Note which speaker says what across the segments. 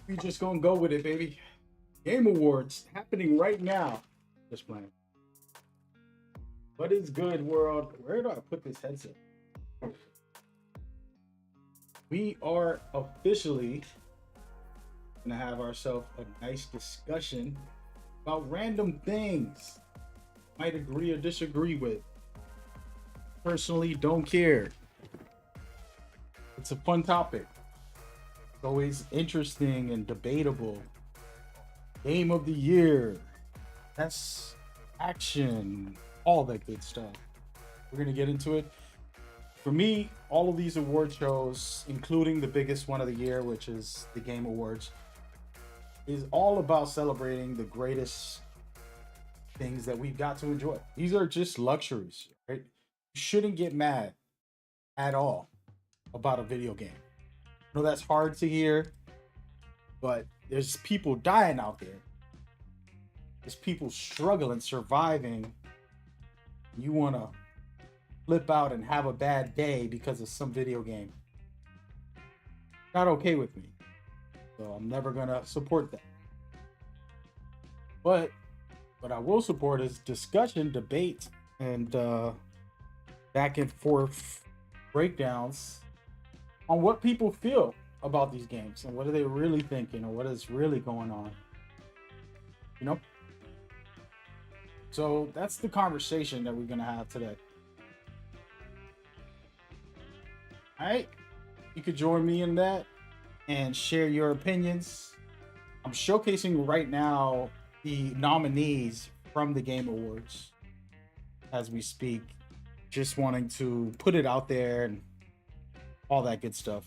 Speaker 1: We just gonna go with it, baby. Game Awards happening right now. Just playing. What is good, world? Where do I put this headset? We are officially gonna have ourselves a nice discussion about random things. Might agree or disagree with. Personally, don't care. It's a fun topic. It's always interesting and debatable. Game of the year. That's action. All that good stuff. We're gonna get into it. For me, all of these award shows, including the biggest one of the year, which is the Game Awards, is all about celebrating the greatest things that we've got to enjoy. These are just luxuries, right? You shouldn't get mad at all about a video game. I know that's hard to hear, but there's people dying out there. There's people struggling, surviving. You want to flip out and have a bad day because of some video game. Not okay with me. So I'm never going to support that. But what I will support is discussion, debate, and back and forth breakdowns on what people feel about these games and what are they really thinking or what is really going on. You know? So that's the conversation that we're going to have today. All right? You could join me in that and share your opinions. I'm showcasing right now the nominees from the Game Awards as we speak. Just wanting to put it out there and all that good stuff.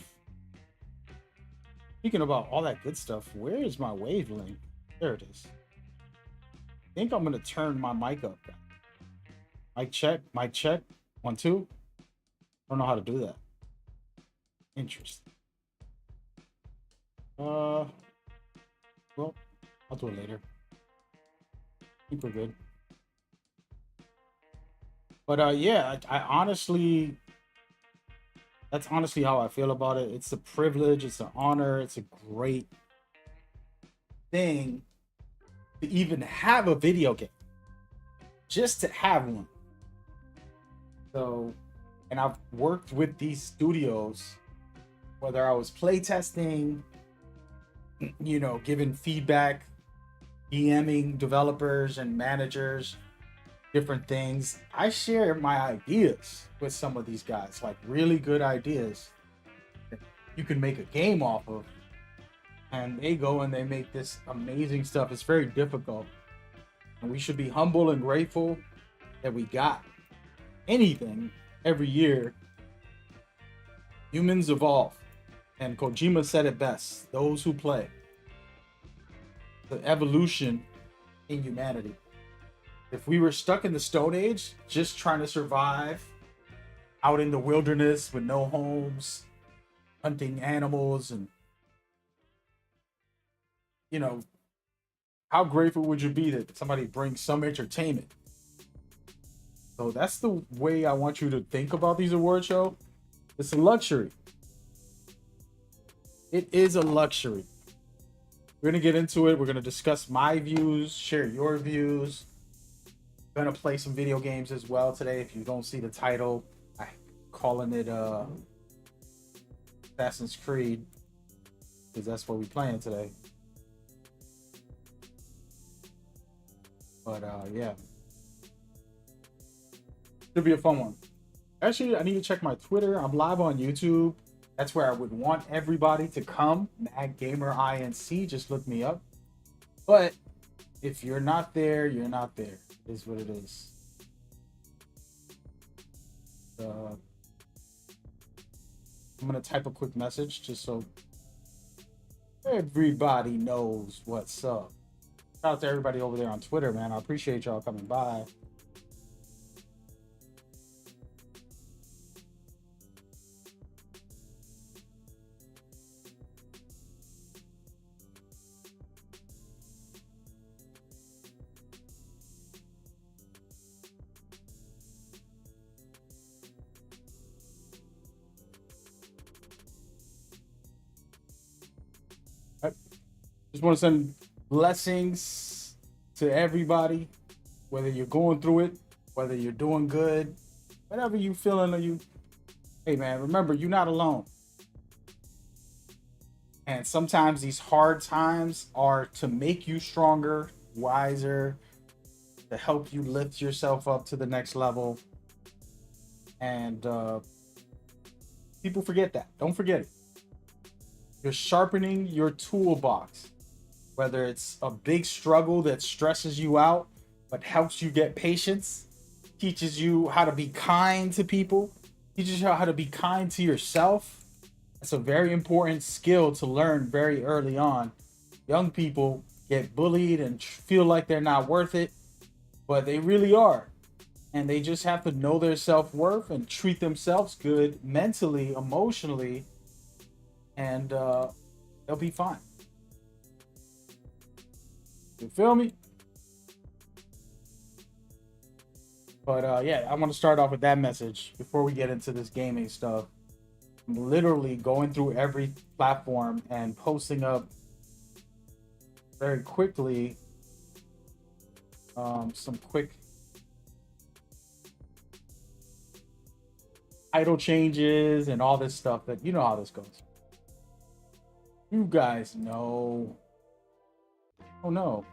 Speaker 1: Speaking about all that good stuff, where is my wavelength? There it is. I think I'm gonna turn my mic up. Mic check, mic check. 1, 2. I don't know how to do that. Interesting. Well, I'll do it later. I think we're good. But yeah, I honestly, that's honestly how I feel about it. It's a privilege, it's an honor, it's a great thing to even have a video game, just to have one. So, and I've worked with these studios, whether I was playtesting, giving feedback, DMing developers and managers, different things. I share my ideas with some of these guys, like really good ideas that you can make a game off of. And they go and they make this amazing stuff. It's very difficult. And we should be humble and grateful that we got anything every year. Humans evolve. And Kojima said it best, those who play. The evolution in humanity. If we were stuck in the Stone Age, just trying to survive out in the wilderness with no homes, hunting animals, and how grateful would you be that somebody brings some entertainment? So that's the way I want you to think about these award shows. It's a luxury. It is a luxury. We're gonna get into it. We're gonna discuss my views, share your views. Gonna play some video games as well today. If you don't see the title, I'm calling it Assassin's Creed because that's what we're playing today. But yeah, should be a fun one. Actually, I need to check my Twitter. I'm live on YouTube. That's where I would want everybody to come. Mad Gamer INC. Just look me up. But if you're not there, you're not there. It is what it is. I'm gonna type a quick message just so everybody knows what's up. Shout out to everybody over there on Twitter, man. I appreciate y'all coming by. Just want to send blessings to everybody, whether you're going through it, whether you're doing good, whatever you feeling or you. Hey man, remember you're not alone. And sometimes these hard times are to make you stronger, wiser, to help you lift yourself up to the next level. And people forget that. Don't forget it. You're sharpening your toolbox, whether it's a big struggle that stresses you out but helps you get patience, teaches you how to be kind to people, teaches you how to be kind to yourself. That's a very important skill to learn very early on. Young people get bullied and feel like they're not worth it, but they really are. And they just have to know their self-worth and treat themselves good mentally, emotionally, and they'll be fine. You feel me? But yeah, I want to start off with that message before we get into this gaming stuff. I'm literally going through every platform and posting up very quickly some quick title changes and all this stuff that you know how this goes. You guys know. Oh no.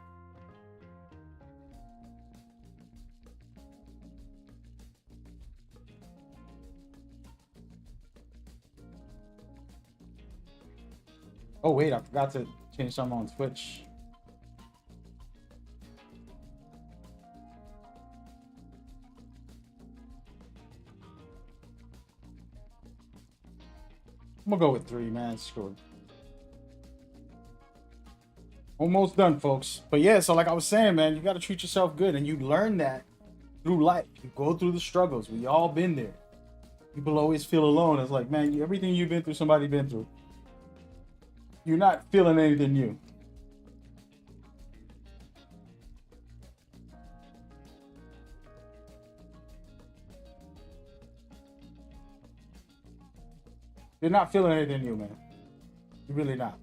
Speaker 1: Oh wait, I forgot to change something on Twitch. I'm gonna go with 3, man. Screw it. Almost done, folks. But yeah, so like I was saying, man, you got to treat yourself good, and you learn that through life. You go through the struggles. We all been there. People always feel alone. It's like, man, everything you've been through, somebody been through. You're not feeling anything new. You're not feeling anything new, man. You're really not.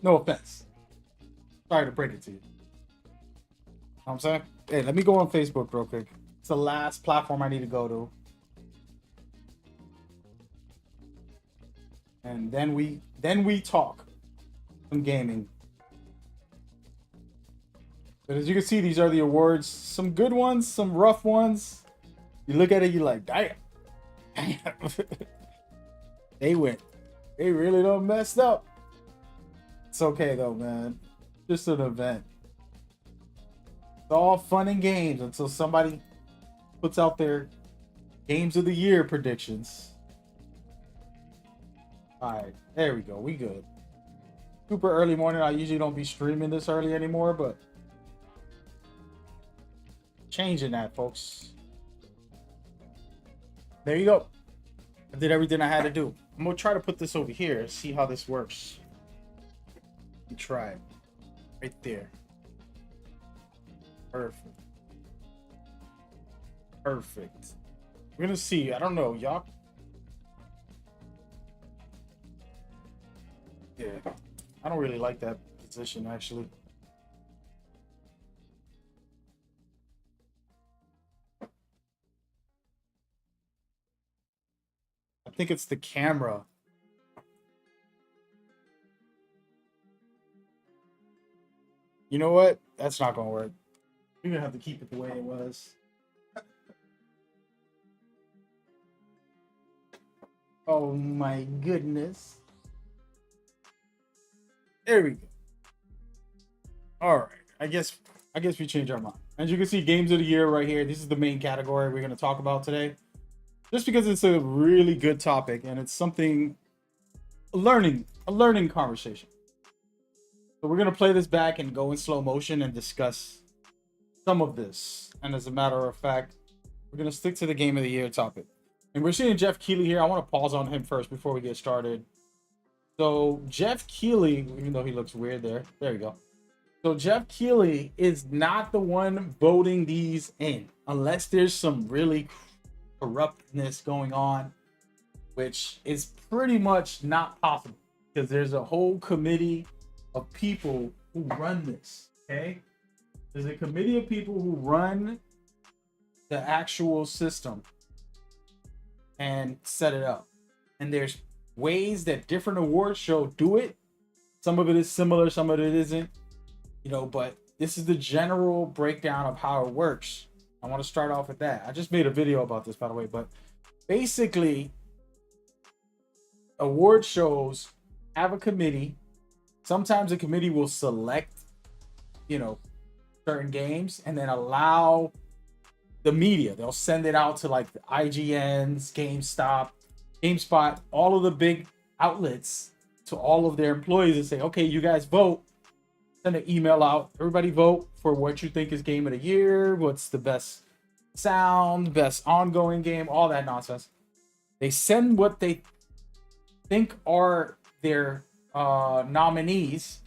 Speaker 1: No offense. Sorry to break it to you. Know what I'm saying? Hey, let me go on Facebook real quick. It's the last platform I need to go to. And then we talk some gaming. But as you can see, these are the awards. Some good ones, some rough ones. You look at it, you're like, damn. They went. They really done messed up. It's okay though, man. Just an event. It's all fun and games until somebody puts out their games of the year predictions. Alright, there we go. We good. Super early morning. I usually don't be streaming this early anymore, but changing that, folks. There you go. I did everything I had to do. I'm gonna try to put this over here, see how this works. You try it. Right there. Perfect. Perfect. We're gonna see. I don't know, y'all. Yeah. I don't really like that position, actually. I think it's the camera. You know what? That's not gonna work. You're gonna have to keep it the way it was. Oh my goodness. There we go. All right. I guess we change our mind. As you can see, games of the year right here. This is the main category we're gonna talk about today. Just because it's a really good topic and it's something a learning conversation. So we're gonna play this back and go in slow motion and discuss some of this. And as a matter of fact, we're gonna stick to the game of the year topic. And we're seeing Geoff Keighley here. I want to pause on him first before we get started. So Geoff Keighley, even though he looks weird there we go. So Geoff Keighley is not the one voting these in, unless there's some really corruptness going on, which is pretty much not possible. because there's a whole committee of people who run this. Okay, there's a committee of people who run the actual system and set it up. And there's ways that different award shows do it. Some of it is similar, some of it isn't, but this is the general breakdown of how it works. I want to start off with that. I just made a video about this, by the way, but basically, award shows have a committee. Sometimes the committee will select, certain games and then allow the media. They'll send it out to like the IGNs, GameSpot, all of the big outlets, to all of their employees and say, okay, you guys vote. Send an email out. Everybody vote for what you think is game of the year. What's the best sound, best ongoing game, all that nonsense. They send what they think are their nominees,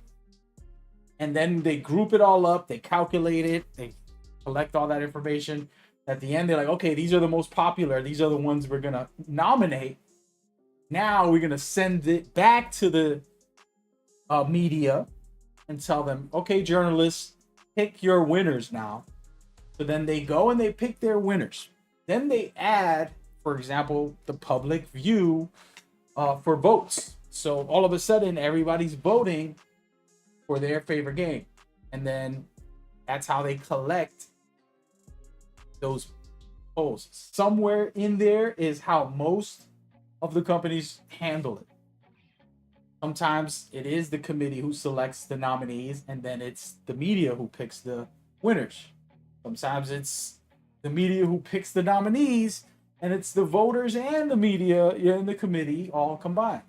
Speaker 1: and then they group it all up. They calculate it. They collect all that information. At the end, they're like, okay, these are the most popular. These are the ones we're going to nominate. Now we're going to send it back to the media and tell them, okay, journalists, pick your winners now. So then they go and they pick their winners. Then they add, for example, the public view for votes. So all of a sudden, everybody's voting for their favorite game. And then that's how they collect those polls. Somewhere in there is how most of the companies handle it. Sometimes it is the committee who selects the nominees, and then it's the media who picks the winners. Sometimes it's the media who picks the nominees, and it's the voters and the media in the committee all combined.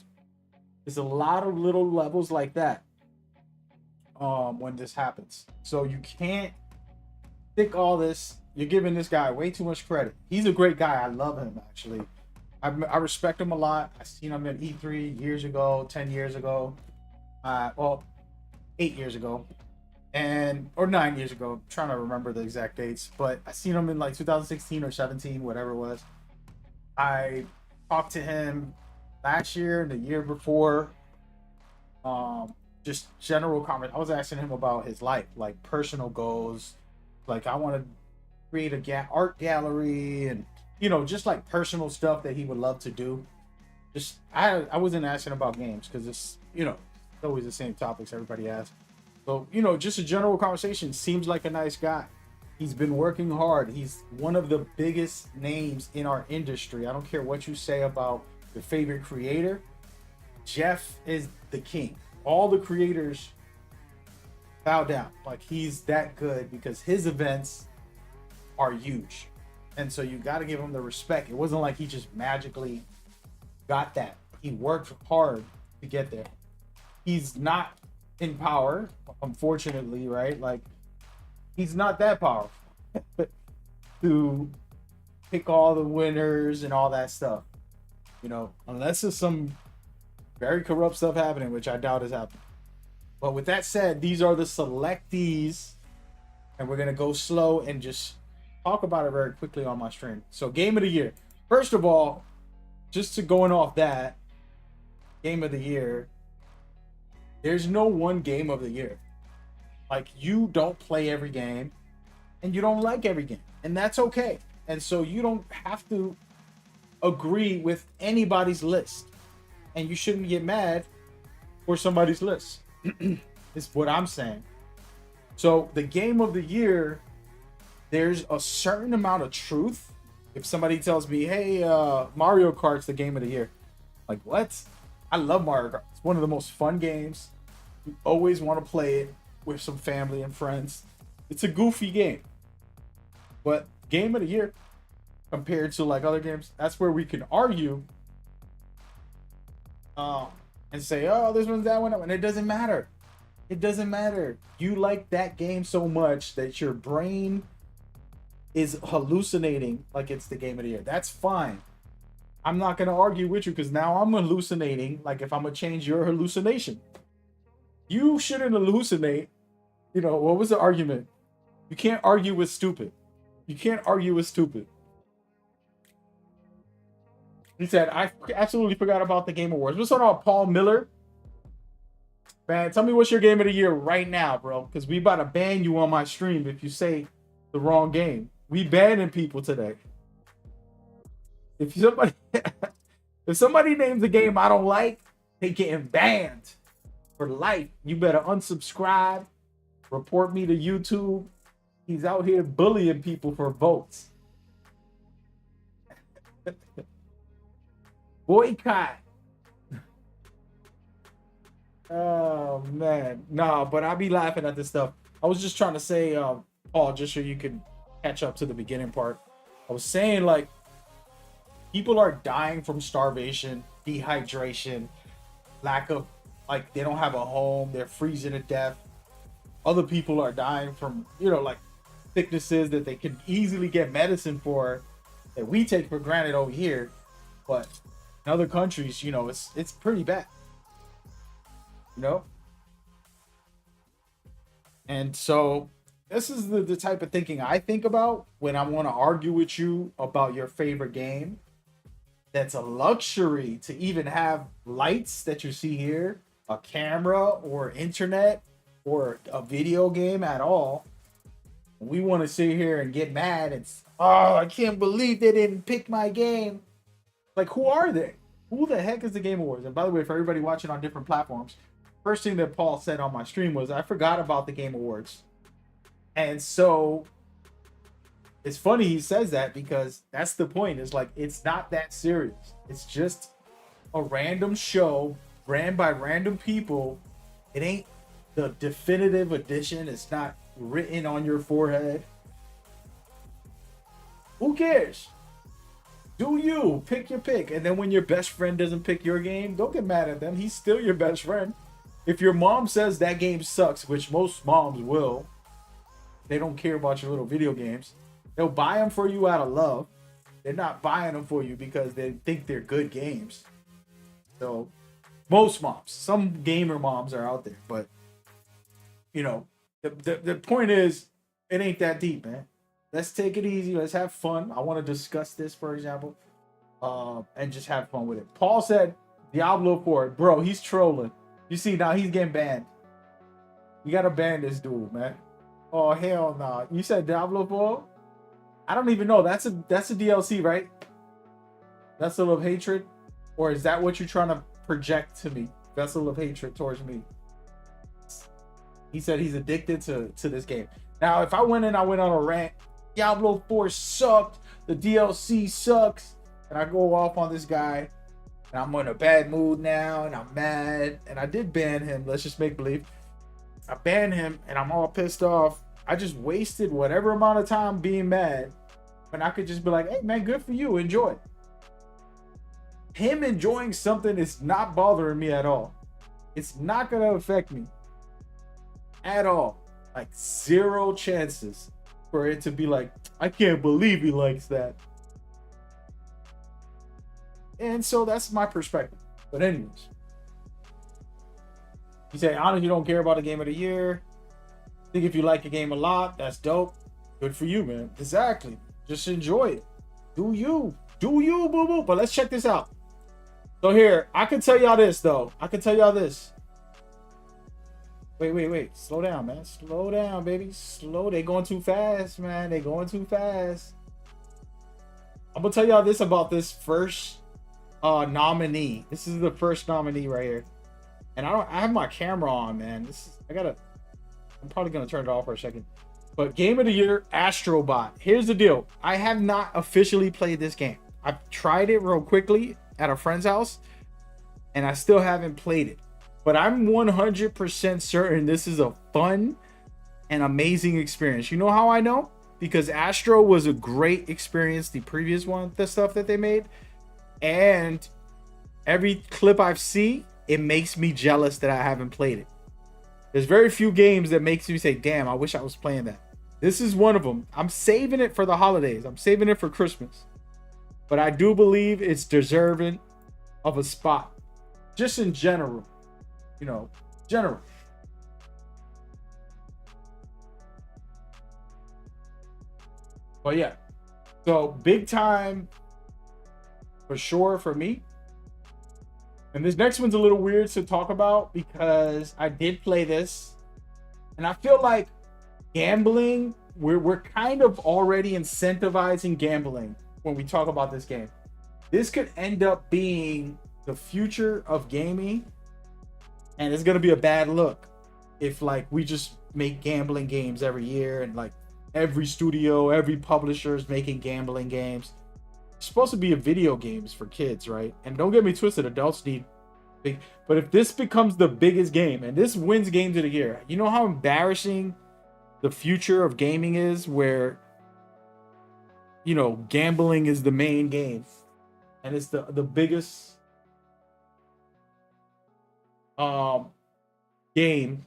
Speaker 1: There's a lot of little levels like that when this happens. So you can't think all this. You're giving this guy way too much credit. He's a great guy. I love him, actually. I respect him a lot. I seen him at E3 years ago, 10 years ago, 8 years ago, or 9 years ago. I'm trying to remember the exact dates, but I seen him in like 2016 or 17, whatever it was. I talked to him last year and the year before. Just general comment. I was asking him about his life, like personal goals. Like, I want to create a art gallery and just like personal stuff that he would love to do. Just I wasn't asking about games because it's always the same topics everybody asks. So just a general conversation. Seems like a nice guy. He's been working hard. He's one of the biggest names in our industry. I don't care what you say about your favorite creator. Jeff is the king. All the creators bow down. Like, he's that good because his events are huge. And so you got to give him the respect. It wasn't like he just magically got that. He worked hard to get there. He's not in power, unfortunately, right? Like, he's not that powerful to pick all the winners and all that stuff. Unless there's some very corrupt stuff happening, which I doubt is happening. But with that said, these are the selectees, and we're going to go slow and just talk about it very quickly on my stream. So, game of the year. First of all, just to going off that, game of the year, there's no one game of the year. Like, you don't play every game, and you don't like every game, and that's okay. And so you don't have to agree with anybody's list, and you shouldn't get mad for somebody's list. Is what I'm saying. So the game of the year, there's a certain amount of truth. If somebody tells me, hey, Mario Kart's the game of the year, like, what? I love Mario Kart. It's one of the most fun games. You always want to play it with some family and friends. It's a goofy game. But game of the year, compared to like other games, that's where we can argue and say, oh, this one's that one, and it doesn't matter. It doesn't matter. You like that game so much that your brain is hallucinating like it's the game of the year. That's fine. I'm not going to argue with you because now I'm hallucinating like if I'm going to change your hallucination. You shouldn't hallucinate. What was the argument? You can't argue with stupid. You can't argue with stupid. He said, I absolutely forgot about the Game Awards. Let's start off Paul Miller. Man, tell me what's your game of the year right now, bro. Because we about to ban you on my stream if you say the wrong game. We banning people today. If somebody if somebody names a game I don't like, they getting banned for life. You better unsubscribe, report me to YouTube. He's out here bullying people for votes. Boycott. Oh man, no, but I be laughing at this stuff. I was just trying to say, Paul, just so you can catch up to the beginning part. I was saying like people are dying from starvation, dehydration, lack of like they don't have a home, they're freezing to death. Other people are dying from like sicknesses that they can easily get medicine for that we take for granted over here, but in other countries, it's pretty bad. And so this is the type of thinking I think about when I want to argue with you about your favorite game. That's a luxury to even have lights that you see here, a camera or internet or a video game at all. We want to sit here and get mad and, oh, I can't believe they didn't pick my game. Like, who are they? Who the heck is the Game Awards? And by the way, for everybody watching on different platforms, first thing that Paul said on my stream was I forgot about the Game Awards. And so it's funny he says that because that's the point. It's like, it's not that serious. It's just a random show ran by random people. It ain't the definitive edition. It's not written on your forehead. Who cares? Do you pick your pick? And then when your best friend doesn't pick your game, don't get mad at them. He's still your best friend. If your mom says that game sucks, which most moms will, they don't care about your little video games. They'll buy them for you out of love. They're not buying them for you because they think they're good games. So most moms, some gamer moms are out there, but the point is it ain't that deep, man. Let's take it easy. Let's have fun. I want to discuss this, for example, and just have fun with it. Paul said Diablo 4. Bro, he's trolling. You see, now he's getting banned. You got to ban this dude, man. Oh, hell no. Nah. You said Diablo 4? I don't even know. That's a DLC, right? Vessel of Hatred? Or is that what you're trying to project to me? Vessel of Hatred towards me. He said he's addicted to this game. Now, if I went on a rant, Diablo 4 sucked, the DLC sucks, and I go off on this guy, and I'm in a bad mood now, and I'm mad, and I did ban him. Let's just make believe. I banned him, and I'm all pissed off. I just wasted whatever amount of time being mad, when I could just be like, hey, man, good for you. Enjoy. Him enjoying something is not bothering me at all. It's not going to affect me at all. Like, zero chances for it to be like, I can't believe he likes that. And so that's my perspective. But anyways, you say, honestly, you don't care about the game of the year. I think if you like a game a lot, that's dope. Good for you, man. Exactly. Just enjoy it. Do you, boo boo. But let's check this out. So here, I can tell y'all this though. Wait. Slow down, man. Slow down, baby. Slow. They going too fast, man. They going too fast. I'm gonna tell y'all this about this first nominee. This is the first nominee right here. And I have my camera on, man. I'm probably gonna turn it off for a second. But Game of the Year, Astrobot. Here's the deal. I have not officially played this game. I've tried it real quickly at a friend's house, and I still haven't played it. But I'm 100% certain this is a fun and amazing experience. You know how I know? Because Astro was a great experience, the previous one, the stuff that they made. And every clip I've seen, it makes me jealous that I haven't played it. There's very few games that makes me say, damn, I wish I was playing that. This is one of them. I'm saving it for the holidays. I'm saving it for Christmas. But I do believe it's deserving of a spot. Just in general. General. But yeah. So big time for sure for me. And this next one's a little weird to talk about because I did play this, and I feel like gambling, we're kind of already incentivizing gambling when we talk about this game. This could end up being the future of gaming, and it's gonna be a bad look if like we just make gambling games every year, and like every studio, every publisher is making gambling games. It's supposed to be a video games for kids, right? And don't get me twisted, adults need big. But if this becomes the biggest game and this wins games of the year, you know how embarrassing the future of gaming is, where you know gambling is the main game and it's the biggest game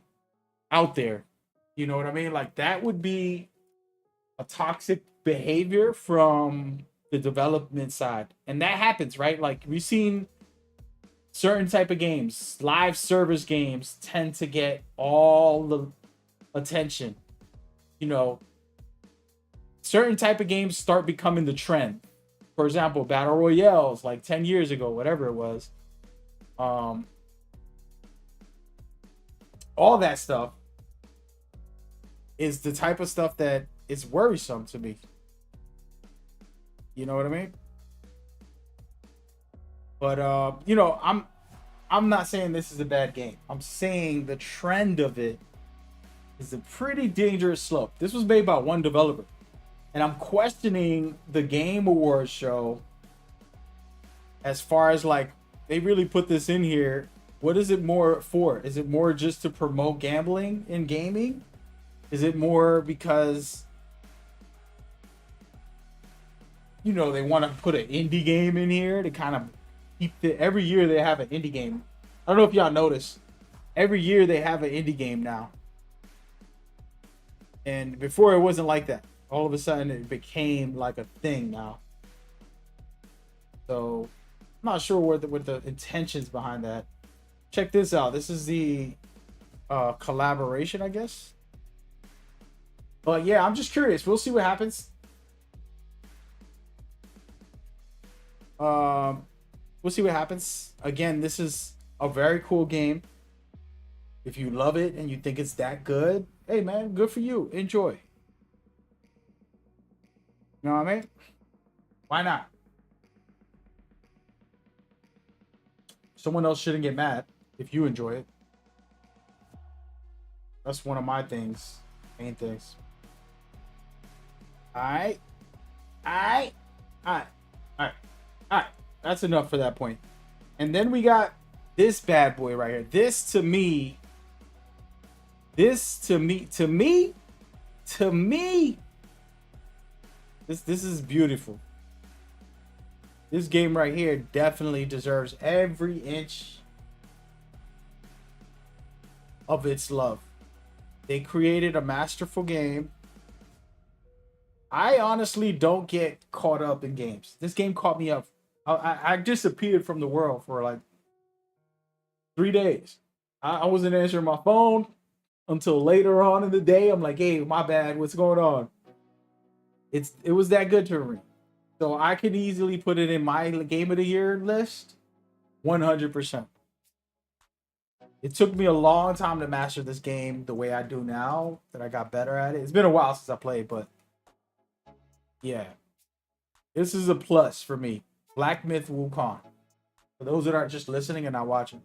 Speaker 1: out there. You know what I mean? Like that would be a toxic behavior from the development side. And that happens, right? Like we've seen certain type of games, live service games tend to get all the attention. You know, certain type of games start becoming the trend. For example, battle royales like 10 years ago, whatever it was. All that stuff is the type of stuff that is worrisome to me. You know what I mean? But you know, I'm not saying this is a bad game. I'm saying the trend of it is a pretty dangerous slope. This was made by one developer, and I'm questioning the Game Awards show as far as like they really put this in here. What is it more for? Is it more just to promote gambling in gaming? Is it more because, you know, they want to put an indie game in here to kind of keep the, every year they have an indie game. I don't know if y'all notice. Every year they have an indie game now. And before it wasn't like that. All of a sudden it became like a thing now. So I'm not sure what the intentions behind that. Check this out. This is the collaboration, I guess. But yeah, I'm just curious. We'll see what happens. We'll see what happens. Again, this is a very cool game. If you love it and you think it's that good, hey man, good for you. Enjoy. You know what I mean? Why not? Someone else shouldn't get mad if you enjoy it. That's one of my things, main things. Alright. That's enough for that point. And then we got this bad boy right here. This to me, this is beautiful. This game right here definitely deserves every inch of its love. They created a masterful game. I honestly don't get caught up in games. This game caught me up. I disappeared from the world for like 3 days. I wasn't answering my phone until later on in the day. I'm like, hey, my bad. What's going on? It was that good to me. So I could easily put it in my game of the year list. 100%. It took me a long time to master this game the way I do now, that I got better at it. It's been a while since I played, but yeah. This is a plus for me. Black Myth Wukong. For those that aren't just listening and not watching.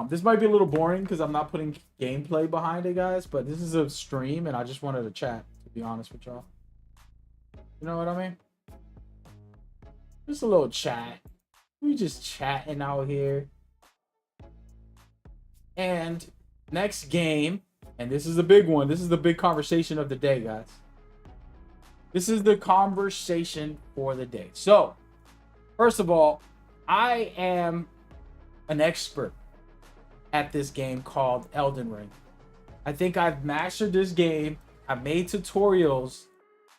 Speaker 1: This might be a little boring because I'm not putting gameplay behind it, guys, but this is a stream and I just wanted to chat, to be honest with y'all. You know what I mean? Just a little chat. We just chatting out here. And next game, and this is a big one. This is the big conversation of the day, guys. This is the conversation for the day. So, first of all, I am an expert at this game called Elden Ring. I think I've mastered this game. I made tutorials.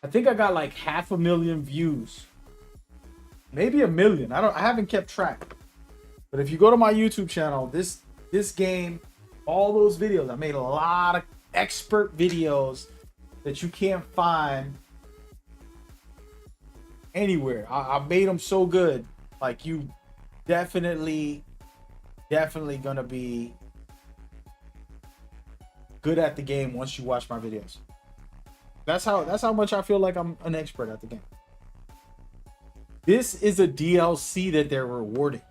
Speaker 1: I think I got like 500,000 views. Maybe 1 million. I haven't kept track. But if you go to my YouTube channel, this game, all those videos, I made a lot of expert videos that you can't find anywhere. I made them so good. Like definitely gonna be good at the game once you watch my videos. That's how much I feel like I'm an expert at the game. This is a DLC that they're rewarding.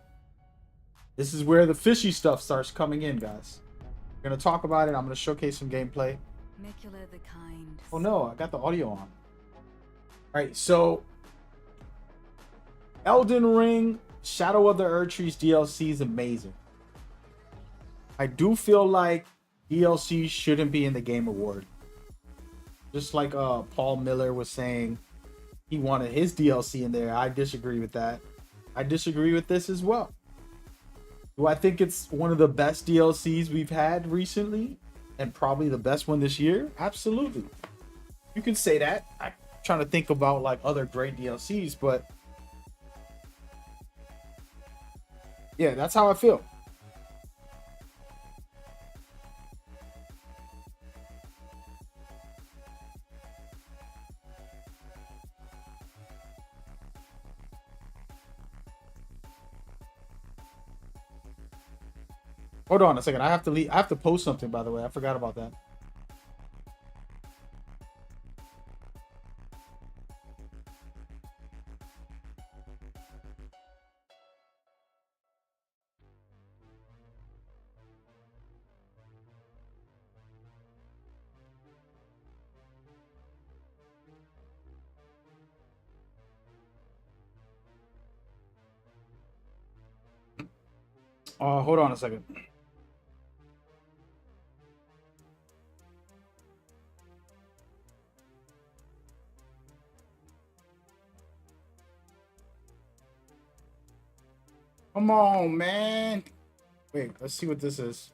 Speaker 1: This is where the fishy stuff starts coming in, guys. We're gonna talk about it. I'm gonna showcase some gameplay.
Speaker 2: Miquella the Kind.
Speaker 1: Oh no, I got the audio on. All right, so Elden Ring Shadow of the Erdtrees DLC is amazing. I do feel like DLC shouldn't be in the Game Award. Just like Paul Miller was saying he wanted his DLC in there. I disagree with that. I disagree with this as well. Do I think it's one of the best DLCs we've had recently and probably the best one this year? Absolutely. You can say that. I'm trying to think about like other great DLCs, but yeah, that's how I feel. Hold on a second. I have to leave. I have to post something, by the way. I forgot about that. Hold on a second. Come on, man. Wait, let's see what this is.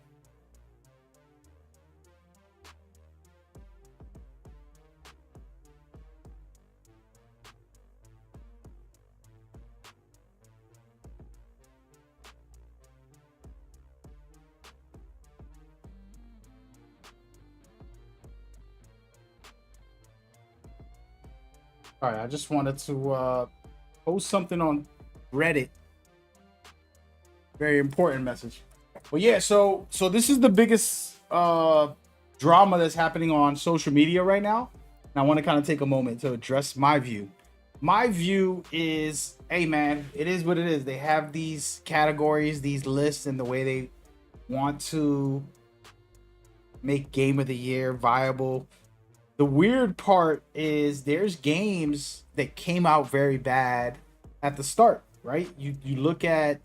Speaker 1: All right, I just wanted to post something on Reddit. Very important message. Well, yeah, so this is the biggest drama that's happening on social media right now. And I want to kind of take a moment to address my view. My view is, hey man, it is what it is. They have these categories, these lists, and the way they want to make Game of the Year viable. The weird part is there's games that came out very bad at the start, right? You look at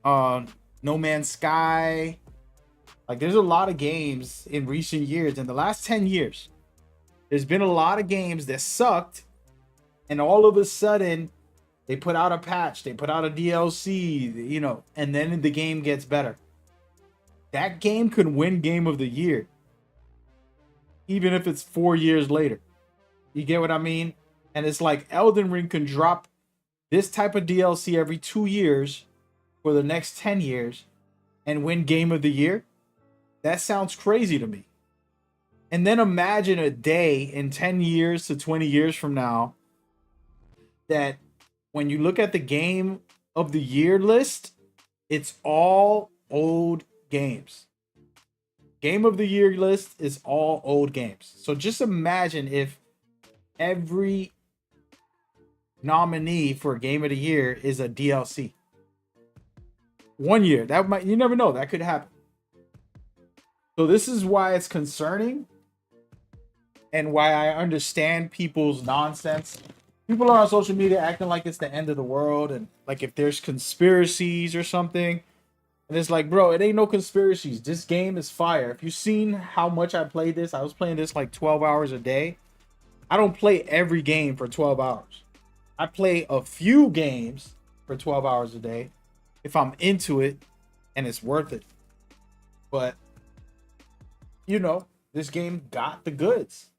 Speaker 1: No Man's Sky. Like there's a lot of games in recent years, in the last 10 years, there's been a lot of games that sucked, and all of a sudden they put out a patch, they put out a DLC, you know, and then the game gets better. That game could win Game of the Year, even if it's 4 years later. You get what I mean? And it's like Elden Ring can drop this type of DLC every 2 years for the next 10 years and win Game of the Year. That sounds crazy to me. And then imagine a day in 10 years to 20 years from now that when you look at the Game of the Year list, it's all old games. Game of the Year list is all old games. So just imagine if every nominee for Game of the Year is a DLC. 1 year, that might, you never know, that could happen. So this is why it's concerning and why I understand people's nonsense. People are on social media acting like it's the end of the world and like if there's conspiracies or something. And it's like, bro, it ain't no conspiracies. This game is fire. If you've seen how much I played this, I was playing this like 12 hours a day. I don't play every game for 12 hours. I play a few games for 12 hours a day if I'm into it and it's worth it. But, you know, this game got the goods.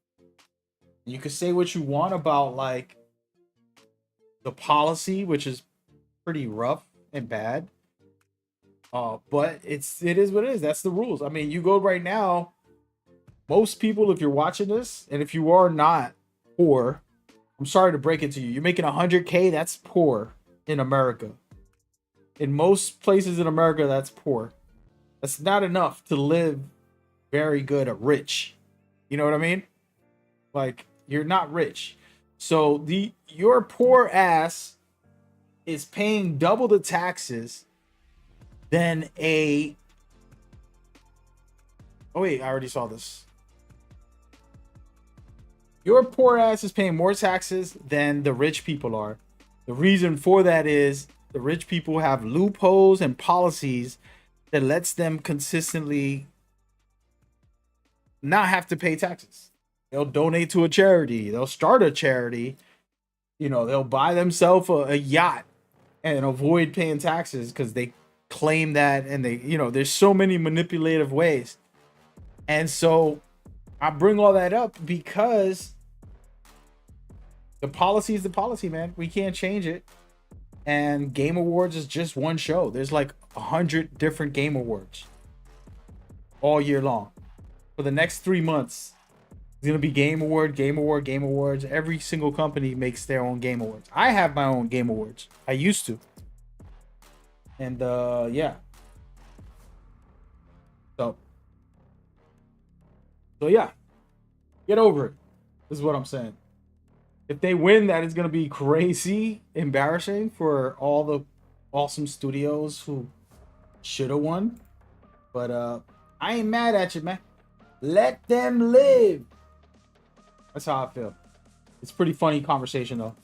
Speaker 1: You can say what you want about like the policy, which is pretty rough and bad. But it is what it is. That's the rules. I mean, you go right now, most people, if you're watching this, and if you are not poor, I'm sorry to break it to you. You're making 100K, that's poor in America. In most places in America, that's poor. That's not enough to live very good or rich. You know what I mean? Like, you're not rich. So your poor ass is paying double the taxes than a. Oh wait, I already saw this. Your poor ass is paying more taxes than the rich people are. The reason for that is the rich people have loopholes and policies that lets them consistently not have to pay taxes. They'll donate to a charity. They'll start a charity. You know, they'll buy themselves a yacht and avoid paying taxes because they claim that, and they, you know, there's so many manipulative ways. And so I bring all that up because the policy is the policy, man. We can't change it. And Game Awards is just one show. There's like 100 different Game Awards all year long. For the next 3 months, it's gonna be Game Award, Game Award, Game Awards. Every single company makes their own Game Awards. I have my own Game Awards. I used to. And yeah. So yeah. Get over it. This is what I'm saying. If they win, that is gonna be crazy embarrassing for all the awesome studios who should have won. But I ain't mad at you, man. Let them live. That's how I feel. It's a pretty funny conversation though.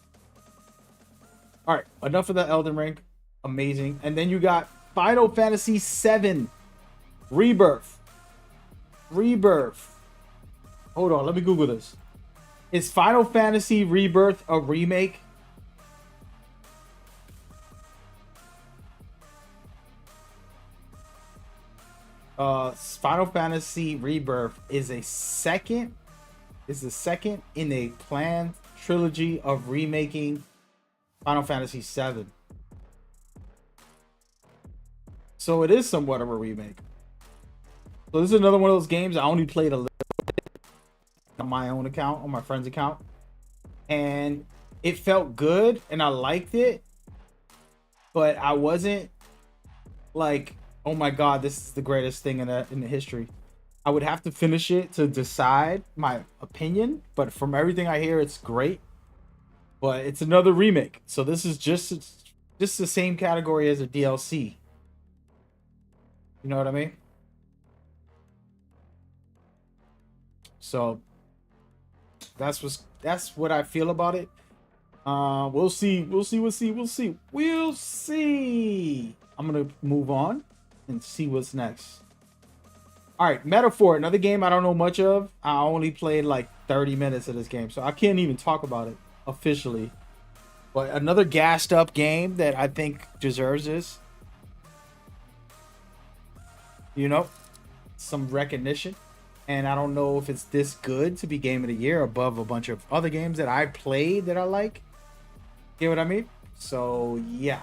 Speaker 1: All right, enough of the Elden Ring. Amazing. And then you got Final Fantasy VII Rebirth. Hold on, let me Google this. Is Final Fantasy Rebirth a remake? Final Fantasy Rebirth is the second in a planned trilogy of remaking Final Fantasy VII. So it is somewhat of a remake. So this is another one of those games I only played a little bit on my own account, on my friend's account, and it felt good and I liked it, but I wasn't like, oh my god, this is the greatest thing in the history. I would have to finish it to decide my opinion, but from everything I hear, it's great. But it's another remake, so this is just the same category as a DLC. You know what I mean? So that's what I feel about it. We'll see. I'm gonna move on and see what's next. All right, Metaphor, another game I don't know much of. I only played like 30 minutes of this game, so I can't even talk about it officially. But another gassed up game that I think deserves this. You know, some recognition. And I don't know if it's this good to be Game of the Year above a bunch of other games that I played that I like. You know what I mean? So, yeah.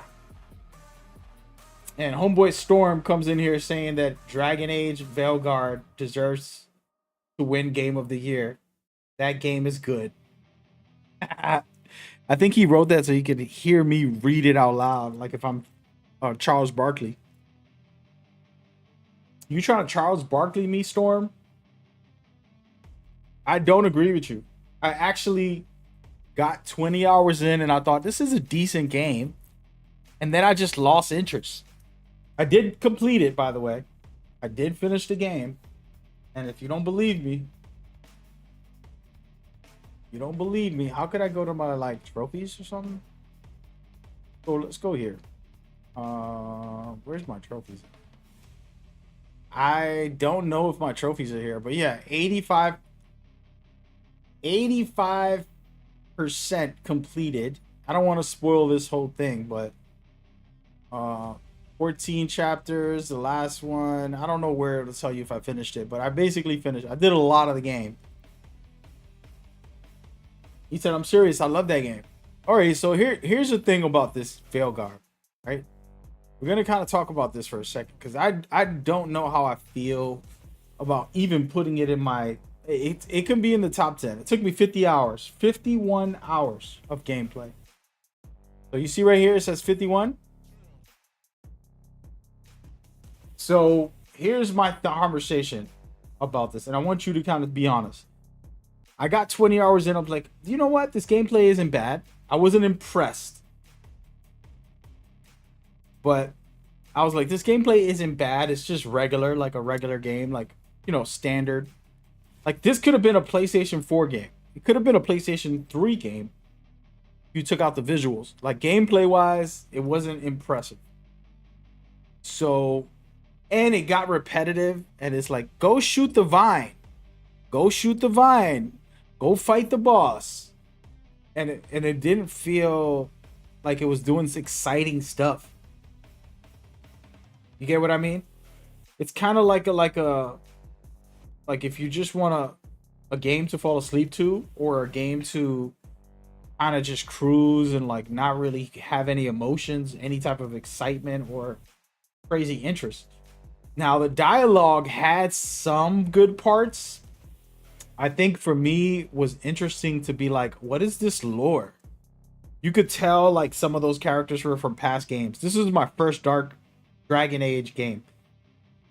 Speaker 1: And Homeboy Storm comes in here saying that Dragon Age Veilguard deserves to win Game of the Year. That game is good. I think he wrote that so he could hear me read it out loud, like if I'm Charles Barkley. You trying to Charles Barkley me, Storm? I don't agree with you. I actually got 20 hours in and I thought this is a decent game. And then I just lost interest. I did complete it, by the way. I did finish the game. And if you don't believe me, how could I go to my like trophies or something? So let's go here. Where's my trophies? I don't know if my trophies are here, but yeah, 85% completed. I don't want to spoil this whole thing, but 14 chapters, the last one. I don't know where to tell you if I finished it, but I basically finished. I did a lot of the game. He said, I'm serious. I love that game. All right, so here's the thing about this Veilguard, right? We're going to kind of talk about this for a second because I don't know how I feel about even putting it in my... It can be in the top 10. It took me 50 hours. 51 hours of gameplay. So you see right here, it says 51. So here's my conversation about this, and I want you to kind of be honest. I got 20 hours in. I was like, you know what? This gameplay isn't bad. I wasn't impressed, but I was like, this gameplay isn't bad. It's just regular, like a regular game, like, standard. Like, this could have been a PlayStation 4 game. It could have been a PlayStation 3 game. You took out the visuals. Like, gameplay wise, it wasn't impressive. So, and it got repetitive, and it's like, go shoot the vine. Go shoot the vine. Go fight the boss. And it didn't feel like it was doing exciting stuff. You get what I mean? It's kind of like if you just want a game to fall asleep to, or a game to kind of just cruise and like not really have any emotions, any type of excitement or crazy interest. Now the dialogue had some good parts. I think for me was interesting to be like, what is this lore? You could tell like some of those characters were from past games. This was my first Dragon Age game,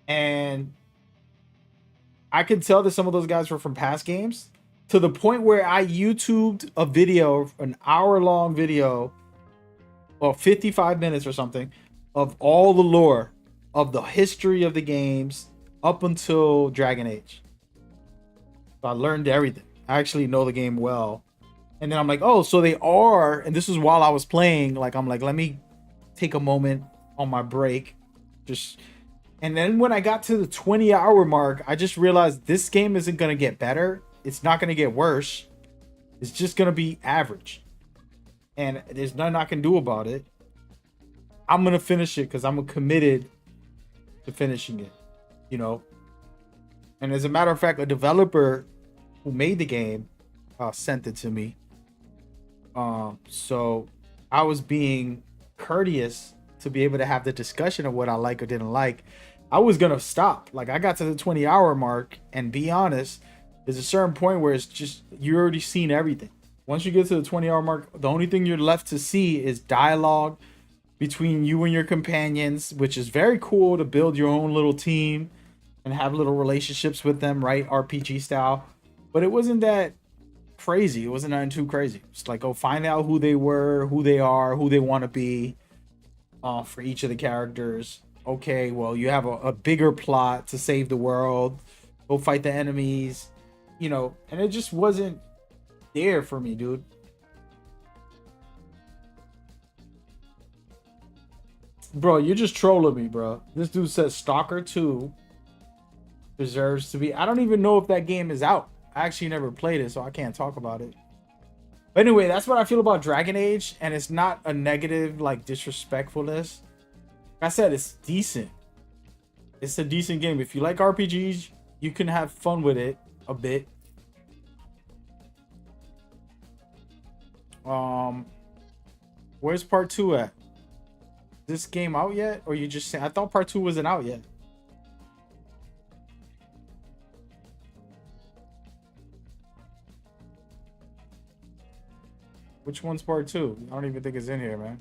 Speaker 1: and I could tell that some of those guys were from past games, to the point where I YouTubed a video, an hour-long video, or 55 minutes or something, of all the lore of the history of the games up until Dragon Age. So I learned everything. I actually know the game well. And then I'm like, oh, so they are, and this is while I was playing, like, I'm like, let me take a moment on my break. And then when I got to the 20-hour mark, I just realized this game isn't going to get better. It's not going to get worse. It's just going to be average. And there's nothing I can do about it. I'm going to finish it because I'm committed to finishing it, And as a matter of fact, a developer who made the game sent it to me. So I was being courteous to be able to have the discussion of what I like or didn't like. I was gonna stop. Like, I got to the 20-hour mark, and be honest, there's a certain point where it's just, you already seen everything. Once you get to the 20-hour mark, the only thing you're left to see is dialogue between you and your companions, which is very cool, to build your own little team and have little relationships with them, right? RPG style. But it wasn't that crazy. It wasn't nothing too crazy. It's like, go find out who they were, who they are, who they want to be for each of the characters. Okay, well, you have a bigger plot to save the world. Go fight the enemies, and it just wasn't there for me, dude. Bro, you're just trolling me, bro. This dude says Stalker 2 deserves to be. I don't even know if that game is out. I actually never played it, so I can't talk about it. But anyway, that's what I feel about Dragon Age, and it's not a negative, like, disrespectfulness. Like I said, it's decent. It's a decent game. If you like RPGs, you can have fun with it a bit. Where's part 2 at? Is this game out yet? Or you just saying? I thought part 2 wasn't out yet. Which one's part 2? I don't even think it's in here, man.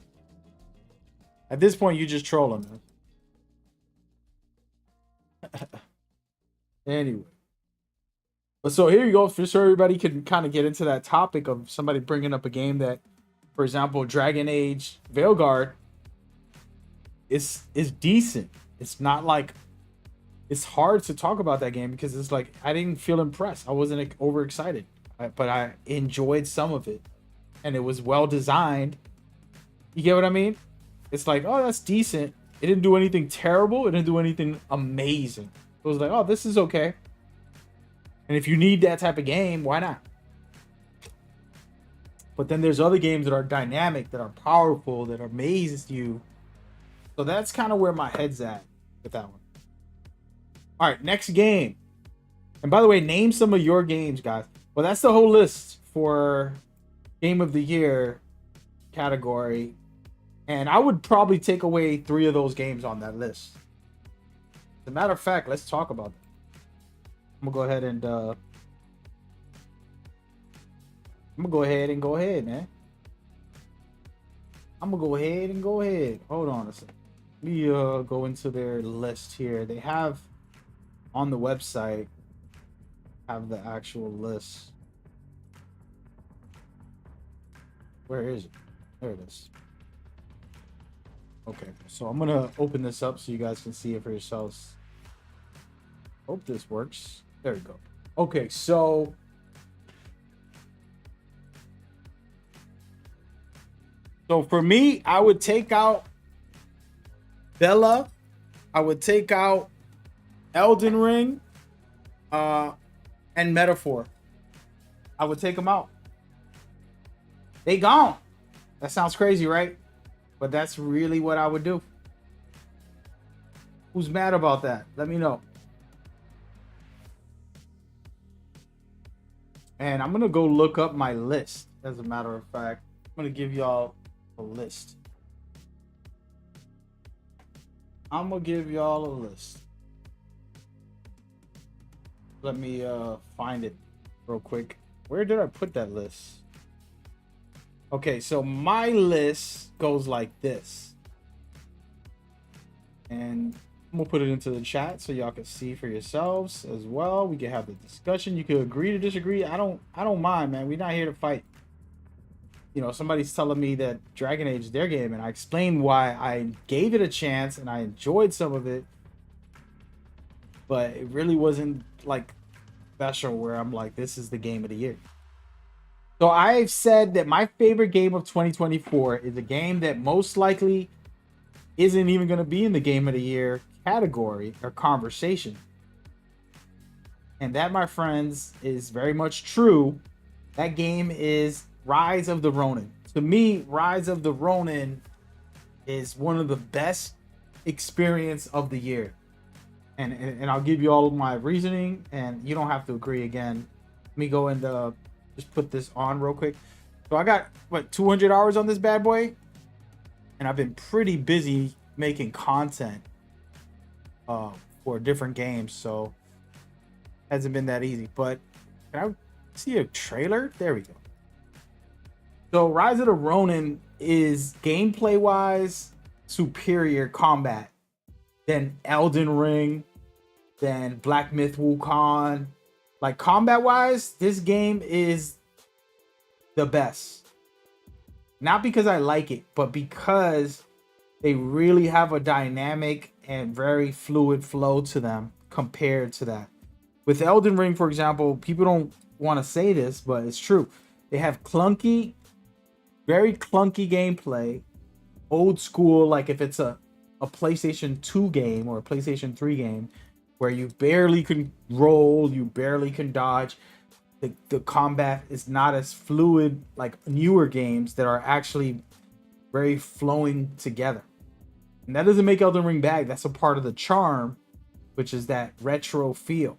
Speaker 1: At this point, you just trolling, man. Anyway. But so here you go. Just so everybody can kind of get into that topic of somebody bringing up a game that, for example, Dragon Age Veilguard is decent. It's not like, it's hard to talk about that game because it's like, I didn't feel impressed. I wasn't overexcited, but I enjoyed some of it. And it was well designed. You get what I mean? It's like, oh, that's decent. It didn't do anything terrible. It didn't do anything amazing. It was like, oh, this is okay. And if you need that type of game, why not? But then there's other games that are dynamic, that are powerful, that amaze you. So that's kind of where my head's at with that one. All right, next game. And by the way, name some of your games, guys. Well, that's the whole list for Game of the Year category, and I would probably take away 3 of those games on that list. As a matter of fact, let's talk about them. I'm gonna go ahead and go ahead, man. Hold on a second. Let me go into their list here. They have on the website have the actual list. Where is it? There it is. Okay, so I'm gonna open this up so you guys can see it for yourselves. Hope this works. There we go. Okay, so for me, I would take out Bella. I would take out Elden Ring, and Metaphor. I would take them out. They gone. That sounds crazy, right? But that's really what I would do. Who's mad about that? Let me know. And I'm going to go look up my list. As a matter of fact, I'm going to give y'all a list. I'm going to give y'all a list. Let me find it real quick. Where did I put that list? Okay, so my list goes like this. And I'm gonna put it into the chat so y'all can see for yourselves as well. We can have the discussion. You can agree to disagree. I don't mind, man. We're not here to fight. You know, somebody's telling me that Dragon Age is their game, and I explained why I gave it a chance and I enjoyed some of it, but it really wasn't like special where I'm like, this is the game of the year. So I've said that my favorite game of 2024 is a game that most likely isn't even going to be in the game of the year category or conversation. And that, my friends, is very much true. That game is Rise of the Ronin. To me, Rise of the Ronin is one of the best experience of the year. And I'll give you all of my reasoning, and you don't have to agree again. Let me go and just put this on real quick. So I got, 200 hours on this bad boy? And I've been pretty busy making content for different games, so it hasn't been that easy. But can I see a trailer? There we go. So Rise of the Ronin is gameplay-wise superior combat than Elden Ring, than Black Myth Wukong. Like, combat-wise, this game is the best. Not because I like it, but because they really have a dynamic and very fluid flow to them compared to that. With Elden Ring, for example, people don't want to say this, but it's true. They have clunky, very clunky gameplay, old school, like if it's a PlayStation 2 game or a PlayStation 3 game, where you barely can roll, you barely can dodge. The combat is not as fluid like newer games that are actually very flowing together. And that doesn't make Elden Ring bad. That's a part of the charm, which is that retro feel.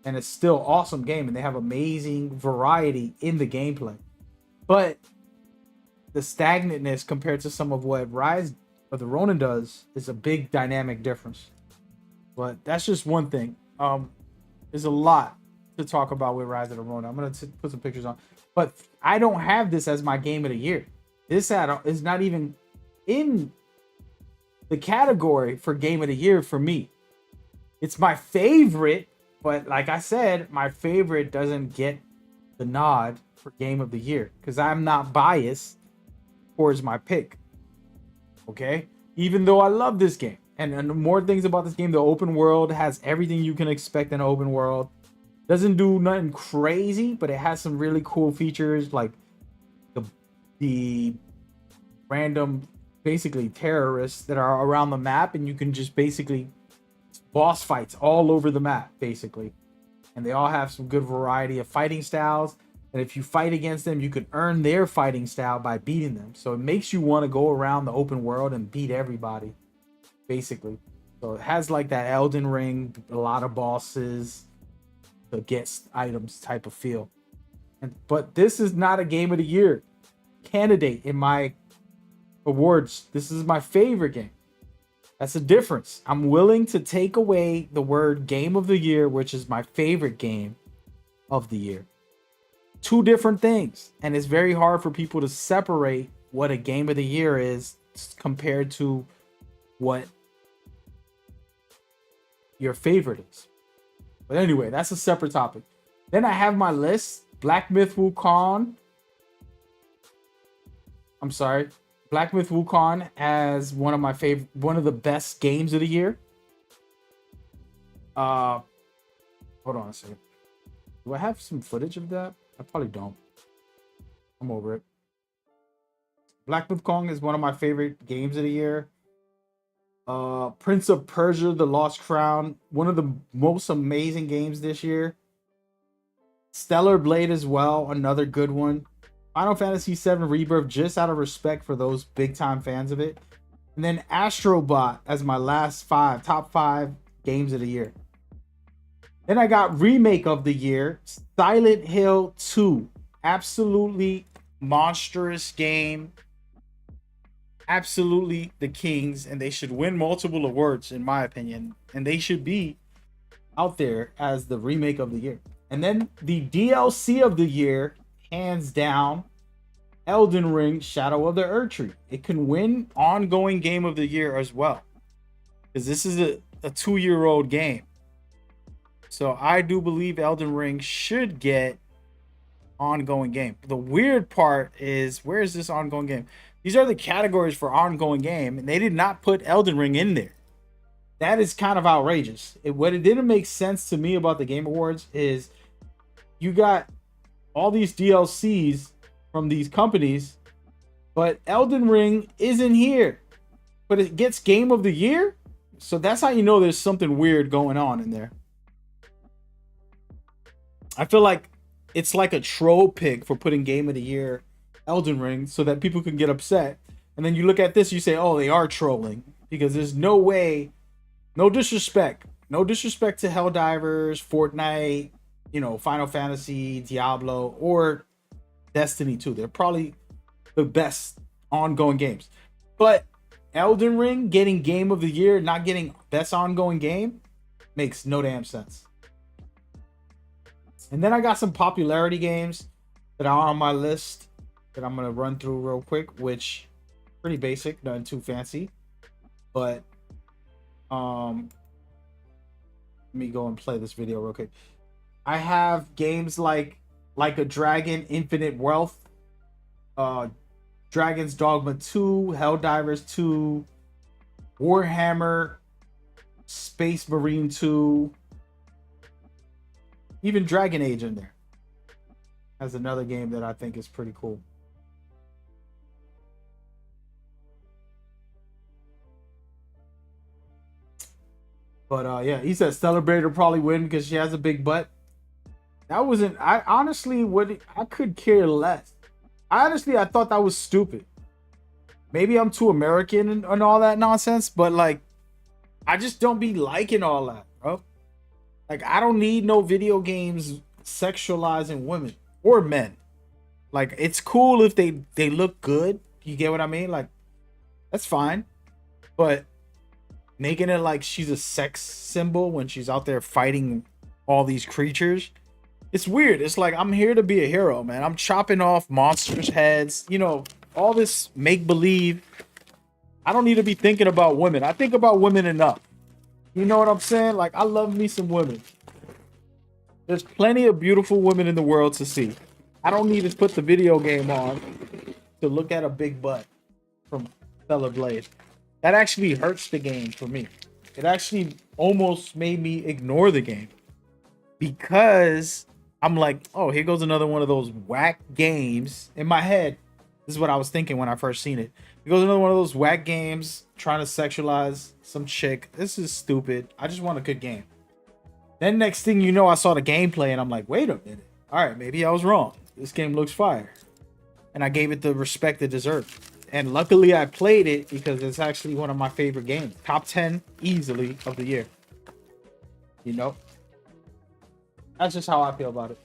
Speaker 1: And it's still awesome game, and they have amazing variety in the gameplay. But the stagnantness compared to some of what Rise of the Ronin does is a big dynamic difference. But that's just one thing. There's a lot to talk about with Rise of the Ronin. I'm going to put some pictures on. But I don't have this as my game of the year. This is not even in the category for game of the year for me. It's my favorite, but like I said, my favorite doesn't get the nod for game of the year because I'm not biased towards my pick. Okay? Even though I love this game. And more things about this game, the open world has everything you can expect in an open world. Doesn't do nothing crazy, but it has some really cool features like the random, basically terrorists that are around the map, and you can just basically boss fights all over the map, basically. And they all have some good variety of fighting styles. And if you fight against them, you can earn their fighting style by beating them. So it makes you want to go around the open world and beat everybody, basically. So it has like that Elden Ring, a lot of bosses to get items type of feel. But this is not a game of the year candidate in my awards. This is my favorite game. That's the difference. I'm willing to take away the word game of the year, which is my favorite game of the year. Two different things. And it's very hard for people to separate what a game of the year is compared to what your favorite is. But anyway, that's a separate topic. Then I have my list. Black Myth Wukong. I'm sorry. Black Myth Wukong as one of the best games of the year. Hold on a second. Do I have some footage of that? I probably don't. I'm over it. Black Myth Wukong is one of my favorite games of the year. Prince of Persia: The Lost Crown, one of the most amazing games this year. Stellar Blade as well, another good one. Final Fantasy VII Rebirth, just out of respect for those big time fans of it. And then Astrobot as my last top five games of the year. Then I got remake of the year, Silent Hill 2. Absolutely monstrous game. Absolutely the kings, and they should win multiple awards in my opinion, and they should be out there as the remake of the year. And then the DLC of the year, hands down, Elden Ring Shadow of the Erdtree. It can win ongoing game of the year as well, because this is a 2-year-old game. So I do believe Elden Ring should get ongoing game. The weird part is, where is this ongoing game? These are the categories for ongoing game, and they did not put Elden Ring in there. That is kind of outrageous. What it didn't make sense to me about the Game Awards is you got all these DLCs from these companies, but Elden Ring isn't here. But it gets Game of the Year? So that's how you know there's something weird going on in there. I feel like it's like a troll pig for putting Game of the Year Elden Ring so that people can get upset. And then you look at this, you say, oh, they are trolling. Because there's no way, no disrespect to Helldivers, Fortnite, Final Fantasy, Diablo, or Destiny 2. They're probably the best ongoing games. But Elden Ring getting Game of the Year, not getting best ongoing game, makes no damn sense. And then I got some popularity games that are on my list that I'm going to run through real quick, which pretty basic, nothing too fancy. But let me go and play this video real quick. I have games like a Dragon, Infinite Wealth, Dragon's Dogma 2, Helldivers 2, Warhammer, Space Marine 2, even Dragon Age in there. That's another game that I think is pretty cool. But yeah, he said Stellar Blade will probably win because she has a big butt. That wasn't. I honestly I could care less. I thought that was stupid. Maybe I'm too American and all that nonsense, but like, I just don't be liking all that, bro. Like, I don't need no video games sexualizing women or men. Like, it's cool if they look good. You get what I mean? Like, that's fine. But making it like she's a sex symbol when she's out there fighting all these creatures, it's weird. It's like, I'm here to be a hero, man. I'm chopping off monsters' heads. All this make-believe. I don't need to be thinking about women. I think about women enough. You know what I'm saying? Like, I love me some women. There's plenty of beautiful women in the world to see. I don't need to put the video game on to look at a big butt from Stellar Blade. That actually hurts the game for me. It actually almost made me ignore the game. Because I'm like, oh, here goes another one of those whack games. In my head, this is what I was thinking when I first seen it. Here goes another one of those whack games trying to sexualize some chick. This is stupid. I just want a good game. Then next thing you know, I saw the gameplay and I'm like, wait a minute. All right, maybe I was wrong. This game looks fire. And I gave it the respect it deserved. And luckily I played it because it's actually one of my favorite games. Top 10 easily of the year. That's just how I feel about it.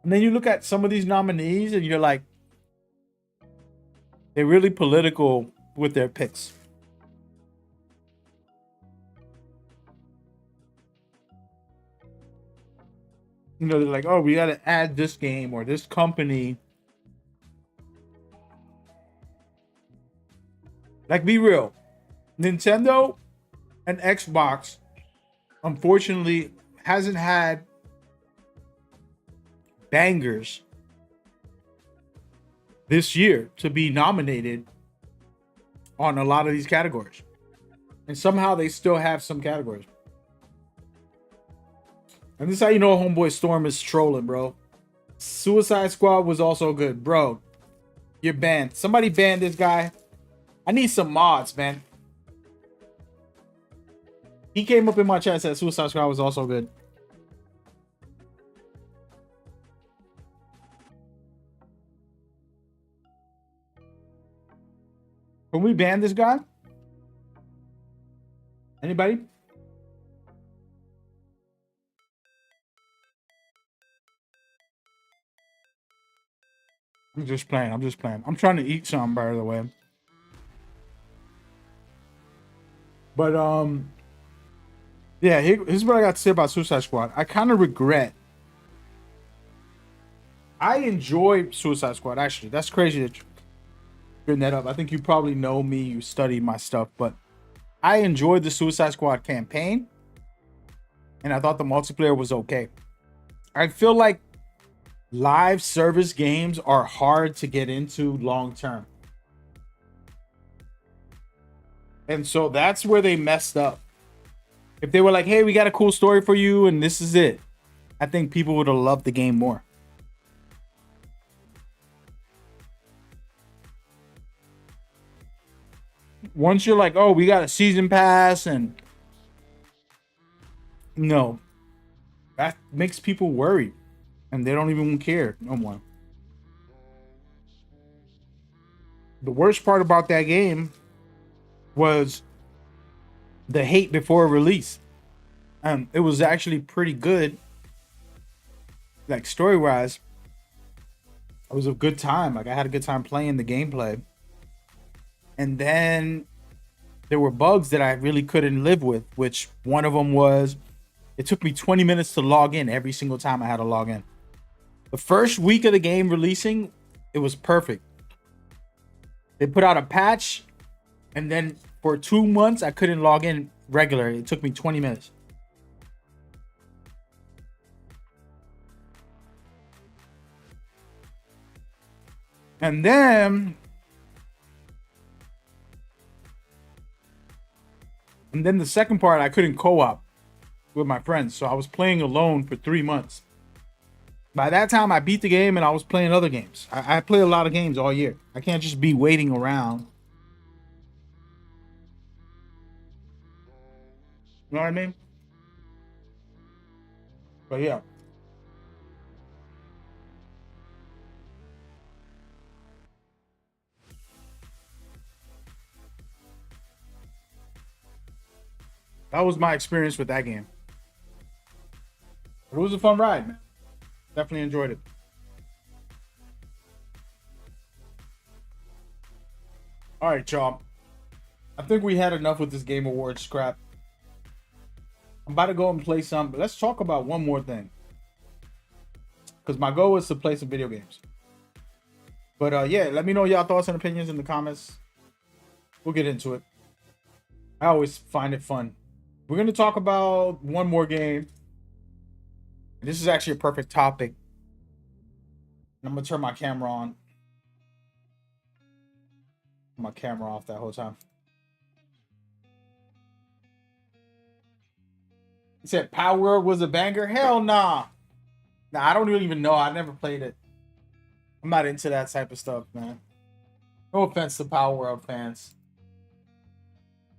Speaker 1: And then you look at some of these nominees and you're like, they're really political with their picks. You know, they're like, oh, we got to add this game or this company. Like, be real. Nintendo and Xbox, unfortunately, hasn't had bangers this year to be nominated on a lot of these categories. And somehow they still have some categories. And this is how you know Homeboy Storm is trolling, bro. Suicide Squad was also good. Bro, you're banned. Somebody banned this guy. I need some mods, man. He came up in my chat and said Suicide Squad was also good. Can we ban this guy? Anybody? I'm just playing. I'm trying to eat something, by the way. But yeah, here's what I got to say about Suicide Squad. I kind of regret. I enjoy Suicide Squad, actually. That's crazy that you bring that up. I think you probably know me. You study my stuff, but I enjoyed the Suicide Squad campaign, and I thought the multiplayer was okay. I feel like live service games are hard to get into long term. And so that's where they messed up. If they were like, hey, we got a cool story for you, and this is it, I think people would have loved the game more. Once you're like, oh, we got a season pass, and no, that makes people worried, and they don't even care no more. The worst part about that game was the hate before release. It was actually pretty good, like story-wise. It was a good time. Like, I had a good time playing the gameplay. And then there were bugs that I really couldn't live with, which one of them was it took me 20 minutes to log in every single time I had to log in. The first week of the game releasing, it was perfect. They put out a patch, and then for 2 months, I couldn't log in regularly. It took me 20 minutes. And then the second part, I couldn't co-op with my friends. So I was playing alone for 3 months. By that time, I beat the game and I was playing other games. I play a lot of games all year. I can't just be waiting around. You know what I mean? But yeah. That was my experience with that game. It was a fun ride, man. Definitely enjoyed it. All right, y'all. I think we had enough with this Game Awards scrap. I'm about to go and play some, but let's talk about one more thing. Because my goal is to play some video games. But yeah, let me know y'all thoughts and opinions in the comments. We'll get into it. I always find it fun. We're going to talk about one more game. This is actually a perfect topic. I'm going to turn my camera on. My camera off that whole time. He said Power was a banger. Hell nah. Nah, I don't even know. I never played it. I'm not into that type of stuff, man. No offense to Power World fans.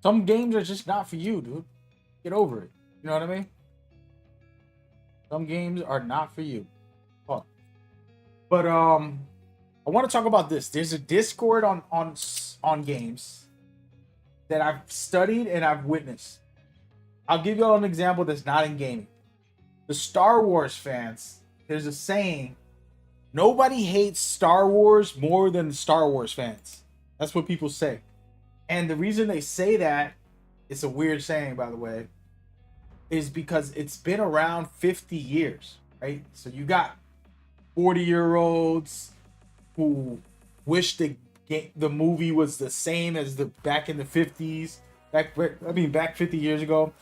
Speaker 1: Some games are just not for you, dude. Get over it. You know what I mean? Some games are not for you. Oh. But I want to talk about this. There's a Discord on games that I've studied and I've witnessed. I'll give y'all an example that's not in gaming. The Star Wars fans, there's a saying, nobody hates Star Wars more than Star Wars fans. That's what people say. And the reason they say that, it's a weird saying, by the way, is because it's been around 50 years. right? So you got 40-year-olds who wish the movie was the same as the back in the 50s, back 50 years ago.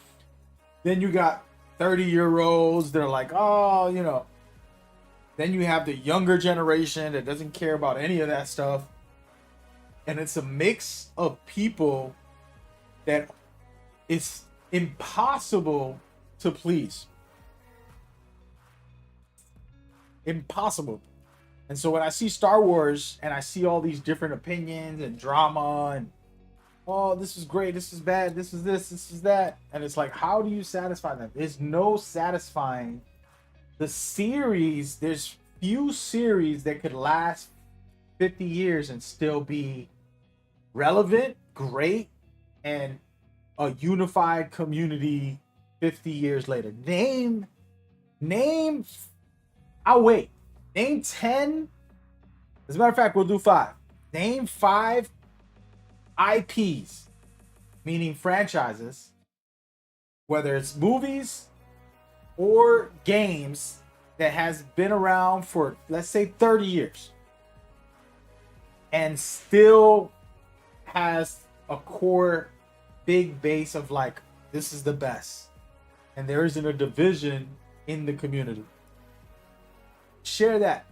Speaker 1: Then you got 30-year-olds that are like, oh, you know. Then you have the younger generation that doesn't care about any of that stuff. And it's a mix of people that it's impossible to please. Impossible. And so when I see Star Wars and I see all these different opinions and drama and, oh, this is great, this is bad, this is this is that, and it's like, how do you satisfy them? There's no satisfying the series. There's few series that could last 50 years and still be relevant, great, and a unified community 50 years later. Name, I'll wait. Name 10. As a matter of fact, we'll do 5. Name 5 IPs, meaning franchises, whether it's movies or games, that has been around for, let's say, 30 years and still has a core big base of like, this is the best. And there isn't a division in the community. Share that,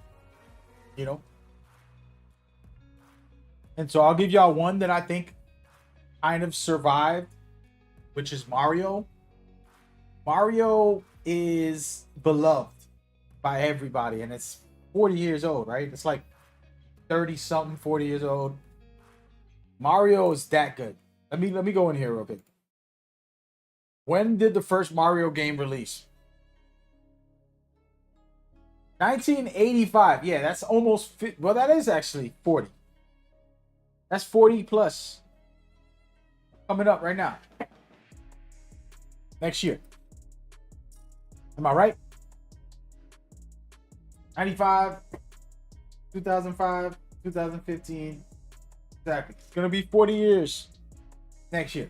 Speaker 1: you know. And so I'll give y'all one that I think kind of survived, which is Mario. Mario is beloved by everybody, and it's 40 years old, right? It's like 30 something, 40 years old. Mario is that good. Let me go in here real quick. When did the first Mario game release? 1985. Yeah, that's almost well, that is actually 40. That's 40 plus. Coming up right now. Next year. Am I right? 95, 2005, 2015. Exactly. It's going to be 40 years next year.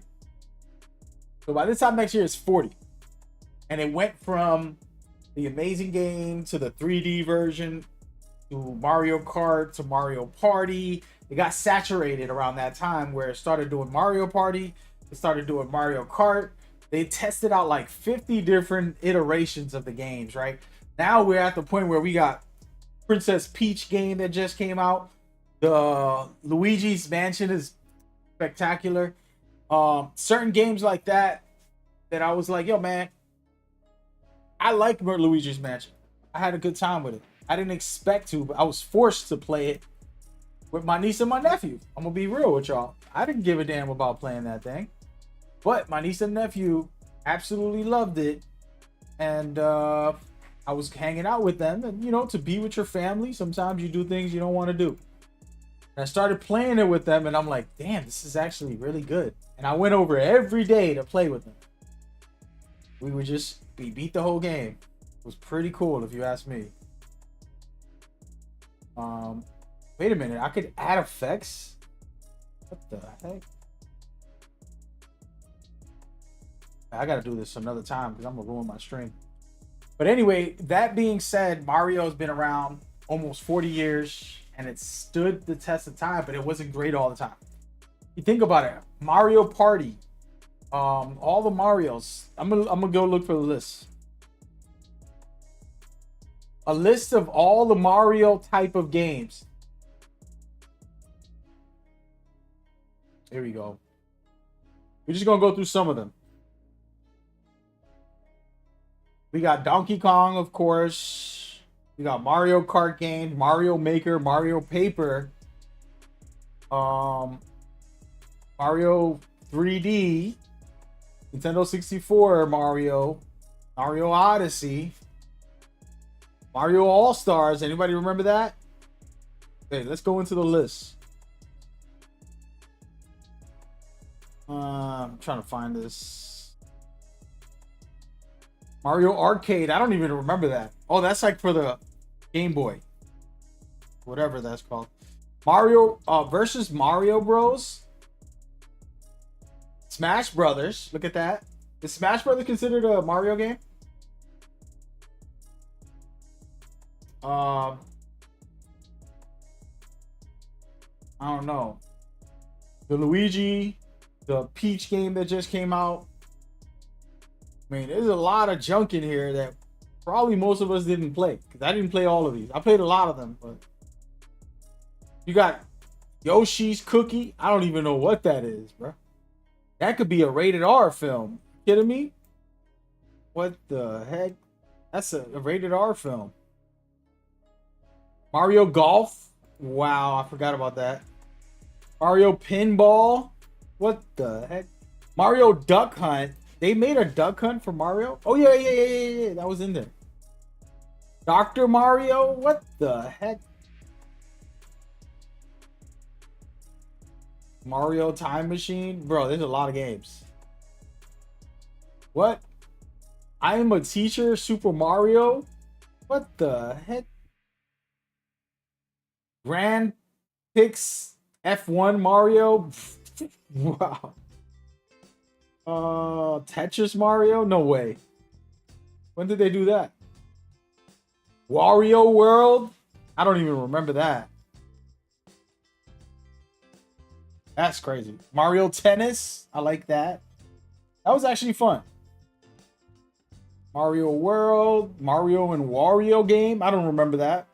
Speaker 1: So by this time next year, it's 40. And it went from the amazing game to the 3D version to Mario Kart to Mario Party. It got saturated around that time where it started doing Mario Party. It started doing Mario Kart. They tested out like 50 different iterations of the games, right? Now we're at the point where we got Princess Peach game that just came out. The Luigi's Mansion is spectacular. Certain games like that I was like, yo, man, I like Luigi's Mansion. I had a good time with it. I didn't expect to, but I was forced to play it with my niece and my nephew. I'm gonna be real with y'all. I didn't give a damn about playing that thing, but my niece and nephew absolutely loved it, and I was hanging out with them. And you know, to be with your family, sometimes you do things you don't want to do. And I started playing it with them, and I'm like, damn, this is actually really good. And I went over every day to play with them. We beat the whole game. It was pretty cool, if you ask me. Wait a minute, I could add effects? What the heck? I gotta do this another time because I'm gonna ruin my stream. But anyway, that being said, Mario's been around almost 40 years and it stood the test of time, but it wasn't great all the time. You think about it, Mario Party, all the Marios. I'm gonna go look for the list. A list of all the Mario type of games. Here we go. We're just gonna go through some of them. We got Donkey Kong, of course. We got Mario Kart games, Mario Maker, Mario Paper, Mario 3D, Nintendo 64, Mario Odyssey, Mario All-Stars. Anybody remember that? Okay, let's go into the list. I'm trying to find this. Mario Arcade. I don't even remember that. Oh, that's like for the Game Boy. Whatever that's called. Mario versus Mario Bros. Smash Brothers. Look at that. Is Smash Brothers considered a Mario game? I don't know. The Luigi, the Peach game that just came out. I mean, there's a lot of junk in here that probably most of us didn't play. Because I didn't play all of these. I played a lot of them, but you got Yoshi's Cookie. I don't even know what that is, bro. That could be a rated R film. You kidding me? What the heck? That's a rated R film. Mario Golf. Wow, I forgot about that. Mario Pinball. What the heck? Mario Duck Hunt. They made a Duck Hunt for Mario? Oh, yeah. That was in there. Dr. Mario? What the heck? Mario Time Machine? Bro, there's a lot of games. What? I Am a Teacher? Super Mario? What the heck? Grand Pix F1 Mario? Wow. Tetris Mario? No way. When did they do that? Wario World? I don't even remember that. That's crazy. Mario Tennis? I like that. That was actually fun. Mario World, Mario and Wario game. I don't remember that.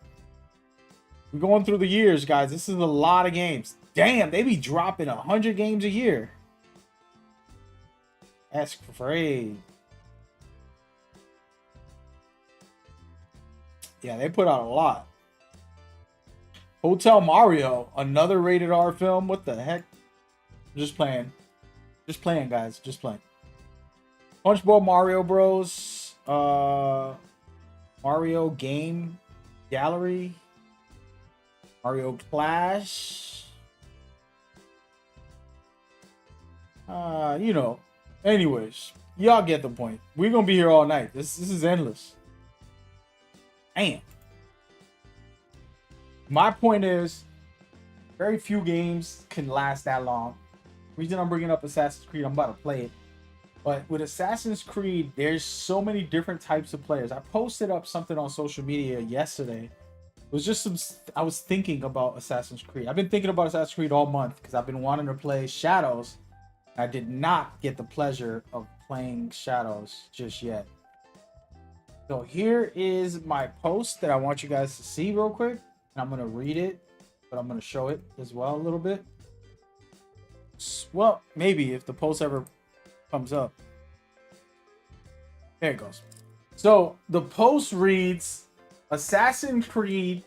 Speaker 1: We're going through the years, guys. This is a lot of games. Damn, they be dropping 100 games a year. That's crazy. Yeah, they put out a lot. Hotel Mario, another rated R film. What the heck? Just playing. Just playing, guys. Just playing. Punchbowl Mario Bros. Mario Game Gallery. Mario Clash. You know. Anyways, y'all get the point. We're gonna be here all night. This is endless. Damn. My point is, very few games can last that long. Reason I'm bringing up Assassin's Creed, I'm about to play it. But with Assassin's Creed, there's so many different types of players. I posted up something on social media yesterday. It was just I was thinking about Assassin's Creed. I've been thinking about Assassin's Creed all month because I've been wanting to play Shadows. I did not get the pleasure of playing Shadows just yet. So here is my post that I want you guys to see real quick. And I'm going to read it, but I'm going to show it as well a little bit. Well, maybe if the post ever comes up. There it goes. So the post reads, Assassin's Creed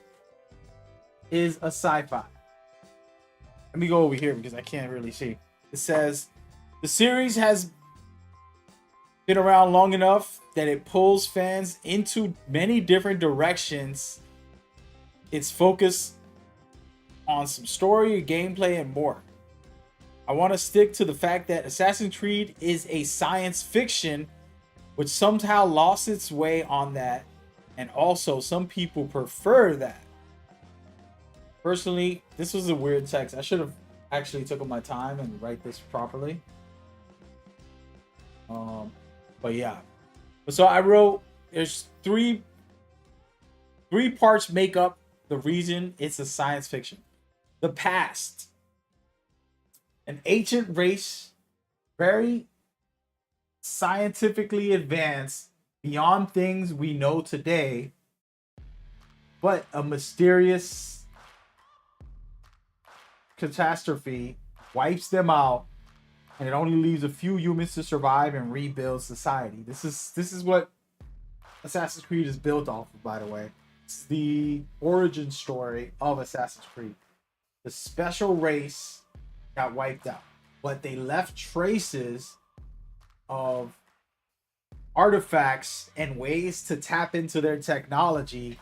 Speaker 1: is a sci-fi. Let me go over here because I can't really see. It says, the series has been around long enough that it pulls fans into many different directions. It's focused on some story, gameplay, and more. I want to stick to the fact that Assassin's Creed is a science fiction, which somehow lost its way on that, and also some people prefer that. Personally, this was a weird text. I should have actually taken my time and write this properly. But yeah. So I wrote, there's three parts make up the reason it's a science fiction. The past. An ancient race, very scientifically advanced, beyond things we know today, but a mysterious catastrophe wipes them out, and it only leaves a few humans to survive and rebuild society. This is what Assassin's Creed is built off of, by the way. It's the origin story of Assassin's Creed. The special race got wiped out, but they left traces of artifacts and ways to tap into their technology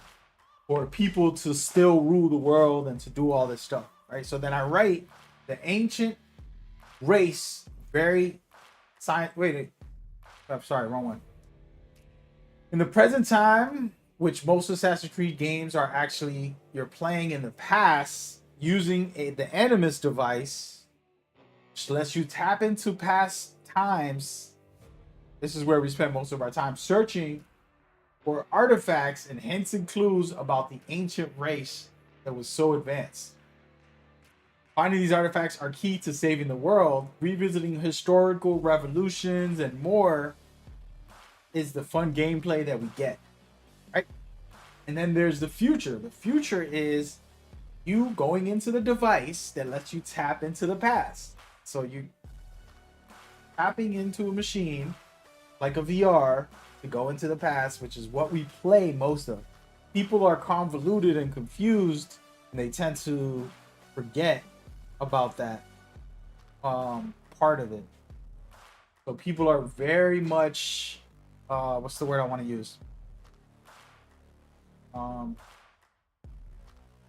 Speaker 1: for people to still rule the world and to do all this stuff, right? So then I write the ancient race, very science. Wait, I'm sorry, wrong one. In the present time, which most Assassin's Creed games are actually you're playing in the past using the Animus device, which lets you tap into past times. This is where we spend most of our time searching or artifacts and hints and clues about the ancient race that was so advanced. Finding these artifacts are key to saving the world. Revisiting historical revolutions and more is the fun gameplay that we get, right? And then there's the future. The future is you going into the device that lets you tap into the past. So you tapping into a machine like a VR to go into the past, which is what we play most of. People are convoluted and confused, and they tend to forget about that part of it. So people are very much what's the word I want to use?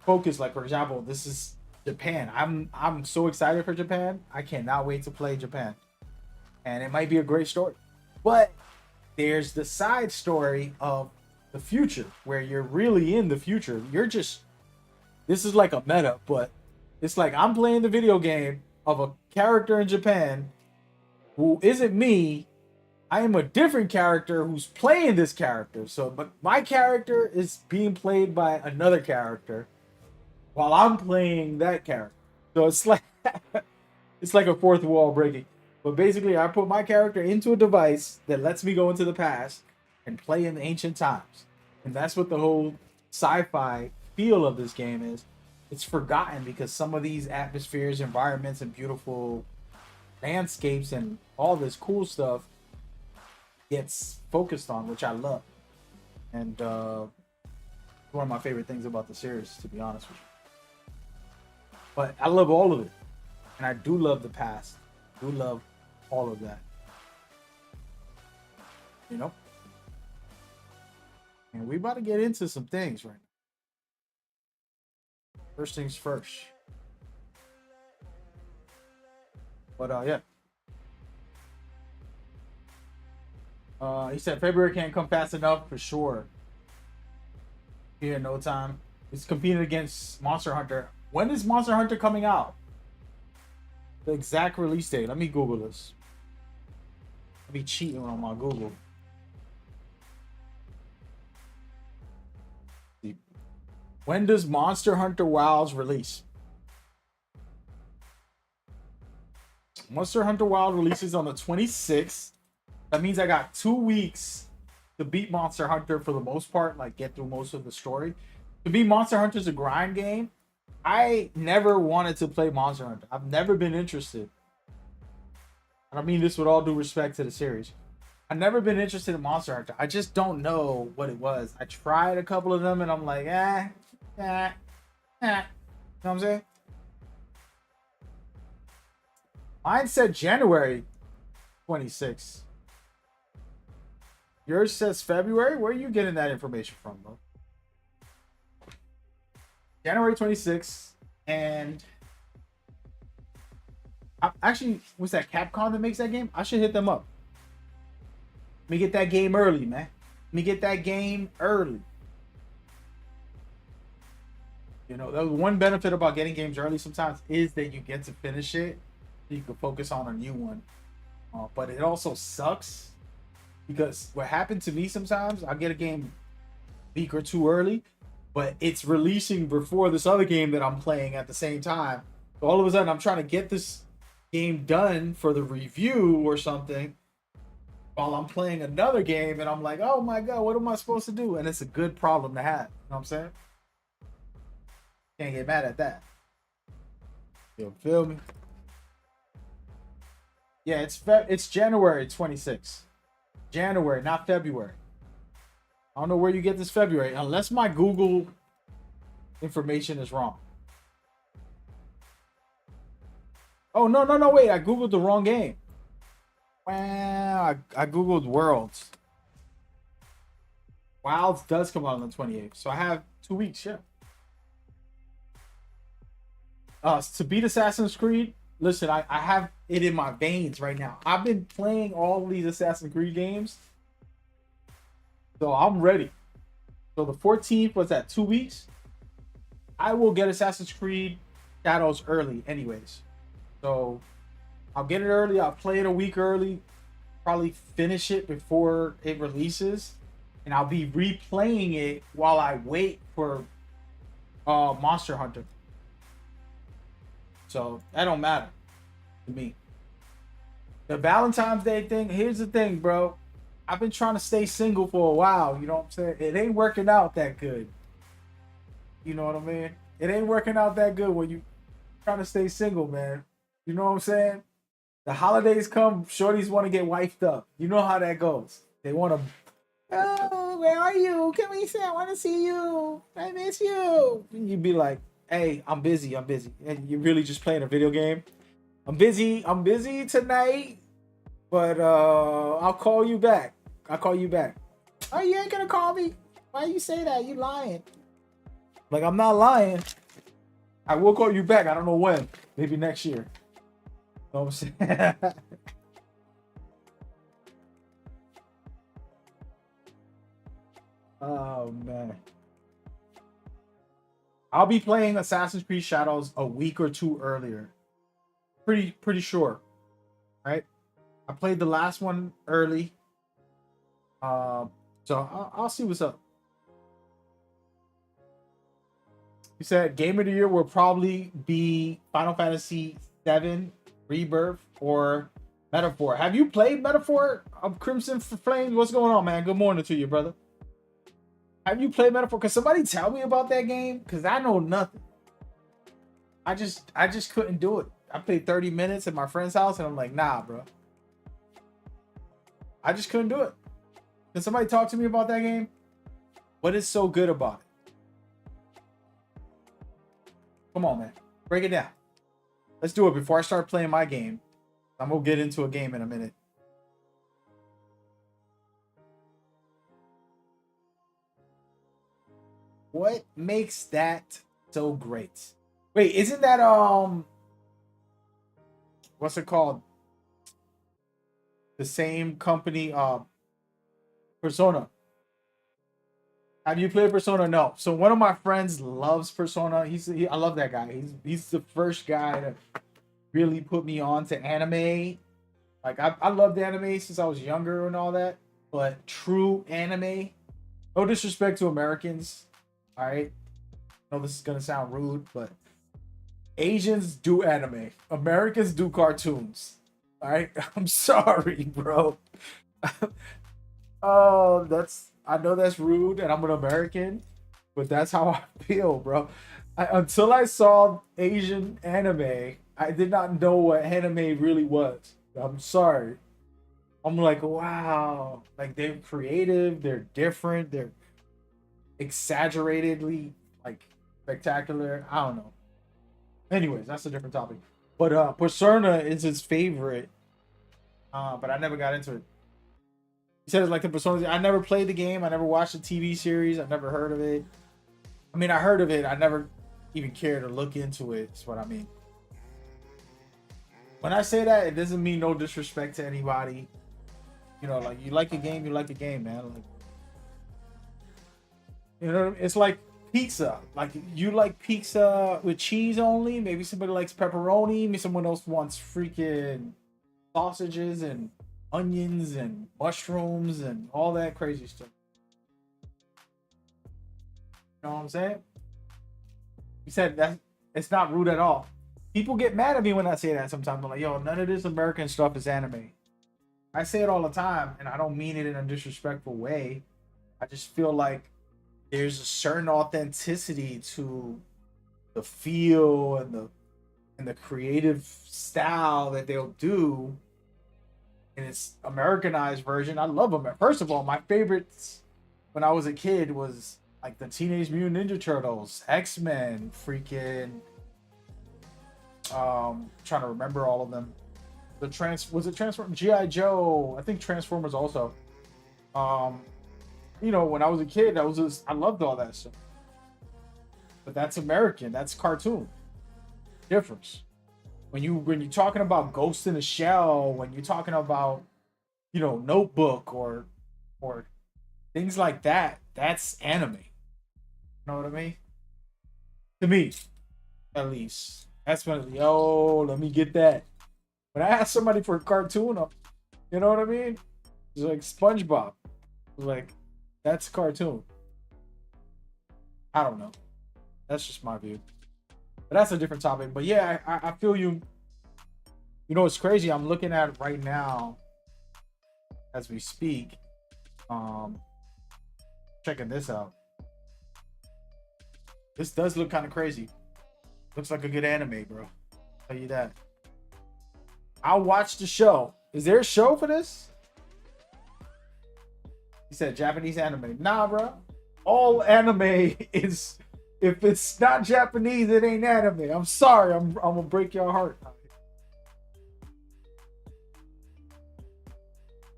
Speaker 1: Focus. Like, for example, this is Japan. I'm so excited for Japan. I cannot wait to play Japan. And it might be a great story. But there's the side story of the future where you're really in the future. This is like a meta, but it's like I'm playing the video game of a character in Japan who isn't me. I am a different character who's playing this character. So, but my character is being played by another character while I'm playing that character. So it's like it's like a fourth wall breaking. But basically, I put my character into a device that lets me go into the past and play in the ancient times. And that's what the whole sci-fi feel of this game is. It's forgotten because some of these atmospheres, environments, and beautiful landscapes and all this cool stuff gets focused on, which I love. And one of my favorite things about the series, to be honest with you. But I love all of it. And I do love the past. I do love all of that. You know? And we about to get into some things right now. First things first. But yeah. He said February can't come fast enough for sure. Here in no time. It's competing against Monster Hunter. When is Monster Hunter coming out? The exact release date. Let me Google this. I'll be cheating on my Google. When does Monster Hunter Wilds release? Monster Hunter Wild releases on the 26th. That means I got 2 weeks to beat Monster Hunter for the most part, like get through most of the story. To beat Monster Hunter is a grind game. I never wanted to play Monster Hunter. I've never been interested. And I mean this with all due respect to the series. I've never been interested in Monster Hunter. I just don't know what it was. I tried a couple of them and I'm like, You know what I'm saying? Mine said January 26th. Yours says February? Where are you getting that information from, bro? January 26th. And actually, was that Capcom that makes that game? I should hit them up. Let me get that game early, man. Let me get that game early. You know, the one benefit about getting games early sometimes is that you get to finish it. So you can focus on a new one. But it also sucks because what happened to me sometimes, I get a game a week or two early, but it's releasing before this other game that I'm playing at the same time. So all of a sudden, I'm trying to get this game done for the review or something while I'm playing another game, and I'm like, oh my god, what am I supposed to do? And it's a good problem to have. You know what I'm saying? Can't get mad at that. You feel me? Yeah, it's January 26th. January, not February. I don't know where you get this February, unless my Google information is wrong. Oh, no, wait. I Googled the wrong game. Well, I Googled Worlds. Wilds does come out on the 28th, so I have 2 weeks, yeah. To beat Assassin's Creed, listen, I have it in my veins right now. I've been playing all these Assassin's Creed games, so I'm ready. So the 14th was at 2 weeks. I will get Assassin's Creed Shadows early anyways. So I'll get it early. I'll play it a week early. Probably finish it before it releases. and I'll be replaying it while I wait for Monster Hunter. So that don't matter to me. The Valentine's Day thing, here's the thing, bro. I've been trying to stay single for a while, you know what I'm saying? It ain't working out that good. You know what I mean? It ain't working out that good when you trying to stay single, man. You know what I'm saying? The holidays come, shorties want to get wifed up. You know how that goes. They want to, oh, where are you? Come here, I want to see you. I miss you. And you'd be like, hey, I'm busy. And you're really just playing a video game. I'm busy tonight, but I'll call you back. Oh, you ain't gonna call me? Why you say that? You lying. Like, I'm not lying. I will call you back. I don't know when. Maybe next year. You know what I'm saying? Oh, man. I'll be playing Assassin's Creed Shadows a week or two earlier. Pretty sure. Right? I played the last one early. So I'll see what's up. You said Game of the Year will probably be Final Fantasy VII Rebirth or Metaphor. Have you played Metaphor of Crimson Flames? What's going on, man? Good morning to you, brother. Have you played Metaphor? Can somebody tell me about that game? Because I know nothing. I just couldn't do it. I played 30 minutes at my friend's house and I'm like, nah, bro. I just couldn't do it. Can somebody talk to me about that game? What is so good about it? Come on, man. Break it down. Let's do it before I start playing my game. I'm going to get into a game in a minute. What makes that so great? Wait, isn't that what's it called? The same company, Persona. Have you played Persona? No. So one of my friends loves Persona. I love that guy. He's the first guy to really put me on to anime. Like I loved anime since I was younger and all that, but true anime. No disrespect to Americans. All right. I know this is gonna sound rude, but Asians do anime. Americans do cartoons. All right. I'm sorry, bro. Oh, I know that's rude, and I'm an American, but that's how I feel, bro. Until I saw Asian anime, I did not know what anime really was. I'm sorry. I'm like, wow. Like, they're creative, they're different, they're exaggeratedly, like, spectacular. I don't know. Anyways, that's a different topic. But Persona is his favorite. But I never got into it. He said it's like the Persona. I never played the game. I never watched the TV series. I never heard of it. I mean, I heard of it. I never even cared to look into it. That's what I mean. When I say that, it doesn't mean no disrespect to anybody. You know, like, you like a game, you like the game, man. Like, you know, it's like pizza. Like, you like pizza with cheese only. Maybe somebody likes pepperoni. Maybe someone else wants freaking sausages and onions and mushrooms and all that crazy stuff. You know what I'm saying? You said that it's not rude at all. People get mad at me when I say that sometimes. I'm like, yo, none of this American stuff is anime. I say it all the time, and I don't mean it in a disrespectful way. I just feel like there's a certain authenticity to the feel and the creative style that they'll do. And it's Americanized version. I love them. First of all, my favorites when I was a kid was like the Teenage Mutant Ninja Turtles, X-Men, freaking trying to remember all of them. Was it Transformers? G.I. Joe, I think Transformers also. You know, when I was a kid, I loved all that stuff. But that's American, that's cartoon. Difference. When you're talking about Ghost in the Shell, when you're talking about, you know, Notebook or things like that, that's anime. You know what I mean? To me, at least. That's when, yo, let me get that. When I ask somebody for a cartoon, you know what I mean? It's like SpongeBob. Like,
Speaker 3: That's cartoon. I don't know. That's just my view. But that's a different topic. But yeah, I feel you. You know, it's crazy. I'm looking at it right now as we speak. Checking this out. This does look kind of crazy. Looks like a good anime, bro. I'll tell you that. I'll watch the show. Is there a show for this? He said Japanese anime. Nah, bro. All anime is, if it's not Japanese, it ain't anime. I'm sorry. I'm gonna break your heart.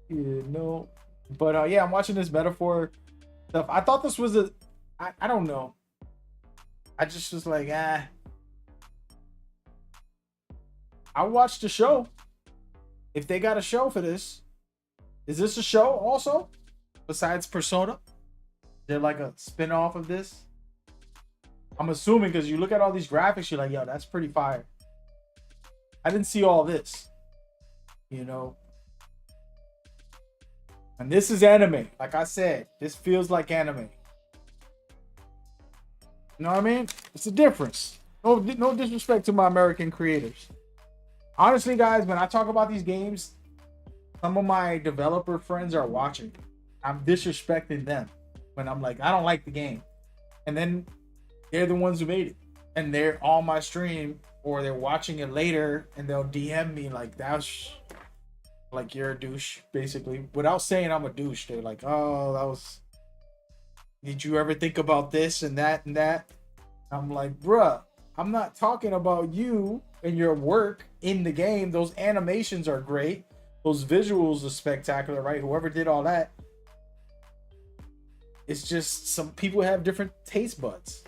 Speaker 3: You know. But yeah, I'm watching this metaphor stuff. I thought this was I don't know. I just was like, I watched the show. If they got a show for this, is this a show also? Besides Persona? They're like a spin-off of this? I'm assuming because you look at all these graphics, you're like, yo, that's pretty fire. I didn't see all this. You know? And this is anime. Like I said, this feels like anime. You know what I mean? It's a difference. No disrespect to my American creators. Honestly, guys, when I talk about these games, some of my developer friends are watching. I'm disrespecting them when I'm like, I don't like the game. And then they're the ones who made it. And they're on my stream or they're watching it later and they'll DM me like, that's like, you're a douche, basically. Without saying I'm a douche, they're like, oh, that was... Did you ever think about this and that and that? I'm like, bruh, I'm not talking about you and your work in the game. Those animations are great. Those visuals are spectacular, right? Whoever did all that. It's just some people have different taste buds.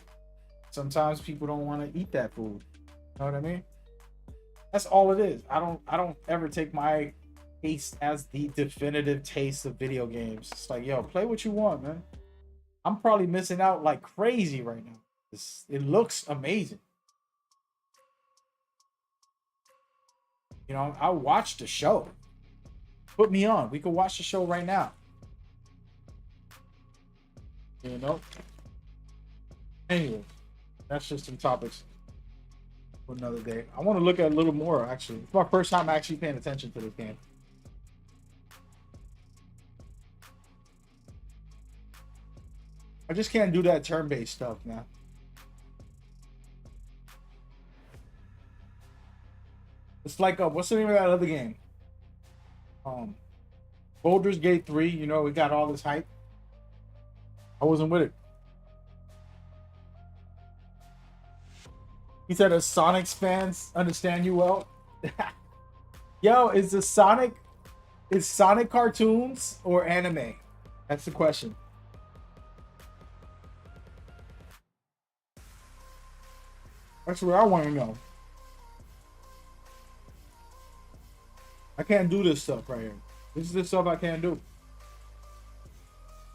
Speaker 3: Sometimes people don't want to eat that food. You know what I mean? That's all it is. I don't ever take my taste as the definitive taste of video games. It's like, yo, play what you want, man. I'm probably missing out like crazy right now. It looks amazing. You know, I watched the show. Put me on. We could watch the show right now. You know? Anyway, that's just some topics for another day. I want to look at a little more, actually. It's my first time actually paying attention to this game. I just can't do that turn-based stuff, man. It's like, what's the name of that other game? Baldur's Gate 3, you know, we got all this hype. I wasn't with it. He said, "As Sonic's fans understand you well." Yo, is Sonic cartoons or anime? That's the question. That's what I want to know. I can't do this stuff right here. This is the stuff I can't do.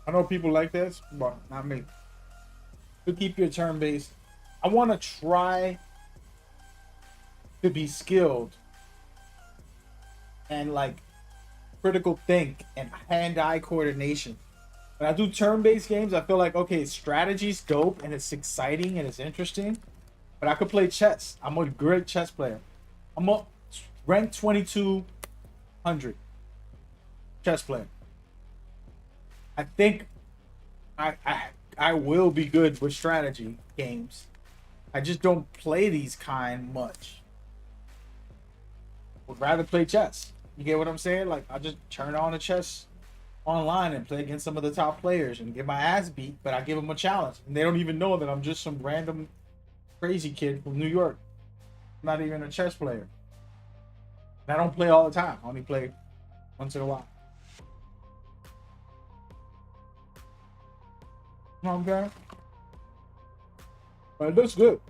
Speaker 3: I know people like this, but not me. To keep your turn based, I want to try to be skilled and like critical think and hand-eye coordination. When I do turn-based games, I feel like, okay, strategy's dope and it's exciting and it's interesting, but I could play chess. I'm a great chess player. I'm a ranked 2200 chess player. I think I will be good with strategy games. I just don't play these kind much. Would rather play chess. You get what I'm saying? Like, I just turn on a chess online and play against some of the top players and get my ass beat, but I give them a challenge. And they don't even know that I'm just some random crazy kid from New York. I'm not even a chess player. And I don't play all the time. I only play once in a while. You know what I'm saying? But it looks good.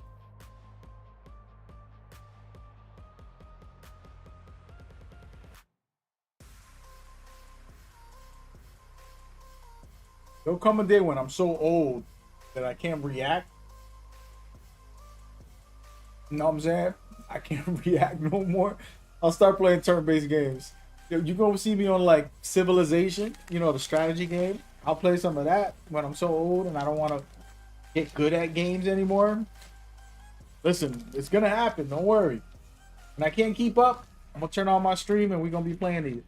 Speaker 3: There'll come a day when I'm so old that I can't react. You know what I'm saying? I can't react no more. I'll start playing turn-based games. You gonna see me on like Civilization, you know, the strategy game. I'll play some of that when I'm so old and I don't want to get good at games anymore. Listen, it's gonna happen. Don't worry. When I can't keep up, I'm gonna turn on my stream and we're gonna be playing these.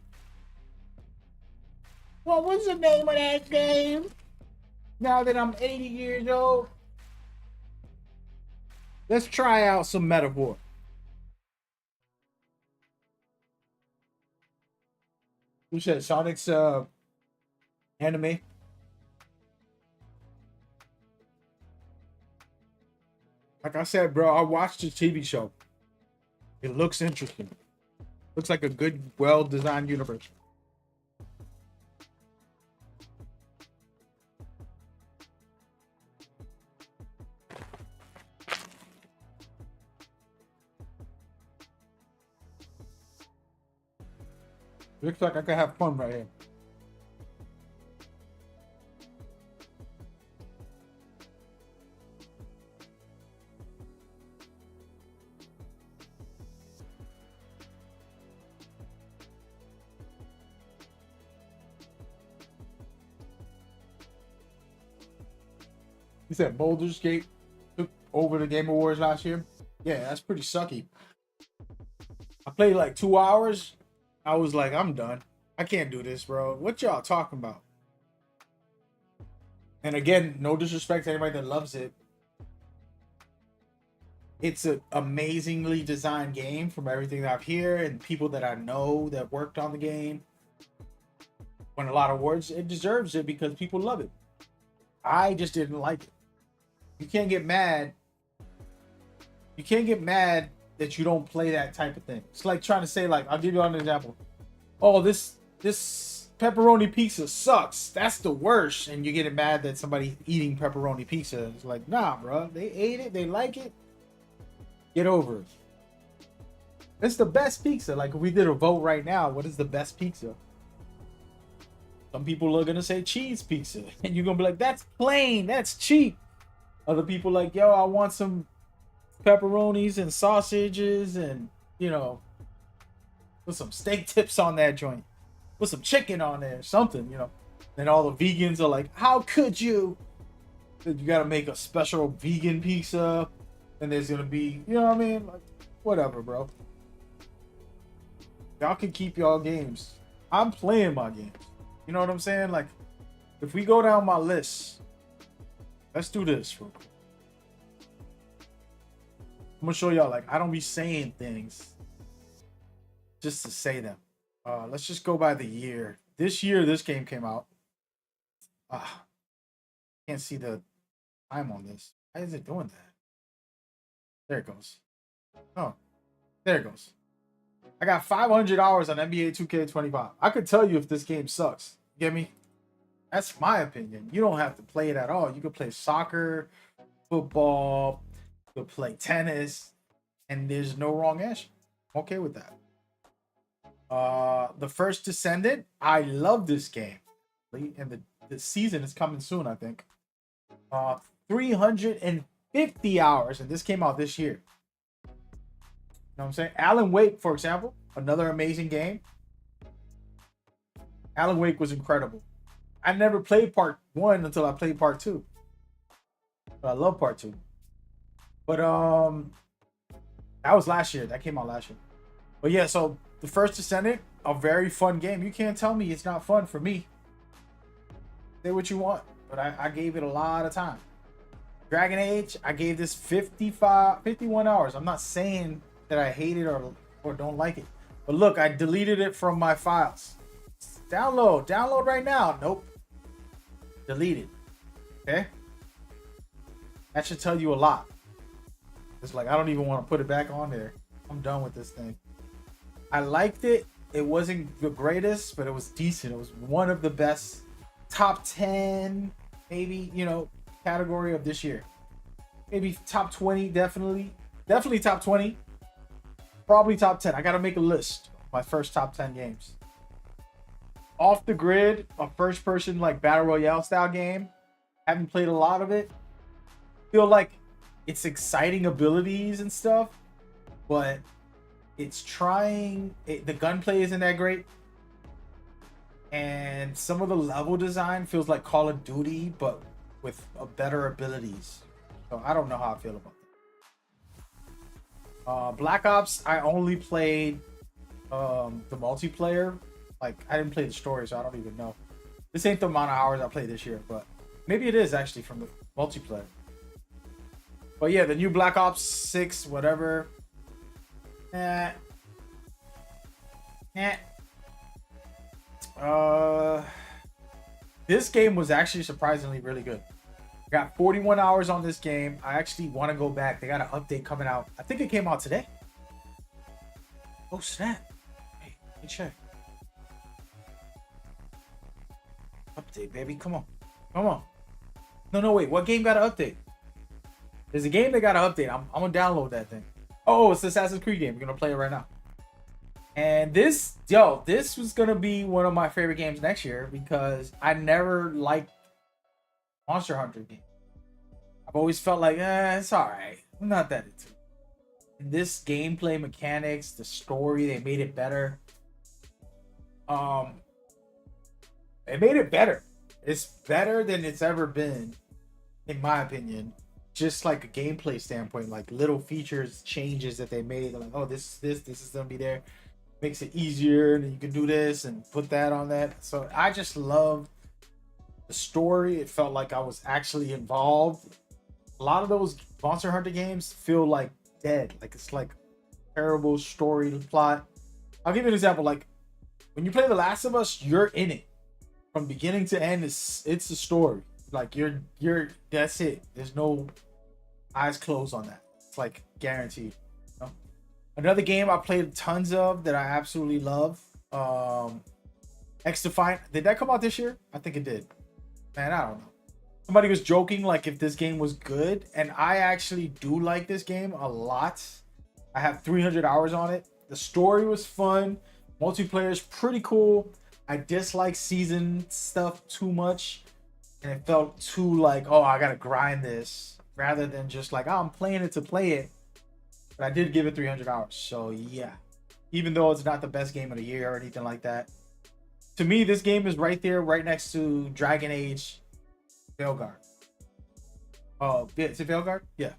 Speaker 3: What was the name of that game? Now that I'm 80 years old, let's try out some Metaphor. Who said Sonic's anime? Like I said, bro, I watched the TV show. It looks interesting. Looks like a good, well-designed universe. Looks like I could have fun right here. He said Baldur's Gate took over the Game Awards last year. Yeah, that's pretty sucky. I played like 2 hours. I was like, I'm done. I can't do this, bro. What y'all talking about? And again, no disrespect to anybody that loves it. It's an amazingly designed game from everything that I've heard and people that I know that worked on the game. Won a lot of awards. It deserves it because people love it. I just didn't like it. You can't get mad. You can't get mad that you don't play that type of thing. It's like trying to say, like, I'll give you an example. Oh, this pepperoni pizza sucks. That's the worst. And you get mad that somebody's eating pepperoni pizza. It's like, nah, bro. They ate it. They like it. Get over it. It's the best pizza. Like, if we did a vote right now, what is the best pizza? Some people are going to say cheese pizza. And you're going to be like, that's plain. That's cheap. Other people like, yo, I want some pepperonis and sausages and, you know, put some steak tips on that joint. Put some chicken on there. Something, you know. And all the vegans are like, how could you? You got to make a special vegan pizza. And there's going to be, you know what I mean? Like, whatever, bro. Y'all can keep y'all games. I'm playing my games. You know what I'm saying? Like, if we go down my list, let's do this real quick. I'm gonna show y'all, like, I don't be saying things just to say them. Let's just go by the year. This year, this game came out. Can't see the time on this. Why is it doing that? There it goes. Oh, there it goes. I got 500 hours on NBA 2K25. I could tell you if this game sucks. You get me? That's my opinion. You don't have to play it at all. You could play soccer, football, you could play tennis, and there's no wrong answer. I'm okay with that. The First Descendant, I love this game. And the season is coming soon, I think. 350 hours, and this came out this year. You know what I'm saying? Alan Wake, for example, another amazing game. Alan Wake was incredible. I never played part 1 until I played part 2. But I love part 2. But that was last year. That came out last year. But yeah, so The First Descendant, a very fun game. You can't tell me it's not fun for me. Say what you want, but I gave it a lot of time. Dragon Age, I gave this 51 hours. I'm not saying that I hate it or don't like it. But look, I deleted it from my files. Download right now. Nope. Deleted. Okay? That should tell you a lot. It's like, I don't even want to put it back on there. I'm done with this thing. I liked it. It wasn't the greatest, but it was decent. It was one of the best top 10, maybe, you know, category of this year. Maybe top 20, definitely. Definitely top 20. Probably top 10. I got to make a list of my first top 10 games. Off the Grid, a first-person like battle royale style game. Haven't played a lot of it. Feel like it's exciting abilities and stuff, but it's trying. The gunplay isn't that great, and some of the level design feels like Call of Duty, but with better abilities. So I don't know how I feel about that. Black Ops, I only played the multiplayer. Like, I didn't play the story, so I don't even know. This ain't the amount of hours I played this year, but maybe it is actually from the multiplayer. But yeah, the new Black Ops 6, whatever. Eh. This game was actually surprisingly really good. I got 41 hours on this game. I actually want to go back. They got an update coming out. I think it came out today. Oh snap. Hey, let me check. Update, baby. Come on. Come on. No, wait. What game got an update? There's a game that got an update. I'm gonna download that thing. Oh, it's the Assassin's Creed game. We're gonna play it right now. And this was gonna be one of my favorite games next year because I never liked Monster Hunter games. I've always felt like, it's alright. I'm not that into it. And this gameplay mechanics, the story, they made it better. They made it better. It's better than it's ever been, in my opinion. Just like a gameplay standpoint, like little features, changes that they made. Like, oh, this is gonna be there. Makes it easier, and you can do this and put that on that. So I just love the story. It felt like I was actually involved. A lot of those Monster Hunter games feel like dead. Like it's like terrible story plot. I'll give you an example. Like when you play The Last of Us, you're in it from beginning to end. It's a story. Like you're that's it. There's no eyes closed on that. It's like guaranteed. You know? Another game I played tons of that I absolutely love. X-Defiant. Did that come out this year? I think it did. Man, I don't know. Somebody was joking like if this game was good, and I actually do like this game a lot. I have 300 hours on it. The story was fun. Multiplayer is pretty cool. I dislike season stuff too much, and it felt too like, oh, I gotta grind this, rather than just like, oh, I'm playing it to play it. But I did give it 300 hours, so yeah. Even though it's not the best game of the year or anything like that, to me, this game is right there, right next to Dragon Age Veilguard. Oh, yeah, is it Veilguard? Yeah.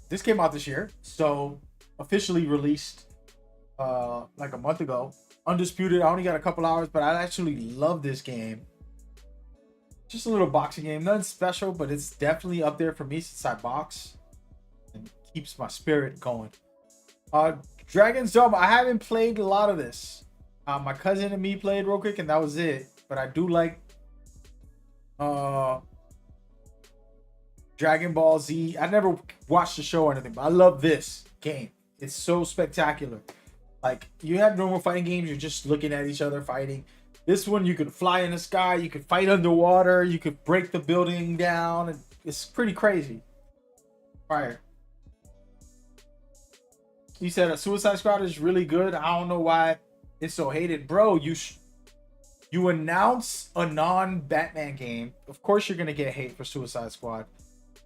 Speaker 3: This came out this year, so officially released like a month ago. Undisputed. I only got a couple hours, but I actually love this game. Just a little boxing game, nothing special, but it's definitely up there for me since I box, and keeps my spirit going. Dragon's Dogma. I haven't played a lot of this. My cousin and me played real quick, and that was it. But I do like Dragon Ball Z. I never watched the show or anything, but I love this game. It's so spectacular. Like, you have normal fighting games, you're just looking at each other fighting. This one, you could fly in the sky, you could fight underwater, you could break the building down. And it's pretty crazy. Fire. He said a Suicide Squad is really good. I don't know why it's so hated. Bro, you announce a non-Batman game. Of course you're going to get hate for Suicide Squad.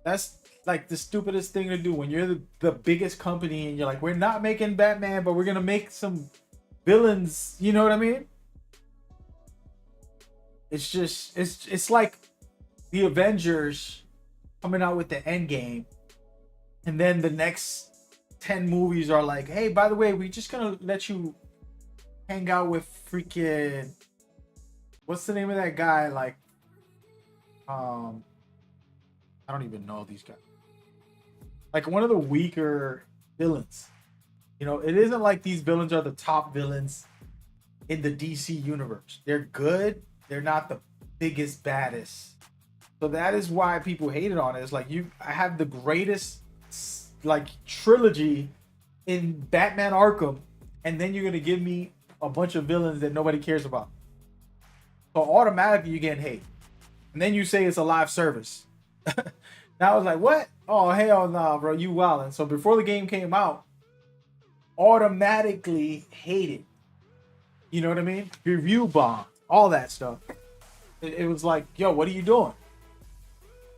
Speaker 3: That's like the stupidest thing to do when you're the biggest company and you're like, we're not making Batman, but we're going to make some villains. You know what I mean? It's just, it's like the Avengers coming out with the Endgame, and then the next 10 movies are like, hey, by the way, we're just gonna let you hang out with freaking, what's the name of that guy? Like, I don't even know these guys. Like one of the weaker villains. You know, it isn't like these villains are the top villains in the DC universe. They're good. They're not the biggest, baddest. So that is why people hated on it. It's like, I have the greatest like trilogy in Batman Arkham, and then you're gonna give me a bunch of villains that nobody cares about. So automatically you get hate. And then you say it's a live service. Now I was like, what? Oh, hell nah, bro, you wildin'. So before the game came out, automatically hated. You know what I mean? Review bomb, all that stuff. It was like, yo, what are you doing?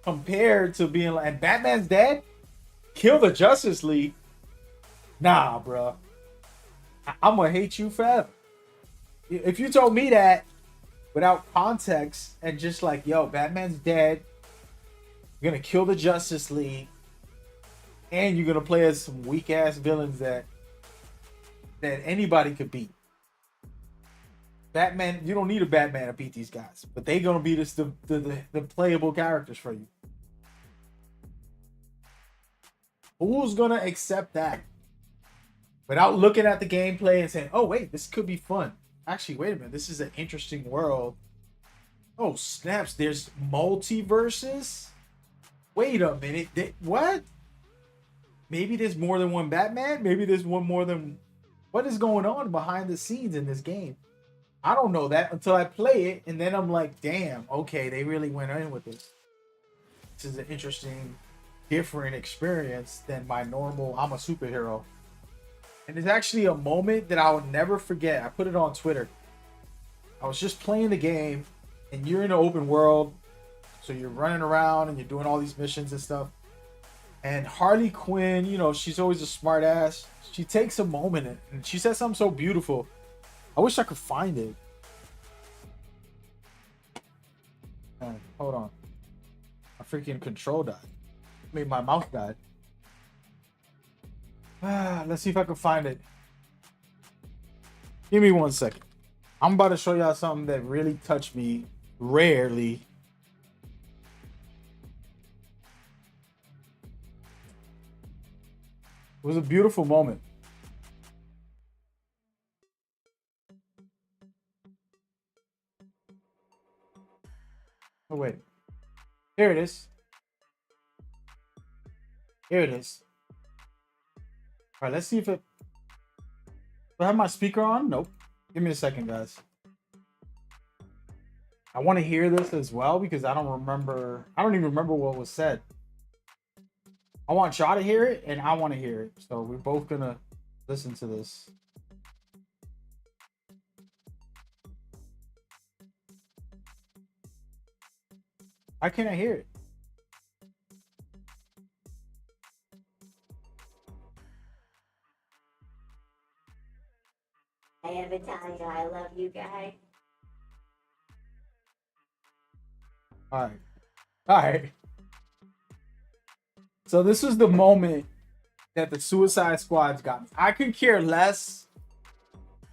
Speaker 3: Compared to being like, and Batman's dead? Kill the Justice League? Nah, bro. I'm gonna hate you forever. If you told me that without context and just like, yo, Batman's dead, you're gonna kill the Justice League, and you're gonna play as some weak ass villains that anybody could beat. Batman, you don't need a Batman to beat these guys, but they're gonna be the playable characters for you. Who's gonna accept that without looking at the gameplay and saying, "Oh wait, this could be fun"? Actually, wait a minute, this is an interesting world. Oh snaps, there's multiverses. Wait a minute, what? Maybe there's more than one Batman. Maybe there's one more than. What is going on behind the scenes in this game? I don't know that until I play it, and then I'm like, damn, okay, they really went in with this. This is an interesting, different experience than my normal, I'm a superhero. And it's actually a moment that I will never forget. I put it on Twitter. I was just playing the game, and you're in an open world, so you're running around and you're doing all these missions and stuff. And Harley Quinn, you know, she's always a smart ass. She takes a moment and she says something so beautiful. I wish I could find it. Hold on. My freaking control died. I mean, my mouse died. Let's see if I can find it. Give me 1 second. I'm about to show y'all something that really touched me rarely. It was a beautiful moment. Oh, wait. Here it is. Here it is. All right, let's see if it... Do I have my speaker on? Nope. Give me a second, guys. I want to hear this as well because I don't remember... I don't even remember what was said. I want y'all to hear it, and I want to hear it. So we're both going to listen to this. Why can't I hear it?
Speaker 4: I have to tell you, I love you guys.
Speaker 3: All right. All right. So this was the moment that the Suicide Squad's got me. I could care less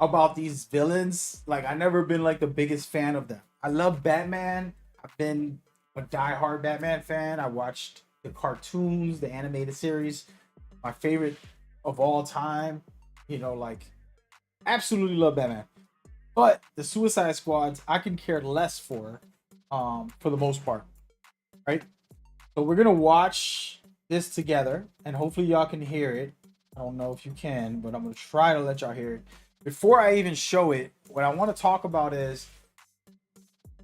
Speaker 3: about these villains. Like, I've never been like the biggest fan of them. I love Batman. I've been a diehard Batman fan. I watched the cartoons, the animated series. My favorite of all time. You know, like, absolutely love Batman. But the Suicide Squads, I can care less for the most part. Right? So we're gonna watch this together, and hopefully y'all can hear it. I don't know if you can, but I'm gonna try to let y'all hear it. Before I even show it, what I want to talk about is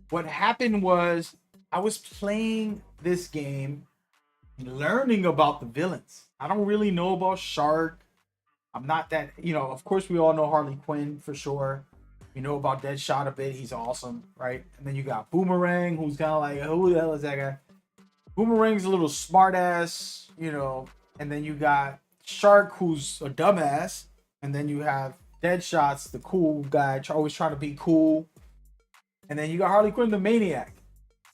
Speaker 3: what happened was I was playing this game, learning about the villains. I don't really know about Shark. I'm not that, you know, of course we all know Harley Quinn for sure. You know about Deadshot a bit. He's awesome, right? And then you got Boomerang, who's kind of like, who the hell is that guy? Boomerang's a little smart ass, you know, and then you got Shark, who's a dumbass, and then you have Deadshot's the cool guy, always trying to be cool, and then you got Harley Quinn, the maniac,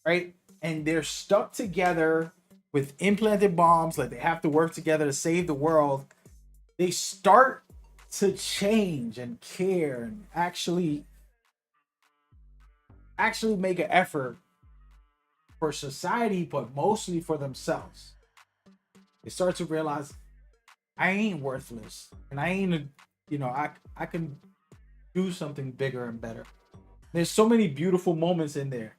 Speaker 3: right? And they're stuck together with implanted bombs, like they have to work together to save the world. They start to change and care and actually make an effort for society, but mostly for themselves. They start to realize I ain't worthless, and I ain't, you know, I can do something bigger and better. There's so many beautiful moments in there.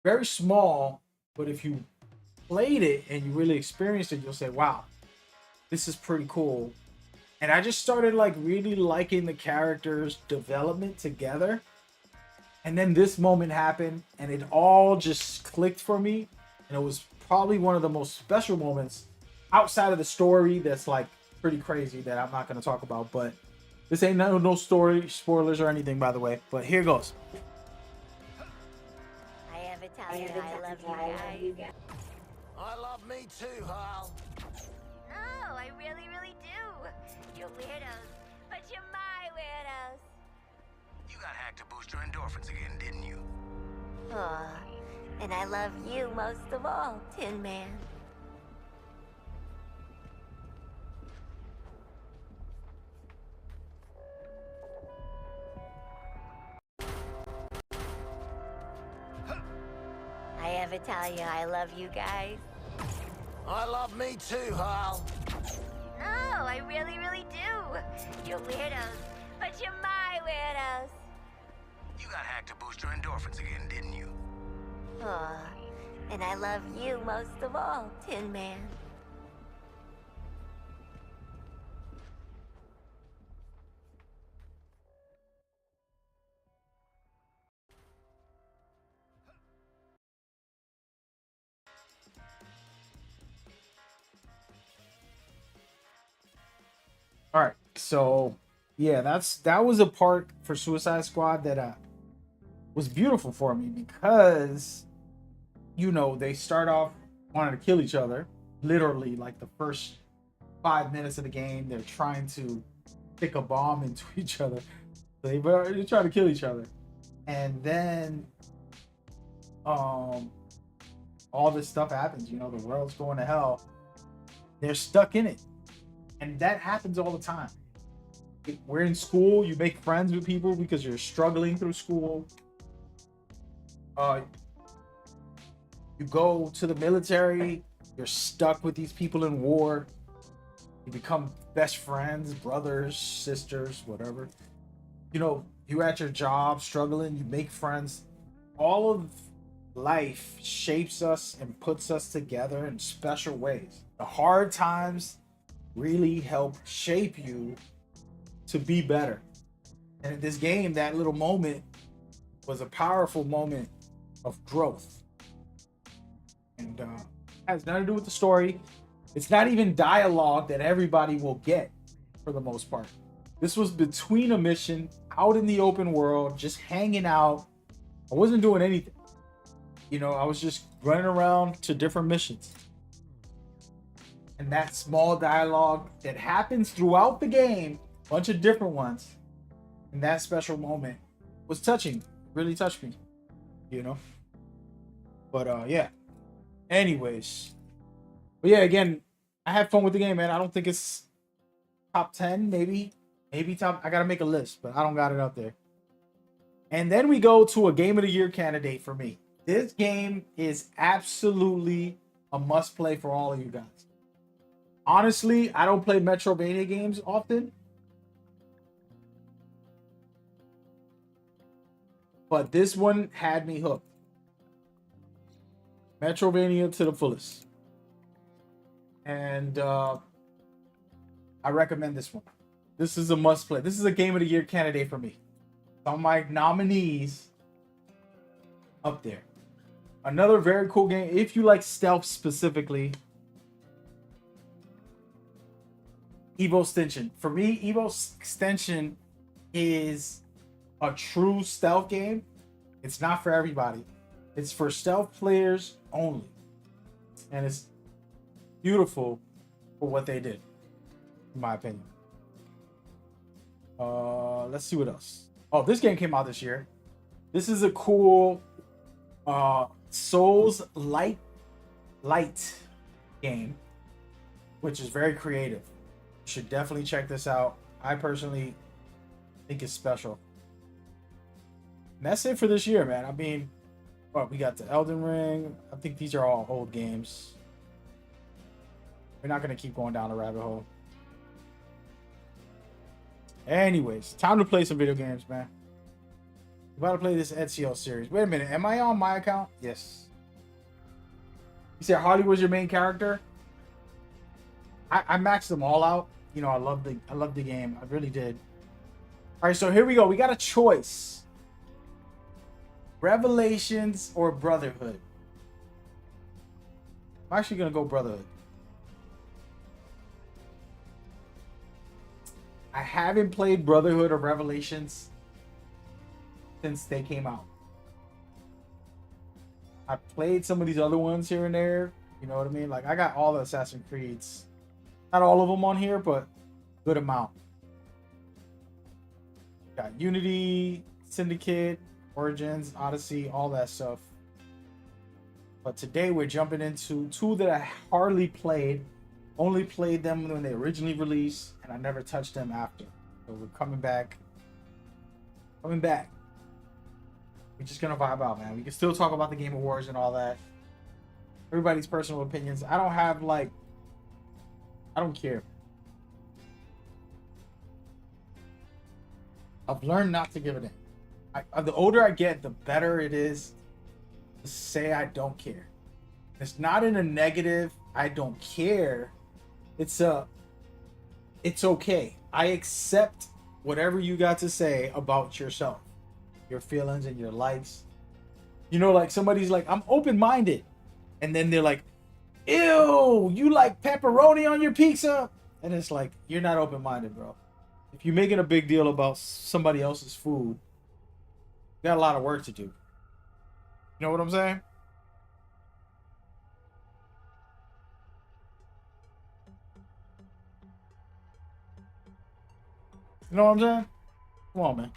Speaker 3: Very small, but if you played it and you really experienced it, you'll say, wow, this is pretty cool. And I just started like really liking the characters' development together. And then this moment happened and it all just clicked for me. And it was probably one of the most special moments outside of the story that's like pretty crazy that I'm not going to talk about. But this ain't no story spoilers or anything, by the way. But here goes.
Speaker 4: I have to tell you, I love you guys.
Speaker 5: I love me too, Hal.
Speaker 4: Oh, I really, really do. You're weirdos, but you're my Aw, and I love you most of all, Tin Man. I ever tell you I love you guys?
Speaker 5: I love me too, Hal.
Speaker 4: Oh, I really, really do. You're weirdos, but you're my weirdos.
Speaker 5: You got hacked to boost your endorphins again, didn't you?
Speaker 4: Aw, and I love you most of all, Tin Man.
Speaker 3: All right, so yeah, that was a part for Suicide Squad that was beautiful for me because they start off wanting to kill each other, literally like the first 5 minutes of the game. They're trying to stick a bomb into each other. They're trying to kill each other, and then all this stuff happens. The world's going to hell. They're stuck in it. And that happens all the time. We're in school, you make friends with people because you're struggling through school. You go to the military, you're stuck with these people in war. You become best friends, brothers, sisters, whatever. You're at your job struggling, you make friends. All of life shapes us and puts us together in special ways. The hard times really help shape you to be better. And in this game, that little moment was a powerful moment of growth. And has nothing to do with the story. It's not even dialogue that everybody will get for the most part. This was between a mission, out in the open world, just hanging out. I wasn't doing anything. I was just running around to different missions. And that small dialogue that happens throughout the game, a bunch of different ones, and that special moment was touching, really touched me, But yeah. Anyways, but yeah, again, I had fun with the game, man. I don't think it's top 10, maybe top. I gotta make a list, but I don't got it up there. And then we go to a Game of the Year candidate for me. This game is absolutely a must play for all of you guys. Honestly, I don't play Metroidvania games often. But this one had me hooked. Metroidvania to the fullest. And I recommend this one. This is a must play. This is a Game of the Year candidate for me. Some of my nominees up there. Another very cool game. If you like stealth specifically, Evo Extension. For me, Evo Extension is a true stealth game. It's not for everybody. It's for stealth players only. And it's beautiful for what they did, in my opinion. Let's see what else. Oh, this game came out this year. This is a cool Souls Light game, which is very creative. You should definitely check this out. I personally think it's special. And that's it for this year, man. I mean, we got the Elden Ring. I think these are all old games. We're not going to keep going down the rabbit hole. Anyways, time to play some video games, man. We're about to play this Ezio series. Wait a minute. Am I on my account? Yes. You said Harley was your main character? I maxed them all out. I love the game. I really did. All right, so here we go. We got a choice. Revelations or Brotherhood? I'm actually going to go Brotherhood. I haven't played Brotherhood or Revelations since they came out. I played some of these other ones here and there. You know what I mean? Like, I got all the Assassin's Creeds. Not all of them on here, but good amount. Got Unity, Syndicate, Origins, Odyssey, all that stuff. But today we're jumping into two that I hardly played. Only played them when they originally released, and I never touched them after. So we're coming back. Coming back. We're just gonna vibe out, man. We can still talk about the Game Awards and all that. Everybody's personal opinions. I don't have I don't care. I've learned not to give it in. The older I get, the better it is to say I don't care. It's not in a negative, I don't care. It's okay. I accept whatever you got to say about yourself, your feelings and your likes. You know, like somebody's like, I'm open-minded. And then they're like, ew, you like pepperoni on your pizza? And it's like, you're not open-minded, bro. If you're making a big deal about somebody else's food, you got a lot of work to do. You know what I'm saying? You know what I'm saying? Come on, man.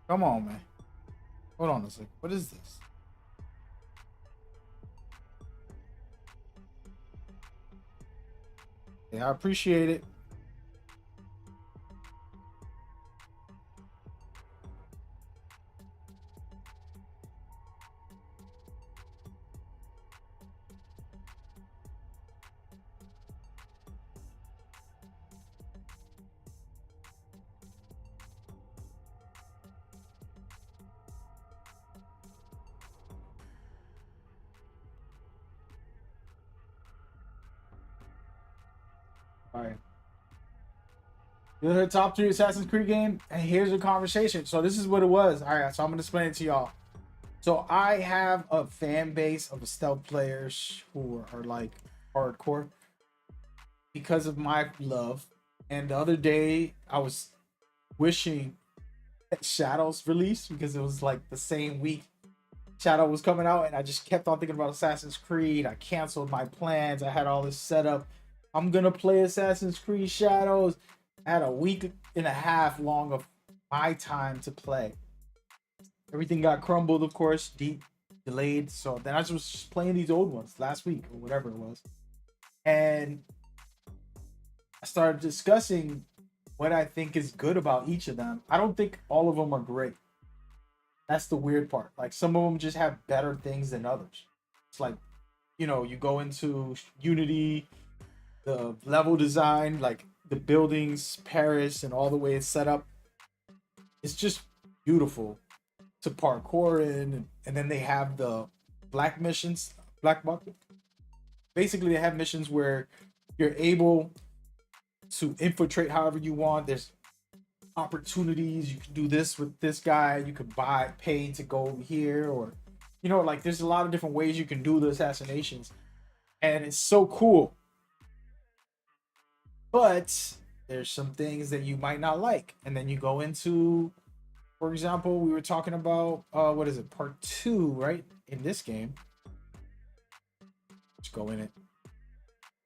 Speaker 3: Come on, man. Hold on a second. What is this? Yeah, I appreciate it. All right. You heard top 3 Assassin's Creed game, and here's the conversation. So this is what it was. All right, so I'm gonna explain it to y'all. So I have a fan base of stealth players who are like hardcore because of my love. And the other day I was wishing that Shadows released because it was like the same week Shadow was coming out, and I just kept on thinking about Assassin's Creed. I canceled my plans. I had all this set up. I'm gonna play Assassin's Creed Shadows. I had a week and a half long of my time to play. Everything got crumbled, of course, delayed. So then I was just playing these old ones last week or whatever it was. And I started discussing what I think is good about each of them. I don't think all of them are great. That's the weird part. Like some of them just have better things than others. It's like, you know, you go into Unity, the level design, like the buildings, Paris, and all the way it's set up. It's just beautiful to parkour in. And then they have the black missions, black bucket. Basically, they have missions where you're able to infiltrate however you want. There's opportunities. You can do this with this guy. You could pay to go here, or, you know, like there's a lot of different ways you can do the assassinations. And it's so cool. But there's some things that you might not like. And then you go into, for example, we were talking about, what is it? Part 2, right? In this game. Let's go in it.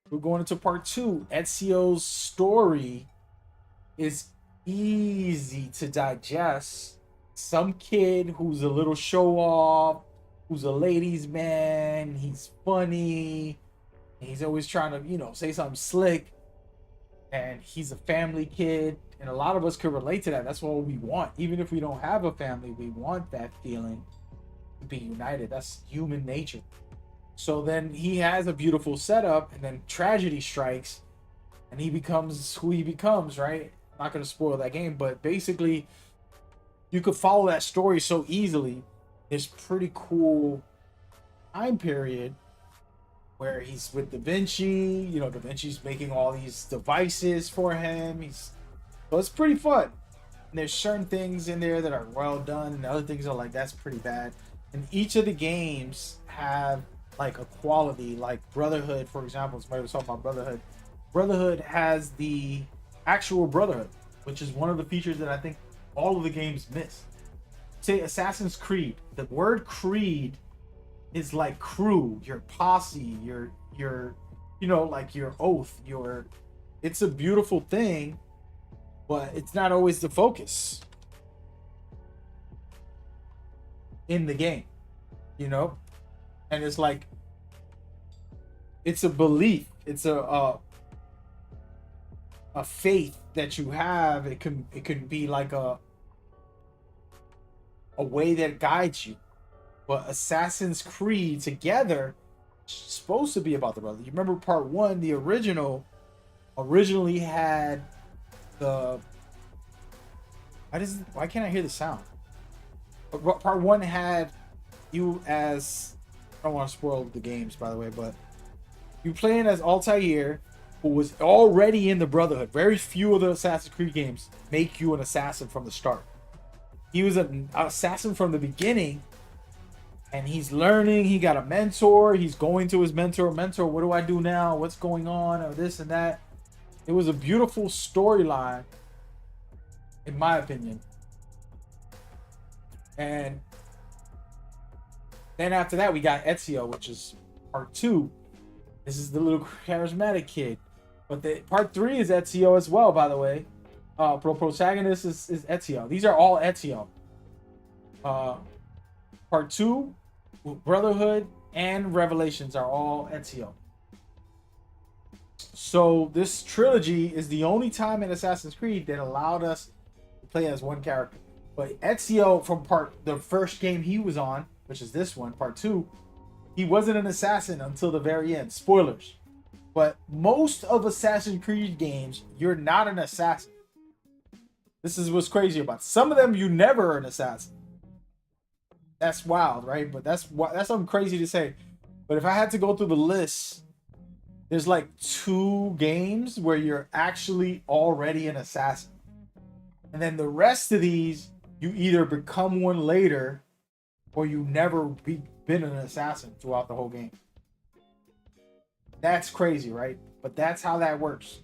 Speaker 3: We're going into part 2. Ezio's story is easy to digest. Some kid who's a little show off, who's a ladies' man, he's funny, he's always trying to, you know, say something slick. And he's a family kid, and a lot of us could relate to that. That's what we want. Even if we don't have a family, we want that feeling to be united. That's human nature. So then he has a beautiful setup, and then tragedy strikes, and he becomes who he becomes, right? I'm not going to spoil that game, but basically, you could follow that story so easily. This pretty cool time period where he's with Da Vinci, you know, Da Vinci's making all these devices for him. So it's pretty fun. And there's certain things in there that are well done, and other things are like, that's pretty bad. And each of the games have like a quality, like Brotherhood, for example. Somebody was talking about Brotherhood. Brotherhood has the actual Brotherhood, which is one of the features that I think all of the games miss. Say Assassin's Creed. The word creed is like crew, your posse, your you know, like your oath, it's a beautiful thing, but it's not always the focus. in the game, you know? And it's like, it's a belief, it's a faith that you have. It can be like a way that guides you. But Assassin's Creed together is supposed to be about the brother. You remember part one, the originally had the why can't I hear the sound? Part one had you as, I don't want to spoil the games, by the way, but you playing as Altair, who was already in the Brotherhood. Very few of the Assassin's Creed games make you an assassin from the start. He was an assassin from the beginning, and he's learning. He got a mentor. He's going to his mentor. Mentor, what do I do now? What's going on? Or this and that. It was a beautiful storyline, in my opinion. And then after that, we got Ezio, which is part 2. This is the little charismatic kid. But the part 3 is Ezio as well, by the way. Protagonist is Ezio. These are all Ezio. Part 2, Brotherhood, and Revelations are all Ezio. So this trilogy is the only time in Assassin's Creed that allowed us to play as one character. But Ezio, from the first game he was on, which is this one, part 2, he wasn't an assassin until the very end. Spoilers. But most of Assassin's Creed games, you're not an assassin. This is what's crazy about it. Some of them, you never are an assassin. That's wild, right? But that's something crazy to say. But if I had to go through the list, there's like 2 games where you're actually already an assassin. And then the rest of these, you either become one later or you never been an assassin throughout the whole game. That's crazy, right? But that's how that works.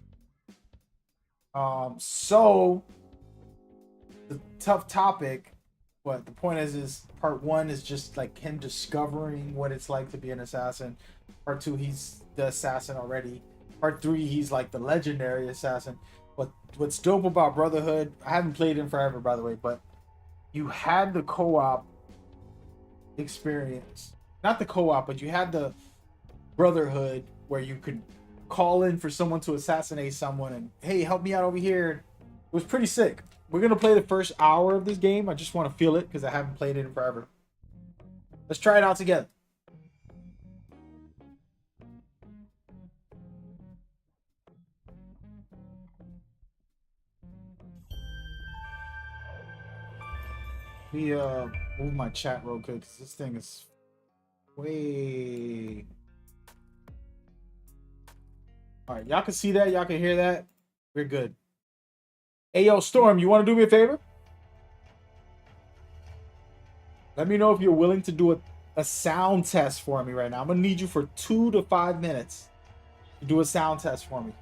Speaker 3: So the tough topic, but the point is part 1 is just like him discovering what it's like to be an assassin. Part 2, he's the assassin already. Part 3, he's like the legendary assassin. But what's dope about Brotherhood, I haven't played in forever, by the way, but you had the co-op experience. Not the co-op, but you had the Brotherhood where you could call in for someone to assassinate someone and, hey, help me out over here. It was pretty sick. We're going to play the first hour of this game. I just want to feel it because I haven't played it in forever. Let's try it out together. Let me move my chat real quick because this thing is way... All right, y'all can see that. Y'all can hear that. We're good. Hey, yo, Storm, you want to do me a favor? Let me know if you're willing to do a sound test for me right now. I'm going to need you for 2 to 5 minutes to do a sound test for me.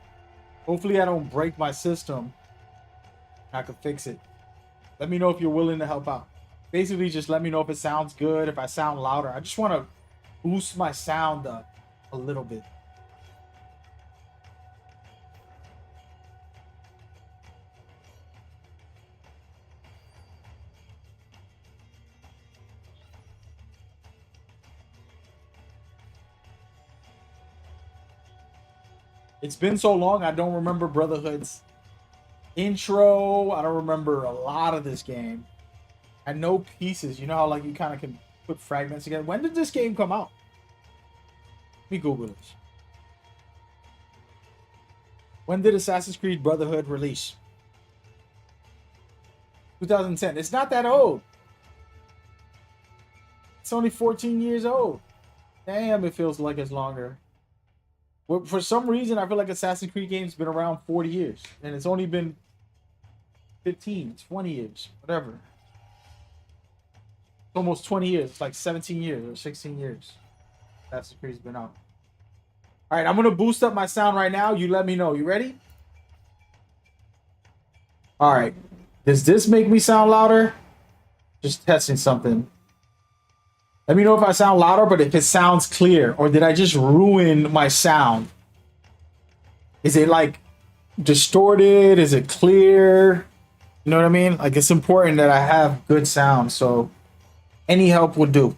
Speaker 3: Hopefully I don't break my system. I can fix it. Let me know if you're willing to help out. Basically, just let me know if it sounds good, if I sound louder. I just want to boost my sound up a little bit. It's been so long, I don't remember Brotherhood's intro. I don't remember a lot of this game. I know pieces. You know how like you kind of can put fragments together. When did this game come out? Let me Google this. When did Assassin's Creed Brotherhood release? 2010. It's not that old. It's only 14 years old. Damn, it feels like it's longer. Well, for some reason, I feel like Assassin's Creed games been around 40 years. And it's only been 15, 20 years, whatever. Almost 20 years. It's like 17 years or 16 years. Assassin's Creed's been out. All right, I'm going to boost up my sound right now. You let me know. You ready? All right. Does this make me sound louder? Just testing something. Let me know if I sound louder, but if it sounds clear, or did I just ruin my sound? Is it like distorted? Is it clear? You know what I mean? Like it's important that I have good sound. So Any help would do.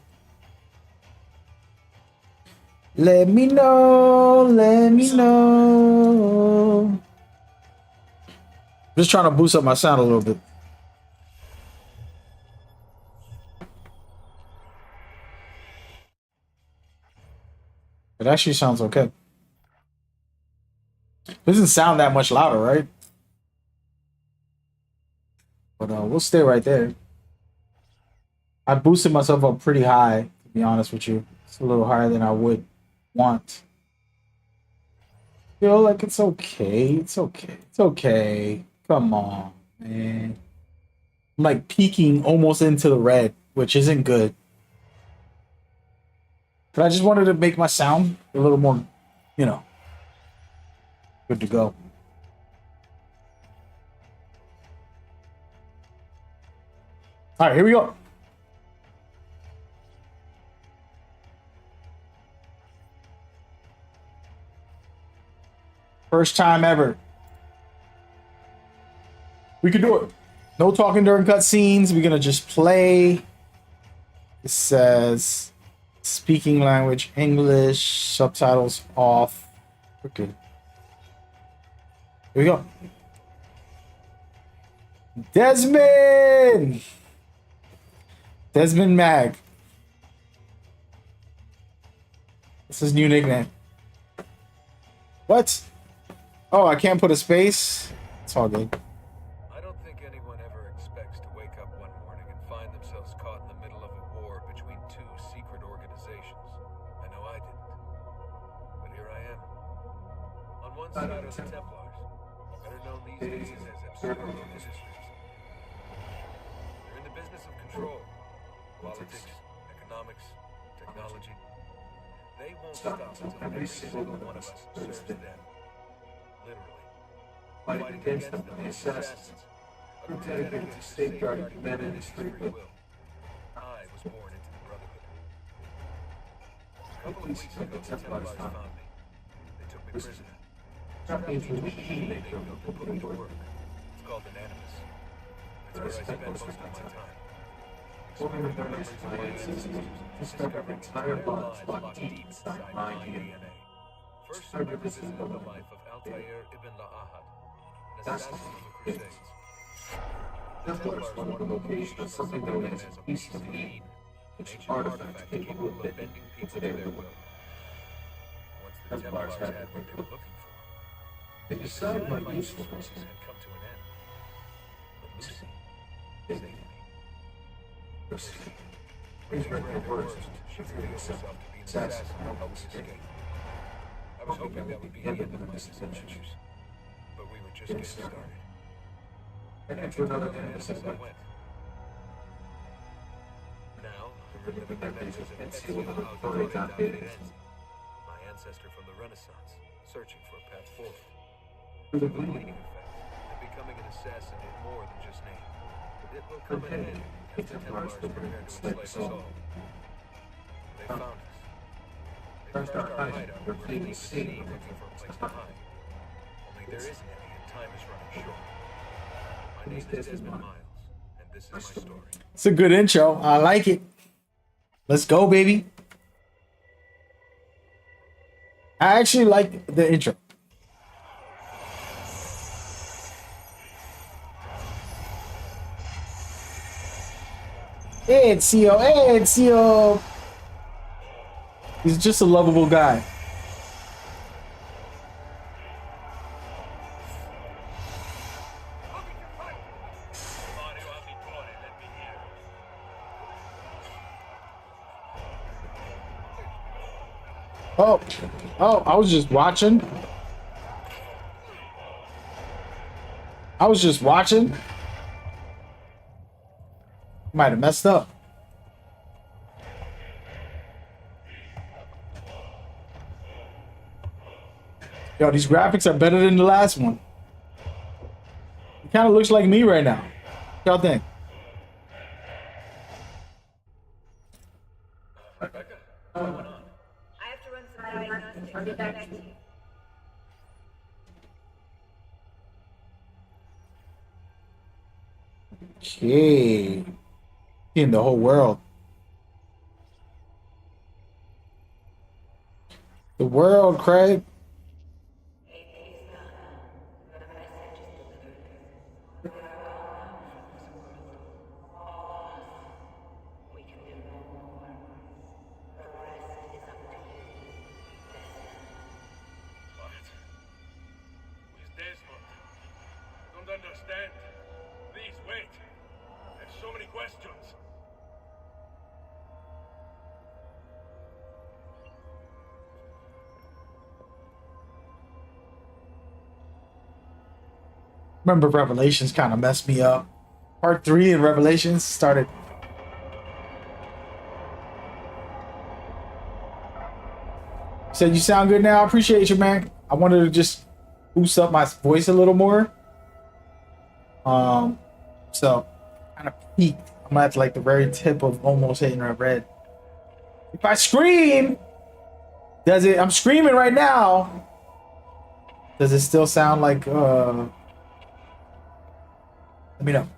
Speaker 3: Let me know. Let me know. Just trying to boost up my sound a little bit. It actually sounds okay. Doesn't sound that much louder, right? But we'll stay right there. I boosted myself up pretty high, to be honest with you. It's a little higher than I would want. Feel like it's okay. It's okay. It's okay. Come on, man. I'm like peeking almost into the red, which isn't good. But I just wanted to make my sound a little more, you know, good to go. All right, here we go. First time ever. We can do it. No talking during cutscenes. We're gonna just play. It says speaking language English, subtitles off. Okay. Here we go. Desmond! Desmond Mag. That's his new nickname. What? Oh, I can't put a space? It's all good.
Speaker 6: I don't think anyone ever expects to wake up one morning and find themselves caught in the middle of a war between two secret organizations. I know I didn't. But here I am. On one side are the Templars, better known these days as Observer Resistors. They're in the business of control. Politics, economics, technology. They won't stop until every single one of us serves them. Literally. Fighting against them, the assassins. A group dedicated to safeguarding humanity's free will. I was born into the Brotherhood. A couple of weeks ago, the Templars found me. They took me prisoner. They built and put me to work. It's called an Animus. That's where I spend most of my time. Exploring the memories of my ancestors, discovering entire lives locked deep inside my DNA. First, I revisited the life of Altair ibn La'ahad, an assassin of the Crusades. Templars wanted the location of something known as a Beast of Eden, an ancient artifact capable of bending people to their will. Once the Templars had what they were looking for, they decided my usefulness had come to an end. But Lucy saved me. Lucy, please read the worst. She revealed herself to be an assassin who helped us escape. I was hoping that would be the end of my adventures, but we were just getting started. I entered another Animus as I went. Now, I'm reliving the memories of Ezio Auditore da Firenze, my ancestor from the Renaissance, searching for a path forward. Through the bleeding effect, and becoming an assassin is more than just name. It will come an end as the Templars prepare to enslave us all. They found us. They first our hideout, we're fleeing the city looking for a place to hide. Only there isn't any, and time is running short. My name is Desmond Miles, and this is my story.
Speaker 3: It's a good intro. I like it. Let's go, baby. I actually like the intro. Ezio, Ezio. He's just a lovable guy. Oh, I was just watching. Might have messed up. Yo, these graphics are better than the last one. It kind of looks like me right now. What y'all think?
Speaker 4: I have to run some diagnostics. I'll get back to you.
Speaker 3: Okay. In the whole world. The world, Craig.
Speaker 6: What? Who is Desmond? I don't understand. Please wait. I have so many questions.
Speaker 3: Remember, Revelations kind of messed me up. Part 3 in Revelations started. Said you sound good now. I appreciate you, man. I wanted to just boost up my voice a little more. So kind of peaked. I'm at like the very tip of almost hitting a red. If I scream, does it? I'm screaming right now. Does it still sound like? Let me know.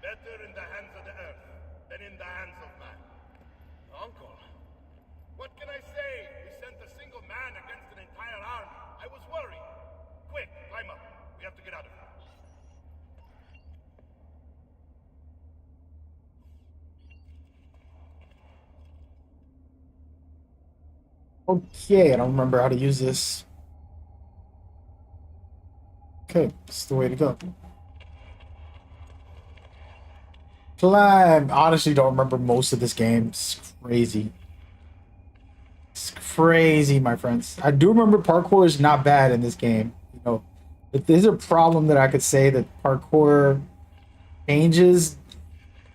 Speaker 6: Better in the hands of the earth than in the hands of man. Uncle, what can I say? We sent a single man against an entire army. I was worried. Quick, climb up. We have to get out of here.
Speaker 3: Okay, I don't remember how to use this. Okay, it's the way to go. Climb. Honestly, don't remember most of this game. It's crazy. It's crazy, my friends. I do remember parkour is not bad in this game. You know, if there's a problem that I could say that parkour changes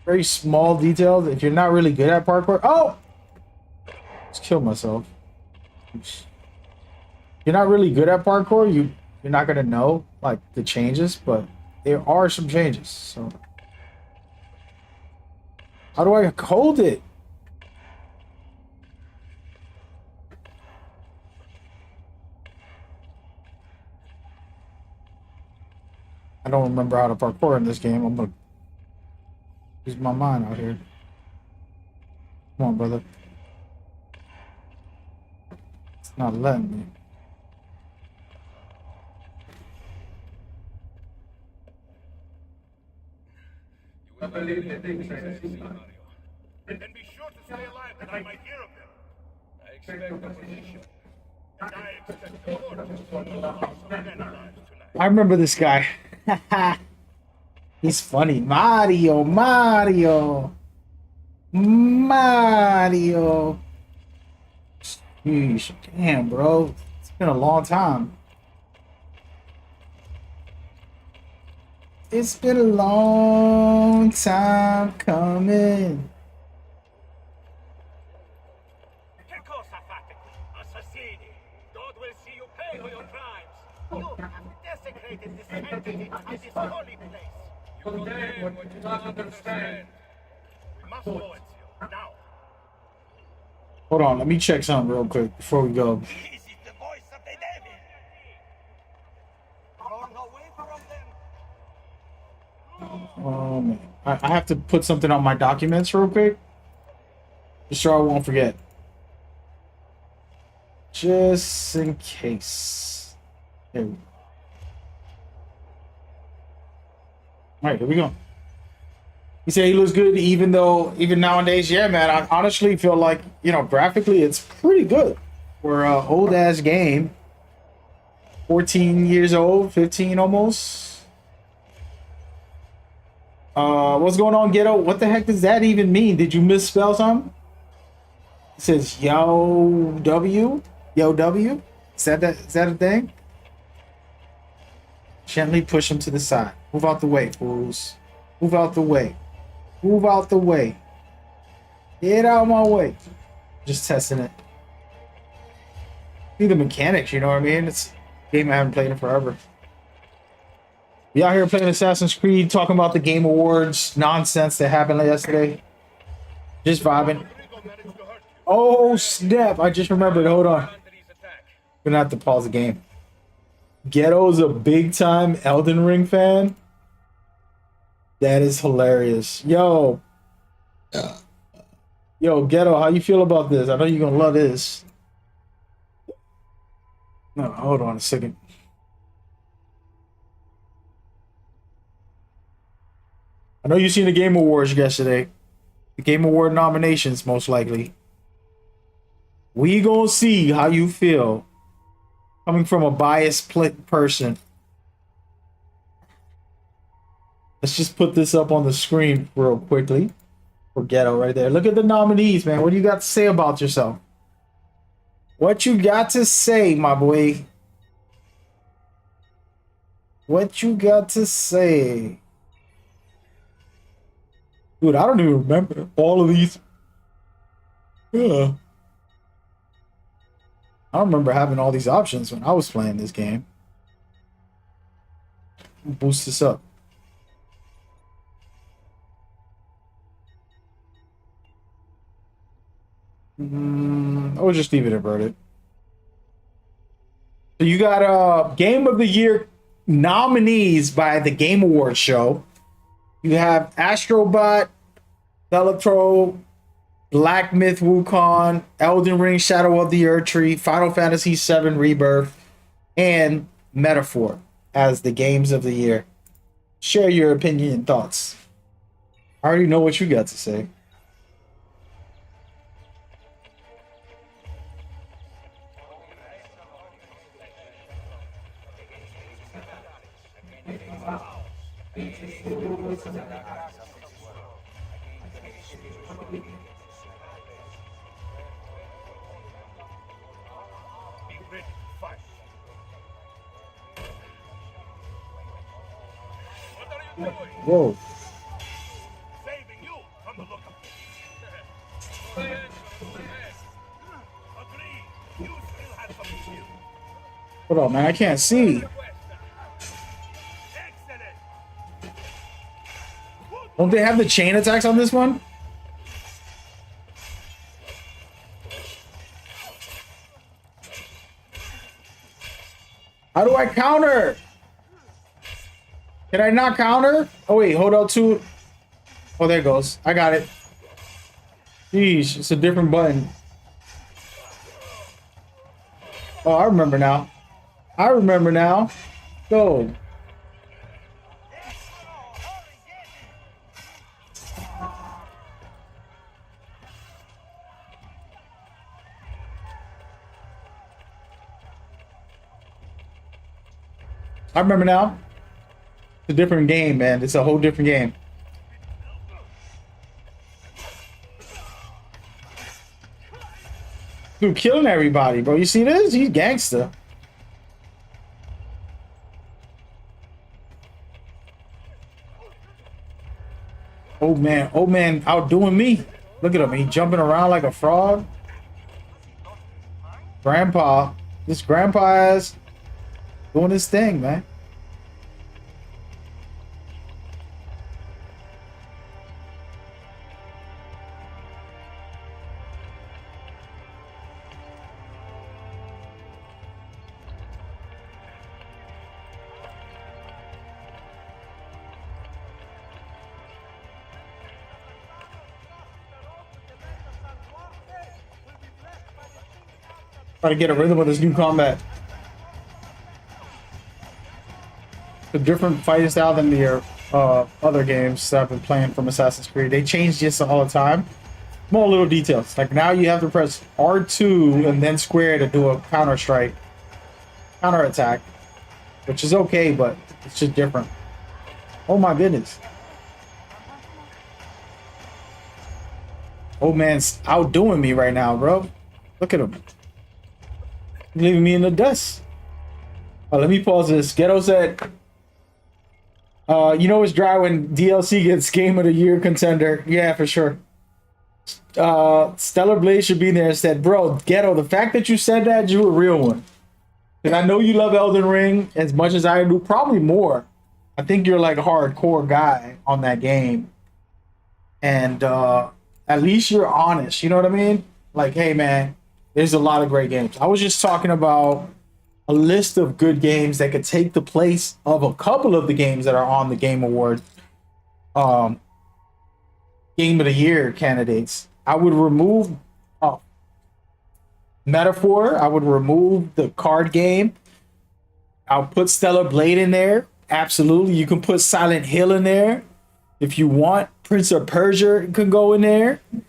Speaker 3: very small details. If you're not really good at parkour, oh, just kill myself. If you're not really good at parkour, you're not gonna know like the changes, but there are some changes. So how do I hold it? I don't remember how to parkour in this game. I'm gonna use my mind out here. Come on, brother. It's not letting me.
Speaker 6: You will believe the things I see, Mario. And be sure to stay alive that I might hear of them. I expect the position. And I expect the fortune to know how some men alive tonight.
Speaker 3: I remember this guy. He's funny. Mario, Mario, Mario. Sheesh, damn, bro. It's been a long time. It's been a long time coming.
Speaker 6: Che cosa fate qui? Assassini! God will see you pay for your crimes! You have desecrated this entity and this holy place! You condemn what you do not understand! We must go, Ezio, now!
Speaker 3: Hold on, let me check something real quick before we go.
Speaker 6: This is the voice of the devil! Run away from them!
Speaker 3: I have to put something on my documents real quick. Just so I won't forget. Just in case. Here we go. Alright, here we go. He said he looks good, even nowadays, yeah, man. I honestly feel like, graphically, it's pretty good for an old ass game. 14 years old, 15 almost. What's going on, Ghetto? What the heck does that even mean? Did you misspell something? It says Yo W. Is that a thing? Gently push him to the side. Move out the way, fools. Move out the way. Move out the way. Get out of my way. Just testing it. See the mechanics, you know what I mean? It's a game I haven't played in forever. We out here playing Assassin's Creed, talking about the Game Awards nonsense that happened yesterday. Just vibing. Oh, snap. I just remembered. Hold on. Gonna have to pause the game. Ghetto's a big time Elden Ring fan. That is hilarious. Yo, Ghetto, how you feel about this? I know you're gonna love this. No, hold on a second. I know you seen the Game Awards yesterday. The Game Award nominations, most likely. We gonna see how you feel coming from a biased person. Let's just put this up on the screen real quickly for Ghetto right there. Look at the nominees, man. What do you got to say about yourself? What you got to say, my boy? What you got to say? Dude, I don't even remember all of these. Yeah. I don't remember having all these options when I was playing this game. Boost this up. I'll just leave it inverted. So you got Game of the Year nominees by the Game Awards show. You have Astrobot, Telepro, Black Myth Wukong, Elden Ring Shadow of the Erdtree, Final Fantasy VII Rebirth, and Metaphor as the games of the year. Share your opinion and thoughts. I already know what you got to say. Whoa.
Speaker 6: Saving you from the look of Agreed. You still have some skill.
Speaker 3: Hold on, man. I can't see.
Speaker 6: Excellent.
Speaker 3: Don't they have the chain attacks on this one? How do I counter? Can I not counter? Oh, wait. Hold L2. Oh, there it goes. I got it. Jeez. It's a different button. Oh, I remember now. I remember now. Go. I remember now. It's a different game, man. It's a whole different game. Dude, killing everybody, bro. You see this? He's gangster. Old man outdoing me. Look at him. He jumping around like a frog. Grandpa. This grandpa is doing his thing, man. Try to get a rhythm with this new combat. A different fighting style than the other games that I've been playing from Assassin's Creed. They change this all the time. More little details. Like now you have to press R2 and then square to do a counter attack, which is okay, but it's just different. Oh my goodness. Old man's outdoing me right now, bro. Look at him. Leaving me in the dust. Oh, let me pause this. Ghetto said, you know it's dry when DLC gets Game of the Year contender. Yeah, for sure. Stellar Blaze should be there and said, bro, Ghetto, the fact that you said that, you a real one. And I know you love Elden Ring as much as I do, probably more. I think you're like a hardcore guy on that game. And at least you're honest, you know what I mean? Like, hey man, there's a lot of great games. I was just talking about a list of good games that could take the place of a couple of the games that are on the Game Award Game of the Year candidates. I would remove Metaphor. I would remove the card game. I'll put Stellar Blade in there. Absolutely. You can put Silent Hill in there. If you want, Prince of Persia can go in there. You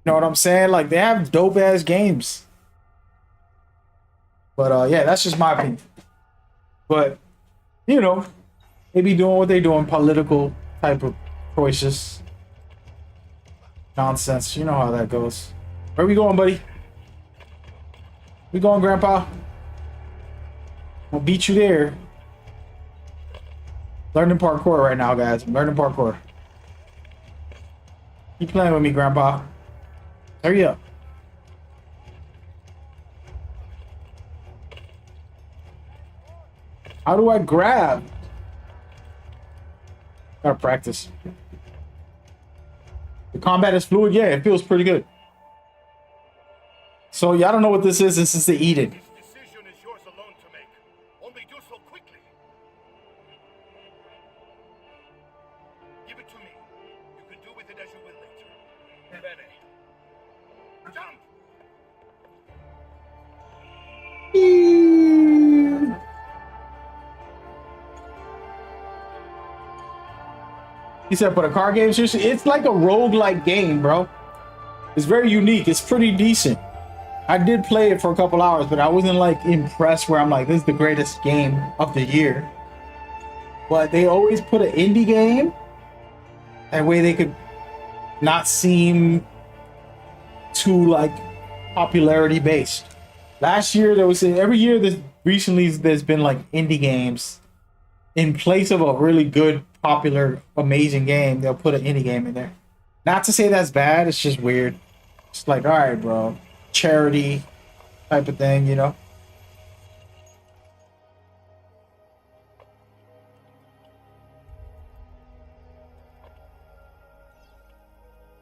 Speaker 3: know what I'm saying? Like, they have dope ass games. But yeah, that's just my opinion. But, you know, they be doing what they doing, political type of choices. Nonsense. You know how that goes. Where we going, buddy? We going, Grandpa? I'll beat you there. Learning parkour right now, guys. I'm learning parkour. Keep playing with me, Grandpa. Hurry up. How do I grab? Gotta practice. The combat is fluid. Yeah, it feels pretty good. So y'all don't know what this is. This is the Eden.
Speaker 6: This decision is yours alone to make. Only do so quickly. Give it to me. You can do with it as you will later. Bene. Jump!
Speaker 3: He said, "But a card game, seriously, it's like a roguelike game, bro. It's very unique. It's pretty decent. I did play it for a couple hours, but I wasn't like impressed where I'm like, this is the greatest game of the year. But they always put an indie game that way they could not seem too like popularity based. Last year there was every year there's been like indie games in place of a really good, popular, amazing game. They'll put an indie game in there. Not to say that's bad. It's just weird. It's like, all right, bro, charity type of thing, you know.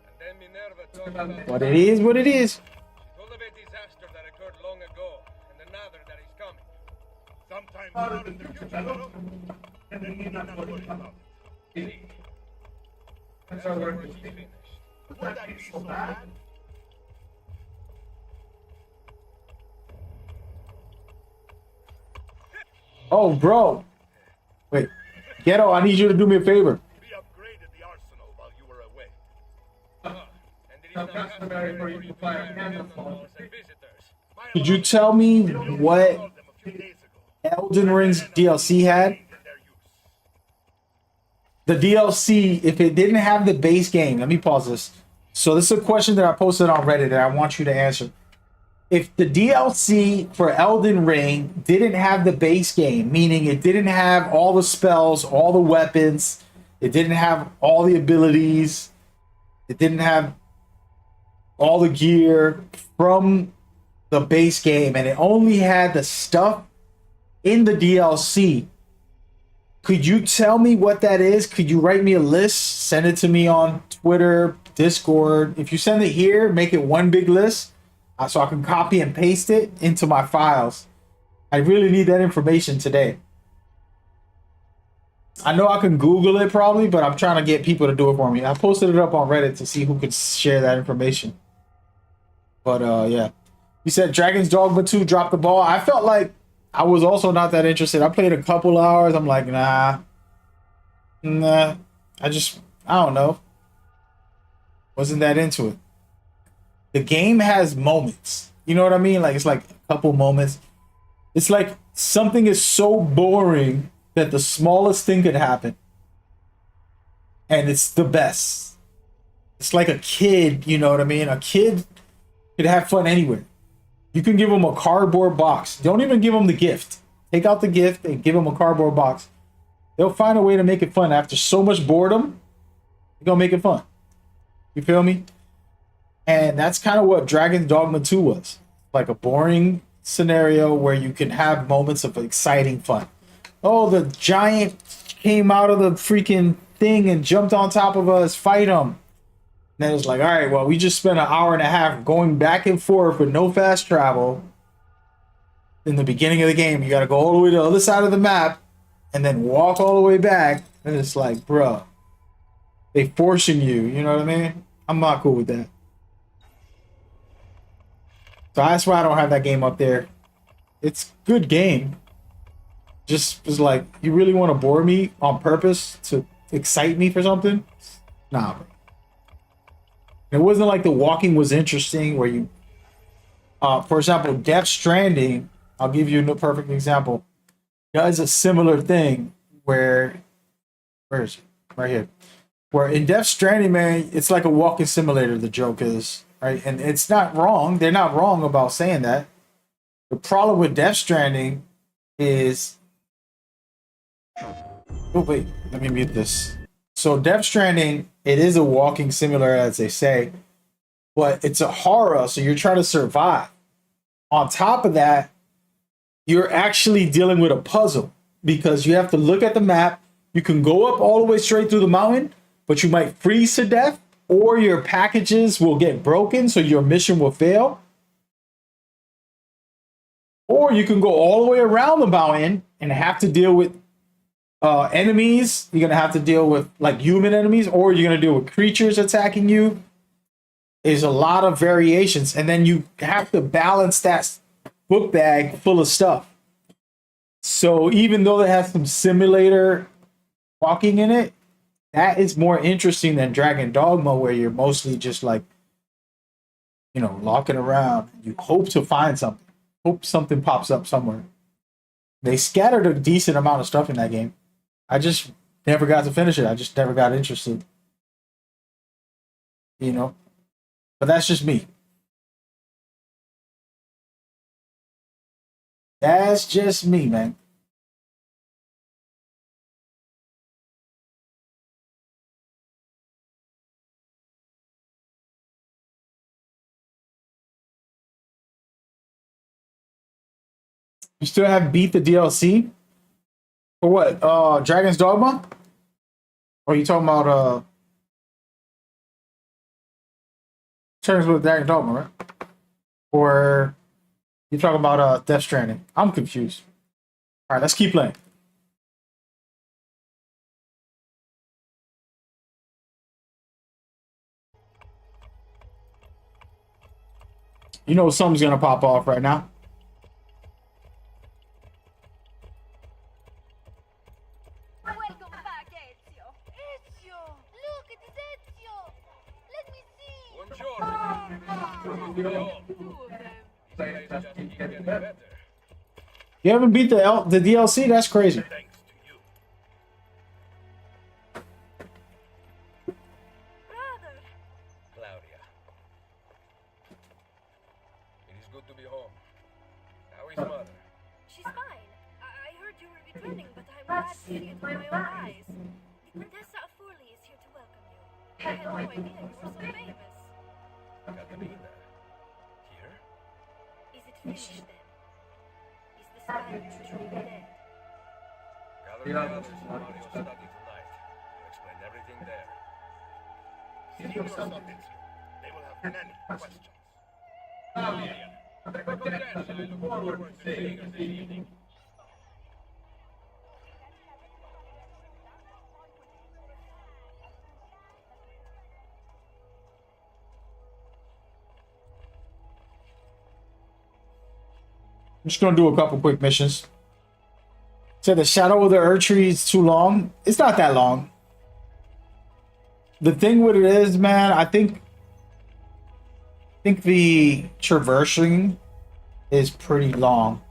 Speaker 6: And then Minerva talked about
Speaker 3: But it is what it is.
Speaker 6: told of a disaster that occurred long ago, and another that is coming. Sometime out in the future, no? And then you not worry about it. See? That's where she finished. Would that be so bad?
Speaker 3: Oh, bro. Wait. Ghetto, I need you to do me a favor.
Speaker 6: We upgraded the arsenal while you were away. And it is now customary for you to fire cannonballs at visitors.
Speaker 3: Could you tell me what Elden Ring's DLC had? The DLC, if it didn't have the base game, let me pause this. So this is a question that I posted on Reddit that I want you to answer. If the DLC for Elden Ring didn't have the base game, meaning it didn't have all the spells, all the weapons, it didn't have all the abilities, it didn't have all the gear from the base game, and it only had the stuff in the DLC, could you tell me what that is? Could you write me a list? Send it to me on Twitter, Discord. If you send it here, make it one big list so I can copy and paste it into my files. I really need that information today. I know I can Google it probably, but I'm trying to get people to do it for me. I posted it up on Reddit to see who could share that information. But yeah. You said Dragon's Dogma 2 dropped the ball. I felt like I was also not that interested. I played a couple hours. I'm like, nah. I don't know. Wasn't that into it. The game has moments. You know what I mean? Like it's like a couple moments. It's like something is so boring that the smallest thing could happen. And it's the best. It's like a kid, you know what I mean? A kid could have fun anywhere. You can give them a cardboard box. Don't even give them the gift. Take out the gift and give them a cardboard box. They'll find a way to make it fun. After so much boredom, they're going to make it fun. You feel me? And that's kind of what Dragon's Dogma 2 was. Like a boring scenario where you can have moments of exciting fun. Oh, the giant came out of the freaking thing and jumped on top of us, fight him. Then it's like, all right, well, we just spent an hour and a half going back and forth with no fast travel. In the beginning of the game, you got to go all the way to the other side of the map and then walk all the way back. And it's like, bruh, they forcing you. You know what I mean? I'm not cool with that. So that's why I don't have that game up there. It's a good game. Just was like, you really want to bore me on purpose to excite me for something? Nah, bro. It wasn't like the walking was interesting where you, for example, Death Stranding, I'll give you a perfect example, does a similar thing where is it? Right here. Where in Death Stranding, man, it's like a walking simulator, the joke is, right? And it's not wrong. They're not wrong about saying that. The problem with Death Stranding is, oh wait, let me mute this. So Death Stranding, it is a walking simulator, as they say, but it's a horror, so you're trying to survive. On top of that, you're actually dealing with a puzzle because you have to look at the map. You can go up all the way straight through the mountain, but you might freeze to death, or your packages will get broken, so your mission will fail. Or you can go all the way around the mountain and have to deal with enemies. You're gonna have to deal with like human enemies, or you're gonna deal with creatures attacking you. There's a lot of variations, and then you have to balance that book bag full of stuff. So even though it has some simulator walking in it, that is more interesting than Dragon Dogma, where you're mostly just like, you know, locking around. You hope to find something. Hope something pops up somewhere. They scattered a decent amount of stuff in that game. I just never got to finish it. I just never got interested. You know? But that's just me. That's just me, man. You still haven't beat the DLC? For what? Dragon's Dogma? Or are you talking about terms with Dragon Dogma, right? Or you talking about Death Stranding? I'm confused. Alright, let's keep playing. You know something's gonna pop off right now.
Speaker 4: Welcome back, Ezio. Ezio! Look, it is Ezio! Let me see!
Speaker 3: You haven't beat the DLC? That's crazy.
Speaker 6: Thanks to you.
Speaker 4: Brother!
Speaker 6: Claudia. It is good to be home. How is mother?
Speaker 4: She's fine. I heard you were returning, but I'm glad to see it with my own eyes. The Contessa of Forley is here to welcome you. I had no idea you were so famous.
Speaker 6: Catalina. Here?
Speaker 4: Is it finished then? Is the Spanish truly dead?
Speaker 6: Gather the others in Mario's study tonight. We'll explain everything there. Signor Sandizio, they will have many questions. Claudia, Contessa, I look forward to seeing you this evening.
Speaker 3: I'm just gonna do a couple quick missions. So the Shadow of the Erdtree is too long. It's not that long. the thing with it is, man, I think the traversing is pretty long.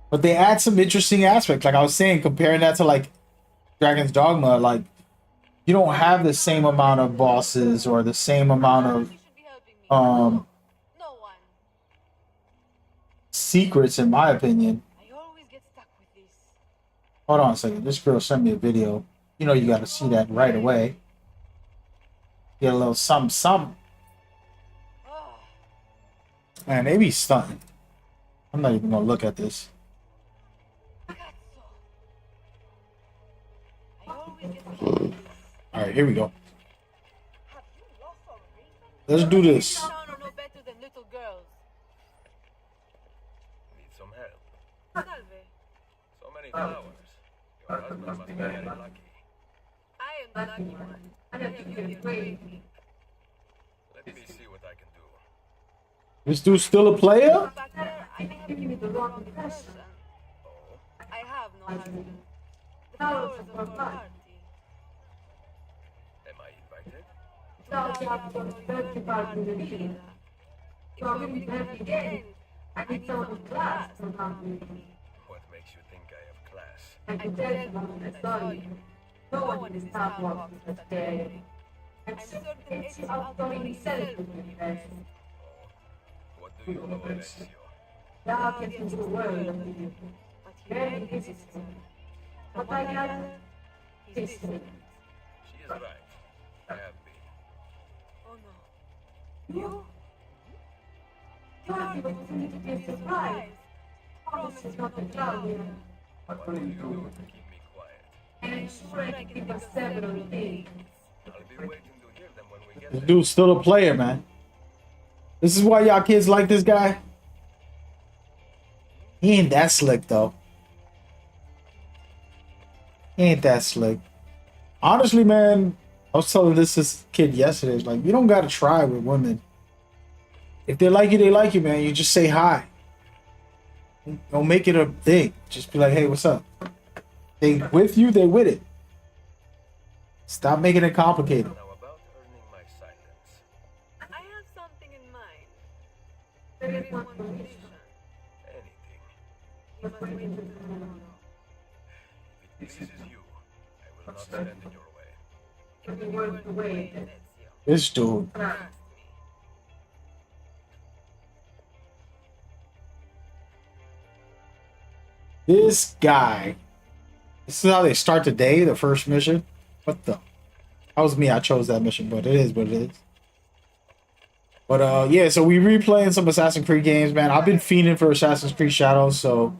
Speaker 3: But they add some interesting aspects. Like I was saying, comparing that to like Dragon's Dogma, like you don't have the same amount of bosses or the same amount of
Speaker 4: You should be helping me. No one.
Speaker 3: secrets, in my opinion.
Speaker 4: I always get stuck with this.
Speaker 3: Hold on a second. This girl sent me a video. You know you got to see that right away. Get a little something.
Speaker 4: Oh,
Speaker 3: Man, they be stunting. I'm not even gonna look at this.
Speaker 4: cazzo. I always get stuck with this.
Speaker 3: All right, here we go.
Speaker 4: Have you lost a reason?
Speaker 3: Let's do this.
Speaker 4: Town are no better than little girls.
Speaker 6: Need some help.
Speaker 4: Salve.
Speaker 6: So many flowers. Your husband must be very lucky.
Speaker 4: I am the lucky one. I have you here to wait me.
Speaker 6: Let me see what I can do.
Speaker 3: This dude's still a player?
Speaker 4: Back there, I may have given you the wrong impression.
Speaker 6: Oh,
Speaker 4: I have no husband. The flowers are for a party.
Speaker 6: am I invited?
Speaker 4: If you're really gonna have the end, I need someone class around me.
Speaker 6: What makes you think I have class?
Speaker 4: I tell you when I saw you. No one is town walks that day. I'm certain it's outgoing himself with you guys.
Speaker 6: Oh, what do you know of Ezio?
Speaker 4: Now get into the world of you. But he rarely visits me. What I gather, he's distant.
Speaker 6: She is right. I have been.
Speaker 4: Oh no. You? You are the opportunity to be a surprise. Promise is not a job here.
Speaker 6: What will you do to keep me quiet?
Speaker 4: I'm sure I can think of several things.
Speaker 6: I'll be waiting to hear them when we get
Speaker 3: This
Speaker 6: there.
Speaker 3: dude's still a player, man. This is why y'all kids like this guy. He ain't that slick, though. He ain't that slick. Honestly, man, I was telling this kid yesterday, like, you don't gotta try with women. If they like you, man. You just say hi. Don't make it a thing. Just be like, hey, what's up? They with you, they with it. Stop making it complicated.
Speaker 6: Now about earning my silence.
Speaker 4: I have something in mind. There is one condition.
Speaker 6: Anything.
Speaker 4: You must wait until tomorrow.
Speaker 6: If it pleases you, I will not stand in your way.
Speaker 4: It'll be worth the wait, Ezio.
Speaker 3: This dude.
Speaker 4: Trust me.
Speaker 3: This guy. This is how they start the day, the first mission. What the? That was me. I chose that mission, but it is what it is. But yeah, so we replaying some Assassin's Creed games, man. I've been fiending for Assassin's Creed Shadows, so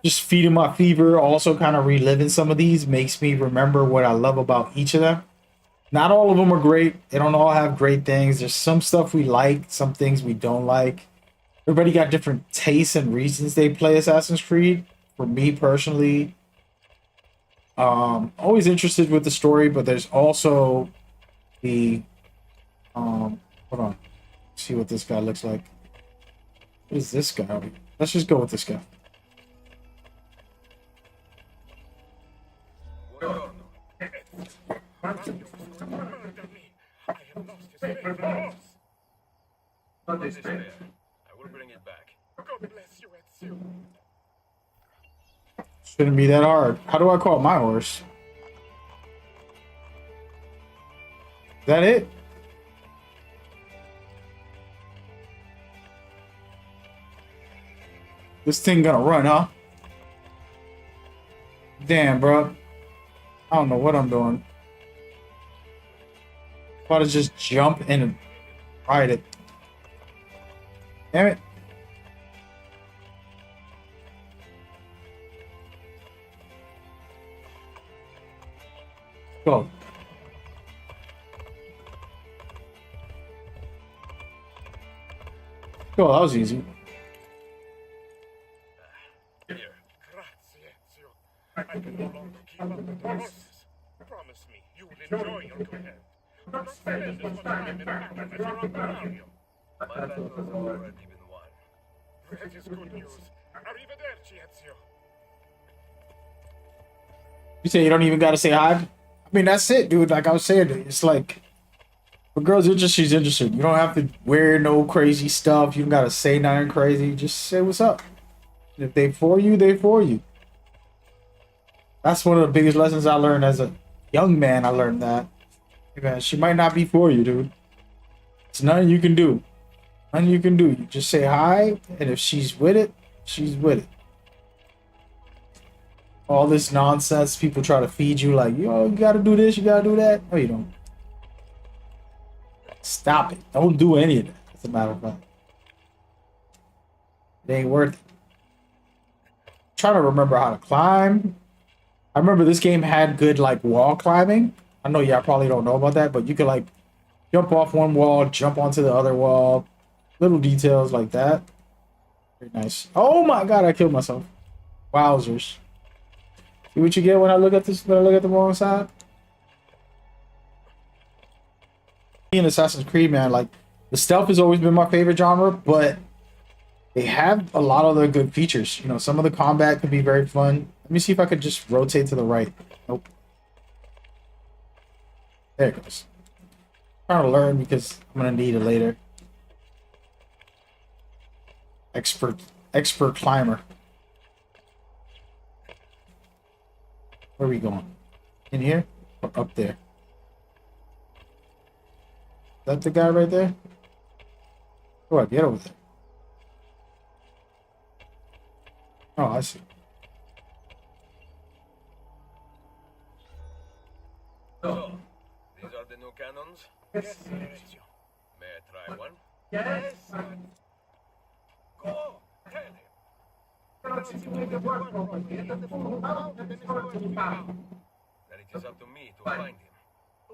Speaker 3: just feeding my fever. Also, kind of reliving some of these makes me remember what I love about each of them. Not all of them are great. They don't all have great things. There's some stuff we like, some things we don't like. Everybody got different tastes and reasons they play Assassin's Creed. For me personally, always interested with the story, but there's also the hold on. See what this guy looks like. What is this guy? Let's just go with this guy.
Speaker 6: Buongiorno. Not despair. I will bring it back.
Speaker 7: God bless you, Ezio.
Speaker 3: Shouldn't be that hard. How do I call my horse? Is that it? This thing gonna run, huh? Damn, bro. I don't know what I'm doing. About to just jump and ride it. Damn it. Go. Go, that was easy.
Speaker 6: Here.
Speaker 7: Grazie, Ezio. I can no longer keep up with the horses. Promise me you will enjoy your command. Not spend as much time in battle as you're on Bavaria.
Speaker 6: My battles have already been won.
Speaker 7: That is good news. Arrivederci, Ezio.
Speaker 3: You say you don't even gotta say hi? I mean, that's it, dude. Like I was saying, it's like, if a girl's interested, she's interested. You don't have to wear no crazy stuff. You don't gotta say nothing crazy. Just say what's up. If they for you, they for you. That's one of the biggest lessons I learned as a young man. I learned that. Man, she might not be for you, dude. It's nothing you can do. Nothing you can do. You just say hi, and if she's with it, she's with it. All this nonsense people try to feed you, like, yo, you gotta do this, you gotta do that. No, you don't. Stop it. Don't do any of that, as a matter of fact. It ain't worth it. I'm trying to remember how to climb. I remember this game had good, like, wall climbing. I know y'all probably don't know about that, but you could, like, jump off one wall, jump onto the other wall. Little details like that. Very nice. Oh my god, I killed myself. Wowzers. See what you get when I look at this, when I look at the wrong side? In Assassin's Creed, man, like, the stealth has always been my favorite genre, but they have a lot of other good features. You know, some of the combat could be very fun. Let me see if I could just rotate to the right. Nope. There it goes. I'm trying to learn because I'm gonna need it later. Expert climber. Where are we going? In here? Or up there? Is that the guy right there? Oh, I get over there. Oh, I see.
Speaker 6: So, these are the new cannons? Yes, Ezio. May I try one? Yes. Go! Tell him. Then it is up to me to find him.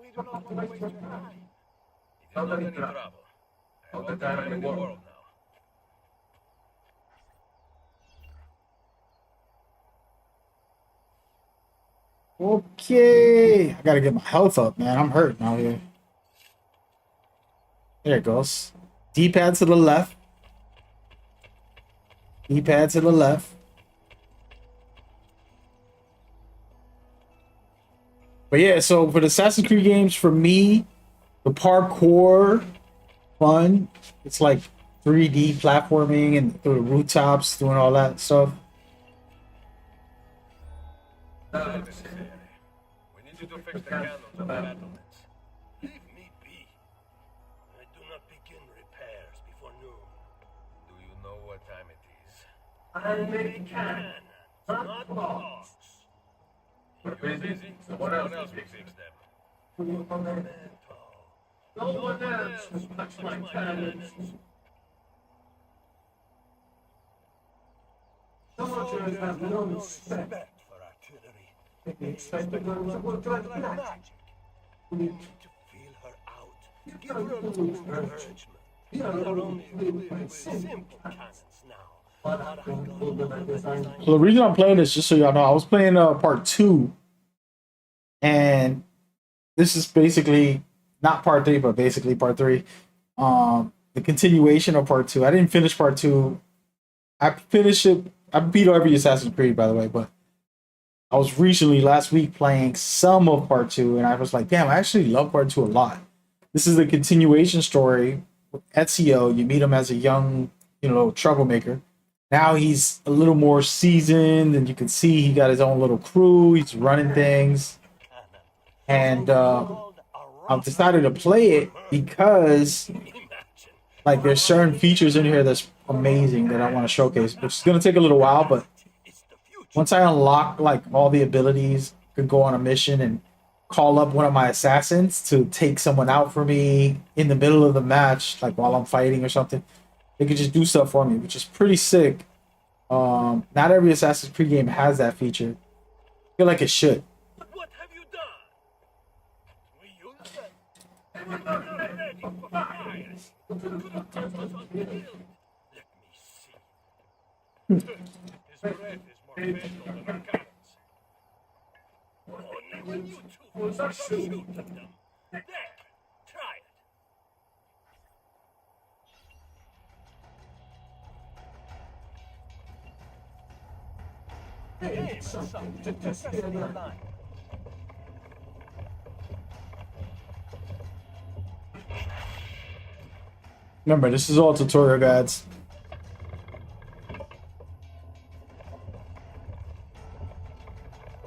Speaker 6: We do not want to waste your time. It is not any trouble. I have all the time in the world now.
Speaker 3: Okay. I gotta get my health up, man. I'm hurting out here. There it goes. D-pad to the left. D-pad to the left. But yeah, so for the Assassin's Creed games, for me, the parkour, fun. It's like 3D platforming and through the rooftops, doing all that stuff.
Speaker 6: Necessary. We need you to fix the cannons on the battlements. Leave me be. I do not begin repairs before noon. Do you know what time it is? I make cannons, not blocks. You're busy? Someone else will fix them. Mental. No one else has touched my cannons. Soldiers have no respect for artillery. They expect the girls to work like magic. We need to feel her out. Give her a little encouragement. We are only with simple cannons now.
Speaker 3: So the reason I'm playing this, just so y'all know, I was playing part 2, and this is basically not part 3, but basically part 3. The continuation of part 2. I didn't finish part 2. I finished it. I beat every Assassin's Creed, by the way, but I was recently last week playing some of part 2, and I was like, damn, I actually love part 2 a lot. This is a continuation story with Ezio. You meet him as a young, troublemaker. Now he's a little more seasoned, and you can see he got his own little crew. He's running things. And I've decided to play it because, like, there's certain features in here that's amazing that I want to showcase, which is going to take a little while, but once I unlock, like, all the abilities, I can go on a mission and call up one of my assassins to take someone out for me in the middle of the match, like while I'm fighting or something. They can just do stuff for me, which is pretty sick. Not every Assassin's Creed game has that feature. I feel like it should.
Speaker 6: What have you done? We use them. We were ready for fire. You could have turned us on the hill. Let me see. His breath is more fatal than our cannons. Only when you two will shoot at them. There, try it. Hey, something to test the line.
Speaker 1: Remember, this is all tutorial guides.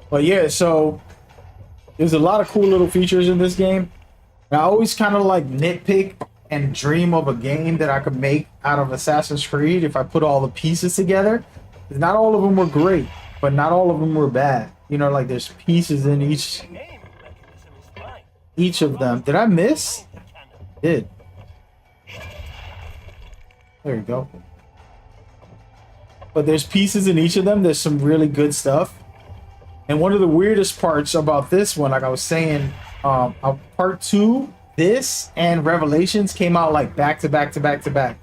Speaker 1: But yeah, so there's a lot of cool little features in this game. And I always kind of like nitpick and dream of a game that I could make out of Assassin's Creed if I put all the pieces together. Not all of them were great, but not all of them were bad. You know, like there's pieces in each of them. Did I miss? Did. There you go. But there's pieces in each of them. There's some really good stuff. And one of the weirdest parts about this one, like I was saying, part 2, this and Revelations came out like back to back to back to back.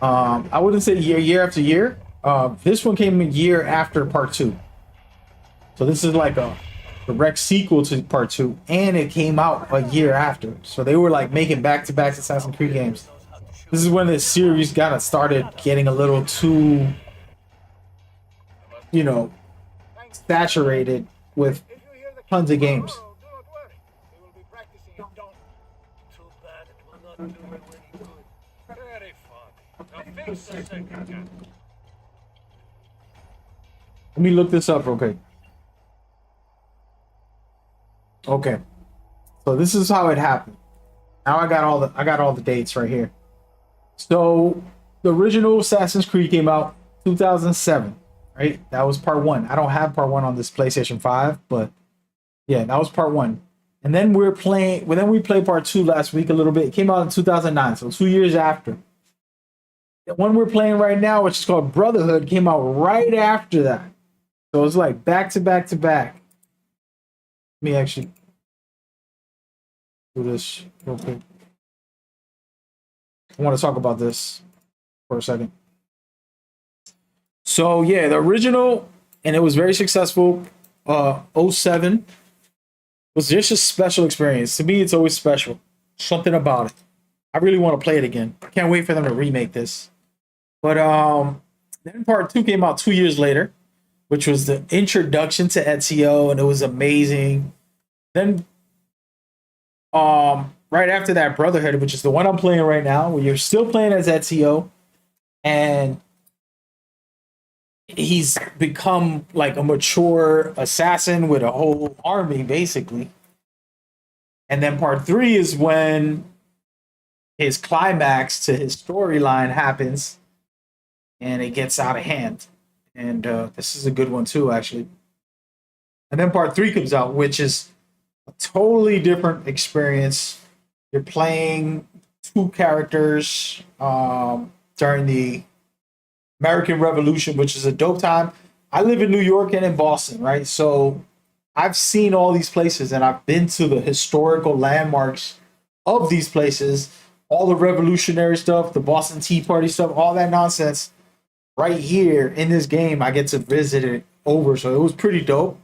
Speaker 1: I wouldn't say year after year. This one came a year after part 2. So this is like a direct sequel to part 2, and it came out a year after. So they were like making back to back Assassin's Creed games. This is when the series kind of started getting a little too, you know, saturated with tons of games.
Speaker 6: Do not worry. We will be practicing it. Don't. Too bad it will not do you any good. Very funny. Now fix the second gun.
Speaker 1: Let me look this up real quick. Okay, so this is how it happened. Now I got all the dates right here. So the original Assassin's Creed came out 2007, right? That was part 1. I don't have part 1 on this PlayStation 5, but yeah, that was part 1. And then we played part 2 last week a little bit. It came out in 2009, so 2 years after. The one we're playing right now, which is called Brotherhood, came out right after that. So it's like back to back to back. Let me actually do this real quick. I want to talk about this for a second. So yeah, the original, and it was very successful. 07 was just a special experience. To me, it's always special. Something about it. I really want to play it again. I can't wait for them to remake this. But then part 2 came out 2 years later, which was the introduction to Ezio, and it was amazing. Then right after that, Brotherhood, which is the one I'm playing right now, where you're still playing as Ezio, and he's become like a mature assassin with a whole army, basically. And then part 3 is when his climax to his storyline happens, and it gets out of hand. And this is a good one too, actually. And then part 3 comes out, which is a totally different experience. You're playing 2 characters during the American Revolution, which is a dope time. I live in New York and in Boston, right? So I've seen all these places, and I've been to the historical landmarks of these places, all the revolutionary stuff, the Boston Tea Party stuff, all that nonsense. Right here in this game, I get to visit it over. So it was pretty dope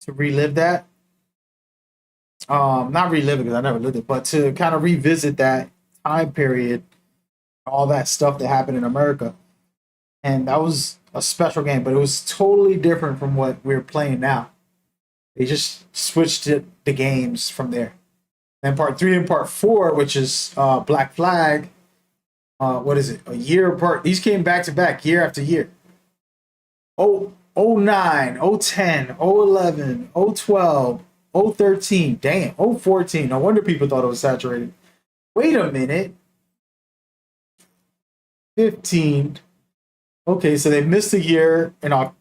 Speaker 1: to relive that. Not relive it because I never lived it, but to kind of revisit that time period, all that stuff that happened in America. And that was a special game, but it was totally different from what we're playing now. They just switched the games from there. And part 3 and part 4, which is Black Flag, what is it? A year apart. These came back to back, year after year. 09, 010, 011, 012, 013. Damn, 014. No wonder people thought it was saturated. Wait a minute. 15. Okay, so they missed a year in our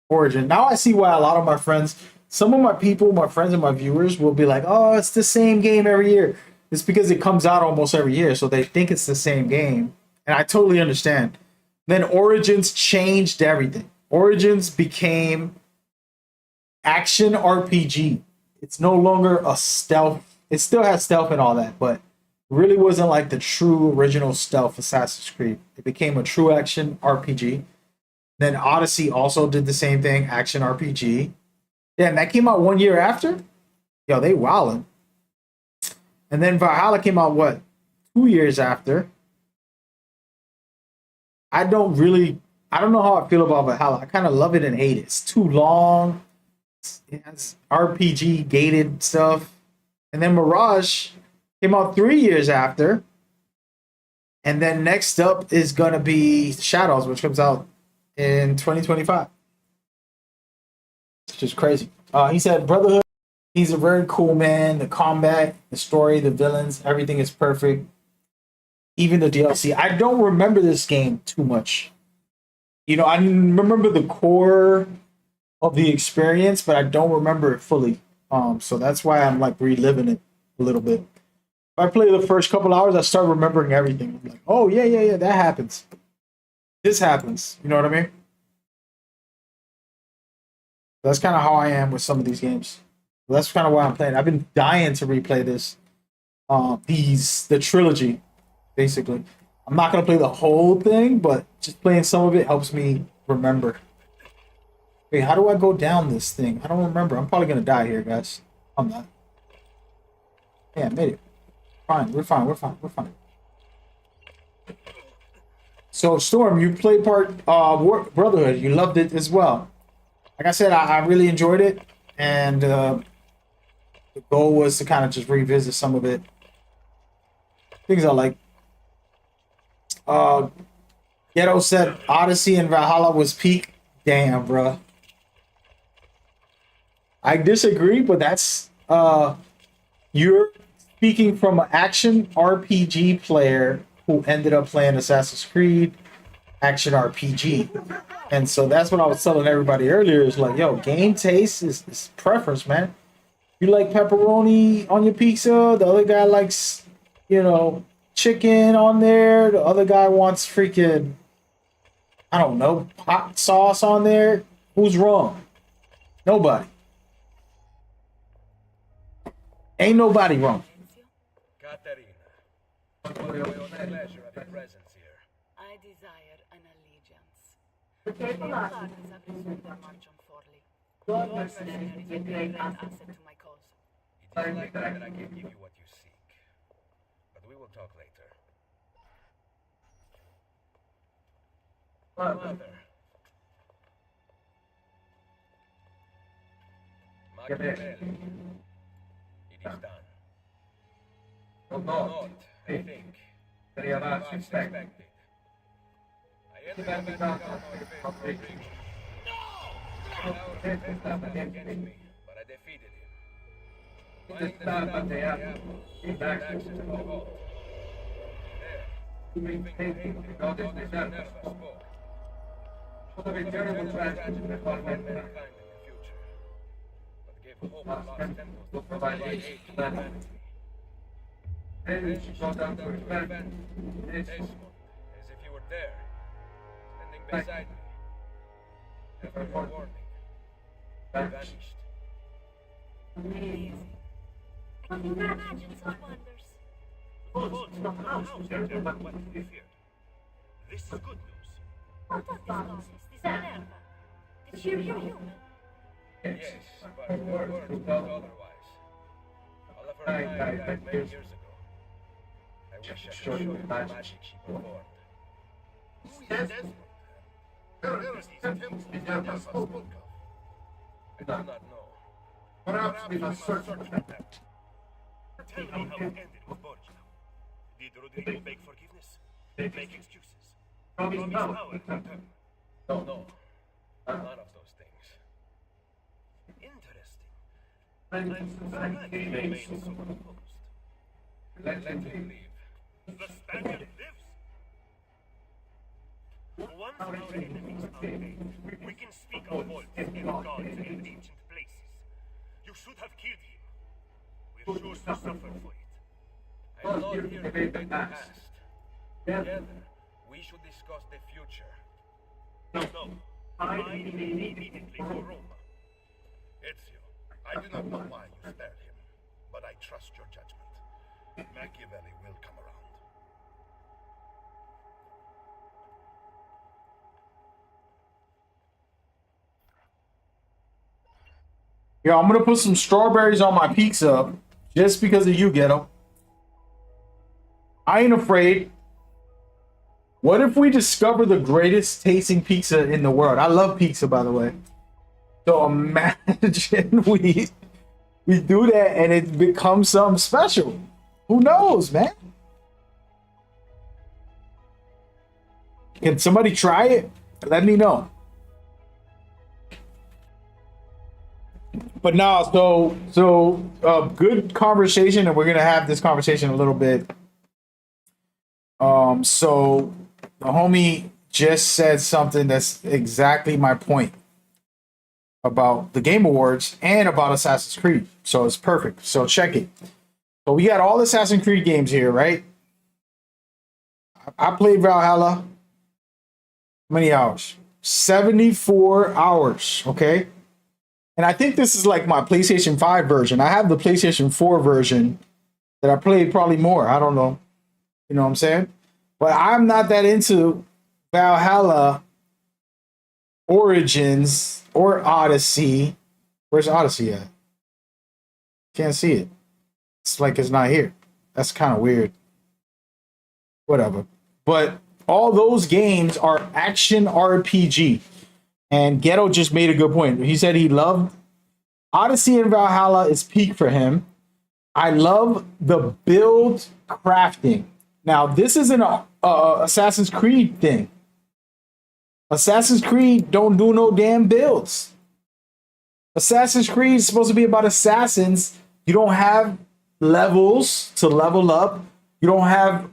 Speaker 1: Origin. Now I see why a lot of my friends, some of my people, my friends and my viewers will be like, oh, it's the same game every year. It's because it comes out almost every year, so they think it's the same game. And I totally understand. Then Origins changed everything. Origins became action RPG. It's no longer a stealth. It still has stealth and all that, but it really wasn't like the true original stealth Assassin's Creed. It became a true action RPG. Then Odyssey also did the same thing, action RPG. Yeah, and that came out 1 year after? Yo, they wildin'. And then Valhalla came out, what, 2 years after? I don't know how I feel about Valhalla. I kind of love it and hate it. It's too long. It has RPG gated stuff. And then Mirage came out 3 years after.
Speaker 3: And then next up is gonna be Shadows, which comes out in 2025. It's just crazy. He said Brotherhood. He's a very cool man. The combat, the story, the villains, everything is perfect. Even the DLC. I don't remember this game too much. You know, I remember the core of the experience, but I don't remember it fully. So that's why I'm like reliving it a little bit. If I play the first couple hours, I start remembering everything. I'm like, oh yeah, that happens. This happens. You know what I mean? That's kind of how I am with some of these games. That's kind of why I'm playing. I've been dying to replay this. The trilogy, basically. I'm not gonna play the whole thing, but just playing some of it helps me remember. Wait, how do I go down this thing? I don't remember. I'm probably gonna die here, guys. I'm not. Yeah, I made it. Fine, we're fine. So, Storm, you played part Brotherhood. You loved it as well. Like I said, I really enjoyed it, and the goal was to kind of just revisit some of it. Things I like. Ghetto said Odyssey and Valhalla was peak. Damn, bro. I disagree, but that's you're speaking from an action RPG player who ended up playing Assassin's Creed action RPG. And so that's what I was telling everybody earlier is like, yo, game taste is preference, man. You like pepperoni on your pizza, the other guy likes, you know, chicken on there, the other guy wants freaking, I don't know, hot sauce on there. Who's wrong? Nobody. Ain't nobody wrong.
Speaker 6: Katerina, what is your pleasure of your presence here?
Speaker 2: I desire an allegiance. The Clark has resumed their march on Forley. Your mercenary is a great asset to my cause.
Speaker 6: It is likely that I can give you what you seek. But we will talk later. Mother. Machiavelli. It is done. Not, I think. As expected. I ended up at the Rodrigo. Our defense was against me, but I defeated him. Finding the stamp of the apple, he had access to the vault. There, keeping the hate because Minerva spoke. Should have been terrible tragedy that will get mankind in the future. But gave hope to lost temples to provide aid to humanity. Then she shot down to her friend, Desmond, as if you were there, standing beside me. Never a warning. Vanished.
Speaker 4: Amazing. I can imagine some wonders.
Speaker 7: What to be feared. This is good news.
Speaker 4: What of this goddess, this Minerva? Did she really human?
Speaker 6: Yes, but word told otherwise. All of her kind died many years ago. I wish I could show you the magic she performed.
Speaker 7: Who is Desmond? Where are these temples Minerva spoke of?
Speaker 6: I do not know.
Speaker 7: Perhaps we must search for them. Tell me how it ended with Borgia. Did Rodrigo beg forgiveness? Make excuses? Promise power to return?
Speaker 6: No. None of those things.
Speaker 7: Interesting. I'm glad he remains so composed.
Speaker 6: Let him leave.
Speaker 7: The Spaniard lives. Once our enemies are made, we can speak our words in gods and ancient places. You should have killed him. We're sure to suffer for it.
Speaker 6: I am not here to debate the past. Together, we should discuss the future.
Speaker 7: No. I need immediately for Roma. Ezio, I do not know why you spared him, but I trust your judgment. Machiavelli will come around.
Speaker 3: Yo, I'm gonna put some strawberries on my pizza just because of you, Ghetto. I ain't afraid. What if we discover the greatest tasting pizza in the world? I love pizza, by the way. So imagine we do that and it becomes something special. Who knows, man? Can somebody try it? Let me know. But no, good conversation, and we're gonna have this conversation a little bit. So the homie just said something that's exactly my point about the Game Awards and about Assassin's Creed. So it's perfect. So check it. So we got all Assassin's Creed games here, right? I played Valhalla. How many hours? 74 hours. Okay. And I think this is like my PlayStation 5 version. I have the PlayStation 4 version that I played probably more. I don't know. You know what I'm saying? But I'm not that into Valhalla, Origins, or Odyssey. Where's Odyssey at? Can't see it. It's like it's not here. That's kind of weird. Whatever. But all those games are action RPG. And Ghetto just made a good point. He said he loved Odyssey and Valhalla is peak for him. I love the build crafting. Now, this isn't a Assassin's Creed thing. Assassin's Creed don't do no damn builds. Assassin's Creed is supposed to be about assassins. You don't have levels to level up. You don't have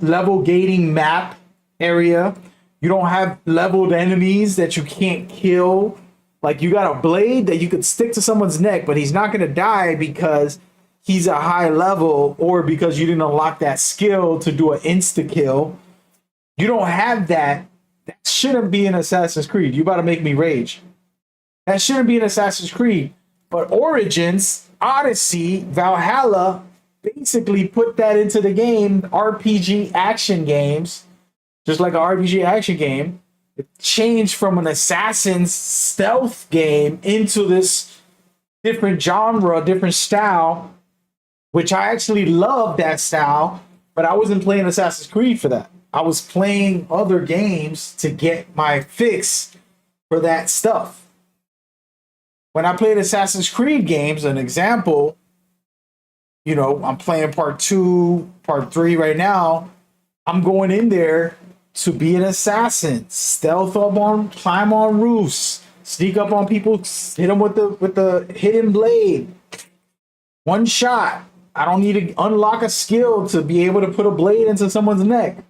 Speaker 3: level gating map area. You don't have leveled enemies that you can't kill. Like, you got a blade that you could stick to someone's neck, but he's not going to die because he's a high level or because you didn't unlock that skill to do an insta-kill. You don't have that. That shouldn't be in Assassin's Creed. You about to make me rage. That shouldn't be in Assassin's Creed. But Origins, Odyssey, Valhalla basically put that into the game. RPG action games, just like an RPG action game, it changed from an assassin's stealth game into this different genre, different style, which I actually love that style, but I wasn't playing Assassin's Creed for that. I was playing other games to get my fix for that stuff. When I played Assassin's Creed games, an example, you know, I'm playing part 2, part 3 right now. I'm going in there to be an assassin, stealth up on, climb on roofs, sneak up on people, hit them with the hidden blade. One shot. I don't need to unlock a skill to be able to put a blade into someone's neck.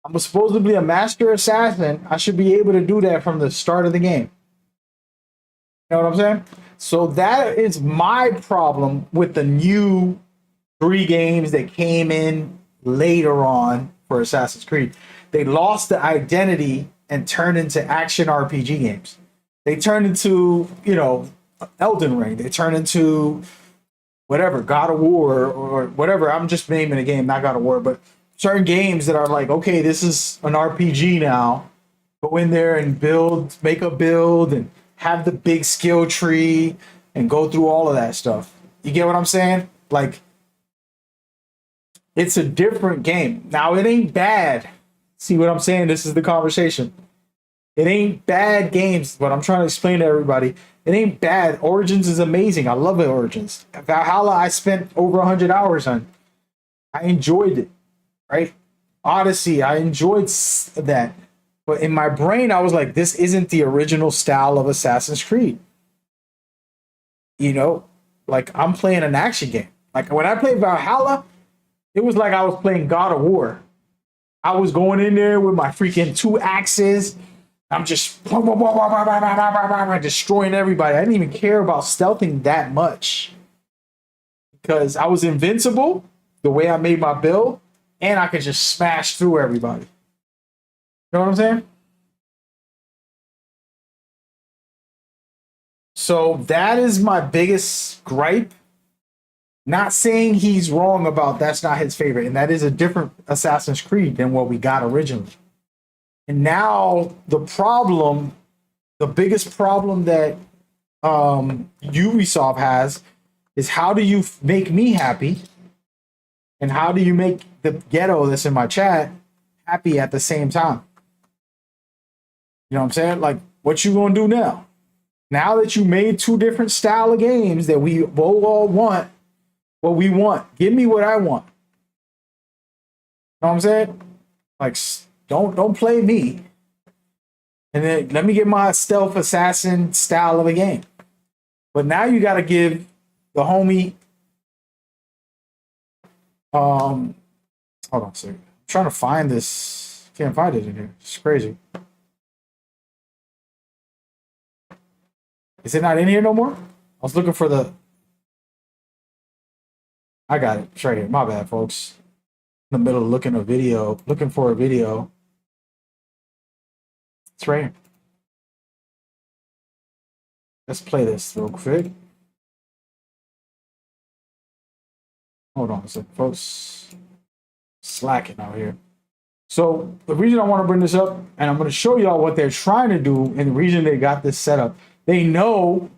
Speaker 3: I'm supposed to be a master assassin. I should be able to do that from the start of the game. You know what I'm saying? So that is my problem with the new 3 games that came in later on for Assassin's Creed. They lost the identity and turned into action RPG games. They turned into, you know, Elden Ring. They turned into whatever, God of War or whatever. I'm just naming a game, not God of War, but certain games that are like, okay, this is an RPG now. Go in there and build, make a build and have the big skill tree and go through all of that stuff. You get what I'm saying? Like, it's a different game. Now, it ain't bad. See what I'm saying? This is the conversation. It ain't bad games, but I'm trying to explain to everybody. It ain't bad. Origins is amazing. I love it, Origins. Valhalla, I spent over 100 hours on. I enjoyed it, right? Odyssey, I enjoyed that. But in my brain, I was like, this isn't the original style of Assassin's Creed. You know, like, I'm playing an action game. Like, when I played Valhalla, it was like I was playing God of War. I was going in there with my freaking 2 axes. I'm just destroying everybody. I didn't even care about stealthing that much because I was invincible the way I made my build, and I could just smash through everybody. You know what I'm saying? So that is my biggest gripe. Not saying he's wrong about that's not his favorite, and that is a different Assassin's Creed than what we got originally. And now the biggest problem that Ubisoft has is how do you make me happy, and how do you make the ghetto that's in my chat happy at the same time? You know what I'm saying? Like, what you gonna do now? Now that you made 2 different style of games that we both all want, what we want. Give me what I want. You know what I'm saying? Like, Don't play me. And then let me get my stealth assassin style of a game. But now you got to give the homie. Hold on a second. I'm trying to find this. Can't find it in here. It's crazy. Is it not in here no more? I was looking for the. I got it. It's right here. My bad, folks. In the middle of looking for a video. It's right here. Let's play this real quick. Hold on a second, folks. Slacking out here. So the reason I want to bring this up, and I'm going to show y'all what they're trying to do, and the reason they got this set up. They know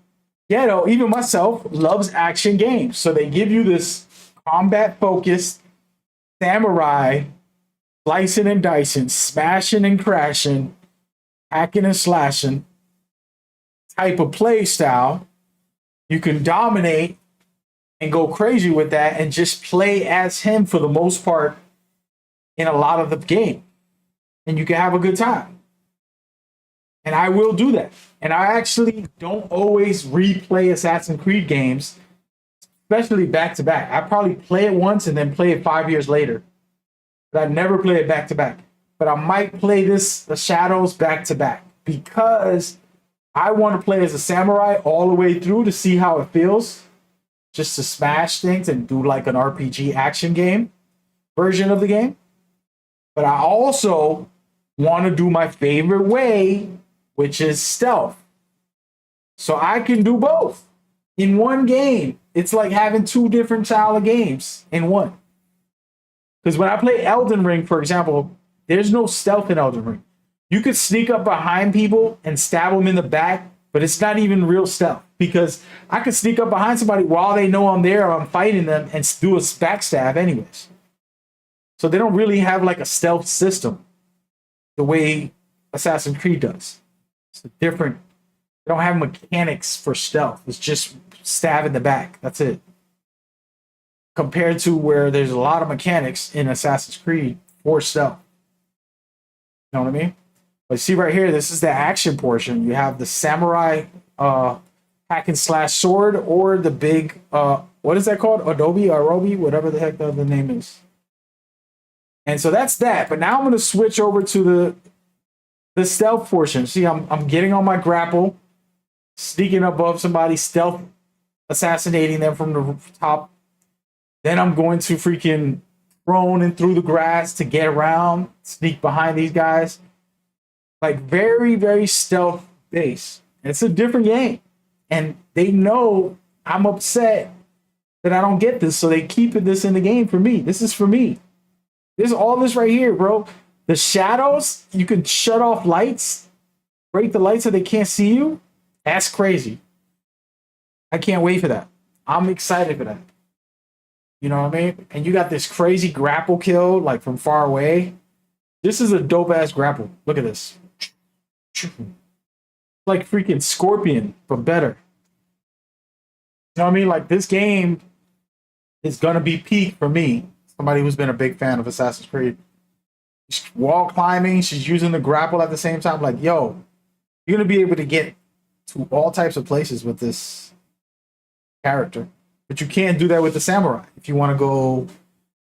Speaker 3: Ghetto, even myself, loves action games. So they give you this combat-focused samurai, slicing and dicing, smashing and crashing, hacking and slashing type of play style. You can dominate and go crazy with that and just play as him for the most part in a lot of the game. And you can have a good time. And I will do that. And I actually don't always replay Assassin's Creed games, especially back to back. I probably play it once and then play it 5 years later. But I never play it back to back. But I might play the Shadows back to back because I want to play as a samurai all the way through to see how it feels. Just to smash things and do like an RPG action game version of the game. But I also want to do my favorite way, which is stealth. So I can do both in one game. It's like having two different style of games in one. Because when I play Elden Ring, for example, there's no stealth in Elden Ring. You could sneak up behind people and stab them in the back, but it's not even real stealth. Because I could sneak up behind somebody while they know I'm there or I'm fighting them and do a backstab anyways. So they don't really have like a stealth system the way Assassin's Creed does. It's different. They don't have mechanics for stealth. It's just stab in the back. That's it. Compared to where there's a lot of mechanics in Assassin's Creed for stealth. You know what I mean? But see right here, this is the action portion. You have the samurai hack and slash sword or the big, what is that called? Arobi, whatever the heck the other name is. And so that's that. But now I'm going to switch over to the stealth portion. See, I'm getting on my grapple, sneaking above somebody, stealth assassinating them from the top. Then I'm going to freaking prone and through the grass to get around, sneak behind these guys. Like very, very stealth based. It's a different game. And they know I'm upset that I don't get this. So they keep this in the game for me. This is for me. This is all this right here, bro. The shadows, you can shut off lights, break the lights so they can't see you. That's crazy. I can't wait for that. I'm excited for that. You know what I mean? And you got this crazy grapple kill, like from far away. This is a dope ass grapple. Look at this. Like freaking Scorpion, but better. You know what I mean? Like this game is gonna be peak for me. Somebody who's been a big fan of Assassin's Creed. She's wall climbing, she's using the grapple at the same time. Like, yo, you're gonna be able to get to all types of places with this character. But you can't do that with the samurai if you want to go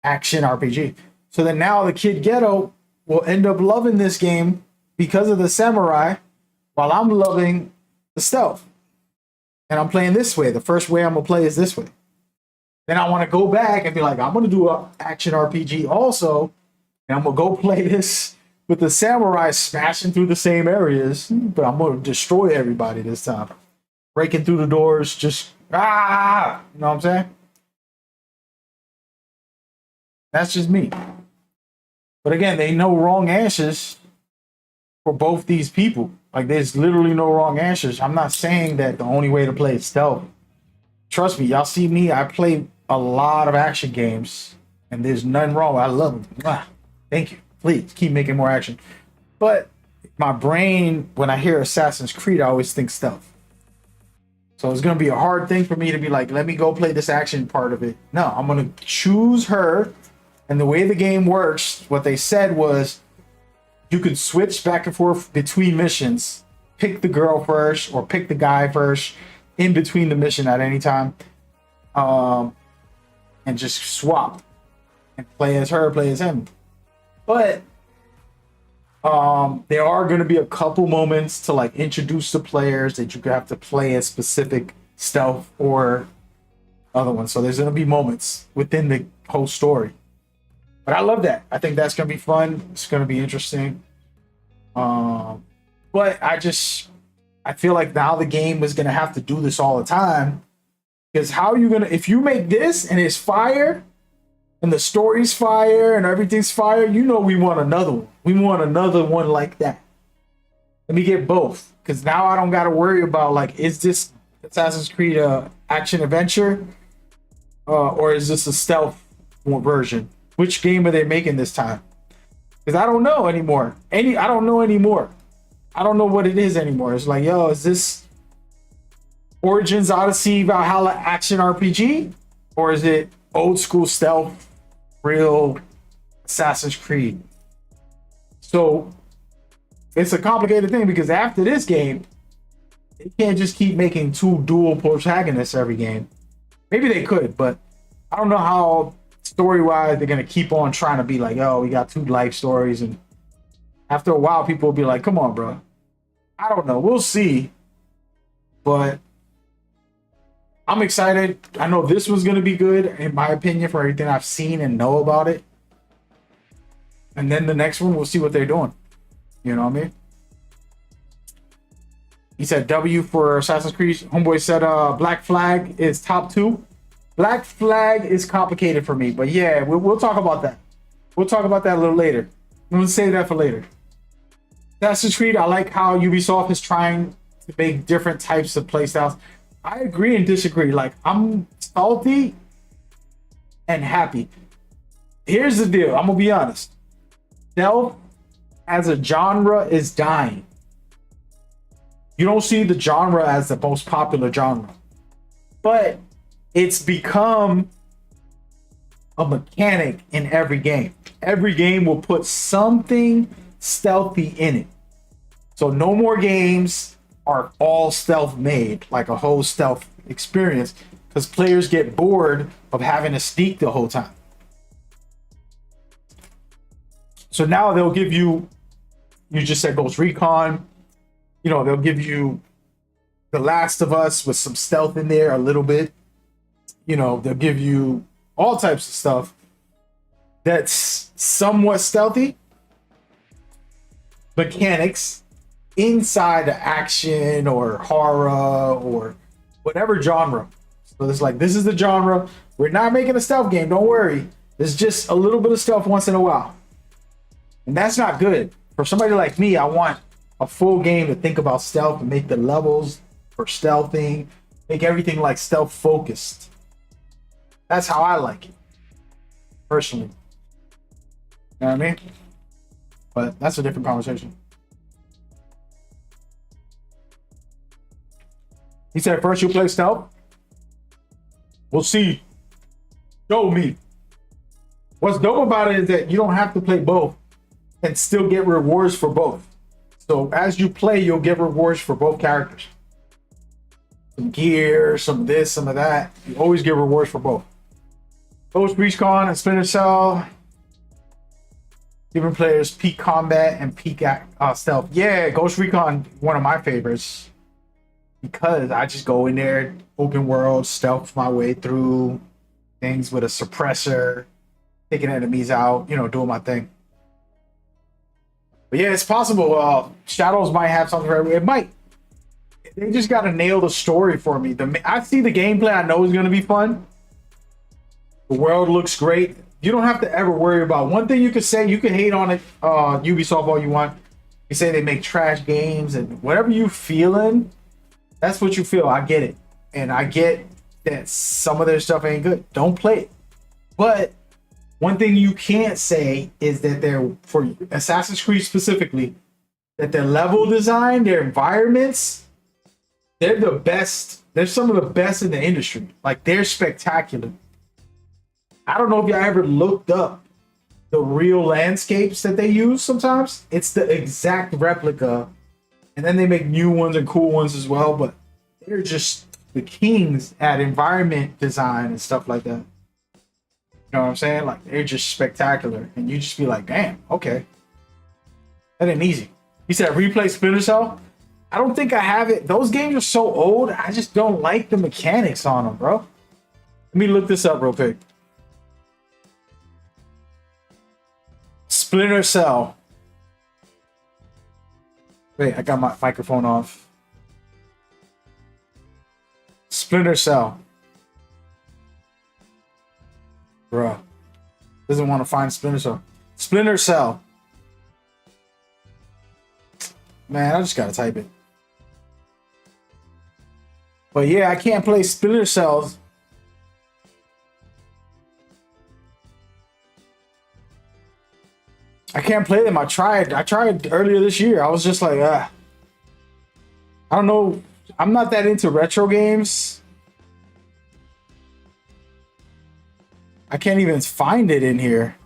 Speaker 3: action RPG. So then now the kid Ghetto will end up loving this game because of the samurai, while I'm loving the stealth. And I'm playing this way. The first way I'm gonna play is this way. Then I want to go back and be like, I'm gonna do an action RPG also, and I'm gonna go play this with the samurai smashing through the same areas, but I'm gonna destroy everybody this time. Breaking through the doors, just you know what I'm saying? That's just me. But again, they know wrong answers for both these people. Like there's literally no wrong answers. I'm not saying that the only way to play is stealth. Trust me, y'all see me, I play a lot of action games and there's nothing wrong. I love them. Thank you. Please keep making more action. But my brain, when I hear Assassin's Creed, I always think stealth. So it's going to be a hard thing for me to be like, let me go play this action part of it. No, I'm going to choose her. And the way the game works, what they said was you could switch back and forth between missions, pick the girl first or pick the guy first in between the mission at any time, and just swap and play as her, play as him. But there are going to be a couple moments to like introduce the players that you have to play a specific stealth or other one. So there's going to be moments within the whole story. But I love that. I think that's going to be fun. It's going to be interesting. But I feel like now the game is going to have to do this all the time. Because how are you going to, if you make this and it's fire and the story's fire and everything's fire, you know we want another one. We want another one like that. Let me get both. Because now I don't got to worry about like, is this Assassin's Creed action adventure? Or is this a stealth version? Which game are they making this time? Because I don't know anymore. I don't know anymore. I don't know what it is anymore. It's like, yo, is this Origins Odyssey Valhalla action RPG? Or is it old school stealth, real Assassin's Creed? So it's a complicated thing because after this game, they can't just keep making two dual protagonists every game. Maybe they could, but I don't know how story-wise they're going to keep on trying to be like, oh, we got two life stories. And after a while, people will be like, come on, bro. I don't know. We'll see. But I'm excited. I know this was going to be good, in my opinion, for everything I've seen and know about it. And then the next one, we'll see what they're doing. You know what I mean? He said W for Assassin's Creed. Homeboy said Black Flag is top 2. Black Flag is complicated for me, but yeah, we'll talk about that. We'll talk about that a little later. We'll save that for later. Assassin's Creed, I like how Ubisoft is trying to make different types of playstyles. I agree and disagree. Like, I'm salty and happy. Here's the deal. I'm going to be honest. Stealth as a genre is dying. You don't see the genre as the most popular genre. But it's become a mechanic in every game. Every game will put something stealthy in it. So no more games are all stealth made, like a whole stealth experience, because players get bored of having to sneak the whole time. So now they'll give you just said Ghost Recon, you know, they'll give you The Last of Us with some stealth in there a little bit. You know, they'll give you all types of stuff that's somewhat stealthy. Mechanics inside the action or horror or whatever genre. So it's like, this is the genre. We're not making a stealth game. Don't worry. There's just a little bit of stealth once in a while. And that's not good. For somebody like me, I want a full game to think about stealth and make the levels for stealthing, make everything like stealth focused. That's how I like it, personally. You know what I mean? But that's a different conversation. He said, first you play stealth. We'll see. Show me. What's dope about it is that you don't have to play both and still get rewards for both. So as you play, you'll get rewards for both characters. Some gear, some of this, some of that. You always get rewards for both. Ghost Recon and Splinter Cell. Different players, peak combat and peak stealth. Yeah, Ghost Recon, one of my favorites. Because I just go in there, open world, stealth my way through things with a suppressor, taking enemies out, you know, doing my thing. But yeah, it's possible. Shadows might have something for it. Might. They just got to nail the story for me. I see the gameplay. I know is going to be fun. The world looks great. You don't have to ever worry about one thing. You could say, you can hate on it, Ubisoft all you want. You say they make trash games and whatever you feeling, that's what you feel. I get it. And I get that some of their stuff ain't good. Don't play it. But one thing you can't say is that they're, for Assassin's Creed specifically, that their level design, their environments, they're the best. They're some of the best in the industry. Like, they're spectacular. I don't know if y'all ever looked up the real landscapes that they use sometimes. It's the exact replica. And then they make new ones and cool ones as well, but they're just the kings at environment design and stuff like that. You know what I'm saying? Like, they're just spectacular. And you just be like, damn, okay. That ain't easy. You said replay Splinter Cell? I don't think I have it. Those games are so old, I just don't like the mechanics on them, bro. Let me look this up real quick. Splinter Cell. Wait, I got my microphone off. Splinter Cell. Bruh. Doesn't want to find Splinter Cell. Splinter Cell. Man, I just gotta type it. But yeah, I can't play Splinter Cells. I can't play them. I tried earlier this year. I was just like, I don't know. I'm not that into retro games. I can't even find it in here.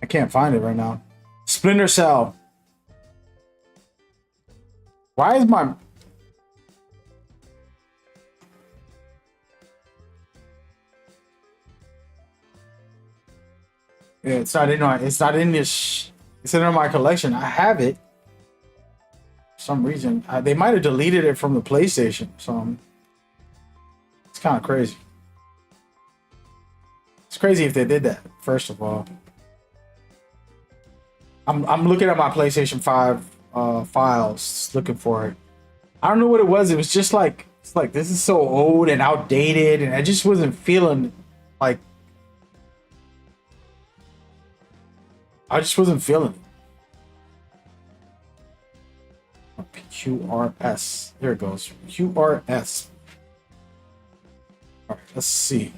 Speaker 3: I can't find it right now. Splinter Cell. Why is my... Yeah, it's not in this. It's in my collection. I have it. For some reason. They might have deleted it from the PlayStation. So it's kind of crazy. It's crazy if they did that, first of all. I'm looking at my PlayStation 5 files, looking for it. I don't know what it was. It was just like, it's like, this is so old and outdated, and I just wasn't feeling like, I just wasn't feeling it. QRS. There it goes. QRS. All right, let's see.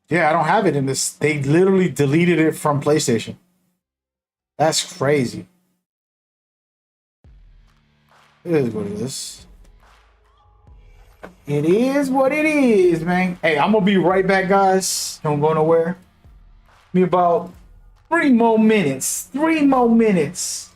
Speaker 3: Yeah, I don't have it in this. They literally deleted it from PlayStation. That's crazy. It is what it is. It is what it is, man. Hey, I'm gonna be right back, guys. Don't go nowhere. Give me about 3 more minutes. 3 more minutes.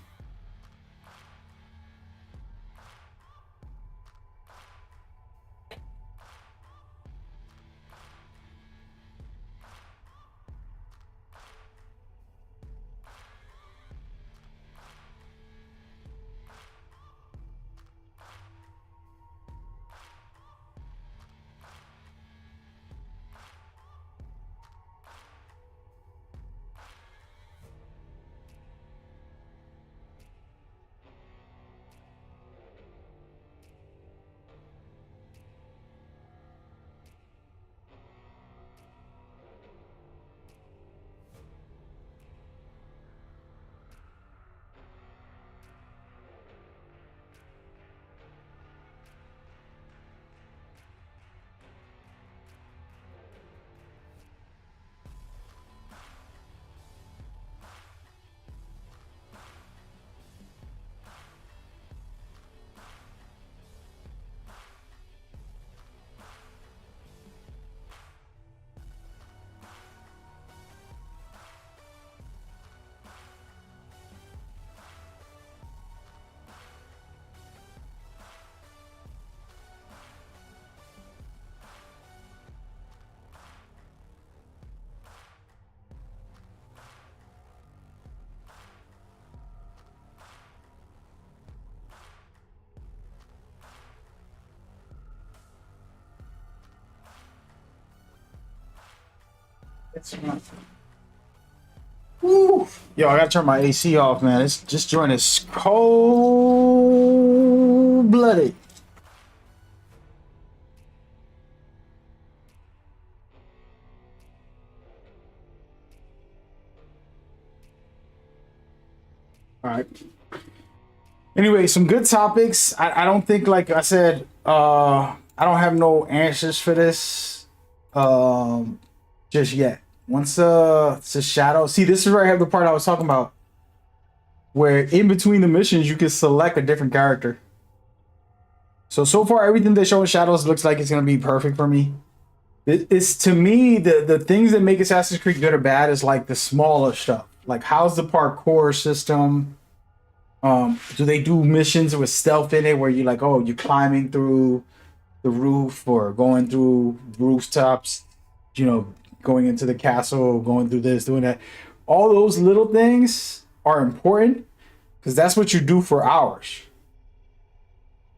Speaker 3: Woo. Yo, I gotta turn my AC off, man. This joint is cold blooded. All right. Anyway, some good topics. I don't think, like I said, I don't have no answers for this just yet. Once it's a shadow. See, this is where I have the part I was talking about, where in between the missions you can select a different character. So far everything they show in Shadows looks like it's gonna be perfect for me. It's to me the things that make Assassin's Creed good or bad is like the smaller stuff. Like, how's the parkour system? Do they do missions with stealth in it where you're like, oh, you're climbing through the roof or going through rooftops, you know, going into the castle, going through this, doing that. All those little things are important because that's what you do for hours.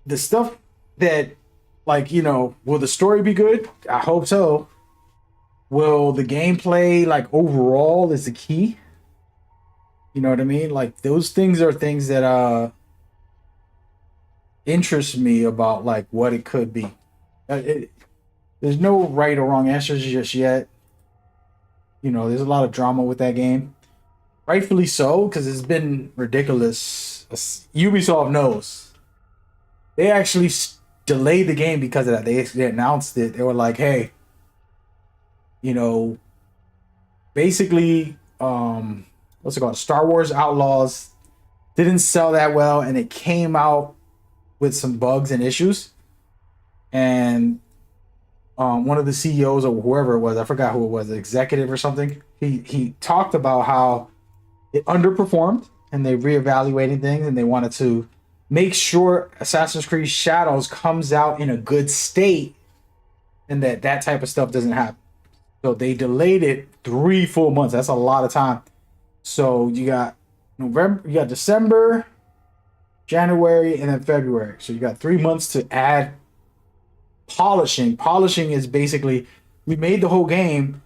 Speaker 3: The stuff that, like, you know, will the story be good? I hope so. Will the gameplay, like, overall is the key? You know what I mean? Like, those things are things that interest me about, like, what it could be. There's no right or wrong answers just yet. You know, there's a lot of drama with that game. Rightfully so, because it's been ridiculous. Ubisoft knows. They actually delayed the game because of that. They announced it. They were like, hey, you know, basically, what's it called? Star Wars Outlaws didn't sell that well, and it came out with some bugs and issues. And one of the CEOs or whoever it was, I forgot who it was, the executive or something, he talked about how it underperformed and they reevaluating things and they wanted to make sure Assassin's Creed Shadows comes out in a good state and that type of stuff doesn't happen. So they delayed it 3 full months. That's a lot of time. So you got November, you got December, January, and then February. So you got 3 months to add polishing. Polishing is basically, we made the whole game,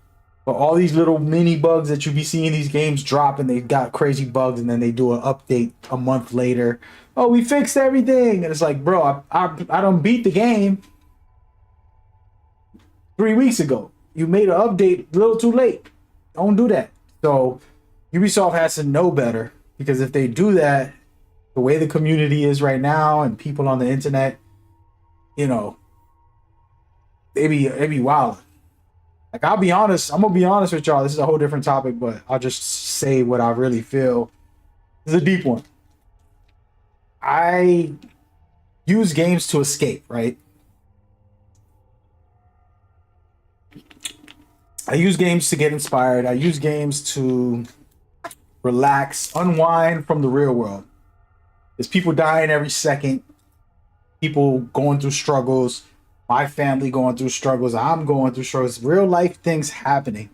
Speaker 3: but all these little mini bugs that you be seeing these games drop and they got crazy bugs and then they do an update a month later. Oh, we fixed everything. And it's like, bro, I don't beat the game 3 weeks ago. You made an update a little too late. Don't do that. So Ubisoft has to know better, because if they do that, the way the community is right now and people on the internet, you know, they be wild. Like, I'll be honest, I'm gonna be honest with y'all. This is a whole different topic, but I'll just say what I really feel. This is a deep one. I use games to escape, right? I use games to get inspired. I use games to relax, unwind from the real world. There's people dying every second, people going through struggles, my family going through struggles, I'm going through struggles, real life things happening.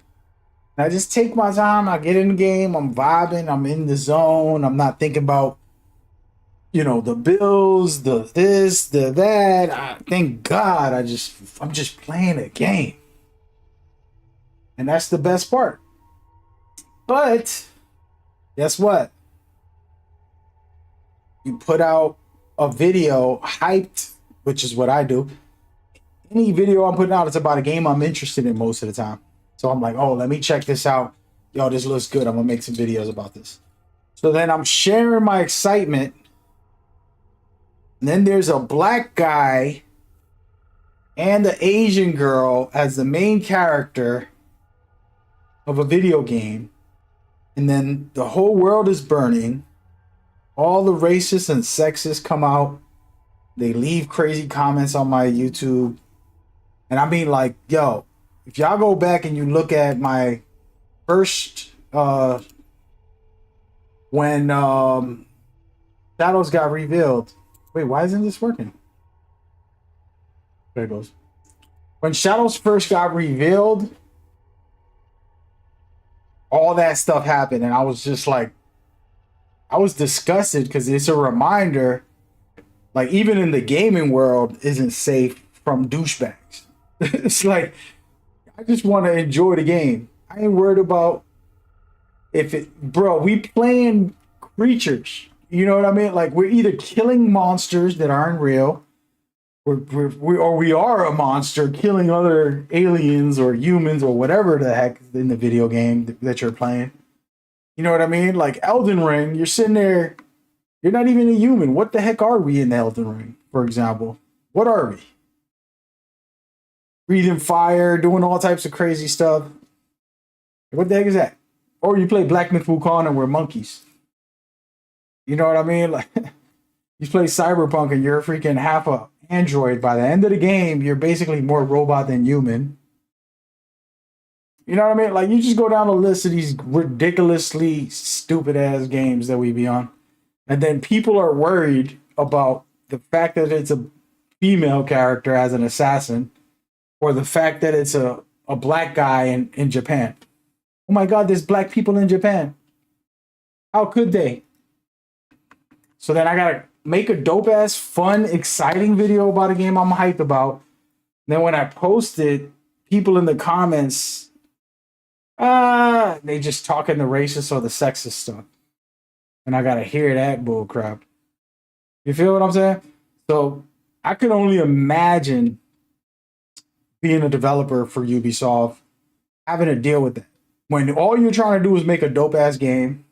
Speaker 3: And I just take my time, I get in the game, I'm vibing, I'm in the zone, I'm not thinking about, you know, the bills, the this, the that. Thank God, I'm just playing a game. And that's the best part. But guess what? You put out a video hyped, which is what I do. Any video I'm putting out is about a game I'm interested in most of the time. So I'm like, oh, let me check this out. Yo, this looks good. I'm gonna make some videos about this. So then I'm sharing my excitement. And then there's a black guy and the Asian girl as the main character of a video game. And then the whole world is burning. All the racists and sexists come out. They leave crazy comments on my YouTube. And I mean, like, yo, if y'all go back and you look at my first, when Shadows got revealed. Wait, why isn't this working? There it goes. When Shadows first got revealed, all that stuff happened. And I was just like, I was disgusted because it's a reminder, like, even in the gaming world isn't safe from douchebags. It's like, I just want to enjoy the game. I ain't worried about if it, bro, we playing creatures. You know what I mean? Like, we're either killing monsters that aren't real, or we are a monster killing other aliens or humans or whatever the heck in the video game that you're playing. You know what I mean? Like Elden Ring, you're sitting there You're not even a human. What the heck are we in Elden Ring, for example? What are we? Breathing fire, doing all types of crazy stuff. What the heck is that? Or you play Black Myth Wukong and we're monkeys. You know what I mean? Like, you play Cyberpunk and you're freaking half a android. By the end of the game, you're basically more robot than human. You know what I mean? Like, you just go down the list of these ridiculously stupid ass games that we be on. And then people are worried about the fact that it's a female character as an assassin, or the fact that it's a black guy in Japan. Oh my God, there's black people in Japan. How could they? So then I gotta make a dope ass, fun, exciting video about a game I'm hyped about. Then when I post it, people in the comments, they just talking the racist or the sexist stuff. And I gotta hear that bull crap. You feel what I'm saying? So I could only imagine being a developer for Ubisoft, having to deal with that. When all you're trying to do is make a dope ass game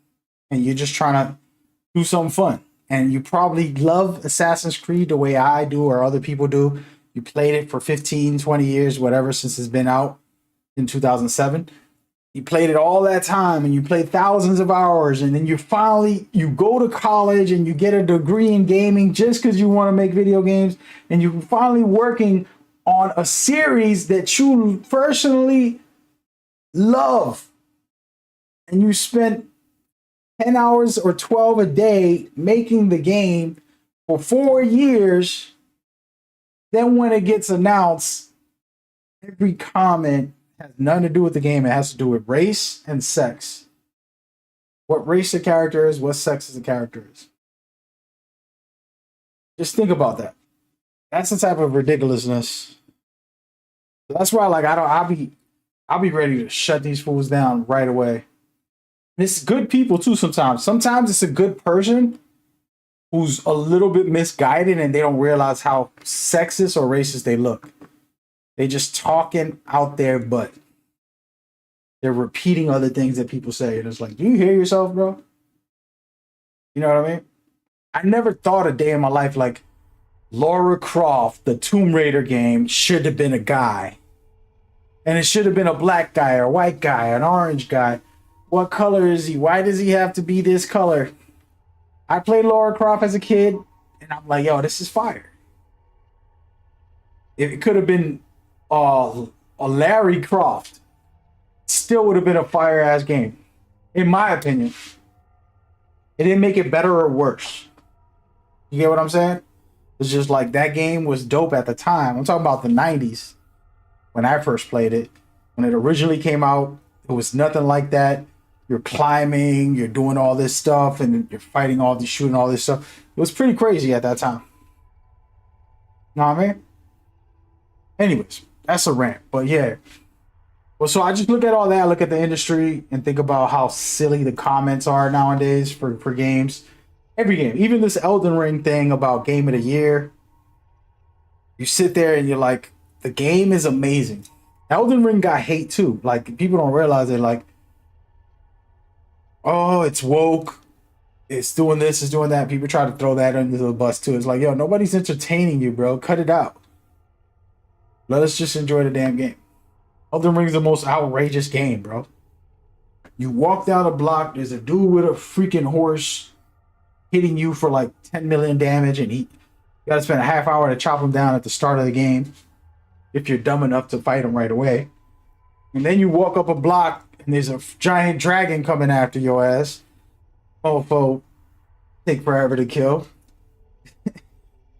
Speaker 3: and you're just trying to do something fun. And you probably love Assassin's Creed the way I do or other people do. You played it for 15, 20 years, whatever, since it's been out in 2007. You played it all that time and you played thousands of hours, and then you go to college and you get a degree in gaming just because you want to make video games, and you're finally working on a series that you personally love, and you spent 10 hours or 12 a day making the game for 4 years. Then when it gets announced, every comment has nothing to do with the game. It has to do with race and sex. What race the character is, what sex the character is. Just think about that. That's the type of ridiculousness. That's why, like, I'll be ready to shut these fools down right away. It's good people too sometimes. Sometimes it's a good person who's a little bit misguided and they don't realize how sexist or racist they look. They just talking out their butt. They're repeating other things that people say. And it's like, do you hear yourself, bro? You know what I mean? I never thought a day in my life like Lara Croft, the Tomb Raider game, should have been a guy. And it should have been a black guy or a white guy, an orange guy. What color is he? Why does he have to be this color? I played Lara Croft as a kid, and I'm like, yo, this is fire. It could have been a Larry Croft. Still would have been a fire-ass game, in my opinion. It didn't make it better or worse. You get what I'm saying? It's just like that game was dope at the time. I'm talking about the 90s when I first played it. When it originally came out, it was nothing like that. You're climbing, you're doing all this stuff, and you're fighting all this, shooting all this stuff. It was pretty crazy at that time. Know what I mean? Anyways, that's a rant. But yeah. Well, so I just look at all that, look at the industry, and think about how silly the comments are nowadays for games. Every game. Even this Elden Ring thing about Game of the Year. You sit there and you're like, the game is amazing. Elden Ring got hate too. Like, people don't realize it. Like, oh, it's woke. It's doing this, it's doing that. People try to throw that under the bus too. It's like, yo, nobody's entertaining you, bro. Cut it out. Let us just enjoy the damn game. Elden Ring's the most outrageous game, bro. You walk down a block, there's a dude with a freaking horse hitting you for like 10 million damage, and you gotta spend a half hour to chop him down at the start of the game if you're dumb enough to fight him right away. And then you walk up a block and there's a giant dragon coming after your ass. Mofo take forever to kill.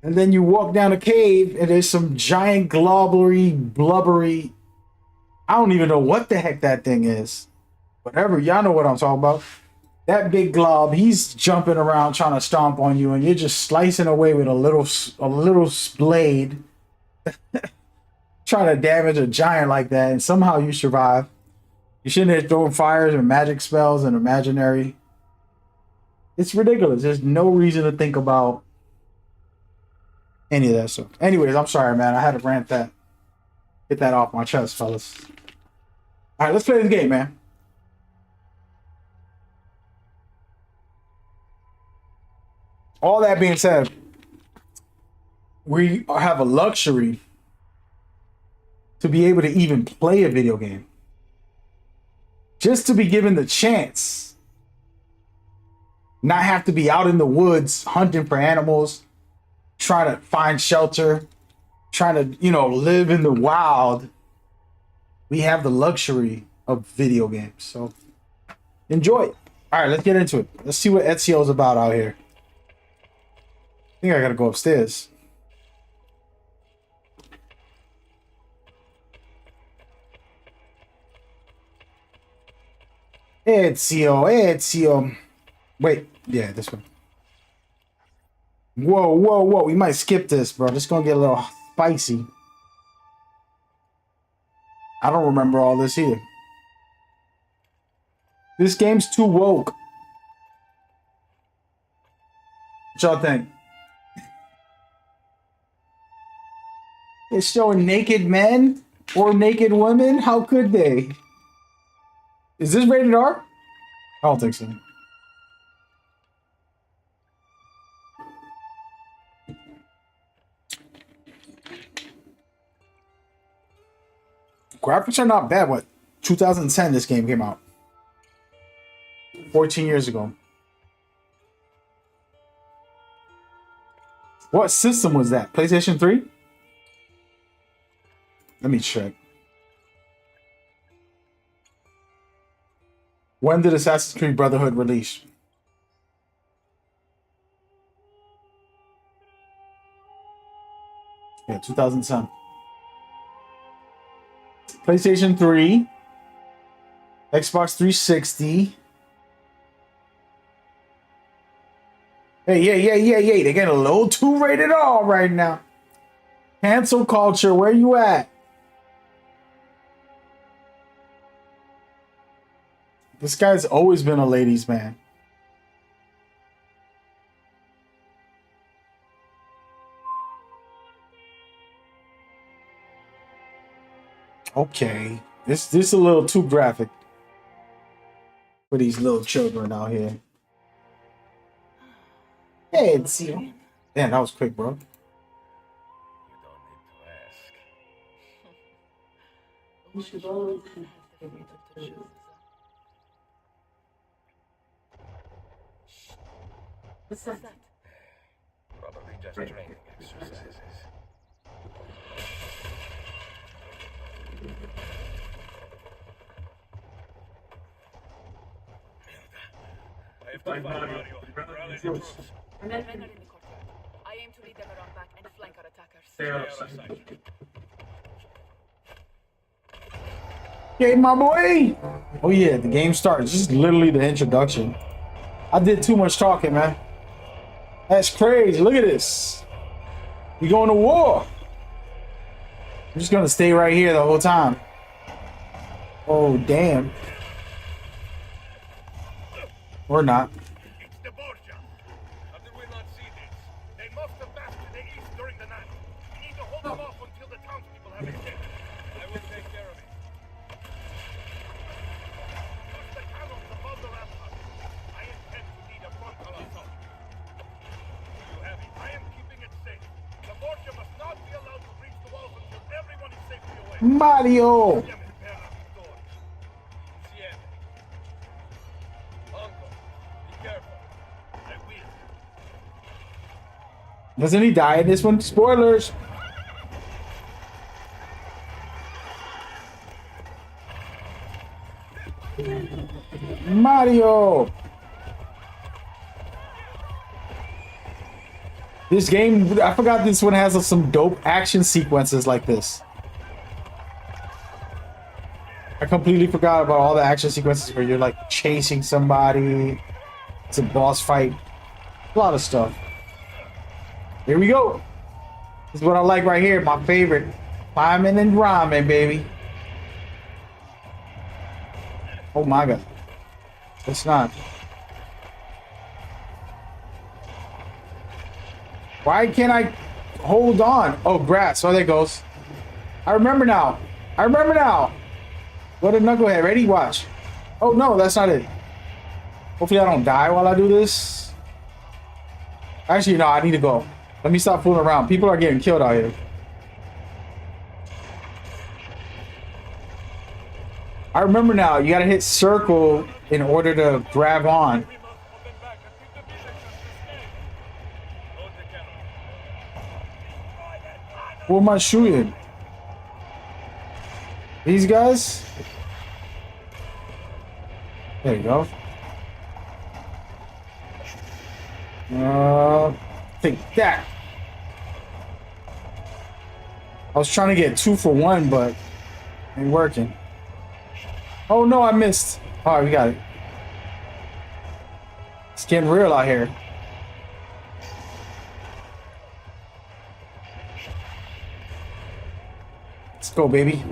Speaker 3: And then you walk down a cave and there's some giant blubbery, I don't even know what the heck that thing is. Whatever, y'all know what I'm talking about. That big glob, he's jumping around trying to stomp on you, and you're just slicing away with a little blade, trying to damage a giant like that, and somehow you survive. You shouldn't have thrown fires and magic spells and imaginary. It's ridiculous. There's no reason to think about any of that stuff. Anyways, I'm sorry, man. I had to rant that. Get that off my chest, fellas. All right, let's play this game, man. all that being said, we have a luxury to be able to even play a video game. Just to be given the chance. Not have to be out in the woods hunting for animals, trying to find shelter, trying to, you know, live in the wild. We have the luxury of video games. So enjoy it. All right, let's get into it. Let's see what Ezio's about out here. I think I gotta go upstairs. Ezio. Wait, yeah, this one. Whoa. We might skip this, bro. This is gonna get a little spicy. I don't remember all this here. This game's too woke. What y'all think? It's showing naked men or naked women? How could they? Is this rated R? I don't think so. Graphics are not bad. What? 2010 this game came out. 14 years ago. What system was that? PlayStation 3? Let me check. When did Assassin's Creed Brotherhood release? Yeah, 2010. PlayStation 3. Xbox 360. Hey. They're getting a little too rated R right now. Cancel culture, where you at? This guy's always been a ladies' man. Okay. This is a little too graphic for these little children out here. Hey, it's you. Damn, that was quick, bro.
Speaker 6: You don't need to ask.
Speaker 2: We should always have the freedom to choose. What's that?
Speaker 6: Probably just training exercises. I have to find Mario. Rally the troops.
Speaker 2: Men are in the courtyard. I aim to lead them around back and flank our attackers.
Speaker 6: Stay outside.
Speaker 3: Okay, my boy. Oh yeah, the game starts. This is literally the introduction. I did too much talking, man. That's crazy. Look at this. We going to war. I'm just gonna stay right here the whole time. Oh damn. Or not.
Speaker 7: It's the Borgia. How did we not see this? They must have passed to the east during the night. We need to hold them off until the townspeople have escaped.
Speaker 6: I will take care of it.
Speaker 7: Push the cannons above the rampart. I intend to lead a frontal assault. You have it. I am keeping it safe. The Borgia must not be allowed to breach the walls until everyone is safely away.
Speaker 3: Mario. Doesn't he die in this one? Spoilers. Mario. This game, I forgot this one has some dope action sequences like this. I completely forgot about all the action sequences where you're like chasing somebody. It's a boss fight. A lot of stuff. Here we go. This is what I like right here. My favorite. Climbing and rhyming, baby. Oh my god. It's not. Why can't I hold on? Oh, grass. Oh, there it goes. I remember now. What a knucklehead. Ready? Watch. Oh, no, that's not it. Hopefully I don't die while I do this. Actually, no, I need to go. Let me stop fooling around. People are getting killed out here. I remember now. You gotta hit circle in order to grab on. Who am I shooting? These guys? There you go. Take that. I was trying to get 2 for 1, but ain't working. Oh no, I missed. All right, we got it. It's getting real out here. Let's go, baby.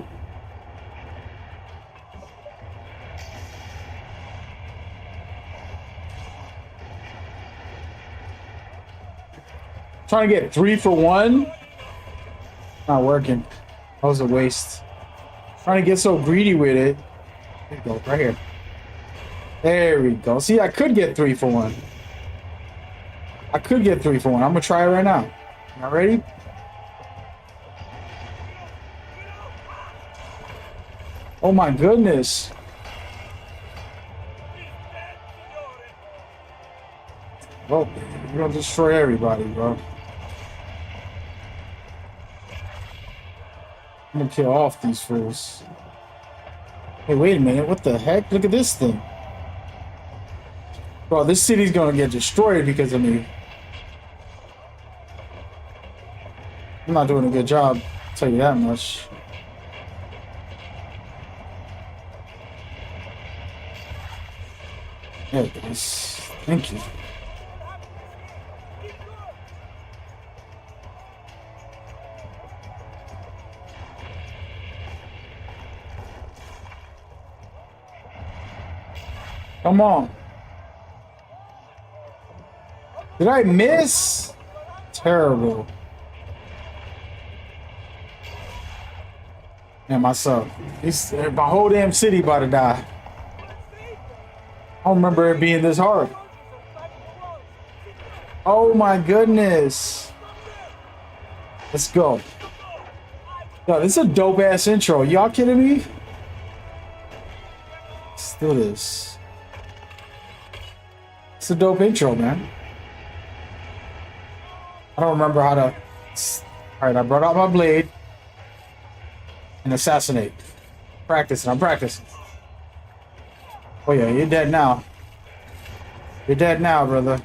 Speaker 3: Trying to get 3 for 1. Not working. That was a waste. Trying to get so greedy with it. There you go, right here. There we go. See, I could get 3 for 1. I could get 3 for 1. I'm gonna try it right now. Y'all ready? Oh my goodness. Well, we're gonna destroy everybody, bro. I'm gonna kill off these fools. Hey, wait a minute. What the heck? Look at this thing. Bro, this city's gonna get destroyed because of me. I'm not doing a good job, I'll tell you that much. There it is. Thank you. Come on. Did I miss? Terrible. And myself. My whole damn city about to die. I don't remember it being this hard. Oh my goodness. Let's go. Yo, this is a dope ass intro. Y'all kidding me? Let's do this. It's a dope intro, man. I don't remember how to... Alright, I brought out my blade. And assassinate. Practicing, I'm practicing. Oh yeah, you're dead now. You're dead now, brother.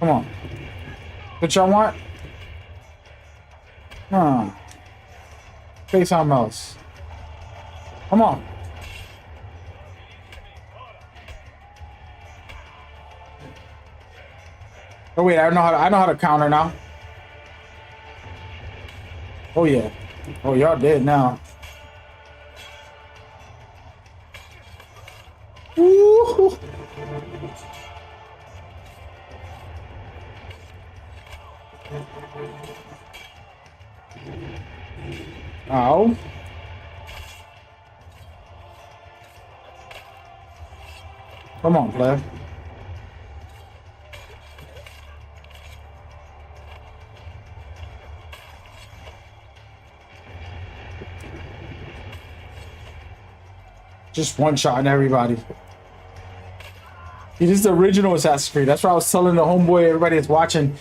Speaker 3: Come on. What y'all want? Huh. Say something else. Come on. Oh wait, I know how to counter now. Oh yeah. Oh, y'all dead now. Woo! Ow. Come on, player. Just one shot on everybody. It is the original Assassin's Creed. That's what I was telling the homeboy, everybody that's watching.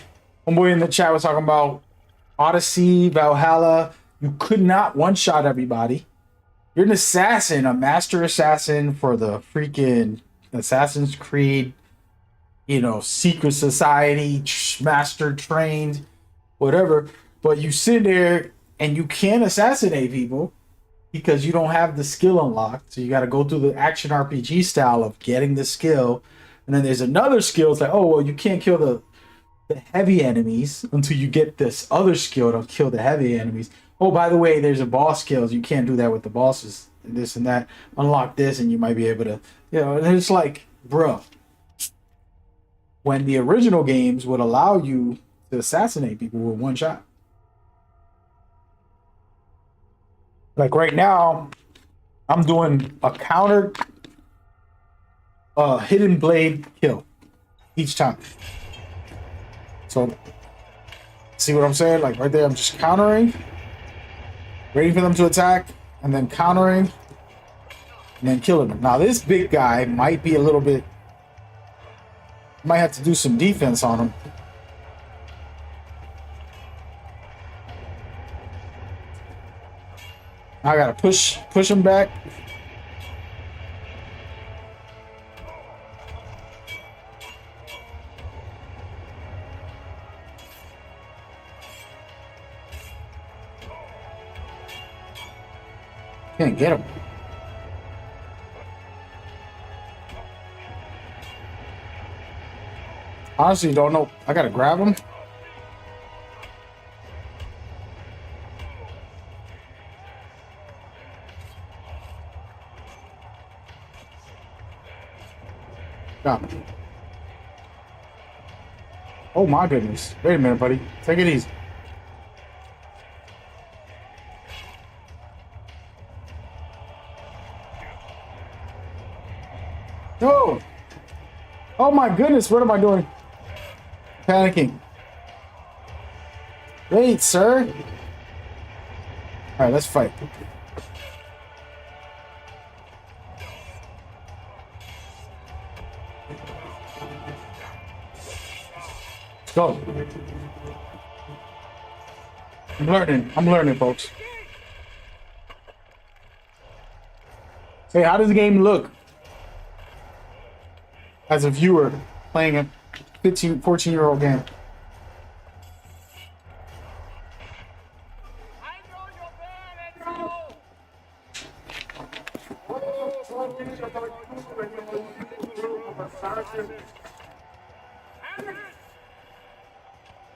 Speaker 3: Homeboy in the chat was talking about Odyssey, Valhalla. You could not one-shot everybody. You're an assassin, a master assassin for the freaking Assassin's Creed, you know, secret society, master trained, whatever. But you sit there and you can't assassinate people because you don't have the skill unlocked. So you got to go through the action RPG style of getting the skill. And then there's another skill. It's like, oh, well, you can't kill the heavy enemies until you get this other skill to kill the heavy enemies. Oh, by the way, there's a boss skills. You can't do that with the bosses. This and that. Unlock this and you might be able to, you know, and it's like, bro, when the original games would allow you to assassinate people with one shot. Like right now, I'm doing a counter hidden blade kill. each time. So, see what I'm saying? Like right there, I'm just countering, waiting for them to attack, and then countering, and then killing them. Now, this big guy might be a little bit... Might have to do some defense on him. I gotta push him back. Can't get him. Honestly, don't know. I gotta grab him. Got him. Oh my goodness. Wait a minute, buddy. Take it easy. No! Oh my goodness, what am I doing? Panicking. Wait, sir. Alright, let's fight. Let's go. I'm learning, folks. Hey, how does the game look? As a viewer playing a 14-year-old game.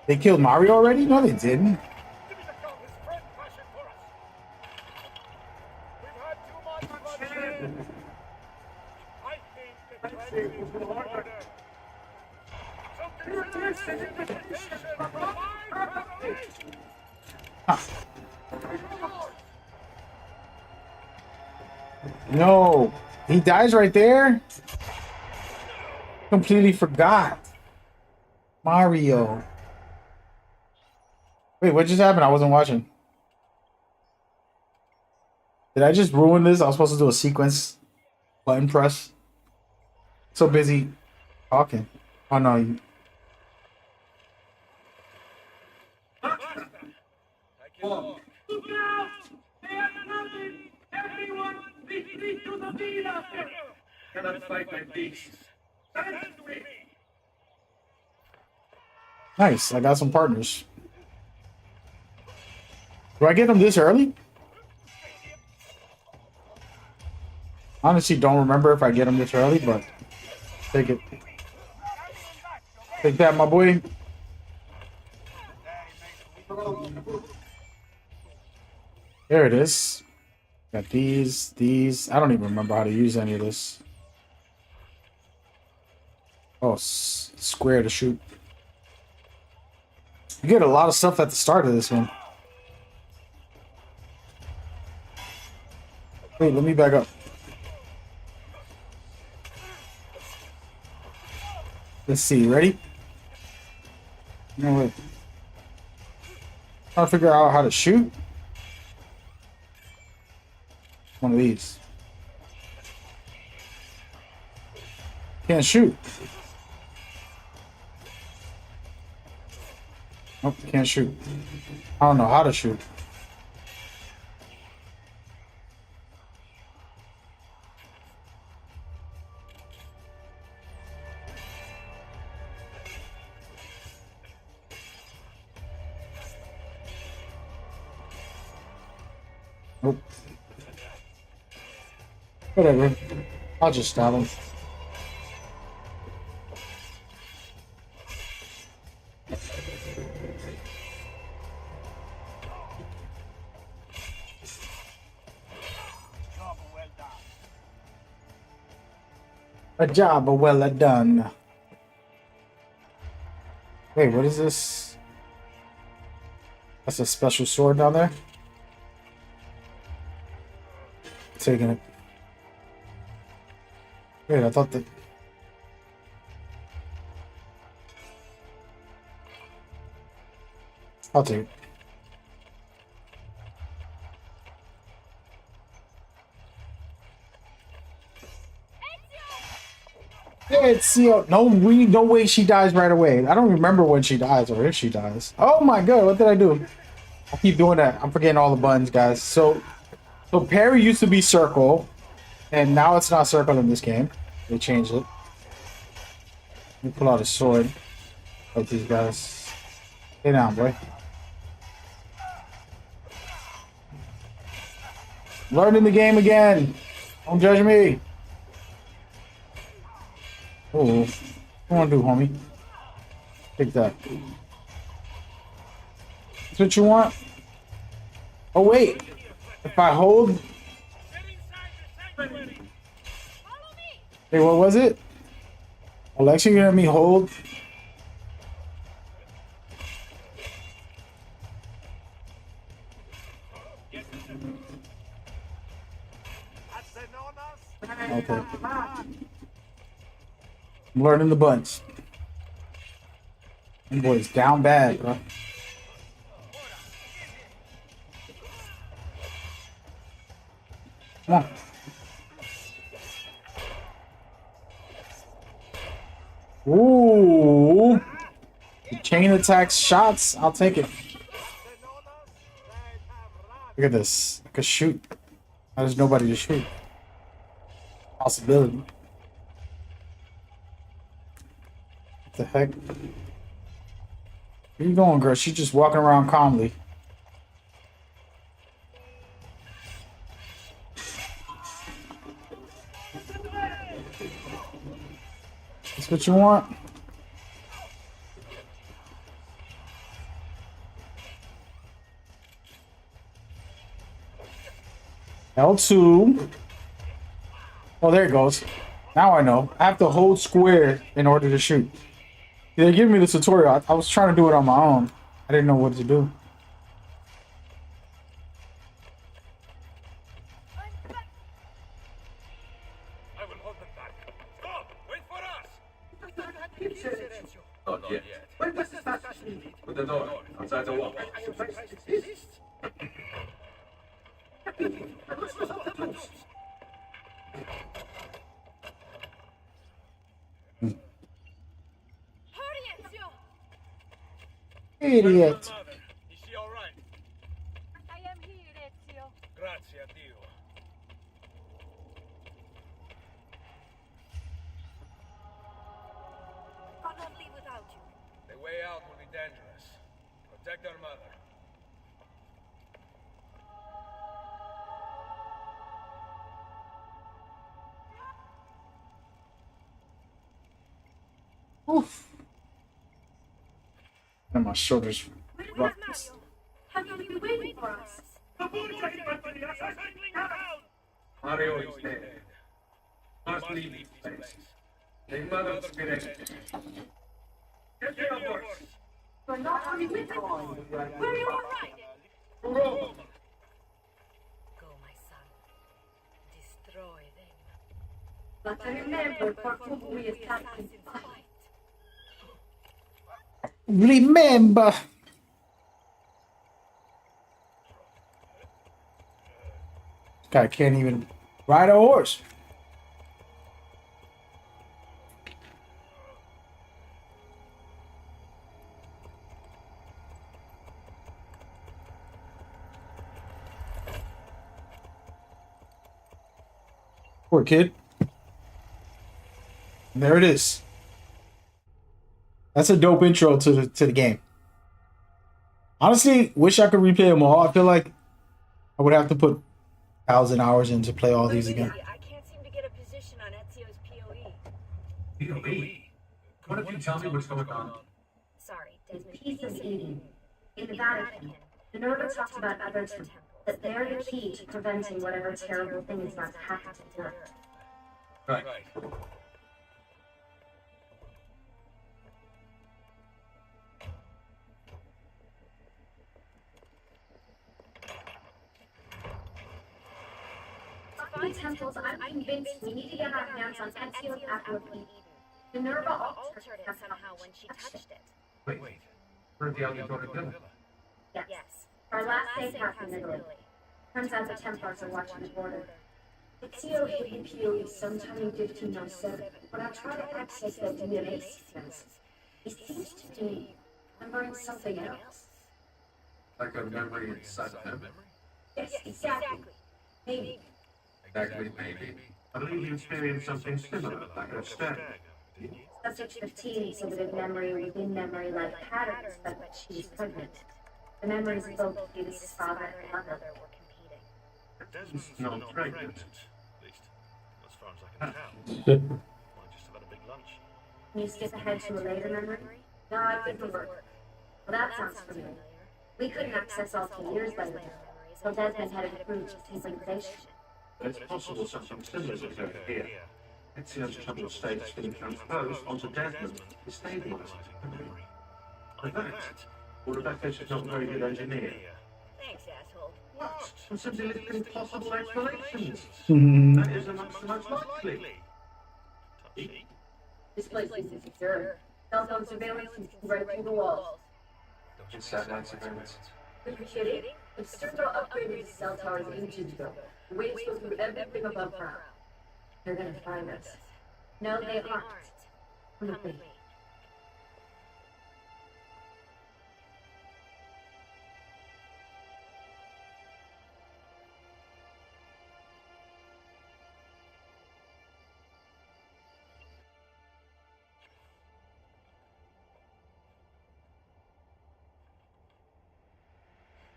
Speaker 3: They killed Mario already? No, they didn't. Huh. No, he dies right there. Completely forgot. Mario. Wait, what just happened? I wasn't watching. Did I just ruin this? I was supposed to do a sequence button press. So busy talking. Oh no, you. Nice, I got some partners. Do I get them this early? Honestly, don't remember if I get them this early, but take it. Take that, my boy. There it is. Got these. I don't even remember how to use any of this. Oh, square to shoot. You get a lot of stuff at the start of this one. Wait, let me back up. Let's see, ready? No, wait. Trying to figure out how to shoot. One of these. Can't shoot. Nope, can't shoot. I don't know how to shoot. Nope. Whatever. I'll just stab him. A job well done. Wait, what is this? That's a special sword down there? Taking it. Wait, I thought that... I'll take it. Ezio. No way she dies right away. I don't remember when she dies or if she dies. Oh my god, what did I do? I keep doing that. I'm forgetting all the buttons, guys. So parry used to be circle, and now it's not circle in this game. They changed it. Let me pull out a sword. Fight these guys. Stay down, boy. Learning the game again. Don't judge me. Oh, what do you want to do, homie? Take that. That's what you want? Oh, wait. If I hold... Hey, what was it? Alexa, you let me hold... Okay. I'm learning the buttons. And boys, down bad, bro. Come on. Ooh. Chain attacks shots. I'll take it. Look at this. I could shoot. There's nobody to shoot. Possibility. What the heck? Where you going, girl? She's just walking around calmly. That's what you want? L2. Oh, there it goes. Now I know. I have to hold square in order to shoot. They gave me the tutorial. I was trying to do it on my own. I didn't know what to do.
Speaker 6: I will hold them back. Stop! Wait for us!
Speaker 8: Not yet. Where does this passage lead? To the door, outside the wall.
Speaker 3: Idiot.
Speaker 6: Is she all right?
Speaker 4: I am here, Ezio.
Speaker 6: Grazie a Dio.
Speaker 4: Cannot leave without you.
Speaker 6: The way out will be dangerous. Protect our mother.
Speaker 3: Oof. And my shoulders.
Speaker 4: Where's Mario? Have you been waiting for us?
Speaker 8: Mario is dead. Must leave this place. Take Mother's spirit. Get your horse.
Speaker 4: We're not coming with the boy. Where you are riding?
Speaker 8: Rome.
Speaker 2: Go, my son. Destroy them.
Speaker 4: But remember for whom we is sacrificed.
Speaker 3: Remember. This guy can't even ride a horse. Poor kid. And there it is. That's a dope intro to the game. Honestly, wish I could replay them all. I feel like I would have to put 1,000 hours in to play all these again.
Speaker 2: I can't seem to get a position on Ezio's POE.
Speaker 8: POE. Why don't you tell me what's going on?
Speaker 2: Sorry, Desmond.
Speaker 4: Piece of Eden. In the Vatican, the Minerva talks about other temples, that they're the key to preventing whatever terrible thing is about to happen to Earth.
Speaker 8: Right.
Speaker 4: Find temples, I'm convinced we need to get our hands on Ezio's apple of Eden. Minerva altered it somehow when she touched it.
Speaker 8: Wait. Where's the Auditore Villa?
Speaker 4: Yes. Our last safe house in Italy. Turns out the Templars are watching the border. Ezio hid the POE sometime in 1507. When I tried to access their DNA sequence, it seems to me remembering something else.
Speaker 8: Like a memory inside of him.
Speaker 4: Yes, exactly. Maybe.
Speaker 8: Exactly, maybe. I believe you experienced something similar back at Stag.
Speaker 4: Subject 15 exhibited memory within memory-like patterns, but she was pregnant. The memories of both Venus's father and mother were competing.
Speaker 6: Desmond's
Speaker 8: not pregnant.
Speaker 6: At least, as far as I can tell. Well, just about a big lunch.
Speaker 4: Can you skip ahead to a later memory? No, it didn't work. Well, that sounds familiar. We couldn't access all 2 years later, so Desmond had a crew to synchronization.
Speaker 8: It's possible something similar is occurring here. Ezio's troubled state has been transposed onto Desmond to stabilize the memory. Like that, or Rebecca's not a very good engineer.
Speaker 2: Thanks, asshole.
Speaker 8: What? I'm simply listing possible explanations.
Speaker 3: Mhm.
Speaker 8: That is the most likely.
Speaker 4: This place is secure. Cell phone surveillance is right through the walls.
Speaker 8: It's satellite surveillance.
Speaker 4: Are you kidding? If Sterno upgraded his cell towers ages ago, the waves go through everything above ground. They're gonna find us. No, they aren't. Come with me.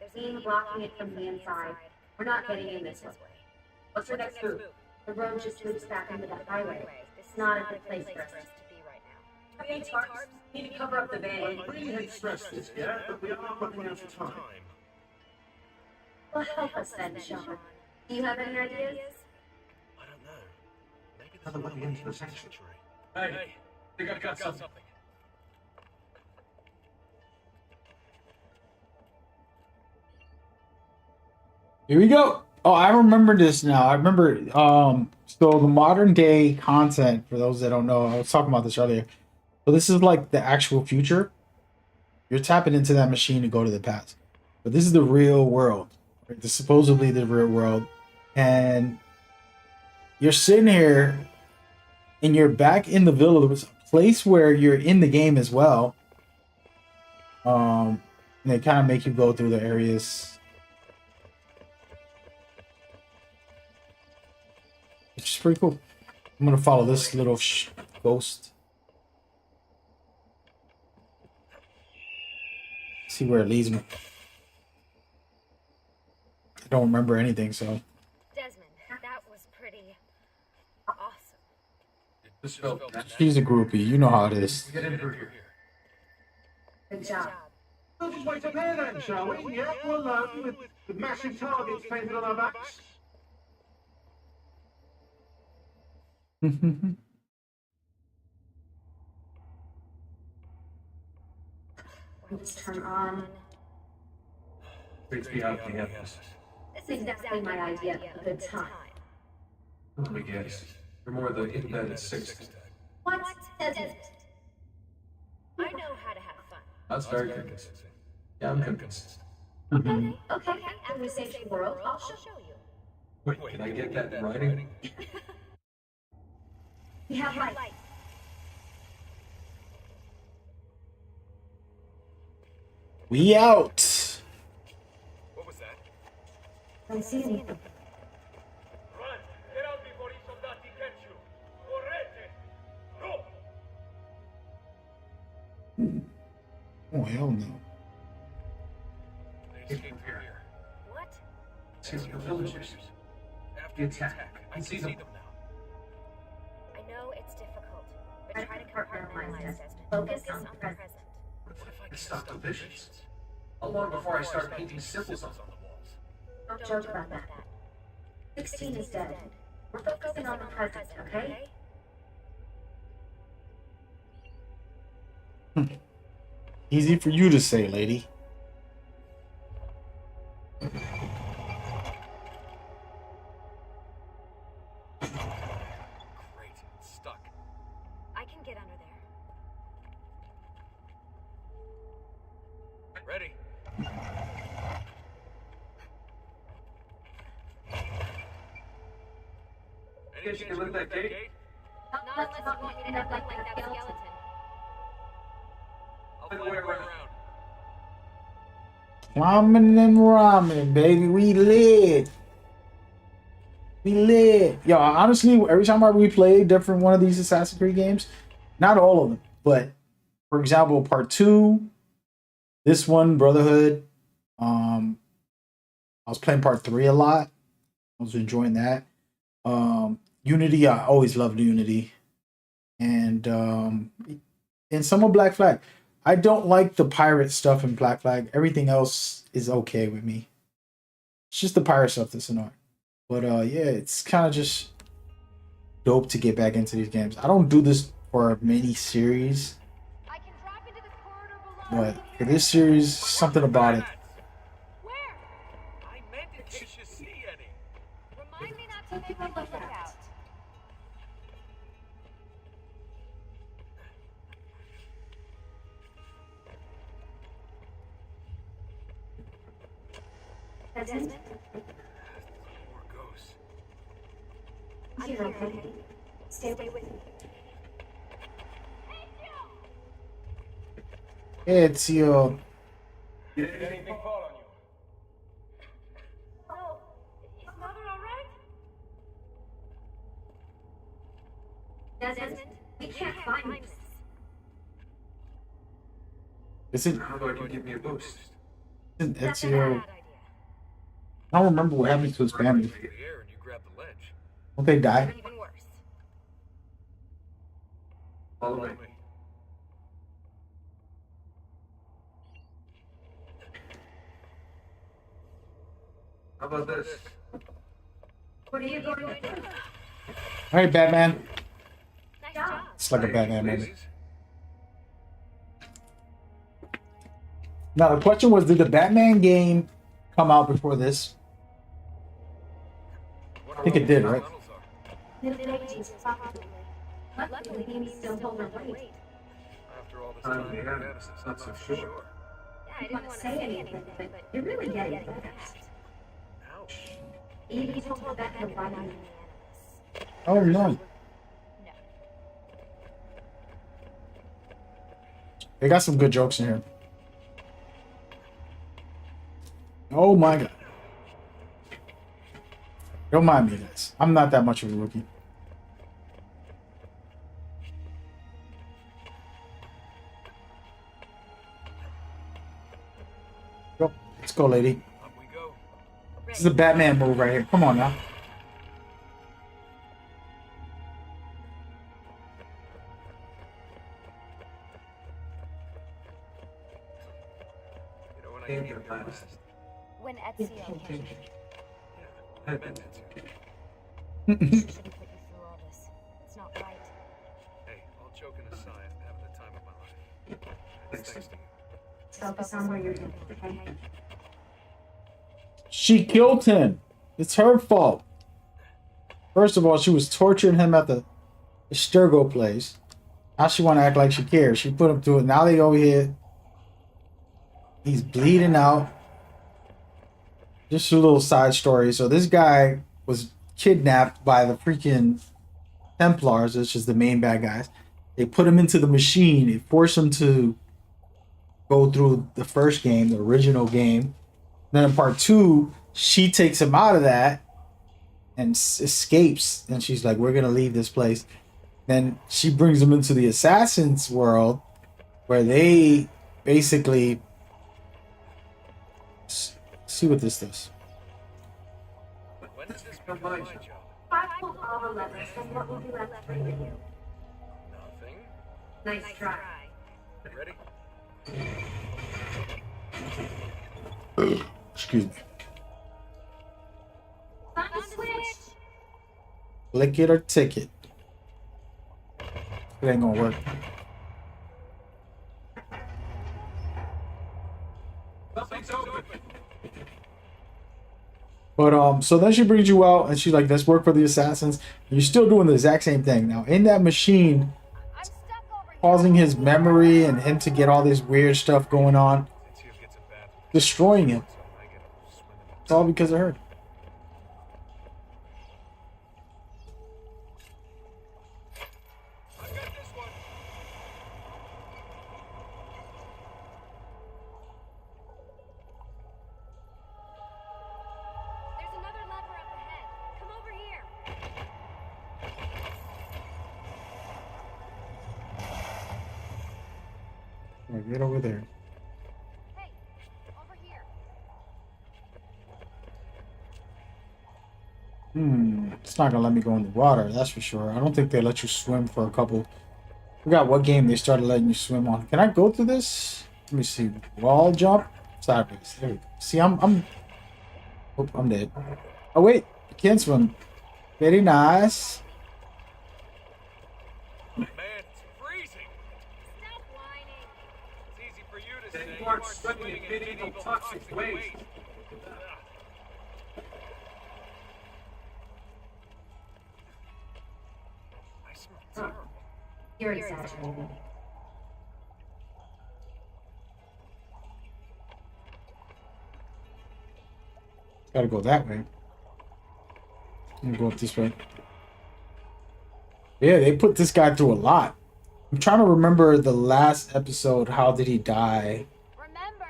Speaker 4: There's a beam blocking it from the inside. We're not getting in this way. What's our next move? The road just loops back into the highway. It's not a good place for us to be right now. Have any tarps? Need to cover up the van.
Speaker 8: I really hate to stress this, yeah, but we are running out of time.
Speaker 4: Well, help us then, Sean. Do you have any ideas?
Speaker 6: I don't know. Maybe
Speaker 8: Another
Speaker 6: there's
Speaker 8: way
Speaker 6: another
Speaker 8: into the sanctuary.
Speaker 6: sanctuary.
Speaker 8: Hey, I think I've got something.
Speaker 3: Here we go. Oh, I remember this now. I remember so the modern day content, for those that don't know, I was talking about this earlier. So this is like the actual future. You're tapping into that machine to go to the past. But this is the real world. Right? This is supposedly the real world. And you're sitting here and you're back in the villa. There was a place where you're in the game as well. And they kind of make you go through the areas. Which is pretty cool. I'm gonna follow this little ghost. See where it leads me. I don't remember anything, so.
Speaker 4: Desmond, that was pretty awesome.
Speaker 8: This felt
Speaker 3: She's a groupie. You know how it is.
Speaker 8: Get in through here.
Speaker 4: Good job.
Speaker 8: We'll just wait up there then, shall we? Yeah, all alone with massive targets painted on our backs.
Speaker 4: Let's turn on.
Speaker 8: Freaks me out, yeah.
Speaker 4: That's exactly my idea of a good time.
Speaker 8: Let me guess. You're more the embedded sixth.
Speaker 4: What? Desmond? I know how to have fun.
Speaker 8: That's very convincing. Yeah, I'm convinced.
Speaker 4: Okay, and we save the world, I'll show you.
Speaker 8: Wait, can I get that in writing?
Speaker 4: We have light.
Speaker 3: We out.
Speaker 6: What was that?
Speaker 4: I see anything.
Speaker 7: Run! Get out before I soldati get you! Correte! No!
Speaker 3: Oh hell no.
Speaker 6: They escaped here.
Speaker 4: What?
Speaker 8: See the villagers.
Speaker 6: After
Speaker 8: The attack.
Speaker 6: I can see them now.
Speaker 4: I know it's difficult, but try to compartmentalize, Desmond. Focus on the present.
Speaker 6: What if I
Speaker 8: Let's
Speaker 6: can
Speaker 8: stop the visions. How long before I start painting symbols on
Speaker 6: on the walls?
Speaker 4: Don't joke about that. 16 is dead. We're focusing on the present, okay?
Speaker 3: Easy for you to say, lady.
Speaker 6: Great, it's stuck.
Speaker 4: I can get under there.
Speaker 6: Ready?
Speaker 8: guess you can lift that gate?
Speaker 4: Not unless you want me to act like that skeleton.
Speaker 6: I'll find a way around.
Speaker 3: Ramen and ramen, baby. We lit. We lit. Yo, honestly, every time I replay different one of these Assassin's Creed games, not all of them, but for example, part 2, this one, Brotherhood. I was playing part 3 a lot. I was enjoying that. Unity, I always loved Unity. And some of Black Flag. I don't like the pirate stuff in Black Flag. Everything else is okay with me. It's just the pirate stuff that's annoying. But yeah, it's kind of just dope to get back into these games. I don't do this for many series,
Speaker 4: I can drop into this corridor below.
Speaker 3: but for this series, something about it.
Speaker 4: Where?
Speaker 6: I meant in case you see any.
Speaker 4: Remind me not to make a lookout.
Speaker 6: More ghosts.
Speaker 4: You're okay. Stay with me.
Speaker 3: It's your
Speaker 6: Did anything fall on you?
Speaker 4: Oh, is Mother alright? Desmond, we can't find this.
Speaker 3: isn't
Speaker 8: How about you give me a boost?
Speaker 3: Ezio. I don't remember what happened to his family.
Speaker 6: In the air and you grab the ledge.
Speaker 3: Don't they die?
Speaker 4: Even worse.
Speaker 8: Follow me. How about this?
Speaker 4: What are you going to do?
Speaker 3: All right, Batman.
Speaker 4: Nice job.
Speaker 3: It's like a Batman movie.
Speaker 6: Ladies,
Speaker 3: Now the question was, did the Batman game come out before this?
Speaker 6: what
Speaker 3: I think it did, right?
Speaker 6: tunnels are?
Speaker 4: Mid-80s, probably. Luckily, we still hold our weight.
Speaker 6: After all this time,
Speaker 8: Yeah,
Speaker 6: Madison's
Speaker 8: not so sure.
Speaker 4: Yeah, I didn't want to say anything, but you're really getting fast.
Speaker 6: Ouch.
Speaker 4: Evie told Rebecca to buy me.
Speaker 3: Oh no. They got some good jokes in here. Oh my god. Don't mind me, guys. I'm not that much of a rookie. Go. Let's go, lady.
Speaker 6: Up we go.
Speaker 3: This is a Batman move right here. Come on now.
Speaker 6: You know when I
Speaker 8: Came
Speaker 6: came
Speaker 8: here
Speaker 6: here
Speaker 8: last.
Speaker 6: last?
Speaker 4: When Ezio came.
Speaker 6: Yeah, I meant to.
Speaker 4: Shouldn't put you through all this. It's not right.
Speaker 6: Hey, all joking aside, I'm having the time of my life. It's thanks to you.
Speaker 4: Focus on where you're going, okay?
Speaker 3: She killed him. It's her fault. First of all, she was torturing him at the Sturgo place. Now she want to act like she cares. She put him through it. Now they over here. He's bleeding out. Just a little side story. So this guy was kidnapped by the freaking Templars, which is the main bad guys. They put him into the machine. They forced him to go through the first game, the original game. Then in part 2, she takes him out of that and escapes. And she's like, we're going to leave this place. Then she brings him into the Assassin's world where they basically... See what this does.
Speaker 6: When does this become my job?
Speaker 4: 5 pulled all the levers, and what will be left for you?
Speaker 6: Nothing.
Speaker 4: Nice try.
Speaker 6: Ready?
Speaker 3: Excuse me.
Speaker 4: Find a switch!
Speaker 3: Lick it or ticket. It ain't gonna work.
Speaker 6: Something's open.
Speaker 3: But so then she brings you out and she's like, let's work for the assassins. You're still doing the exact same thing. Now in that machine,
Speaker 4: I'm stuck over here.
Speaker 3: causing his memory and him to get all this weird stuff going on,
Speaker 6: Ezio gets a bath.
Speaker 3: destroying him.
Speaker 6: So I get a swimming.
Speaker 3: It's all because of her. Right, get over there.
Speaker 9: Hey, over here.
Speaker 3: It's not gonna let me go in the water, that's for sure. I don't think they let you swim for a couple. I forgot what game they started letting you swim on. Can I go through this? Let me see. Wall jump? Sideways. There we go. See, I'm dead. Oh wait, I can swim. Very nice.
Speaker 6: Man, it's freezing.
Speaker 9: Stop whining.
Speaker 6: It's easy for you to
Speaker 8: Then
Speaker 6: say.
Speaker 8: you aren't swimming in medieval toxic waste.
Speaker 6: I smell terrible.
Speaker 4: You're exaggerating.
Speaker 3: Gotta go that way. I'm gonna go up this way. Yeah, they put this guy through a lot. I'm trying to remember the last episode. How did he die?
Speaker 9: Remember,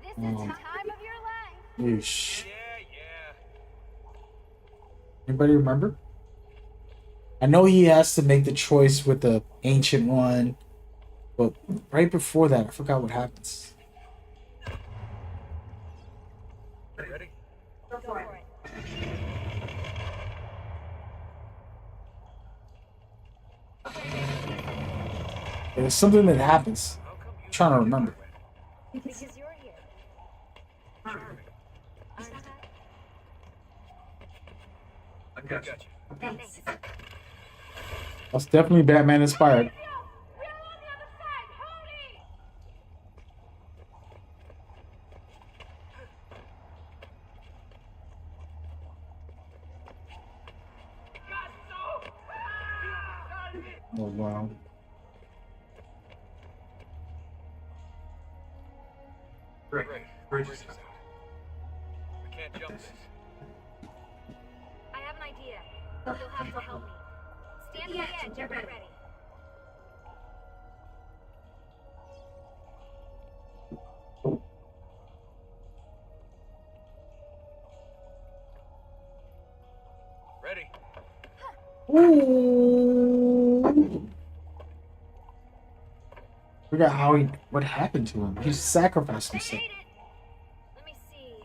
Speaker 9: this is the time of your life.
Speaker 3: Yeesh.
Speaker 6: Yeah.
Speaker 3: Anybody remember? I know he has to make the choice with the ancient one, but right before that, I forgot what happens.
Speaker 6: Ready?
Speaker 4: Go for it.
Speaker 3: There's something that happens.
Speaker 6: How come you
Speaker 3: I'm trying to remember.
Speaker 9: Because you're here. Aren't I?
Speaker 8: I got you.
Speaker 4: Thanks.
Speaker 3: That's definitely Batman inspired.
Speaker 9: We're on the other side, Hody!
Speaker 3: Oh wow.
Speaker 8: Great. Bridge is
Speaker 6: out? We can't jump this.
Speaker 9: I have an idea. You'll have to help me. Stand at the edge, get ready.
Speaker 6: Ready?
Speaker 3: Ooh. Forgot how he. What happened to him? He sacrificed
Speaker 9: I
Speaker 3: himself.
Speaker 9: made it! Let me see.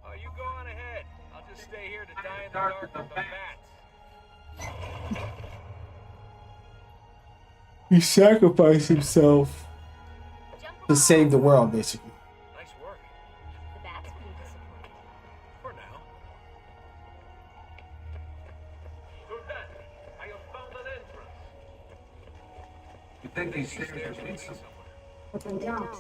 Speaker 6: Oh, you go on ahead. I'll just stay here to die in the dark with the bats.
Speaker 3: He sacrificed himself
Speaker 9: Jump
Speaker 3: to
Speaker 9: across.
Speaker 3: save the world, basically.
Speaker 6: Nice work.
Speaker 9: The bats will be disappointed.
Speaker 6: For now. Lieutenant, I have found an entrance.
Speaker 8: You think these
Speaker 6: These
Speaker 8: stairs
Speaker 6: stairs
Speaker 8: lead
Speaker 6: lead
Speaker 8: somewhere?
Speaker 6: somewhere.
Speaker 4: But they don't.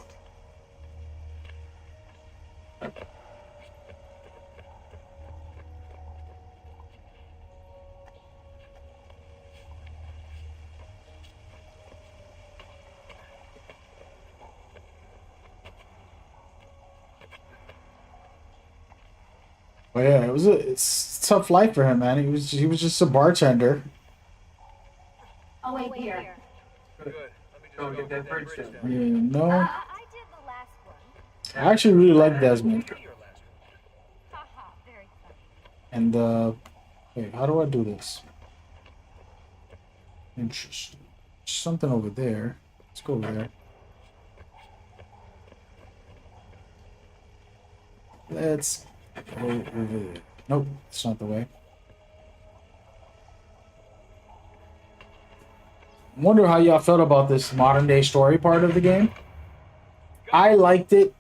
Speaker 3: But yeah, it's a tough life for him, man. He was just a bartender.
Speaker 4: Oh, wait, here.
Speaker 6: Good. Let me just
Speaker 8: Go get that bridge down.
Speaker 3: You know,
Speaker 9: I did the last one.
Speaker 3: I actually really like Desmond.
Speaker 6: Your last one.
Speaker 9: Haha, very funny.
Speaker 3: And wait, how do I do this? Interesting. Something over there. Let's go over there. Let's go over there. Nope, it's not the way. Wonder how y'all felt about this modern day story part of the game. I liked it.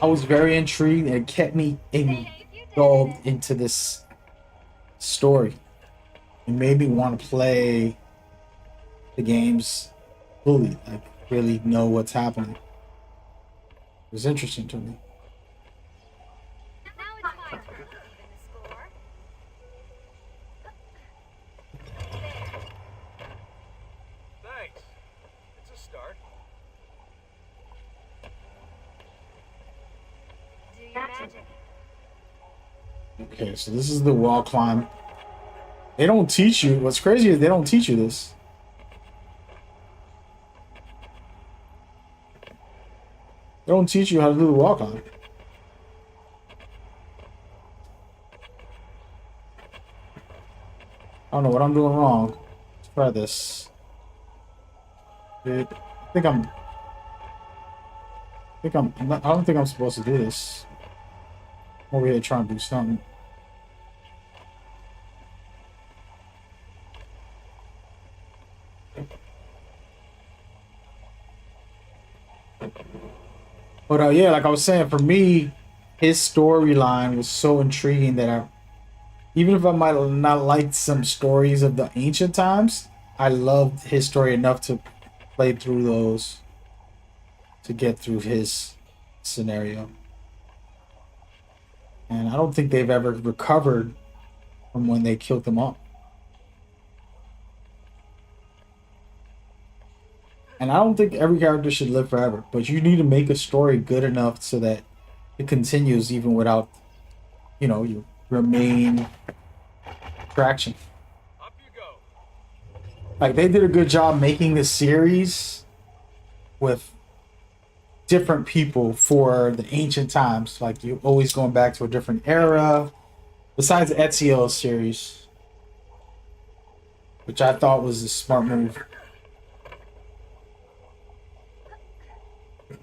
Speaker 3: I was very intrigued and it kept me engulfed into this story. It made me want to play the games fully, like really know what's happening. It was interesting to me.
Speaker 9: Now it's my turn to even the score. There.
Speaker 6: Thanks. It's a start.
Speaker 9: Do your magic.
Speaker 3: Okay, so this is the wall climb. They don't teach you. What's crazy is they don't teach you this. They don't teach you how to do the wall climb. I don't know what I'm doing wrong. Let's try this. I think I'm I don't think I'm supposed to do this. I'm over here trying to do something. But yeah, like I was saying, for me, his storyline was so intriguing that even if I might not like some stories of the ancient times, I loved his story enough to play through those to get through his scenario. And I don't think they've ever recovered from when they killed them off. And I don't think every character should live forever, but you need to make a story good enough so that it continues even without, you know, your main attraction.
Speaker 6: Up you go.
Speaker 3: Like, they did a good job making this series with different people for the ancient times. Like, you're always going back to a different era. Besides Ezio's series, which I thought was a smart move.
Speaker 9: Come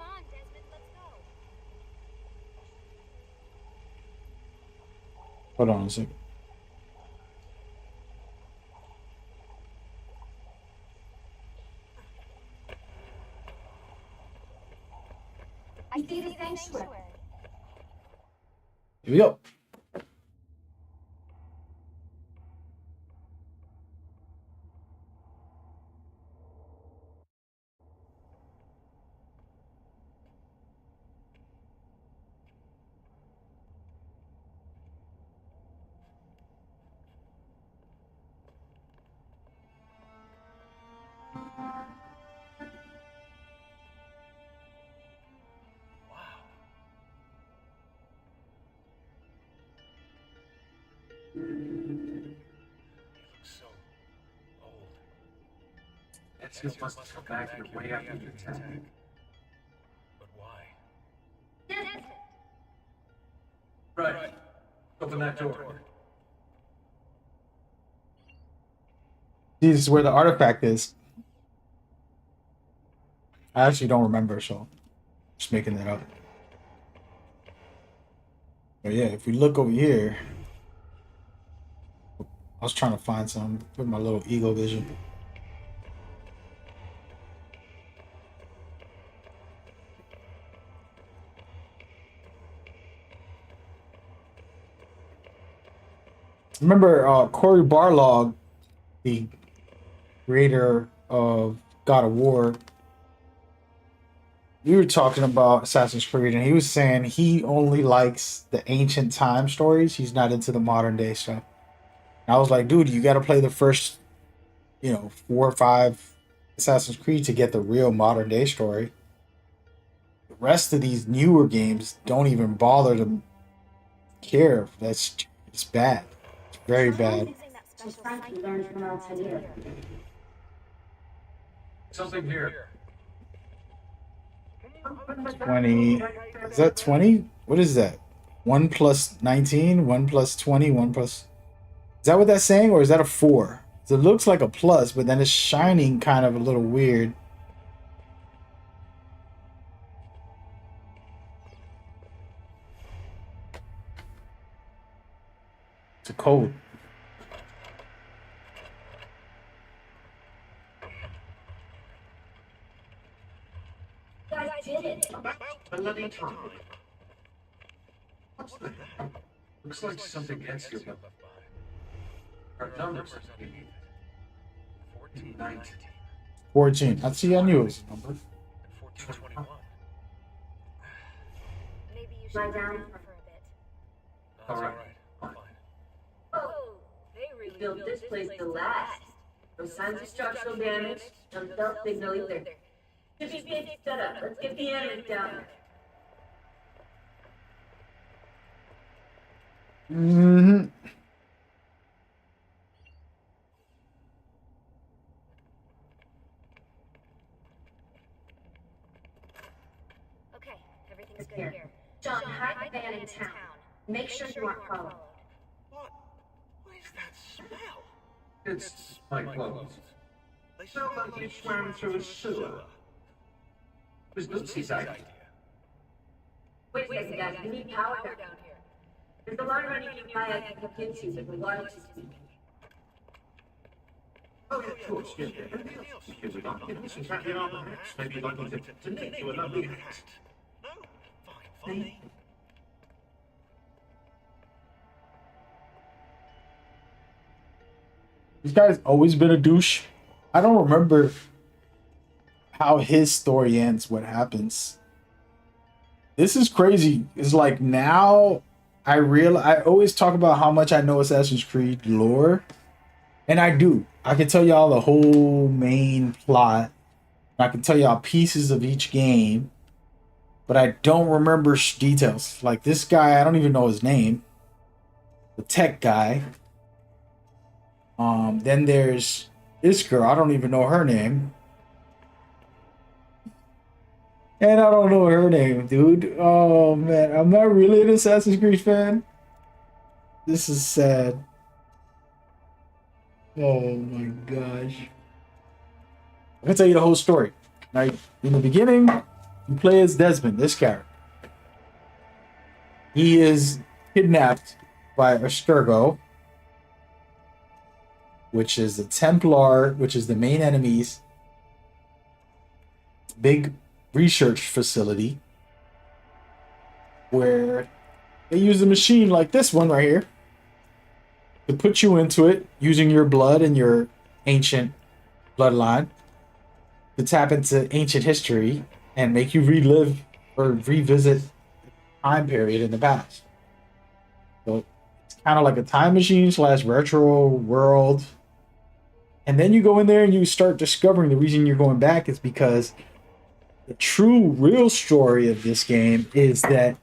Speaker 9: on, Desmond, let's go.
Speaker 3: Hold on a second.
Speaker 4: I see the sanctuary.
Speaker 3: Here we go.
Speaker 6: So old.
Speaker 8: Ezio must have come back here way after the attack.
Speaker 6: But why?
Speaker 9: Desmond!
Speaker 8: Right. Open that door.
Speaker 3: This is where the artifact is. I actually don't remember, so just making that up. But yeah, if we look over here, I was trying to find some with my little ego vision. Remember Cory Barlog, the creator of God of War, we were talking about Assassin's Creed, and he was saying he only likes the ancient time stories. He's not into the modern day stuff. And I was like, dude, you got to play the first, 4 or 5 Assassin's Creed to get the real modern day story. The rest of these newer games don't even bother to care. It's bad. It's very bad.
Speaker 4: Just Frankie learned from Altair.
Speaker 8: Something here.
Speaker 3: 20. Is that 20? What is that? 1 plus 19, 1 plus 20, 1 plus. Is that what that's saying, or is that a 4? It looks like a plus, but then it's shining kind of a little weird. It's a code.
Speaker 4: You guys did it.
Speaker 8: Bloody time. What's that? Looks like something Ezio left behind. Our numbers. 1419.
Speaker 3: 14. I see. I knew it was a number.
Speaker 6: 1421.
Speaker 9: Maybe you
Speaker 4: Lie
Speaker 9: should
Speaker 4: down.
Speaker 9: rest for a bit.
Speaker 6: That's
Speaker 8: All right.
Speaker 6: Fine.
Speaker 9: Oh, they really
Speaker 4: Built this place to last. No signs of structural damage. No stealth signal either. Should be safe set up. Let's get the enemies down.
Speaker 3: Mm-hmm.
Speaker 9: Okay, everything's good here.
Speaker 4: John, hide the van in town. Make sure you aren't followed.
Speaker 6: What? What is that smell?
Speaker 8: It's my clothes.
Speaker 6: They
Speaker 8: So like you swam through a sewer. Was Lucy's idea.
Speaker 4: Wait a second, guys. We need power down here. There's a line running through my I can hook into if we wanted to speak.
Speaker 8: Oh, yeah, of course, yeah. Anything else? Because we got this and cracking on the hatch. Maybe you'd like me to knit you a lovely hat.
Speaker 6: No? Fine, fine.
Speaker 3: This guy's always been a douche. I don't remember how his story ends, what happens. This is crazy. It's like now I always talk about how much I know Assassin's Creed lore. And I do. I can tell y'all the whole main plot. I can tell y'all pieces of each game. But I don't remember details. Like this guy, I don't even know his name. The tech guy. Then there's this girl. I don't even know her name. And I don't know her name, dude. Oh, man. I'm not really an Assassin's Creed fan. This is sad. Oh, my gosh. I'm going to tell you the whole story. Right? In the beginning, you play as Desmond, this character. He is kidnapped by Abstergo, which is the Templar, which is the main enemy's big research facility, where they use a machine like this one right here to put you into it using your blood and your ancient bloodline to tap into ancient history and make you relive or revisit a time period in the past. So it's kind of like a time machine / retro world. And then you go in there and you start discovering the reason you're going back is because the true, real story of this game is that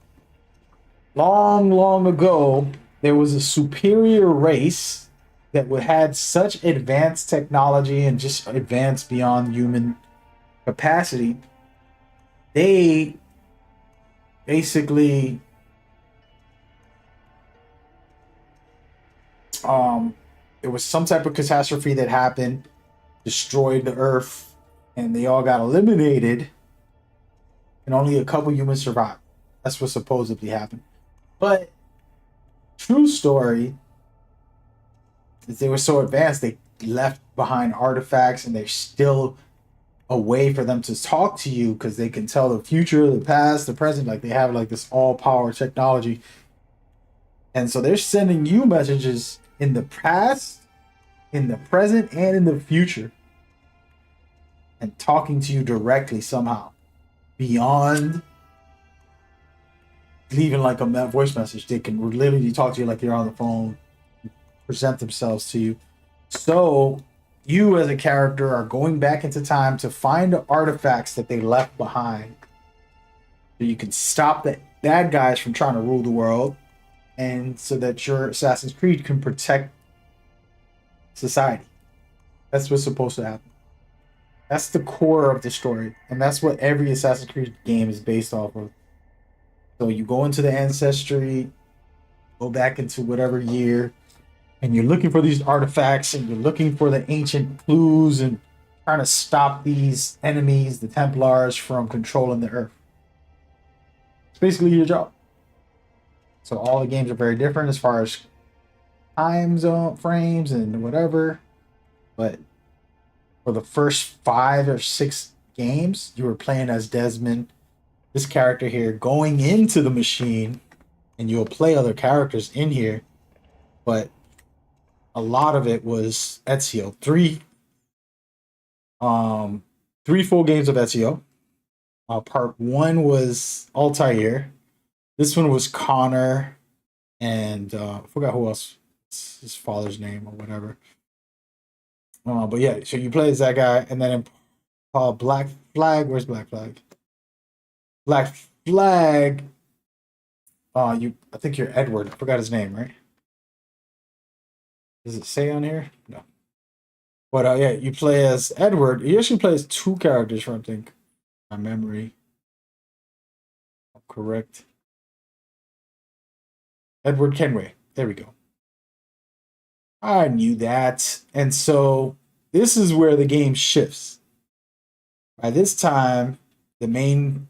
Speaker 3: long, long ago, there was a superior race that had such advanced technology and just advanced beyond human capacity. They basically there was some type of catastrophe that happened, destroyed the Earth, and they all got eliminated, and only a couple humans survived. That's what supposedly happened. But true story is they were so advanced they left behind artifacts, and there's still a way for them to talk to you because they can tell the future, the past, the present. Like they have like this all-power technology, and so they're sending you messages in the past, in the present, and in the future, and talking to you directly somehow beyond leaving like a voice message. They can literally talk to you like you're on the phone, present themselves to you. So you as a character are going back into time to find the artifacts that they left behind so you can stop the bad guys from trying to rule the world, and so that your Assassin's Creed can protect society. That's what's supposed to happen. That's the core of the story, and that's what every Assassin's Creed game is based off of. So you go into the ancestry, go back into whatever year, and you're looking for these artifacts, and you're looking for the ancient clues, and trying to stop these enemies, the Templars, from controlling the Earth. It's basically your job. So all the games are very different as far as time zone frames and whatever, but for the first 5 or 6 games, you were playing as Desmond, this character here, going into the machine, and you'll play other characters in here, but a lot of it was Ezio. 3 full games of Ezio. Part 1 was Altair. This one was Connor, and I forgot who else, his father's name or whatever. But yeah, so you play as that guy, and then in Black Flag, where's Black Flag? Black Flag. I think you're Edward. I forgot his name, right? Does it say on here? No. But yeah, you play as Edward. He actually plays 2 characters, I think. My memory. I'm correct. Edward Kenway. There we go. I knew that. And so this is where the game shifts. By this time, the main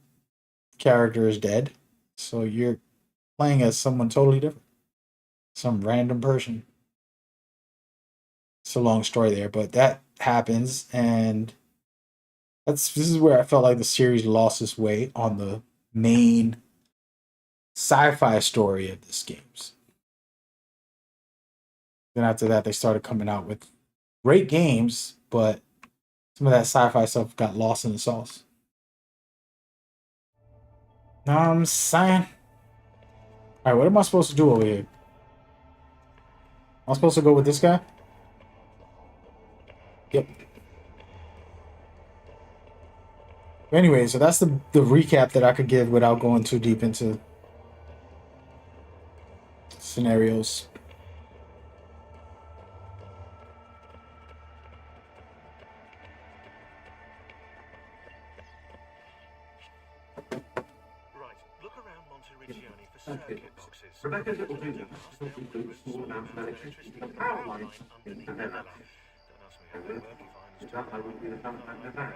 Speaker 3: character is dead, so you're playing as someone totally different, some random person. It's a long story there, but that happens, and this is where I felt like the series lost its way on the main sci-fi story of this games. Then after that, they started coming out with great games, but some of that sci-fi stuff got lost in the sauce. Know what I'm saying? Alright, what am I supposed to do over here? Am I supposed to go with this guy? Yep. Anyway, so that's the recap that I could give without going too deep into scenarios.
Speaker 6: Right, look around Monteriggioni for circuit boxes.
Speaker 8: Rebecca's little vision still includes small amounts of electricity power lines in the villa.
Speaker 6: Don't ask me how they work if I
Speaker 8: That would be the time to go back.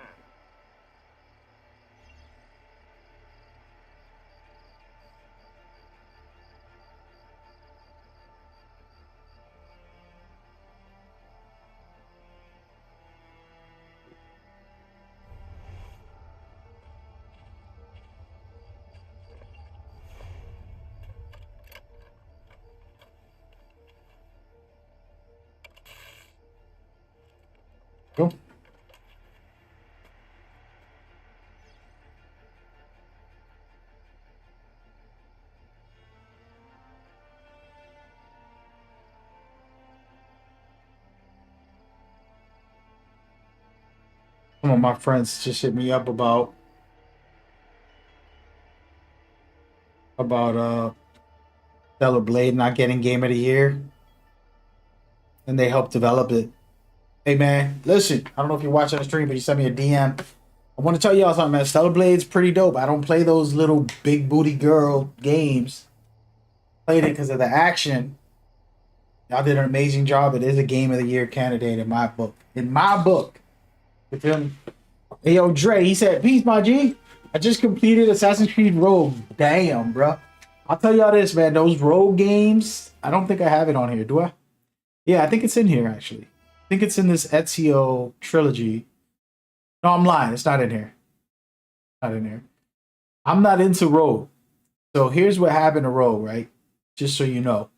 Speaker 3: Cool. Some of my friends just hit me up about Stellar Blade not getting Game of the Year, and they helped develop it. Hey man, listen, I don't know if you're watching the stream, but you sent me a DM. I want to tell y'all something, man. Stellar Blade's pretty dope. I don't play those little big booty girl games. Played it because of the action. Y'all did an amazing job. It is a Game of the Year candidate in my book. In my book. You feel me? Hey, yo, Dre, he said, peace, my G. I just completed Assassin's Creed Rogue. Damn, bro. I'll tell y'all this, man. Those Rogue games, I don't think I have it on here, do I? Yeah, I think it's in here, actually. I think it's in this Ezio trilogy. No, I'm lying. It's not in here. Not in here. I'm not into Rogue. So here's what happened to Rogue, right? Just so you know.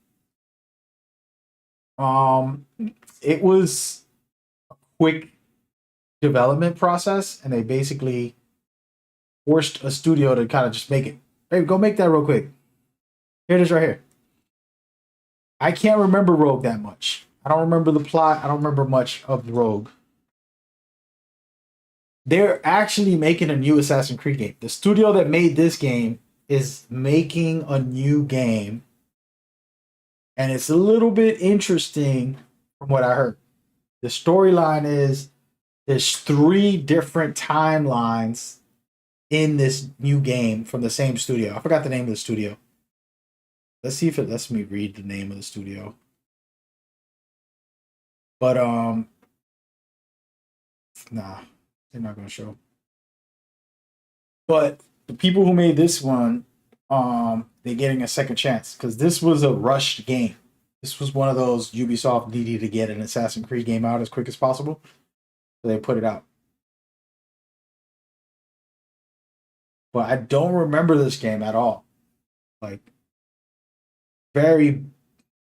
Speaker 3: It was a quick development process, and they basically forced a studio to kind of just make it. Hey, go make that real quick. Here it is right here. I can't remember Rogue that much. I don't remember the plot. I don't remember much of Rogue. They're actually making a new Assassin's Creed game. The studio that made this game is making a new game. And it's a little bit interesting from what I heard. The storyline is there's 3 different timelines in this new game from the same studio. I forgot the name of the studio. Let's see if it lets me read the name of the studio. But nah, they're not gonna show. But the people who made this one, they're getting a second chance because this was a rushed game. This was one of those Ubisoft needed to get an Assassin's Creed game out as quick as possible, so they put it out. But I don't remember this game at all. Like, very,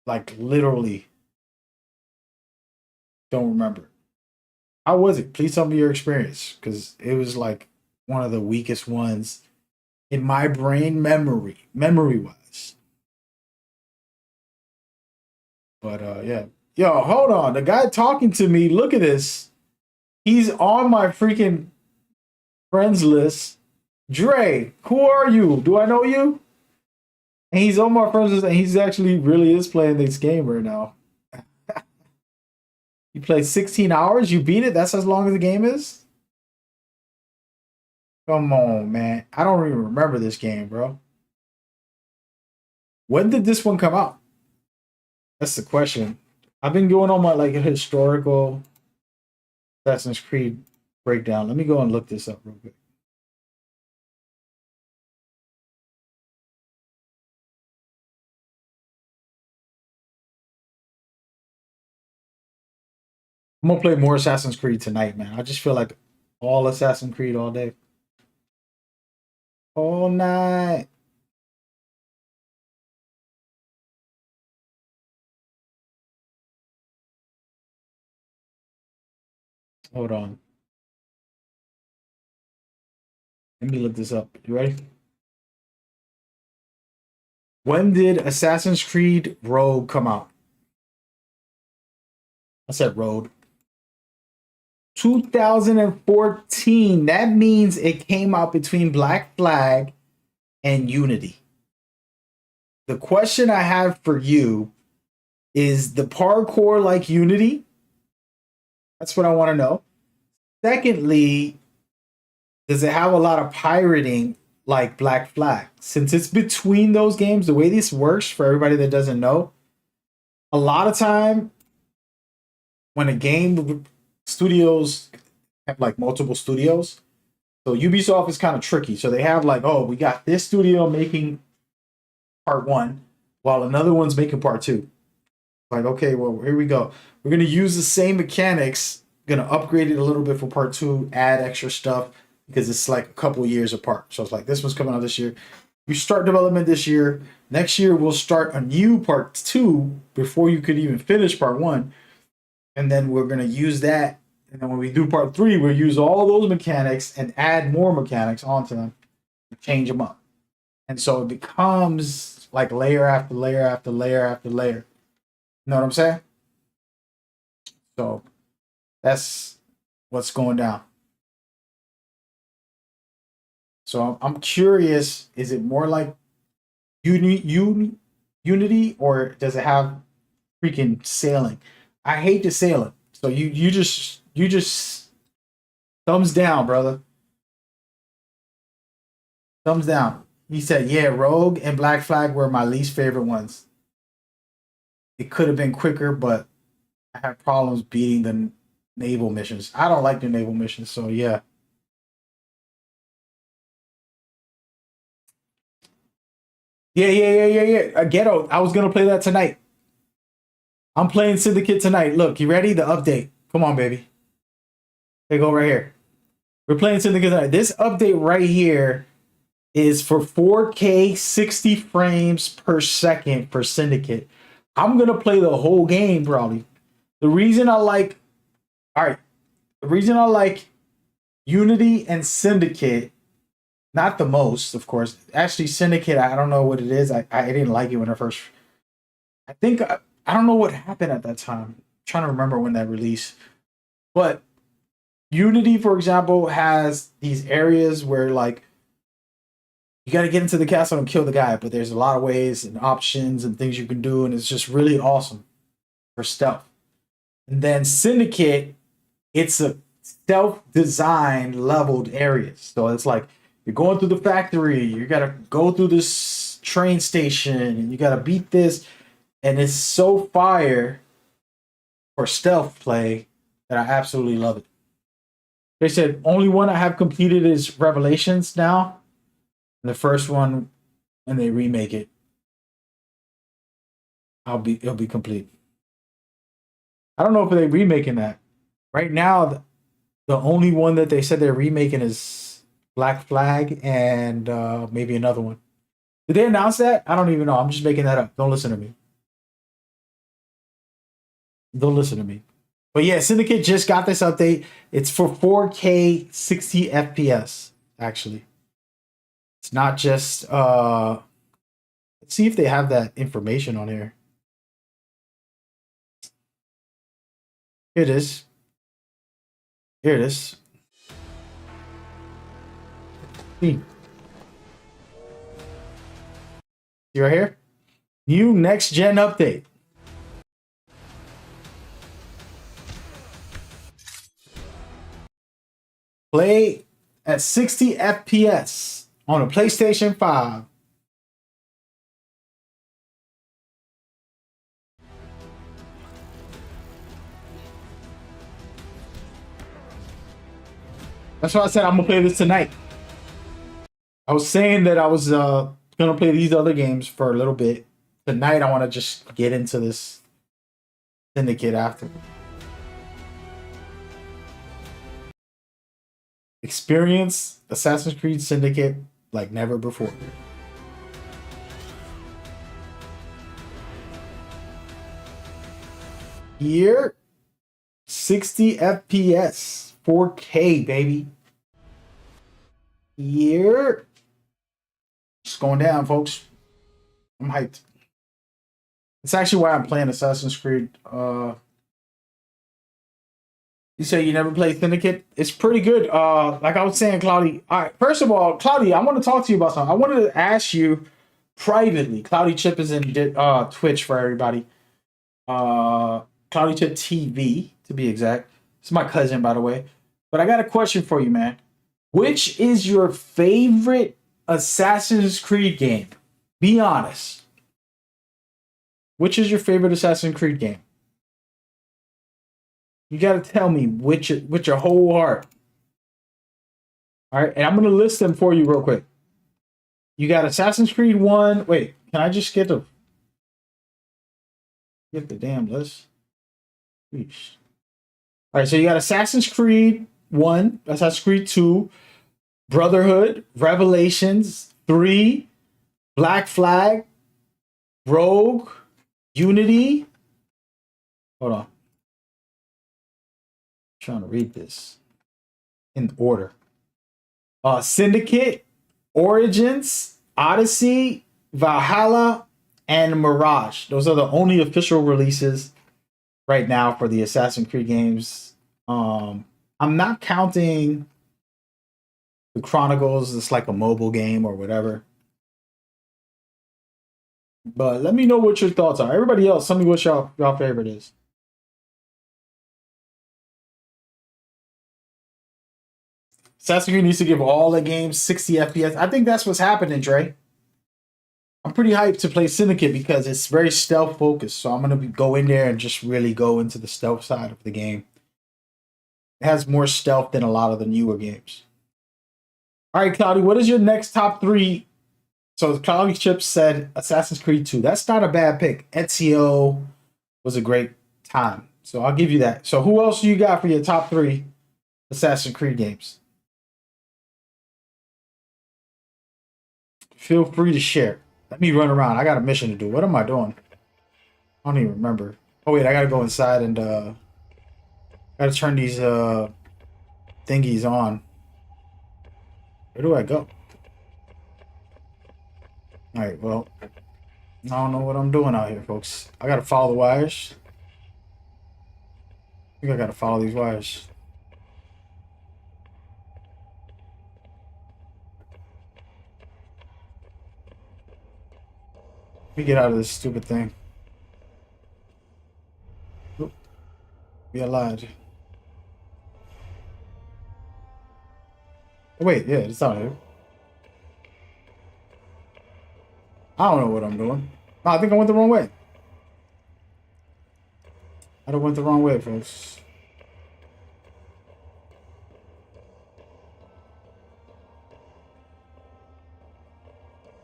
Speaker 3: like, literally don't remember. How was it? Please tell me your experience, because it was like one of the weakest ones in my brain memory wise. But yeah. Yo, hold on. The guy talking to me, look at this. He's on my freaking friends list. Dre, who are you? Do I know you? And he's on my friends list, and he's actually really is playing this game right now. You played 16 hours? You beat it? That's as long as the game is? Come on, man. I don't even remember this game, bro. When did this one come out? That's the question. I've been going on my like historical Assassin's Creed breakdown. Let me go and look this up real quick. I'm gonna play more Assassin's Creed tonight, man. I just feel like all Assassin's Creed all day. All night. Hold on. Let me look this up. You ready? When did Assassin's Creed Rogue come out? I said Road. 2014. That means it came out between Black Flag and Unity. The question I have for you is the parkour like Unity? That's what I want to know. Secondly, does it have a lot of pirating like Black Flag? Since it's between those games, the way this works for everybody that doesn't know, a lot of time when a game studios have like multiple studios, so Ubisoft is kind of tricky. So they have like, oh, we got this studio making part 1 while another one's making part 2. Like, okay, well, here we go. We're going to use the same mechanics, going to upgrade it a little bit for part 2, add extra stuff because it's like a couple years apart. So it's like, this one's coming out this year. You start development this year. Next year, we'll start a new part 2 before you could even finish part 1. And then we're going to use that. And then when we do part 3, we'll use all those mechanics and add more mechanics onto them and change them up. And so it becomes like layer after layer after layer after layer. You know what I'm saying? So that's what's going down. So I'm curious, is it more like Unity or does it have freaking sailing? I hate the sailing. So you just thumbs down, brother. Thumbs down. He said, yeah, Rogue and Black Flag were my least favorite ones. It could have been quicker, but I have problems beating the naval missions. I don't like the naval missions, so yeah. Yeah. Ghetto. I was gonna play that tonight. I'm playing Syndicate tonight. Look, you ready? The update. Come on, baby. They go right here. We're playing Syndicate tonight. This update right here is for 4K 60 frames per second for Syndicate. I'm gonna play the whole game probably. The reason I like Unity and Syndicate, not the most, of course. Actually, Syndicate, I don't know what it is. I didn't like it when I first. I think I don't know what happened at that time. I'm trying to remember when that released. But Unity, for example, has these areas where like you got to get into the castle and kill the guy, but there's a lot of ways and options and things you can do, and it's just really awesome for stealth. And then Syndicate, it's a self-designed leveled areas. So it's like you're going through the factory, you got to go through this train station, and you got to beat this. And it's so fire for stealth play that I absolutely love it. They said only one I have completed is Revelations now. And the first one, when they remake it, it'll be complete. I don't know if they're remaking that. Right now, the only one that they said they're remaking is Black Flag and maybe another one. Did they announce that? I don't even know. I'm just making that up. Don't listen to me. Don't listen to me. But yeah, Syndicate just got this update. It's for 4K 60 FPS, actually. It's not just let's see if they have that information on here. Here it is. Here it is. See right here? New next gen update. Play at 60 FPS on a PlayStation 5. That's why I said I'm gonna play this tonight. I was saying that I was gonna play these other games for a little bit. Tonight I want to just get into this Syndicate after. Experience Assassin's Creed Syndicate like never before. Here, 60 FPS, 4K, baby. Here, it's going down, folks. I'm hyped. It's actually why I'm playing Assassin's Creed. You say you never played Syndicate? It's pretty good. Like I was saying, Cloudy. All right, first of all, Cloudy, I want to talk to you about something. I wanted to ask you privately. Cloudy Chip is in Twitch for everybody. Cloudy Chip TV, to be exact. It's my cousin, by the way. But I got a question for you, man. Which is your favorite Assassin's Creed game? Be honest. Which is your favorite Assassin's Creed game? You got to tell me with your whole heart. All right, and I'm going to list them for you real quick. You got Assassin's Creed 1. Wait, can I just get the damn list? Sheesh. All right, so you got Assassin's Creed 1, Assassin's Creed 2, Brotherhood, Revelations, 3, Black Flag, Rogue, Unity. Hold on. Trying to read this in order. Syndicate, Origins, Odyssey, Valhalla, and Mirage. Those are the only official releases right now for the Assassin's Creed games. I'm not counting the Chronicles. It's like a mobile game or whatever. But let me know what your thoughts are. Everybody else, tell me what y'all favorite is. Assassin's Creed needs to give all the games 60 FPS. I think that's what's happening, Dre. I'm pretty hyped to play Syndicate because it's very stealth focused. So I'm going to go in there and just really go into the stealth side of the game. It has more stealth than a lot of the newer games. All right, Cloudy, what is your next top 3? So Cloudy Chips said Assassin's Creed 2. That's not a bad pick. Ezio was a great time. So I'll give you that. So who else do you got for your top 3 Assassin's Creed games? Feel free to share. Let me run around. I got a mission to do. What am I doing? I don't even remember. Oh, wait. I got to go inside and got to turn these thingies on. Where do I go? All right. Well, I don't know what I'm doing out here, folks. I got to follow the wires. I think I got to follow these wires. Let me get out of this stupid thing. Oop. We lied. Oh, wait, yeah, it's out here. I don't know what I'm doing. No, I think I went the wrong way. I went the wrong way, folks.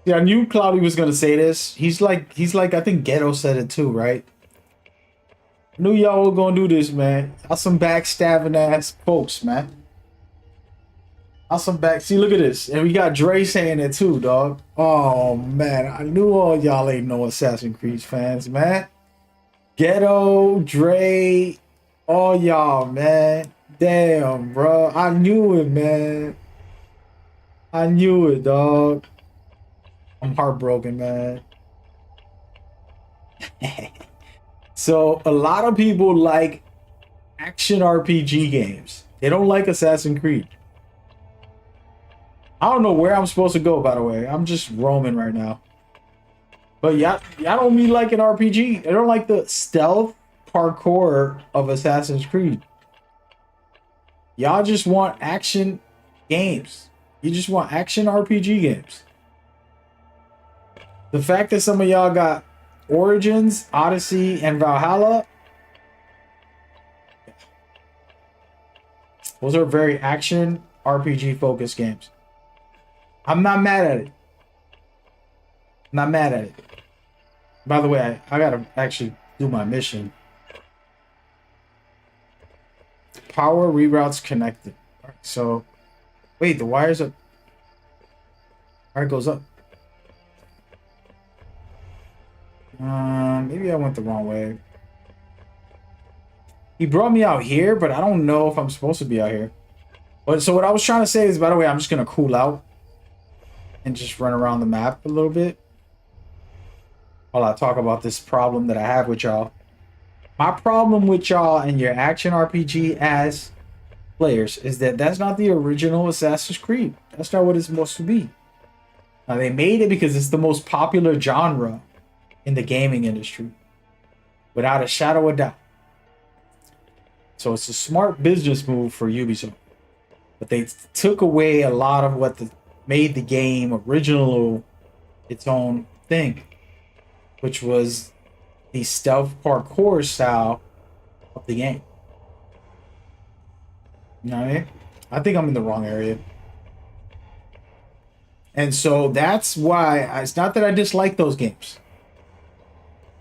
Speaker 3: Yeah, I knew Cloudy was gonna say this. He's like I think Ghetto said it too, right? I knew y'all were gonna do this, man. Y'all some backstabbing ass folks, man. Y'all some back. See, look at this, and we got Dre saying it too, dog. Oh man, I knew all y'all ain't no Assassin's Creed fans, man. Ghetto, Dre, all y'all, man. Damn, bro, I knew it, man. I knew it, dog. I'm heartbroken, man. So a lot of people like action RPG games. They don't like Assassin's Creed. I don't know where I'm supposed to go, by the way. I'm just roaming right now. But y'all don't mean like an RPG. They don't like the stealth parkour of Assassin's Creed. Y'all just want action games. You just want action RPG games. The fact that some of y'all got Origins, Odyssey, and Valhalla, those are very action RPG focused games. I'm not mad at it. Not mad at it. By the way, I gotta actually do my mission. Power reroutes connected. All right, so, wait, the wires up. Wire goes up. Maybe I went the wrong way. He brought me out here, but I don't know if I'm supposed to be out here. But so what I was trying to say is, by the way, I'm just gonna cool out and just run around the map a little bit while I talk about this problem that I have with y'all. My problem with y'all and your action RPG as players is that that's not the original Assassin's Creed. That's not what it's supposed to be. Now, they made it because it's the most popular genre in the gaming industry, without a shadow of doubt. So it's a smart business move for Ubisoft. But they took away a lot of what made the game original its own thing, which was the stealth parkour style of the game. You know what I mean? I think I'm in the wrong area. And so that's why it's not that I dislike those games.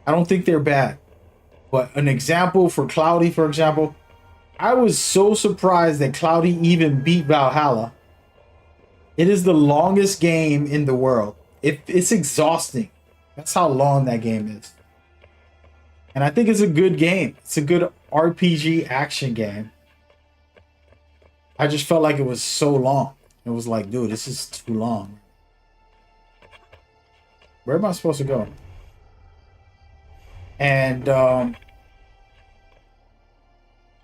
Speaker 3: I don't think they're bad. But an example for Cloudy, for example, I was so surprised that Cloudy even beat Valhalla. It is the longest game in the world. It's exhausting. That's how long that game is. And I think it's a good game. It's a good RPG action game. I just felt like it was so long. It was like, dude, this is too long. Where am I supposed to go? And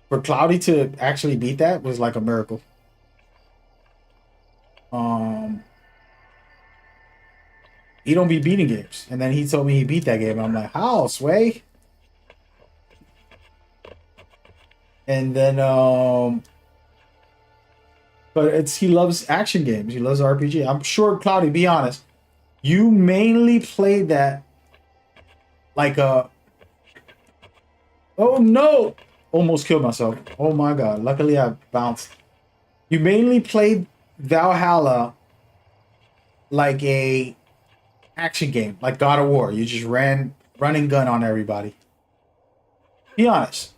Speaker 3: for Cloudy to actually beat that was like a miracle. He don't be beating games. And then he told me he beat that game. And I'm like, how, Sway? And then but he loves action games. He loves RPG. I'm sure, Cloudy, be honest, you mainly played that like a... Oh no! Almost killed myself. Oh my god. Luckily I bounced. You mainly played Valhalla like a action game, like God of War. You just run and gun on everybody. Be honest.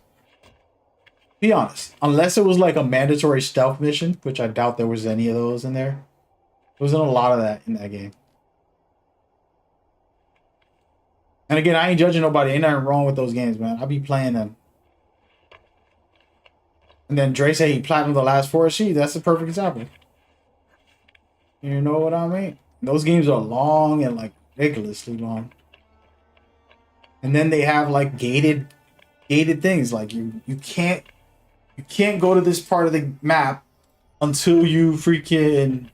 Speaker 3: Be honest. Unless it was like a mandatory stealth mission, which I doubt there was any of those in there. There wasn't a lot of that in that game. And again, I ain't judging nobody. Ain't nothing wrong with those games, man. I be playing them. And then Dre said he platinumed the last 4 Sheets. That's a perfect example. You know what I mean? Those games are long and like ridiculously long. And then they have like gated things. Like you can't go to this part of the map until you freaking...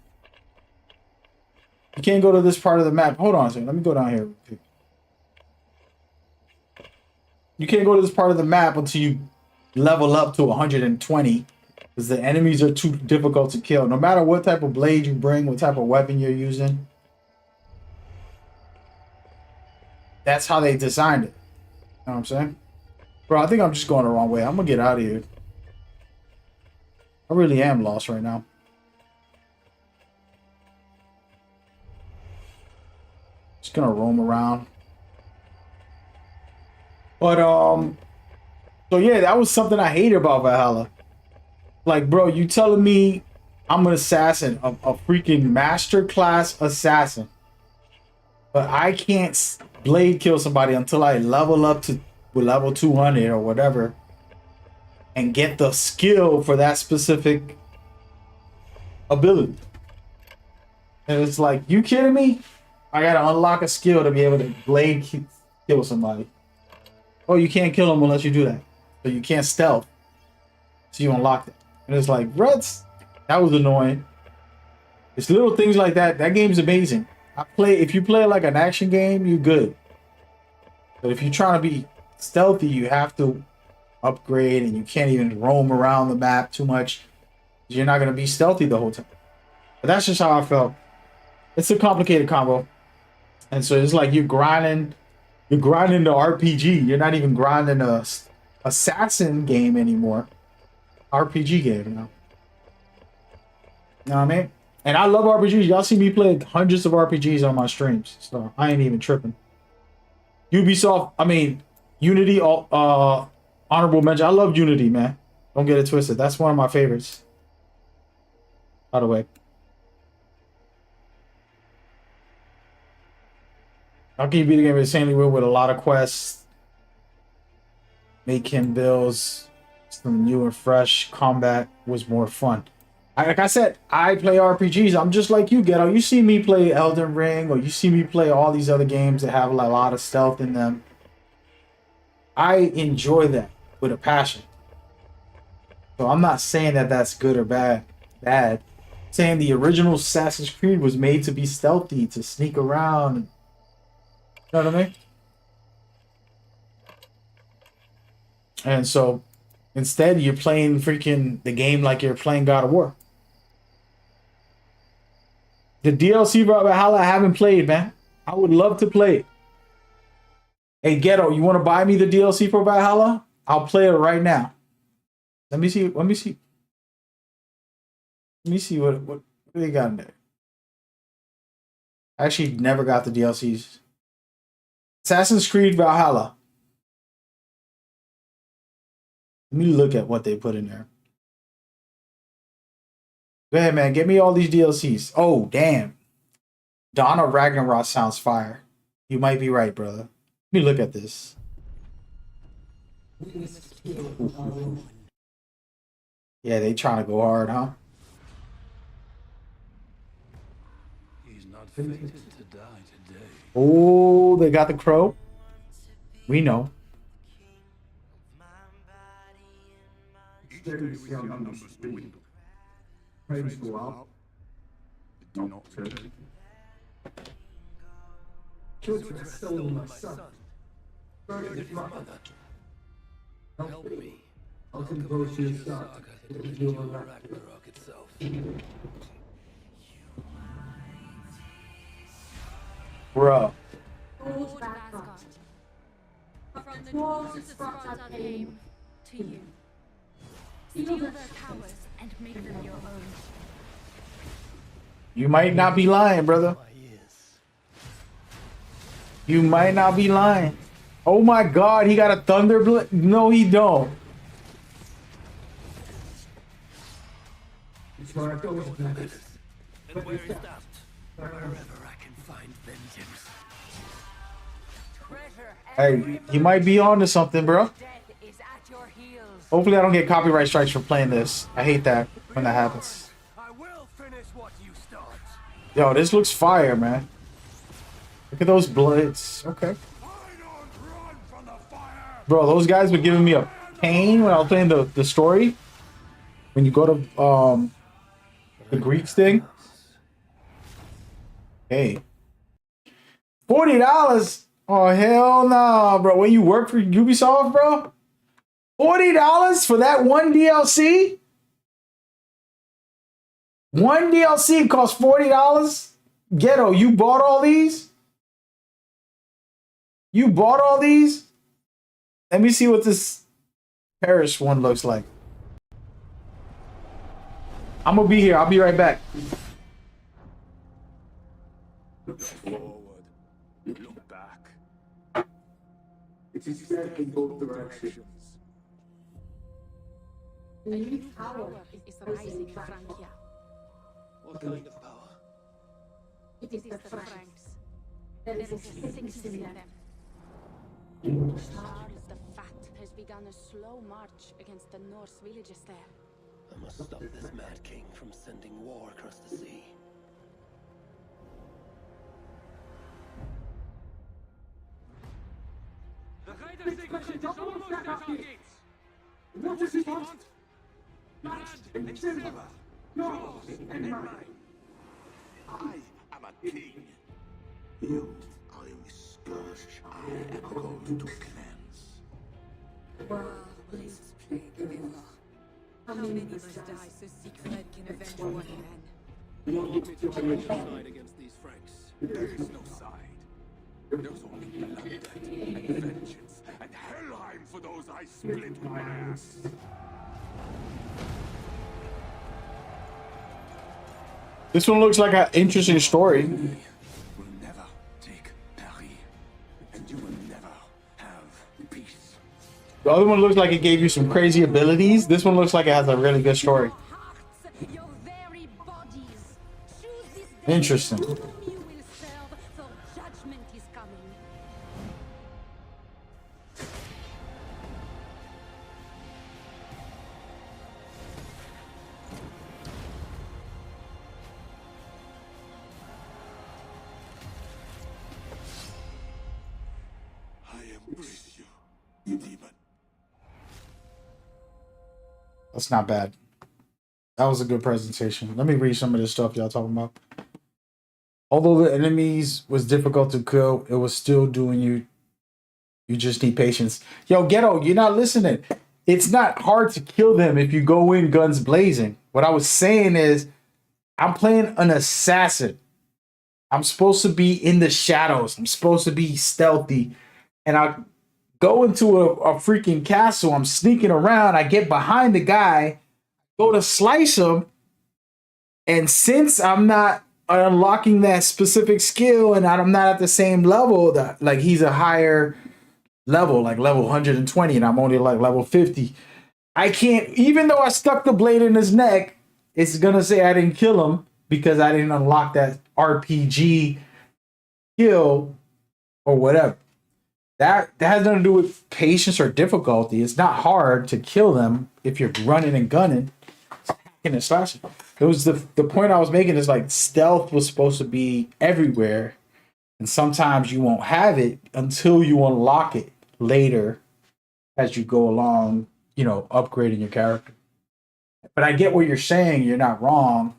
Speaker 3: You can't go to this part of the map. Hold on a second. Let me go down here. You can't go to this part of the map until you level up to 120, because the enemies are too difficult to kill. No matter what type of blade you bring, what type of weapon you're using. That's how they designed it. You know what I'm saying? Bro, I think I'm just going the wrong way. I'm going to get out of here. I really am lost right now. Just going to roam around. But, so yeah, that was something I hated about Valhalla. Like, bro, you telling me I'm an assassin, a freaking masterclass assassin, but I can't blade kill somebody until I level up to level 200 or whatever and get the skill for that specific ability. And it's like, you kidding me? I gotta unlock a skill to be able to blade kill somebody. Oh, you can't kill them unless you do that. So you can't stealth. So you unlock it. And it's like, Reds, that was annoying. It's little things like that. That game's amazing. If you play like an action game, you're good. But if you're trying to be stealthy, you have to upgrade, and you can't even roam around the map too much. You're not going to be stealthy the whole time. But that's just how I felt. It's a complicated combo. And so it's like you're grinding the RPG. You're not even grinding a assassin game anymore. RPG game now. You know what I mean? And I love RPGs. Y'all see me play hundreds of RPGs on my streams, so I ain't even tripping. Ubisoft, I mean, Unity, honorable mention. I love Unity, man. Don't get it twisted. That's one of my favorites. By the way. How can you beat the game insanely well with a lot of quests? Make him builds some new and fresh. Combat was more fun. Like I said, I play RPGs. I'm just like you, Ghetto. You see me play Elden Ring, or you see me play all these other games that have a lot of stealth in them. I enjoy that with a passion. So I'm not saying that that's good or bad. I'm saying the original Assassin's Creed was made to be stealthy, to sneak around. You know what I mean? And so instead, you're playing freaking the game like you're playing God of War. The DLC for Valhalla I haven't played, man. I would love to play it. Hey, Ghetto, you want to buy me the DLC for Valhalla? I'll play it right now. Let me see. Let me see what they got in there. I actually never got the DLCs. Assassin's Creed Valhalla. Let me look at what they put in there. Go ahead, man. Get me all these DLCs. Oh, damn. Dawn of Ragnarok sounds fire. You might be right, brother. Let me look at this. Yeah, they trying to go hard, huh?
Speaker 6: He's not fated to die today.
Speaker 3: Oh, they got the crow. We know.
Speaker 8: Praise go up. Not good. Children have stolen my son. Burn his mother. Help me. I'll compose your son. It will heal Ragnarok itself.
Speaker 3: Bruh.
Speaker 9: Lord Asgard. From the dwarves of Sparta came to you. Steal their powers and make them your own.
Speaker 3: You might not be lying, brother. You might not be lying. Oh my god, he got a Thunderblade? No, he don't.
Speaker 8: It's where I go with that.
Speaker 6: And where is that? Wherever I can find vengeance.
Speaker 3: Hey, he might be on to something, bro. Hopefully I don't get copyright strikes for playing this. I hate that when that happens.
Speaker 6: I will finish what you start.
Speaker 3: Yo, this looks fire, man. Look at those blades. Okay. Bro, those guys were giving me a pain when I was playing the story. When you go to the Greeks thing. Hey. $40? Oh, hell nah, bro. When you work for Ubisoft, bro? $40 for that one DLC? One DLC costs $40? Ghetto, you bought all these? You bought all these? Let me see what this Paris one looks like. I'm gonna be here. I'll be right back.
Speaker 8: Look forward. Look back. It is set in both directions.
Speaker 9: A new power is rising in Francia.
Speaker 6: What kind of power?
Speaker 9: It is the Franks. There is a sickness in them. Charles the Fat has begun a slow march against the Norse villages there.
Speaker 6: I must stop this mad king from sending war across the sea.
Speaker 10: The Raider Signet is almost at our gates.
Speaker 8: What does he want?
Speaker 10: Land and silver, yours and mine.
Speaker 7: I am a king. You are only scourge I am going to cleanse.
Speaker 11: War brings plague everywhere. How many must die so Siegfried can avenge one man?
Speaker 6: You want me to join your side against these Franks?
Speaker 7: There is no side. There's only blood and vengeance and Helheim for those I split my ass.
Speaker 3: This one looks like an interesting story.
Speaker 10: Will never take Paris, and you will never have peace.
Speaker 3: The other one looks like it gave you some crazy abilities. This one looks like it has a really good story.
Speaker 9: Your very bodies. Choose this day
Speaker 3: Interesting.
Speaker 9: whom you will serve, for judgment is coming.
Speaker 10: I embrace you, you demon.
Speaker 3: That's not bad. That was a good presentation. Let me read some of this stuff y'all talking about. Although the enemies was difficult to kill, it was still doing you. You just need patience. Yo, Ghetto, you're not listening. It's not hard to kill them if you go in guns blazing. What I was saying is, I'm playing an assassin. I'm supposed to be in the shadows. I'm supposed to be stealthy. And I go into a freaking castle. I'm sneaking around. I get behind the guy, go to slice him. And since I'm not unlocking that specific skill and I'm not at the same level, that like he's a higher level, like level 120, and I'm only like level 50. I can't, even though I stuck the blade in his neck, it's gonna say I didn't kill him because I didn't unlock that RPG skill or whatever. That has nothing to do with patience or difficulty. It's not hard to kill them if you're running and gunning. And slashing. It was the point I was making is like stealth was supposed to be everywhere, and sometimes you won't have it until you unlock it later as you go along, upgrading your character. But I get what you're saying. You're not wrong.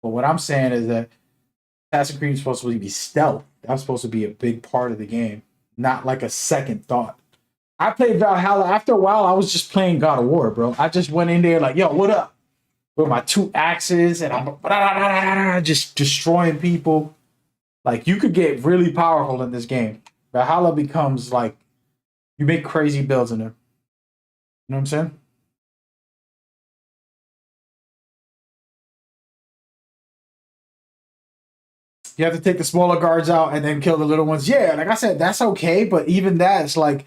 Speaker 3: But what I'm saying is that Assassin's Creed is supposed to be stealth. That's supposed to be a big part of the game, not like a second thought. I played Valhalla. After a while, I was just playing God of War, bro. I just went in there like, yo, what up? With my 2 axes, and I'm just destroying people. Like, you could get really powerful in this game. Valhalla becomes like, you make crazy builds in there. You know what I'm saying? You have to take the smaller guards out and then kill the little ones. Yeah, like I said, that's okay, but even that, it's like,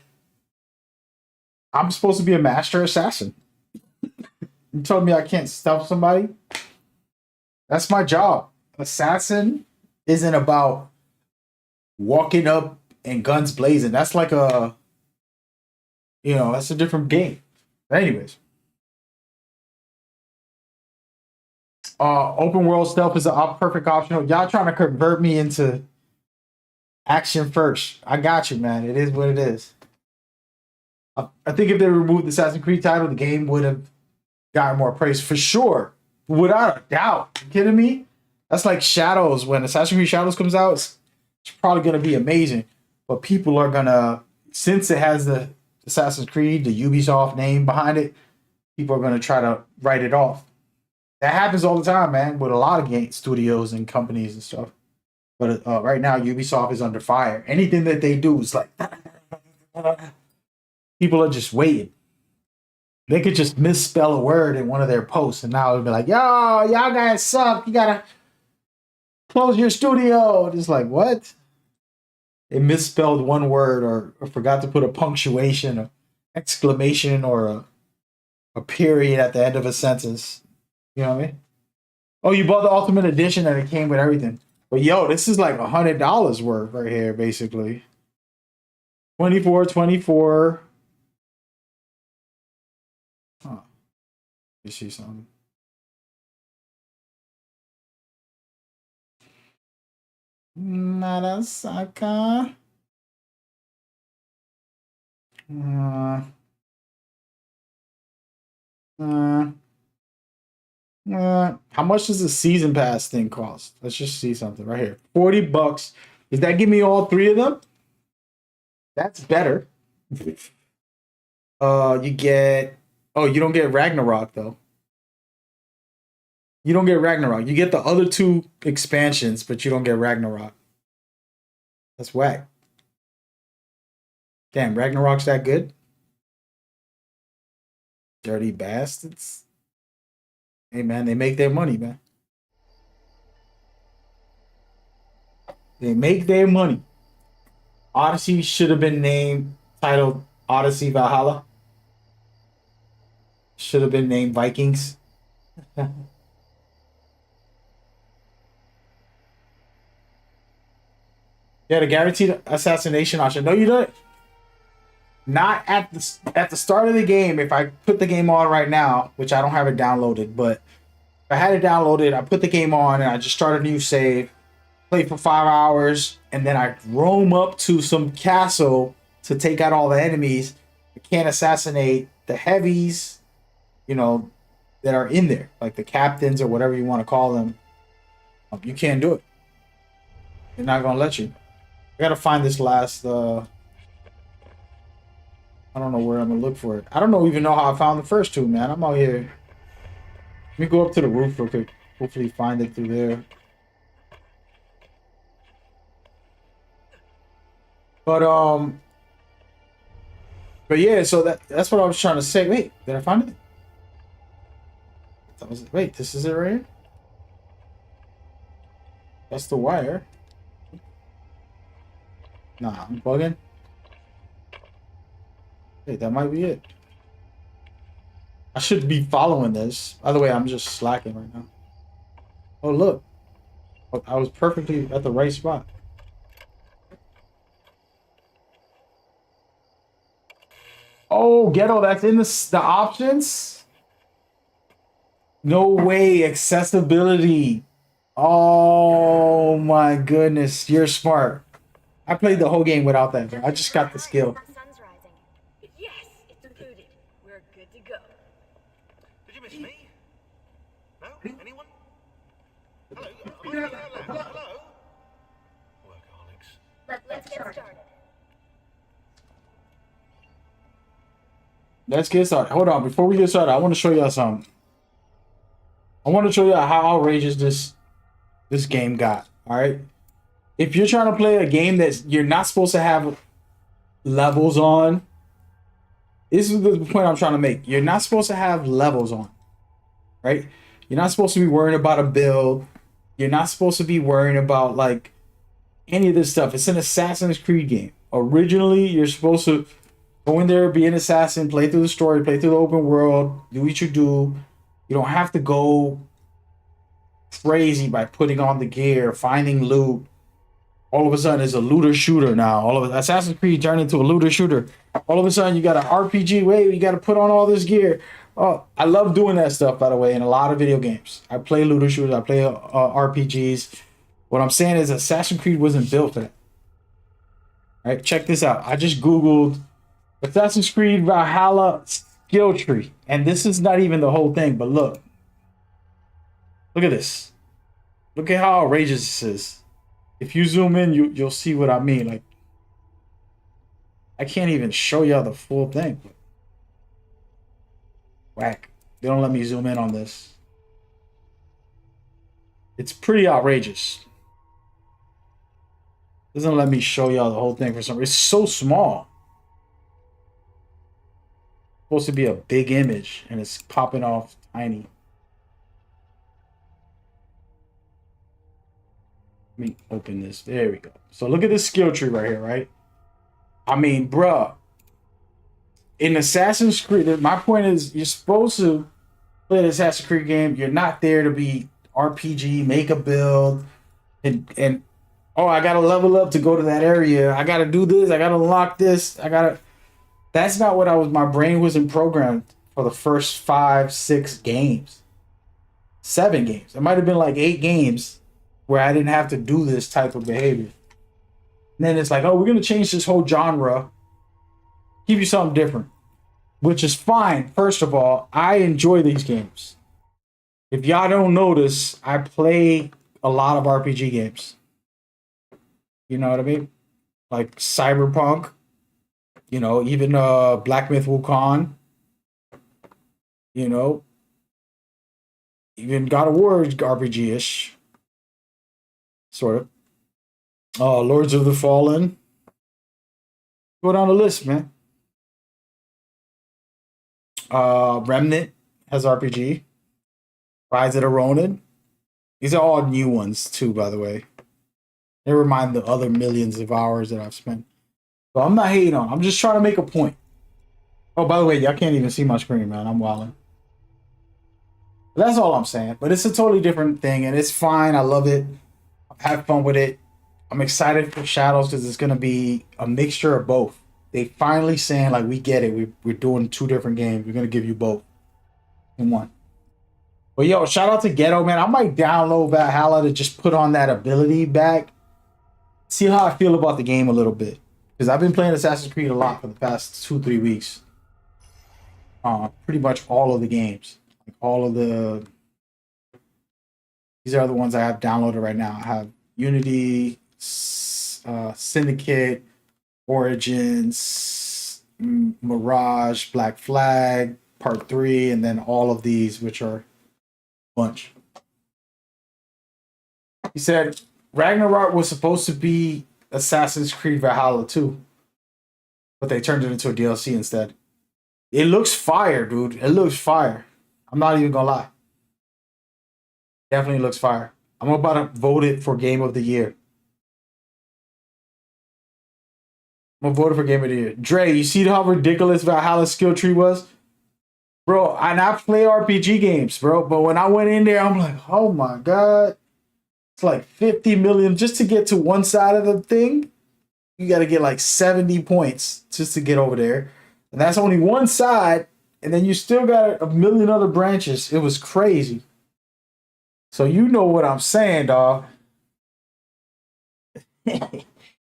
Speaker 3: I'm supposed to be a master assassin. You told me I can't stealth somebody? That's my job. Assassin isn't about walking up and guns blazing. That's like that's a different game. But anyways. Open world stealth is a perfect optional. Y'all trying to convert me into action first. I got you, man. It is what it is. I think if they removed the Assassin's Creed title, the game would have gotten more praise for sure. Without a doubt. You kidding me? That's like Shadows. When Assassin's Creed Shadows comes out, it's probably going to be amazing. But people are going to, since it has the Assassin's Creed, the Ubisoft name behind it, people are going to try to write it off. That happens all the time, man, with a lot of game studios and companies and stuff. But right now, Ubisoft is under fire. Anything that they do is like, people are just waiting. They could just misspell a word in one of their posts, and now it'll be like, yo, y'all guys suck. You gotta close your studio. And it's like, what? They misspelled one word or forgot to put a punctuation, or exclamation, or a period at the end of a sentence. You know what I mean? Oh, you bought the Ultimate Edition and it came with everything. But yo, this is like $100 worth right here, basically. 24. Huh. Let me see something. Narasaka. How much does the season pass thing cost? Let's just see something right here. $40. Does that give me all 3 of them? That's better. You get... Oh, you don't get Ragnarok, though. You don't get Ragnarok. You get the other 2 expansions, but you don't get Ragnarok. That's whack. Damn, Ragnarok's that good? Dirty bastards. Hey, man, they make their money, man. They make their money. Odyssey should have been titled Odyssey Valhalla. Should have been named Vikings. Yeah, the guaranteed assassination option. No, you don't. Not at the start of the game. If I put the game on right now, which I don't have it downloaded, but if I had it downloaded, I put the game on and I just start a new save, play for 5 hours, and then I roam up to some castle to take out all the enemies. I can't assassinate the heavies, you know, that are in there, like the captains or whatever you want to call them. You can't do it. They're not gonna let you. I gotta find this last. I don't know where I'm gonna look for it. I don't even know how I found the first two, man. I'm out here. Let me go up to the roof real quick. Hopefully find it through there. But yeah, so that's what I was trying to say. Wait, did I find it? Wait, this is it right here? That's the wire. Nah, I'm bugging. Hey, that might be it. I should be following this. By the way, I'm just slacking right now. Oh, look. I was perfectly at the right spot. Oh, Ghetto, that's in the options? No way. Accessibility. Oh, my goodness. You're smart. I played the whole game without that. I just got the skill.
Speaker 2: Yes, it's included. We're good to go.
Speaker 6: Did you miss me? No? Anyone? Hello? Hello? Workaholics.
Speaker 4: Let's get started.
Speaker 3: Let's get started. Hold on. Before we get started, I want to show y'all something. I want to show y'all how outrageous this game got. All right. If you're trying to play a game that you're not supposed to have levels on, this is the point I'm trying to make. You're not supposed to have levels on, right? You're not supposed to be worrying about a build. You're not supposed to be worrying about like any of this stuff. It's an Assassin's Creed game. Originally, you're supposed to go in there, be an assassin, play through the story, play through the open world, do what you do. You don't have to go crazy by putting on the gear, finding loot. All of a sudden, it's a looter shooter now. All of Assassin's Creed turned into a looter shooter. All of a sudden, you got an RPG. Wait, you got to put on all this gear. Oh, I love doing that stuff, by the way, in a lot of video games. I play looter shooters. I play RPGs. What I'm saying is Assassin's Creed wasn't built for that. All right, check this out. I just Googled Assassin's Creed Valhalla skill tree. And this is not even the whole thing, but look. Look at this. Look at how outrageous this is. If you zoom in, you'll see what I mean. Like, I can't even show y'all the full thing. Whack. They don't let me zoom in on this. It's pretty outrageous. Doesn't let me show y'all the whole thing for some reason. It's so small. It's supposed to be a big image, and it's popping off tiny. Let me open this. There we go. So look at this skill tree right here, right? I mean, bruh. In Assassin's Creed, my point is you're supposed to play an Assassin's Creed game. You're not there to be RPG, make a build, and oh, I gotta level up to go to that area. I gotta do this. I gotta unlock this. That's not what my brain wasn't programmed for the first 5, 6 games. 7 games. It might have been like 8 games where I didn't have to do this type of behavior. And then it's like, oh, we're going to change this whole genre. Give you something different. Which is fine. First of all, I enjoy these games. If y'all don't notice, I play a lot of RPG games. You know what I mean? Like Cyberpunk. You know, even Black Myth Wukong. You know. Even God of War is RPG-ish. Sort of. Lords of the Fallen. Go down the list, man. Remnant has RPG. Rise of the Ronin. These are all new ones, too, by the way. Never mind the other millions of hours that I've spent. So I'm not hating on. I'm just trying to make a point. Oh, by the way, y'all can't even see my screen, man. I'm wilding. That's all I'm saying. But it's a totally different thing, and it's fine. I love it. Have fun with it. I'm excited for Shadows because it's gonna be a mixture of both. They finally saying like, we get it. We're doing 2 different games. We're gonna give you both in one. But yo, shout out to Ghetto, man. I might download Valhalla to just put on that ability back. See how I feel about the game a little bit. Because I've been playing Assassin's Creed a lot for the past 2-3 weeks. Pretty much all of the games. Like all of the... These are the ones I have downloaded right now. I have Unity, Syndicate, Origins, Mirage, Black Flag, Part 3, and then all of these, which are a bunch. He said Ragnarok was supposed to be Assassin's Creed Valhalla too, but they turned it into a DLC instead. It looks fire, dude. It looks fire. I'm not even gonna lie. Definitely looks fire. I'm about to vote it for Game of the Year. I'm gonna vote it for Game of the Year. Dre, you see how ridiculous Valhalla's skill tree was? Bro, and I play RPG games, bro. But when I went in there, I'm like, oh my God. It's like 50 million just to get to one side of the thing. You got to get like 70 points just to get over there. And that's only one side. And then you still got a million other branches. It was crazy. So you know what I'm saying, dog. And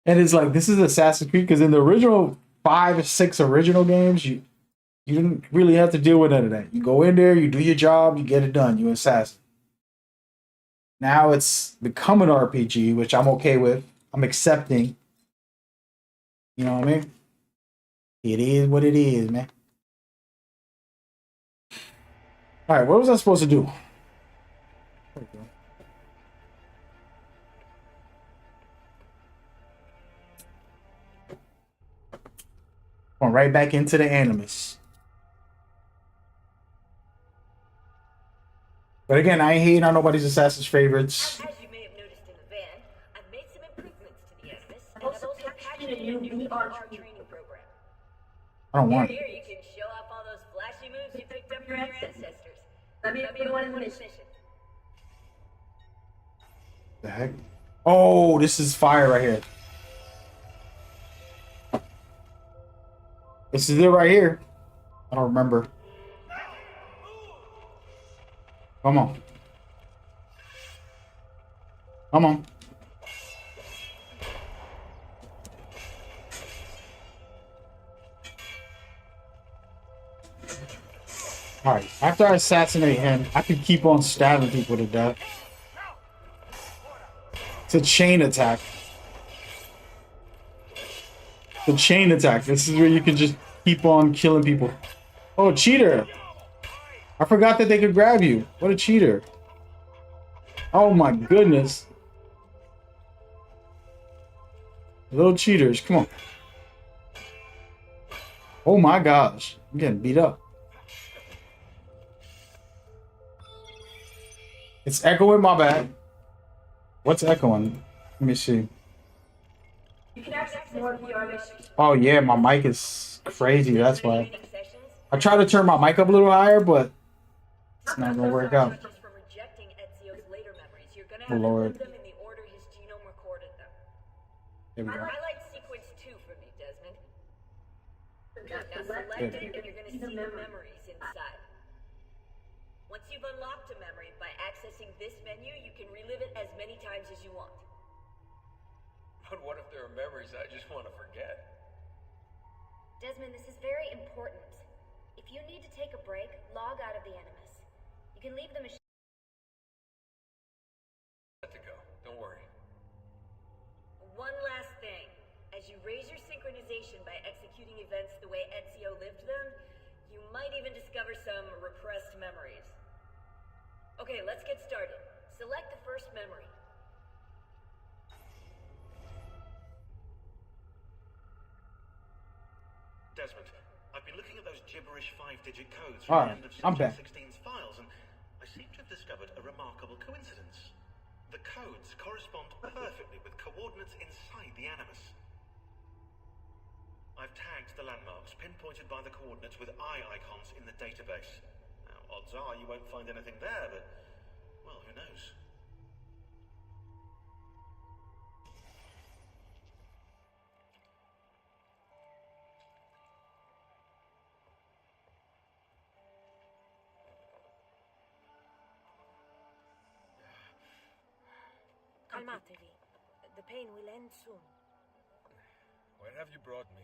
Speaker 3: it's like, this is Assassin's Creed. Because in the original 5 or 6 original games, you didn't really have to deal with none of that. You go in there, you do your job, you get it done. You assassin. Now it's become an RPG, which I'm okay with. I'm accepting. You know what I mean? It is what it is, man. All right, what was I supposed to do? There we go. Going right back into the Animus. But again, I ain't hating on nobody's Assassin's favorites.
Speaker 12: As you may have noticed in the van, I've made some improvements to the Animus, and I've also patched a new VR training program.
Speaker 3: I don't want it.
Speaker 12: Here you can show off all those flashy moves you picked up from your ancestors. Let me be the one in the mission.
Speaker 3: The heck? Oh, this is fire right here. This is it right here. I don't remember. Come on. Come on. Alright, after I assassinate him, I can keep on stabbing people to death. It's a chain attack. It's a chain attack. This is where you can just keep on killing people. Oh, cheater! I forgot that they could grab you. What a cheater. Oh my goodness. Little cheaters, come on. Oh my gosh. I'm getting beat up. It's echoing, my bad. What's echoing? Let me see.
Speaker 12: You can access more VR missions.
Speaker 3: Oh yeah, my mic is crazy, that's why. I tried to turn my mic up a little higher, but it's not gonna work out. Oh Lord.
Speaker 12: Them in the order his genome recorded them.
Speaker 3: Here we go.
Speaker 12: Highlight sequence 2 for me, Desmond. Now select it and you're gonna see the memories inside. Once you've unlocked a memory by accessing this menu, you can relive it as many times as you want.
Speaker 6: But what if there are memories I just want to forget?
Speaker 13: Desmond, this is very important. If you need to take a break, log out of the Animus. You can leave the machine.
Speaker 6: Let to go. Don't worry.
Speaker 12: One last thing. As you raise your synchronization by executing events the way Ezio lived them, you might even discover some repressed memories. Okay, let's get started. Select the first memory.
Speaker 14: Desmond, I've been looking at those gibberish 5-digit codes
Speaker 3: All
Speaker 14: from
Speaker 3: right,
Speaker 14: the end of
Speaker 3: I'm back.
Speaker 14: 1616's files, and I seem to have discovered a remarkable coincidence. The codes correspond perfectly with coordinates inside the Animus. I've tagged the landmarks, pinpointed by the coordinates with eye icons in the database. Now, odds are you won't find anything there, but, well, who knows?
Speaker 15: Calmatevi. The pain will end soon.
Speaker 6: Where have you brought me?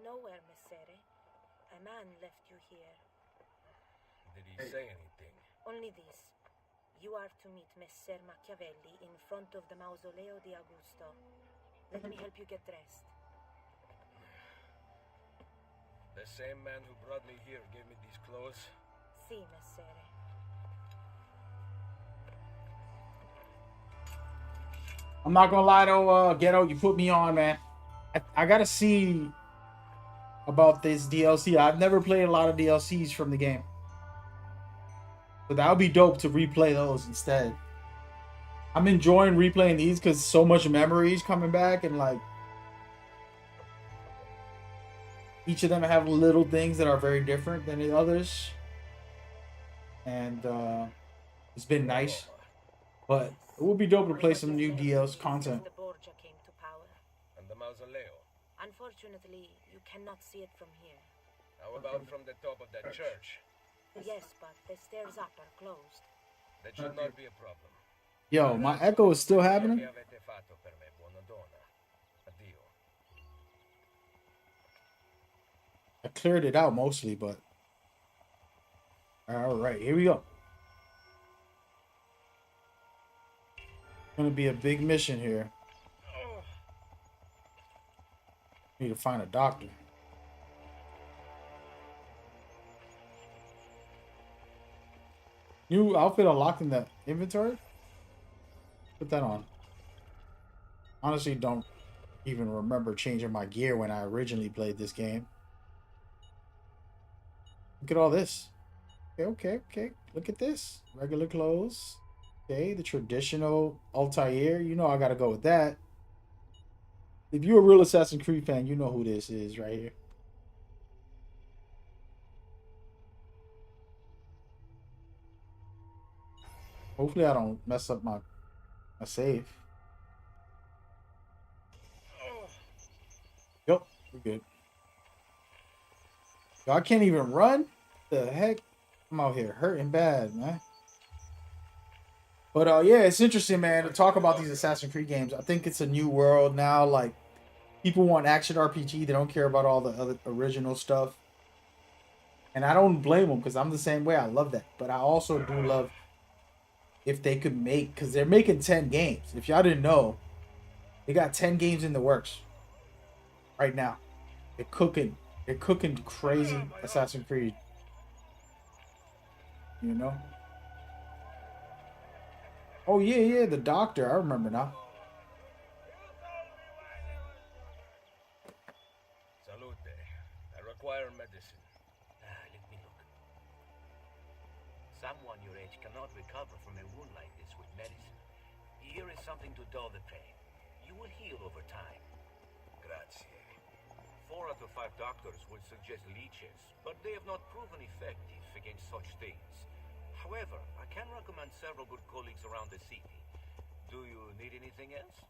Speaker 15: Nowhere, Messere. A man left you here.
Speaker 6: Did he say anything?
Speaker 15: Only this. You are to meet Messer Machiavelli in front of the Mausoleo di Augusto. Let me help you get dressed.
Speaker 6: The same man who brought me here gave me these clothes?
Speaker 15: Si, Messere.
Speaker 3: I'm not gonna lie though, Ghetto, you put me on, man. I gotta see about this DLC. I've never played a lot of DLCs from the game. But that would be dope to replay those instead. I'm enjoying replaying these because so much memories coming back, and like each of them have little things that are very different than the others. And it's been nice. But it would be dope to play some new DLC content.
Speaker 15: The Borgia came to power.
Speaker 6: And the Mausoleo?
Speaker 15: Unfortunately, you cannot see it from here.
Speaker 6: How about from the top of that church?
Speaker 15: Yes, but the stairs up are closed.
Speaker 6: That should not be a problem.
Speaker 3: Yo, my echo is still happening?
Speaker 6: Che avete fatto per me, buona donna? Addio.
Speaker 3: I cleared it out mostly, but all right, here we go. Gonna be a big mission here. Need to find a doctor. New outfit unlocked in the inventory? Put that on. Honestly, don't even remember changing my gear when I originally played this game. Look at all this. Okay. Look at this. Regular clothes. Okay, the traditional Altair. You know I gotta go with that. If you're a real Assassin's Creed fan, you know who this is right here. Hopefully I don't mess up my save. Yep, we're good. Yo, I can't even run? The heck? I'm out here hurting bad, man. But yeah, it's interesting, man, to talk about these Assassin's Creed games. I think it's a new world now. Like, people want action RPG. They don't care about all the other original stuff. And I don't blame them, because I'm the same way. I love that. But I also do love if they could make, because they're making 10 games. If y'all didn't know, they got 10 games in the works right now. They're cooking crazy Assassin's Creed. You know? Oh, yeah, the doctor. I remember now.
Speaker 6: Salute. I require medicine.
Speaker 14: Let me look. Someone your age cannot recover from a wound like this with medicine. Here is something to dull the pain. You will heal over time.
Speaker 6: Grazie.
Speaker 14: 4 out of 5 doctors would suggest leeches, but they have not proven effective against such things. However, I can recommend several good colleagues around the city. Do you need anything else?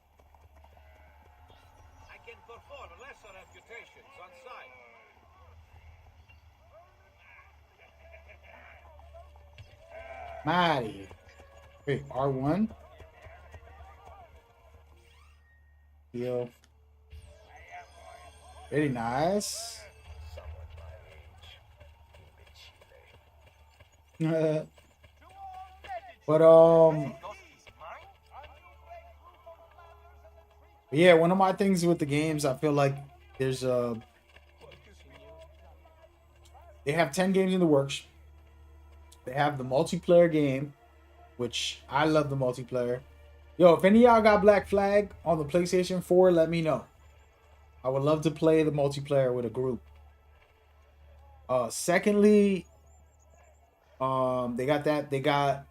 Speaker 6: I can perform lesser amputations on site.
Speaker 3: Mighty. Wait, R1? Yo. Very nice. But yeah, one of my things with the games, I feel like there's they have 10 games in the works. They have the multiplayer game, which I love the multiplayer. Yo, if any of y'all got Black Flag on the PlayStation 4, let me know. I would love to play the multiplayer with a group. Secondly, they got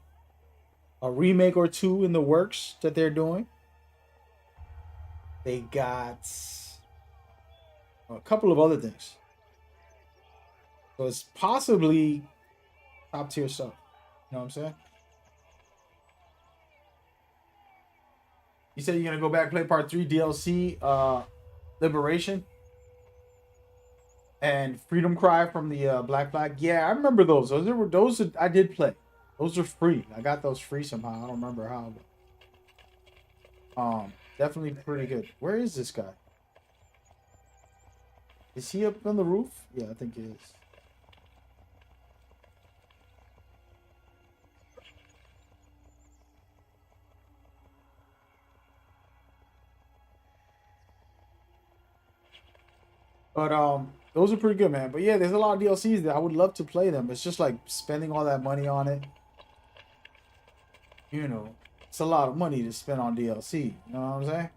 Speaker 3: a remake or two in the works that they're doing. They got a couple of other things. So it's possibly top tier stuff. You know what I'm saying? You said you're gonna go back play part 3 DLC, Liberation and Freedom Cry from the Black Flag. Yeah, I remember those. Those I did play. Those are free. I got those free somehow. I don't remember how. But, definitely pretty good. Where is this guy? Is he up on the roof? Yeah, I think he is. But those are pretty good, man. But yeah, there's a lot of DLCs that I would love to play them. It's just like spending all that money on it. You know, it's a lot of money to spend on DLC. You know what I'm saying?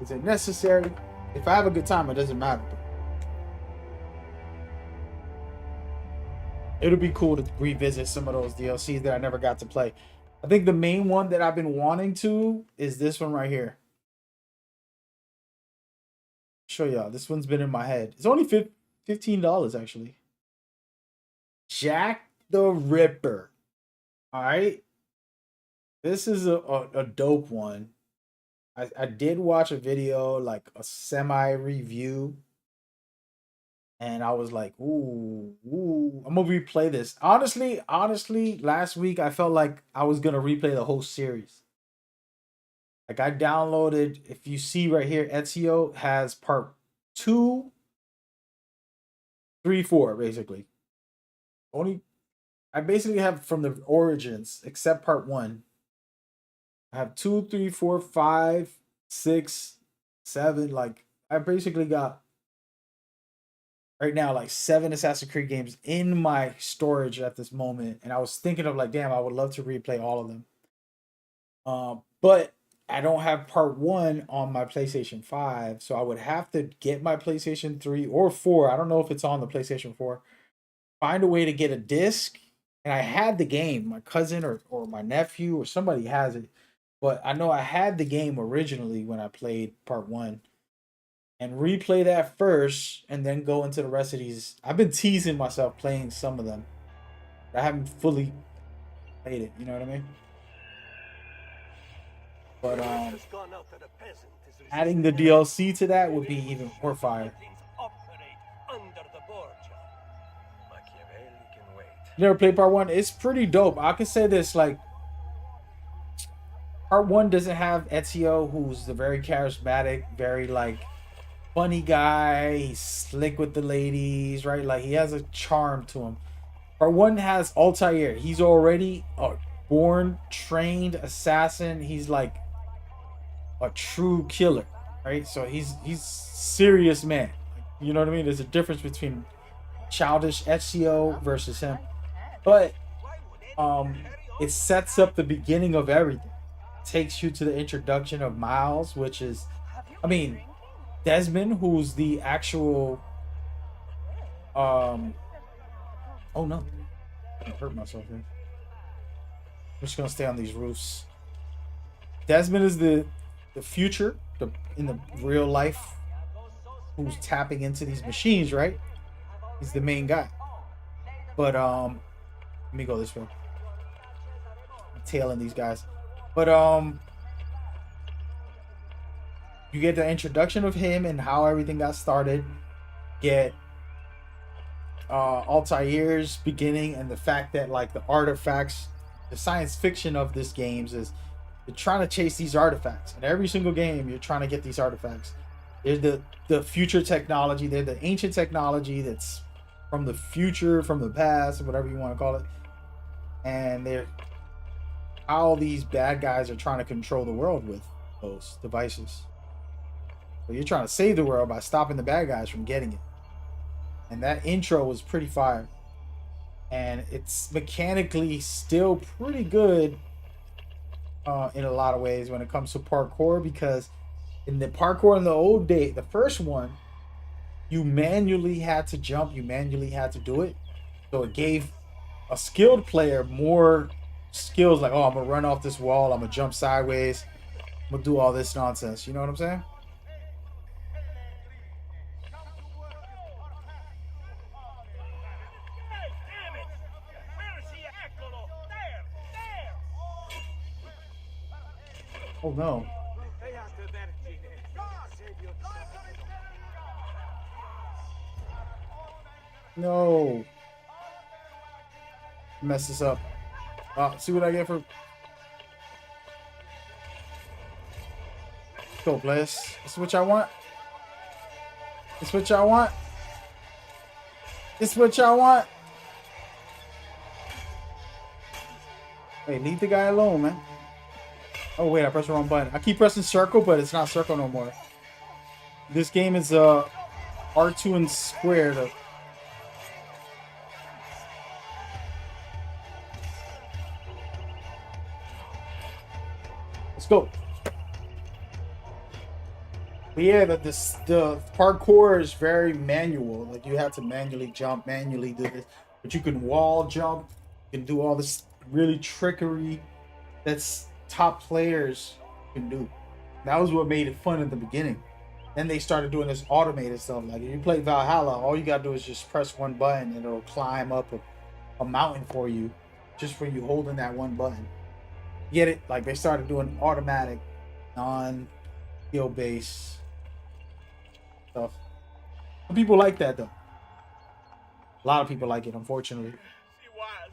Speaker 3: Is it necessary? If I have a good time, it doesn't matter. It'll be cool to revisit some of those DLCs that I never got to play. I think the main one that I've been wanting to is this one right here. Show y'all. This one's been in my head. It's only $15 actually. Jack the Ripper. All right. This is a dope one. I did watch a video, like a semi-review. And I was like, ooh, I'm gonna replay this. Honestly, last week I felt like I was gonna replay the whole series. Like I downloaded, if you see right here, Ezio has part 2, 3, 4, basically. I basically have from the origins, except part 1. I have 2, 3, 4, 5, 6, 7. Like I basically got right now like 7 Assassin's Creed games in my storage at this moment. And I was thinking of like, damn, I would love to replay all of them. But I don't have part 1 on my PlayStation 5, so I would have to get my PlayStation 3 or 4. I don't know if it's on the PlayStation 4. Find a way to get a disc. And I had the game. My cousin or my nephew or somebody has it. But I know I had the game originally when I played part 1. And replay that first and then go into the rest of these. I've been teasing myself playing some of them. I haven't fully played it, you know what I mean? But adding the DLC to that would be even more fire. You never played part 1? It's pretty dope. I can say this, like, part 1 doesn't have Ezio, who's the very charismatic, very like funny guy. He's slick with the ladies, right? Like he has a charm to him. Part 1 has Altair. He's already a born, trained assassin. He's like a true killer, right? So he's serious man. You know what I mean? There's a difference between childish Ezio versus him. But it sets up the beginning of everything. It takes you to the introduction of Miles, which is, I mean, Desmond, who's the actual oh no, I hurt myself here. I'm just gonna stay on these roofs. Desmond is the future, in the real life, who's tapping into these machines, right? He's the main guy. But let me go this way. I'm tailing these guys. But you get the introduction of him and how everything got started. Get Altair's beginning and the fact that like the artifacts, the science fiction of this games is you're trying to chase these artifacts. In every single game, you're trying to get these artifacts. They're the future technology. They're the ancient technology that's from the future, from the past, whatever you want to call it. And they're how these bad guys are trying to control the world with those devices. So you're trying to save the world by stopping the bad guys from getting it. And that intro was pretty fire. And it's mechanically still pretty good in a lot of ways when it comes to parkour, because in the parkour in the old day, the first one, you manually had to jump, you manually had to do it. So it gave a skilled player more skills, like, oh, I'm gonna run off this wall, I'm gonna jump sideways, I'm gonna do all this nonsense. You know what I'm saying? Oh no. No. Mess this up. See what I get for. Go, players. This is what y'all want. This is what y'all want. This is what y'all want. Hey, leave the guy alone, man. Oh wait, I pressed the wrong button. I keep pressing circle, but it's not circle no more. This game is R2 and squared. Let's go. But yeah, the parkour is very manual. Like, you have to manually jump, manually do this. But you can wall jump. You can do all this really trickery that's top players can do. That was what made it fun at the beginning. Then they started doing this automated stuff. Like, if you play Valhalla, all you gotta do is just press one button and it'll climb up a mountain for you, just for you holding that one button. Get it? Like, they started doing automatic, non-skill based stuff. Some people like that though. A lot of people like it, unfortunately.
Speaker 16: She was,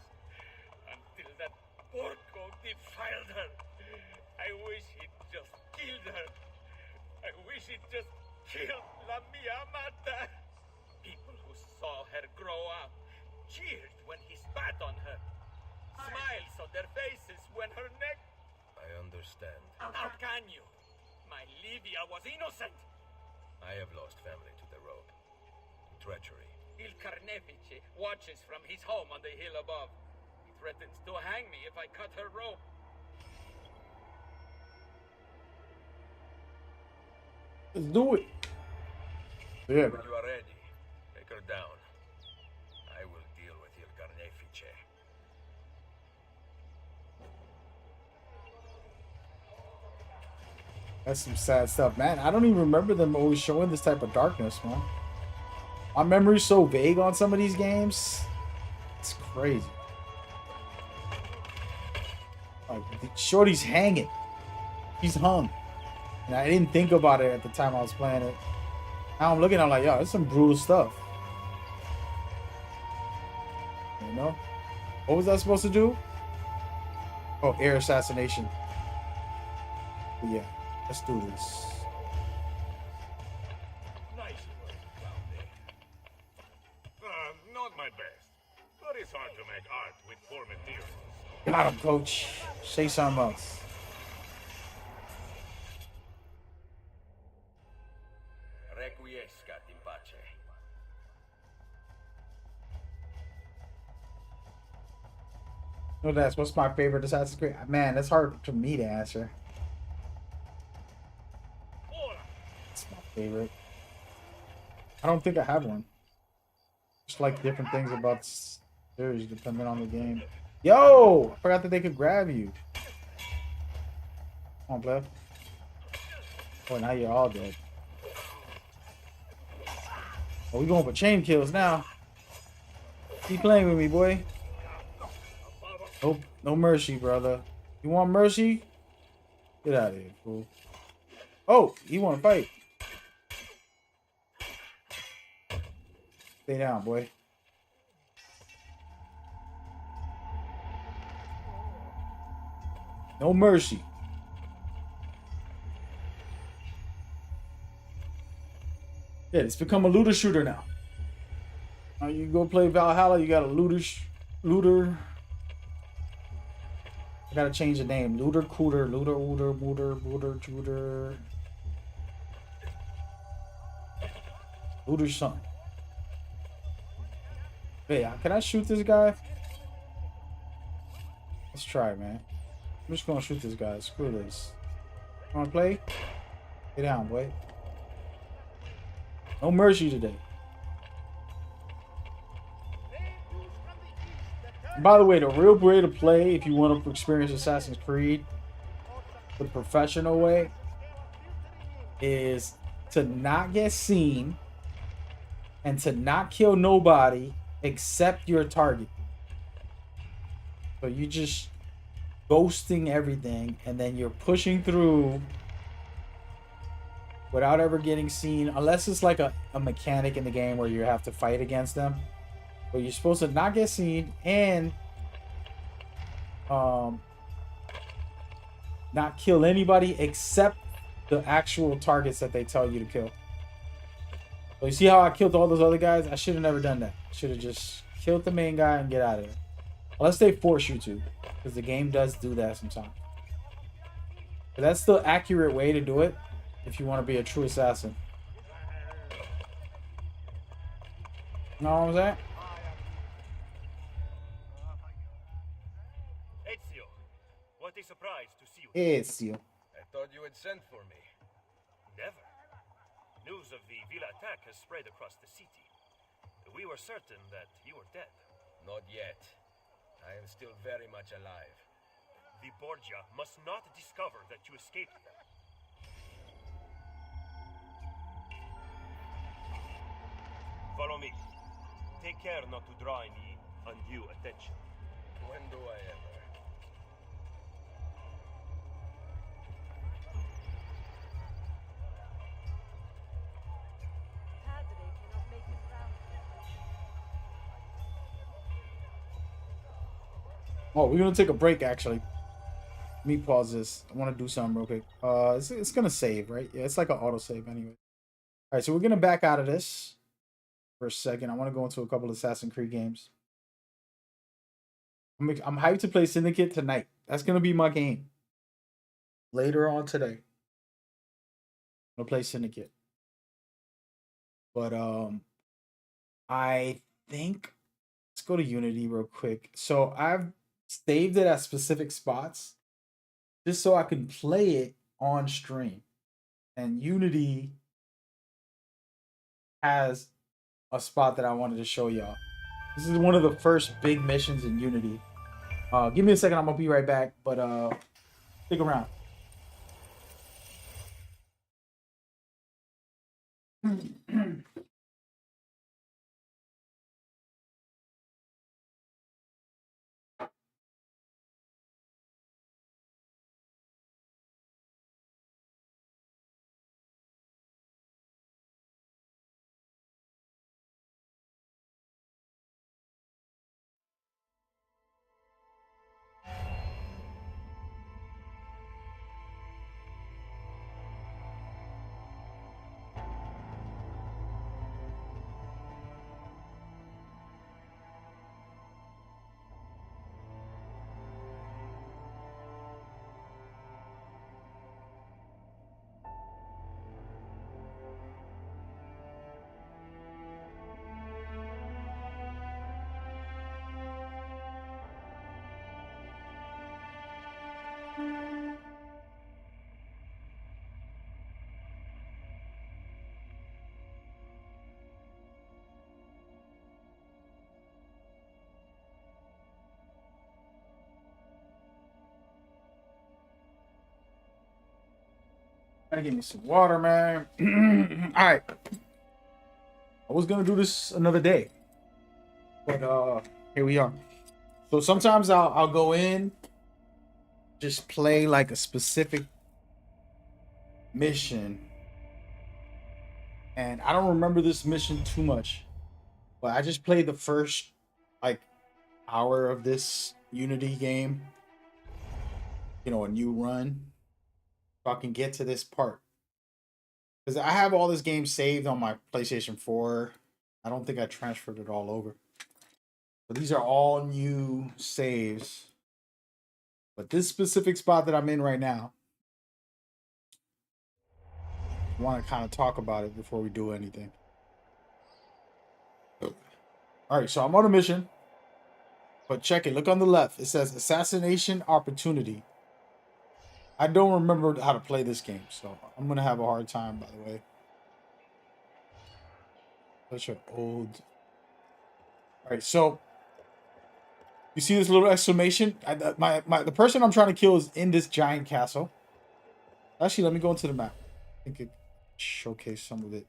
Speaker 16: until that porco defiled her. I wish he'd just killed her. I wish he'd just killed La Mia Mata. People who saw her grow up cheered when he spat on her. Smiles on their faces when her neck...
Speaker 6: I understand.
Speaker 16: How can you? My Livia was innocent.
Speaker 6: I have lost family to the rope. Treachery.
Speaker 16: Il Carnefice watches from his home on the hill above. He threatens to hang me if I cut her rope.
Speaker 3: Let's do it. Yeah.
Speaker 6: When you are ready, take her down. I will deal with Il Carnefice.
Speaker 3: That's some sad stuff, man. I don't even remember them always showing this type of darkness, man. My memory's so vague on some of these games. It's crazy. Like, Shorty's hanging. She's hung. And I didn't think about it at the time I was playing it. Now I'm looking, I'm like, yo, that's some brutal stuff. You know? What was I supposed to do? Oh, air assassination. But yeah, let's do this.
Speaker 7: Nice work, Cloudy. Not my best, but it's hard to make art with poor materials.
Speaker 3: Got him, coach. Say something else.
Speaker 14: Requiescat in pace.
Speaker 3: No, that's what's my favorite Assassin's Creed. Man, that's hard for me to answer. It's my favorite. I don't think I have one. Just like different things about series depending on the game. Yo! I forgot that they could grab you. Come on, player. Oh, now you're all dead. Oh, we going for chain kills now. Keep playing with me, boy. Nope, no mercy, brother. You want mercy? Get out of here, fool. Oh, you want to fight? Stay down, boy. No mercy. Yeah, it's become a looter shooter now. Now you go play Valhalla, you got a looter. I gotta change the name. Looter Cooter. Shooter. Looter something. Hey, can I shoot this guy? Let's try, man. I'm just gonna shoot this guy. Screw this. Wanna play? Get down, boy. No mercy today. By the way, the real way to play if you want to experience Assassin's Creed the professional way is to not get seen and to not kill nobody except your target. So you just ghosting everything and then you're pushing through without ever getting seen, unless it's like a mechanic in the game where you have to fight against them. But you're supposed to not get seen and not kill anybody except the actual targets that they tell you to kill. So you see how I killed all those other guys? I should have never done that. I should have just killed the main guy and get out of there. Unless they force you to, because the game does do that sometimes. But that's the accurate way to do it if you want to be a true assassin. You know what I'm saying?
Speaker 14: Ezio, what a surprise to see you.
Speaker 3: Ezio.
Speaker 6: I thought you had sent for me.
Speaker 14: Never. News of the Villa attack has spread across the city. We were certain that you were dead.
Speaker 6: Not yet. I am still very much alive.
Speaker 14: The Borgia must not discover that you escaped them. Follow me. Take care not to draw any undue attention.
Speaker 6: When do I ever?
Speaker 3: Oh, we're gonna take a break actually. Let me pause this. I want to do something real quick. It's gonna save, right? Yeah, it's like an auto save anyway. All right, so we're gonna back out of this for a second. I want to go into a couple of Assassin's Creed games. I'm hyped to play Syndicate tonight. That's gonna be my game. Later on today, I'm gonna play Syndicate. But I think let's go to Unity real quick. So I've saved it at specific spots just so I can play it on stream. And Unity has a spot that I wanted to show y'all. This is one of the first big missions in Unity. Give me a second, I'm gonna be right back, but stick around. Gotta give me some water, man. All right. I was gonna do this another day, but here we are. So sometimes I'll go in, just play like a specific mission, and I don't remember this mission too much, but I just played the first like hour of this Unity game. You know, a new run. So I can get to this part. Because I have all this game saved on my PlayStation 4. I don't think I transferred it all over. But these are all new saves. But this specific spot that I'm in right now, I want to kind of talk about it before we do anything. Alright, so I'm on a mission. But check it. Look on the left. It says Assassination Opportunity. I don't remember how to play this game, so I'm going to have a hard time, by the way. Such an old... Alright, so... You see this little exclamation? The person I'm trying to kill is in this giant castle. Actually, let me go into the map. I think it showcase some of it.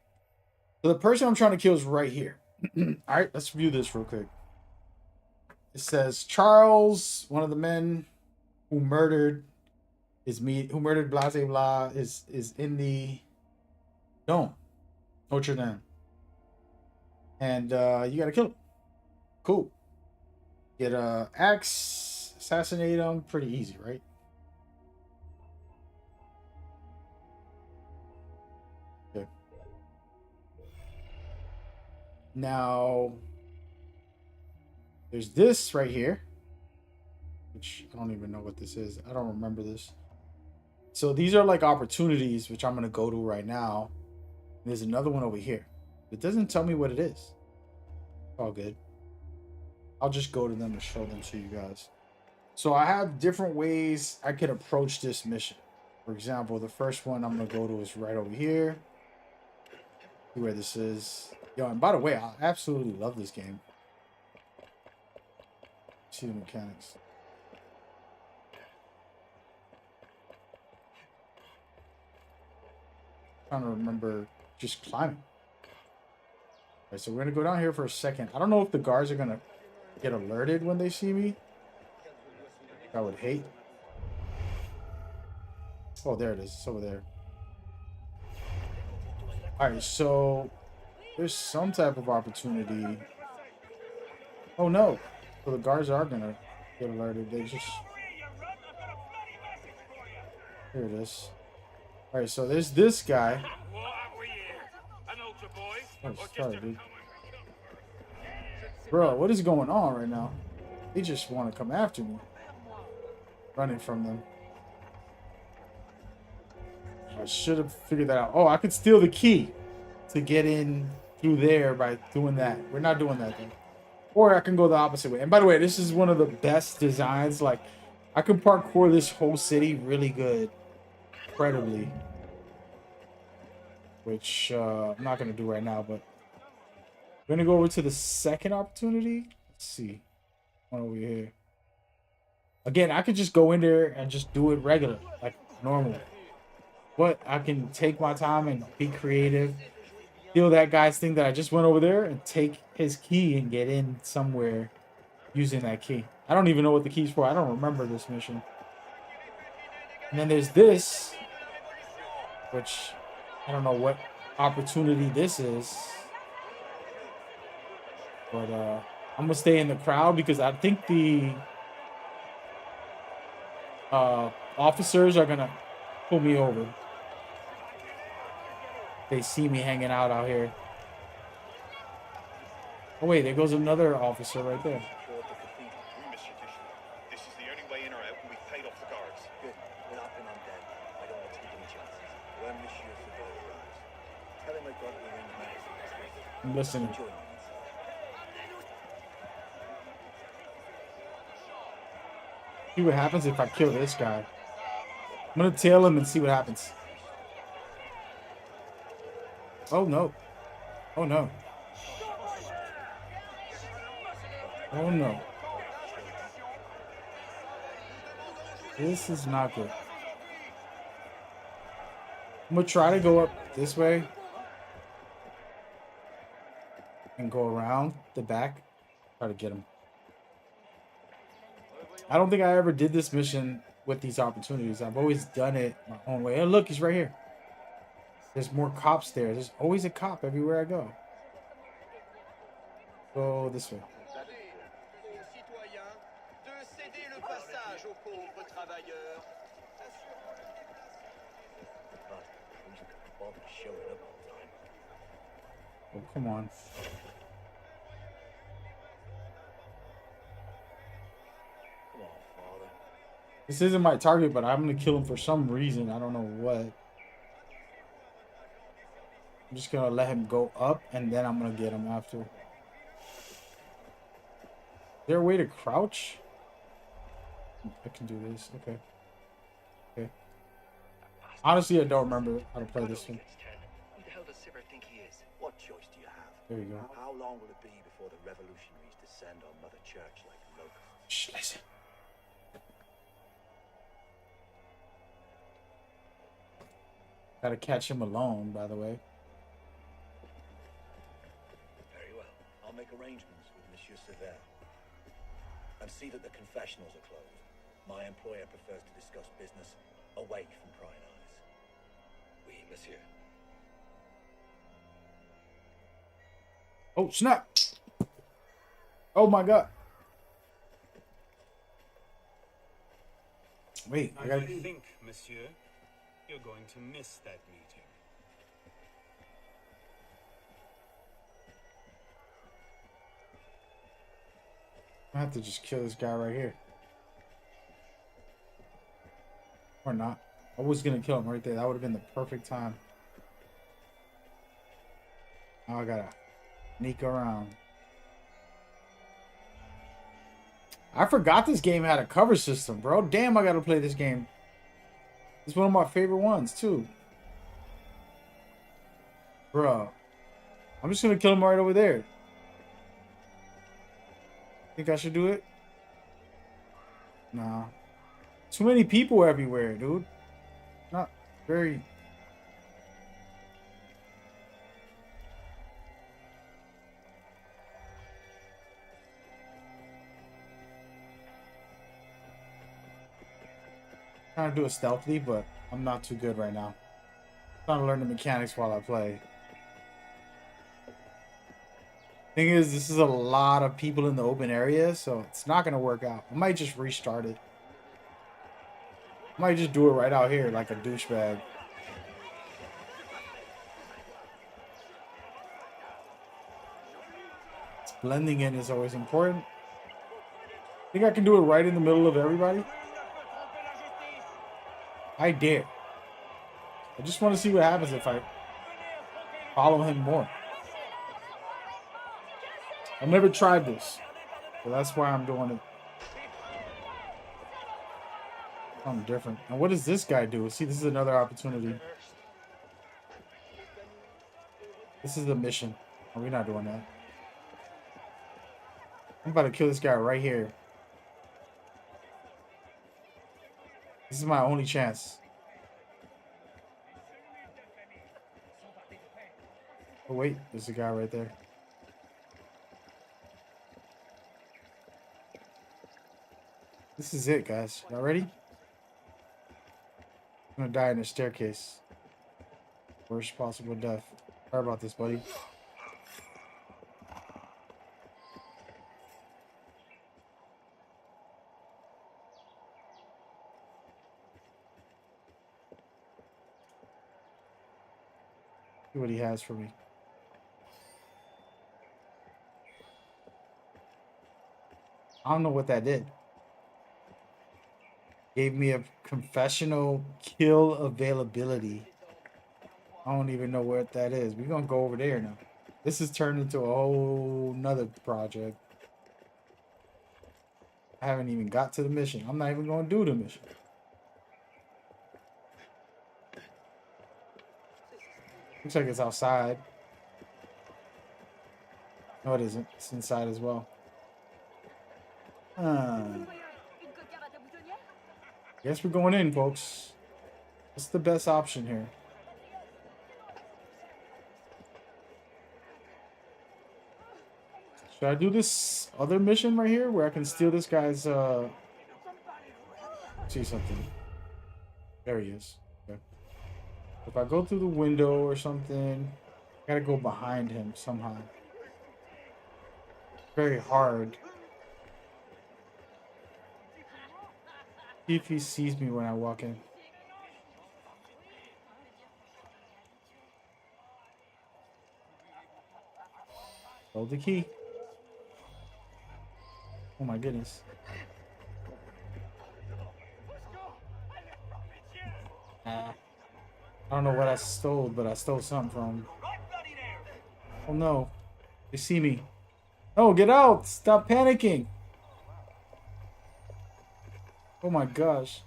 Speaker 3: So the person I'm trying to kill is right here. All right, let's view this real quick. It says Charles, one of the men who murdered Blase Blah, is in the dome, Notre Dame, and you gotta kill him. Cool. Get a axe, assassinate him. Pretty easy, right? Okay. Now, there's this right here, which I don't even know what this is. I don't remember this. So these are like opportunities, which I'm going to go to right now. There's another one over here. It doesn't tell me what it is. All good. I'll just go to them and show them to you guys. So I have different ways I could approach this mission. For example, the first one I'm going to go to is right over here. See where this is. Yo, and by the way, I absolutely love this game. See the mechanics. Trying to remember just climbing. All right, so we're gonna go down here for a second. I don't know if the guards are gonna get alerted when they see me. I would hate. Oh, there it is. It's over there. All right, so there's some type of opportunity. Oh no. So the guards are gonna get alerted. They just... Here it is. Alright, so there's this guy. Oh, sorry, dude. Bro, what is going on right now? They just want to come after me. Running from them. I should have figured that out. Oh, I could steal the key to get in through there by doing that. We're not doing that then. Or I can go the opposite way. And by the way, this is one of the best designs. Like, I can parkour this whole city really good. Incredibly. Which I'm not going to do right now, but I'm going to go over to the second opportunity. Let's see. One over here. Again, I could just go in there and just do it regular, like normal. But I can take my time and be creative. Steal that guy's thing that I just went over there and take his key and get in somewhere using that key. I don't even know what the key's for. I don't remember this mission. And then there's this, which I don't know what opportunity this is. But I'm gonna stay in the crowd because I think the officers are gonna pull me over. They see me hanging out here. Oh wait, there goes another officer right there.
Speaker 17: This is the only way in or out, and we've paid off the guards. Good. We're not in on dead. I don't want to take any chances. When Monsieur Sabot arrives, tell him I got you in the medicine.
Speaker 3: I'm listening. See what happens if I kill this guy. I'm gonna tail him and see what happens. Oh no. Oh no. Oh no. This is not good. I'm gonna try to go up this way and go around the back. Try to get him. I don't think I ever did this mission with these opportunities. I've always done it my own way. Oh, look, he's right here. There's more cops there. There's always a cop everywhere I go. Go this way. Oh, come on. This isn't my target, but I'm going to kill him for some reason. I don't know what. I'm just going to let him go up, and then I'm going to get him after. Is there a way to crouch? I can do this. Okay. Okay. Honestly, I don't remember how to play this one.
Speaker 17: Who the hell does Sivert think he is? What choice do you have?
Speaker 3: There you go.
Speaker 17: How long will it be before the revolutionaries descend on Mother Church like locusts?
Speaker 3: Shh, listen. Gotta catch him alone, by the way.
Speaker 17: Very well. I'll make arrangements with Monsieur Sever. And see that the confessionals are closed. My employer prefers to discuss business away from prying eyes.
Speaker 14: Oui, monsieur.
Speaker 3: Oh, snap. Oh, my God. Wait, I gotta...
Speaker 18: think, monsieur, you're going to miss that meeting.
Speaker 3: I have to just kill this guy right here. Or not. I was gonna kill him right there. That would have been the perfect time. Now I gotta sneak around. I forgot this game had a cover system, bro. Damn, I gotta play this game. It's one of my favorite ones, too. Bro. I'm just gonna kill him right over there. Think I should do it? Nah. Too many people everywhere, dude. Not very... Trying to do it stealthily, but I'm not too good right now. Trying to learn the mechanics while I play. Thing is, this is a lot of people in the open area, so it's not going to work out. I might just restart it. I might just do it right out here like a douchebag. Blending in is always important. Think I can do it right in the middle of everybody? I dare. I just want to see what happens if I follow him more. I've never tried this, so that's why I'm doing it. Something different. And what does this guy do? See, this is another opportunity. This is the mission. Oh, we're not doing that. I'm about to kill this guy right here. This is my only chance. Oh, wait. There's a guy right there. This is it, guys. Y'all ready? I'm gonna die in a staircase. Worst possible death. Sorry about this, buddy. See what he has for me. I don't know what that did. Gave me a confessional kill availability. I don't even know what that is. We're gonna go over there now. This has turned into a whole nother project. I haven't even got to the mission. I'm not even gonna do the mission. Looks like it's outside. No, it isn't. It's inside as well. Guess we're going in, folks. What's the best option here? Should I do this other mission right here where I can steal this guy's see something? There he is. Okay. If I go through the window or something, I gotta go behind him somehow. Very hard. See if he sees me when I walk in. Hold the key. Oh my goodness. I don't know what I stole, but I stole something from him. Oh no. They see me. Oh, get out! Stop panicking! Oh my gosh.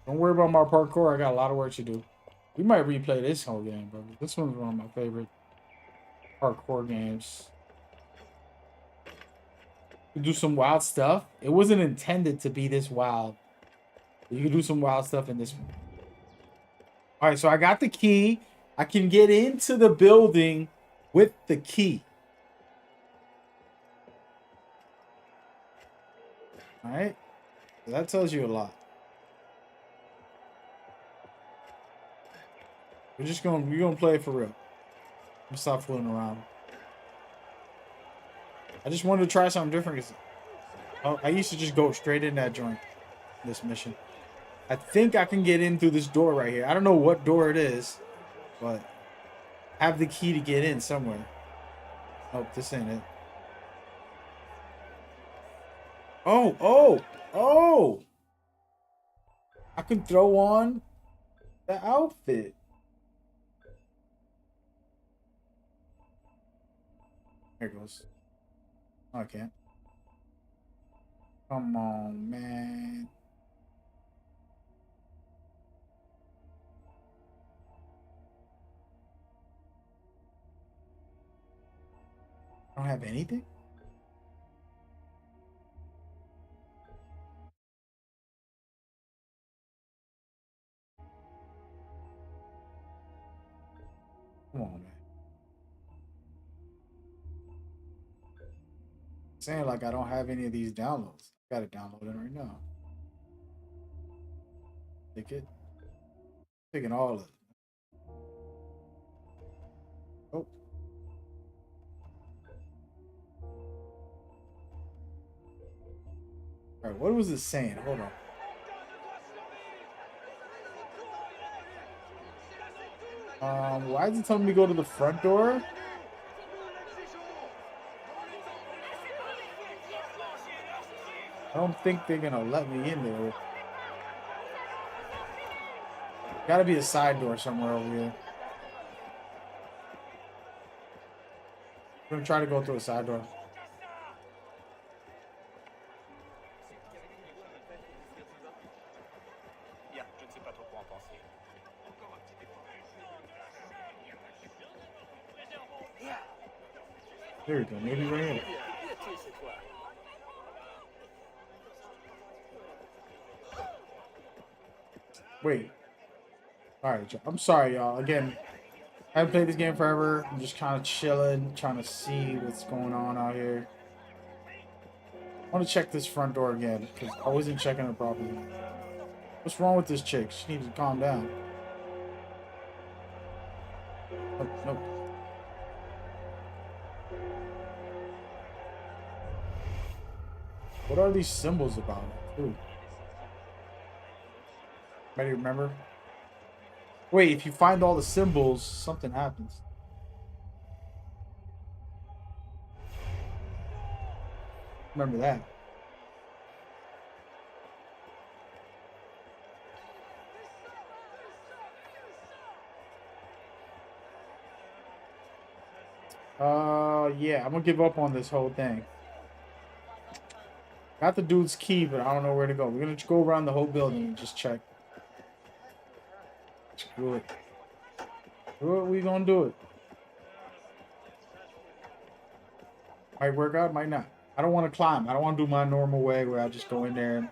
Speaker 3: Don't worry about my parkour. I got a lot of work to do. We might replay this whole game, bro. This one's one of my favorite parkour games. You do some wild stuff. It wasn't intended to be this wild. You can do some wild stuff in this one. All right, so I got the key. I can get into the building with the key. All right, so that tells you a lot. We're gonna play it for real. I'm stop fooling around. I just wanted to try something different. I used to just go straight in that joint. This mission. I think I can get in through this door right here. I don't know what door it is, but I have the key to get in somewhere. Oh, this ain't it. Oh! I can throw on the outfit. There it goes. Oh, I can't. Come on, man. I don't have anything? Come on, man. Saying like I don't have any of these downloads. Got it downloaded right now. Take it. Taking all of it. Oh. All right, what was it saying? Hold on. Why is it telling me to go to the front door? I don't think they're gonna let me in there. Gotta be a side door somewhere over here. I'm gonna try to go through a side door. There we go, maybe right here. Wait. Alright, I'm sorry, y'all. Again, I haven't played this game forever. I'm just kind of chilling, trying to see what's going on out here. I want to check this front door again, because I wasn't checking it properly. What's wrong with this chick? She needs to calm down. Nope, nope. What are these symbols about? Ooh. Anybody remember? Wait, if you find all the symbols, something happens. Remember that. Yeah, I'm gonna give up on this whole thing. Got the dude's key, but I don't know where to go. We're gonna go around the whole building and just check. Screw it. Screw it, we gonna do it. Might work out, might not. I don't want to climb. I don't want to do my normal way where I just go in there and...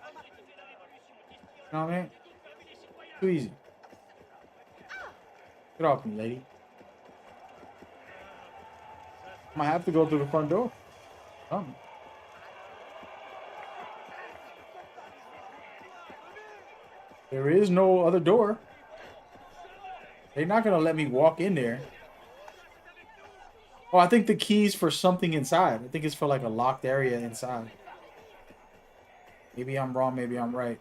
Speaker 3: You know what I mean? Too easy. Get off me, lady. I might have to go through the front door. Something. There is no other door. They're not going to let me walk in there. Oh, I think the key's for something inside. I think it's for like a locked area inside. Maybe I'm wrong, maybe I'm right.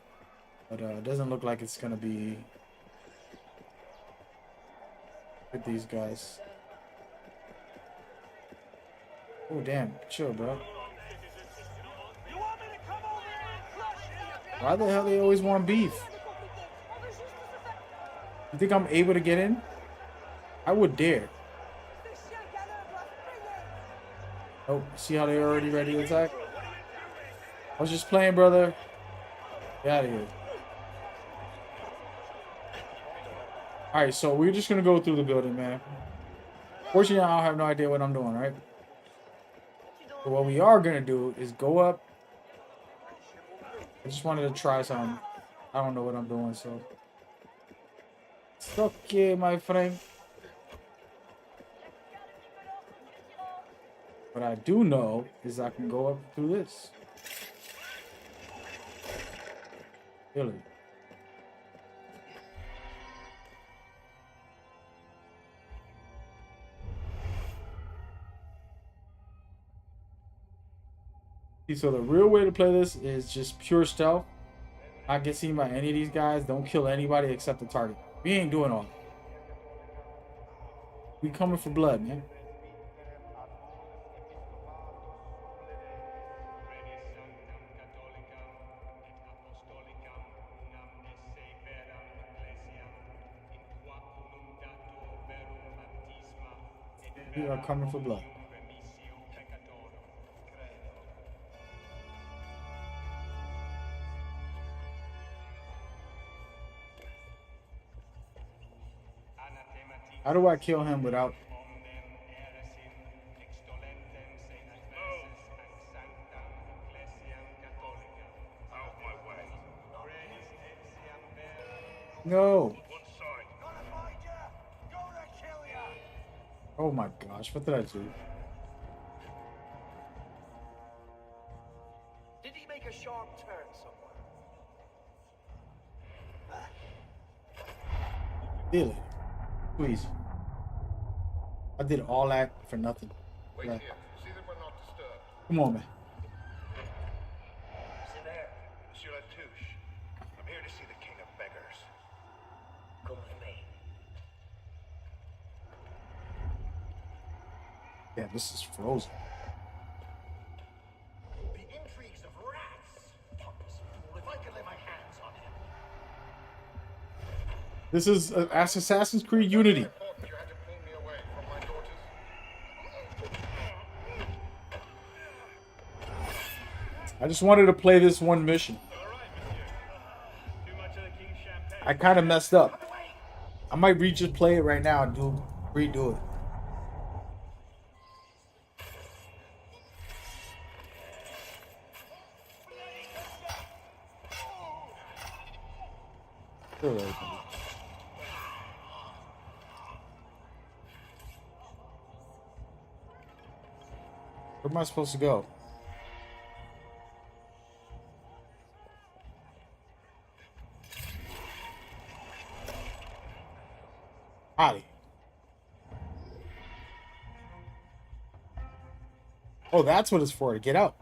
Speaker 3: But it doesn't look like it's going to be... with these guys. Oh, damn. Chill, bro. Why the hell they always want beef? You think I'm able to get in? I would dare. Oh, see how they're already ready to attack? I was just playing, brother. Get out of here. Alright, so we're just gonna go through the building, man. Fortunately, I don't have no idea what I'm doing, right? But what we are gonna do is go up. I just wanted to try something. I don't know what I'm doing, so it's okay, my friend. What I do know is I can go up through this. Really? So the real way to play this is just pure stealth. Not get seen by any of these guys. Don't kill anybody except the target. We ain't doing all. We coming for blood, man. We are coming for blood. How do I kill him without? No. Oh my gosh, what did I do?
Speaker 19: Did he make a sharp turn somewhere?
Speaker 3: Really? Please. I did all that for nothing.
Speaker 7: Wait
Speaker 3: Yeah.
Speaker 7: here. See that we're not disturbed.
Speaker 3: Come on, man.
Speaker 7: Sever, Monsieur Latouche. I'm here to see the King of Beggars.
Speaker 19: Come with me.
Speaker 3: Yeah, this is frozen.
Speaker 19: The intrigues of rats. Pompous fool. If I could lay my hands on him.
Speaker 3: This is Assassin's Creed Unity. I just wanted to play this one mission. I kind of messed up. I might just play it right now and redo it. All right, buddy. Where am I supposed to go? Howdy. Oh, that's what it's for, to get out.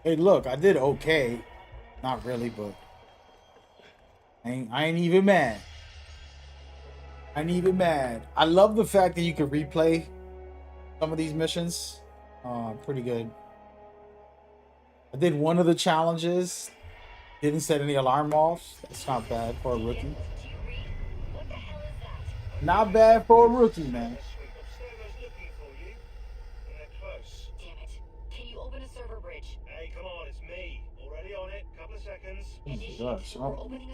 Speaker 3: Hey, look, I did okay. Not really, but I ain't even mad. I ain't even mad. I love the fact that you can replay some of these missions. Pretty good. I did one of the challenges. Didn't set any alarm off. That's not bad for a rookie. Not bad for a rookie, man.
Speaker 20: Damn it. Can you open a server bridge?
Speaker 16: Hey, come on, it's me. Already on it. Couple of seconds.
Speaker 3: Oh my gosh, I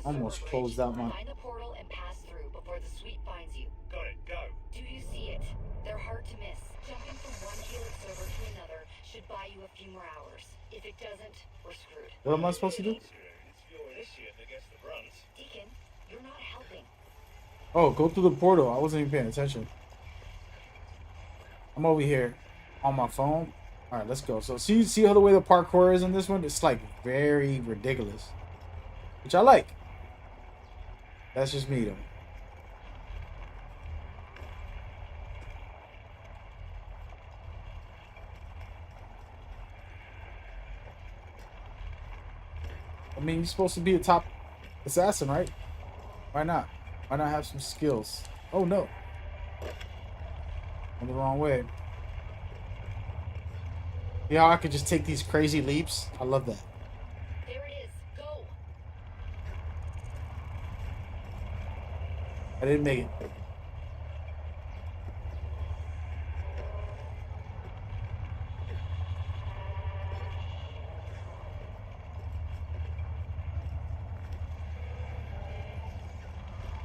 Speaker 3: almost closed out my...
Speaker 20: Find the portal and pass through before the sweep finds you.
Speaker 16: Got it, go.
Speaker 20: Do you see it? They're hard to miss. Jumping from one Helix server to another should buy you a few more hours. If it doesn't, we're screwed.
Speaker 3: What am I supposed to do?
Speaker 20: Deacon, you're not helping.
Speaker 3: Oh, go through the portal. I wasn't even paying attention. I'm over here on my phone. All right, let's go. So see how the way the parkour is in this one? It's like very ridiculous, which I like. That's just me though. I mean, you're supposed to be a top assassin, right? Why not? Why not have some skills? Oh no. I'm the wrong way. Yeah, I could just take these crazy leaps. I love that.
Speaker 20: There it is. Go.
Speaker 3: I didn't make it.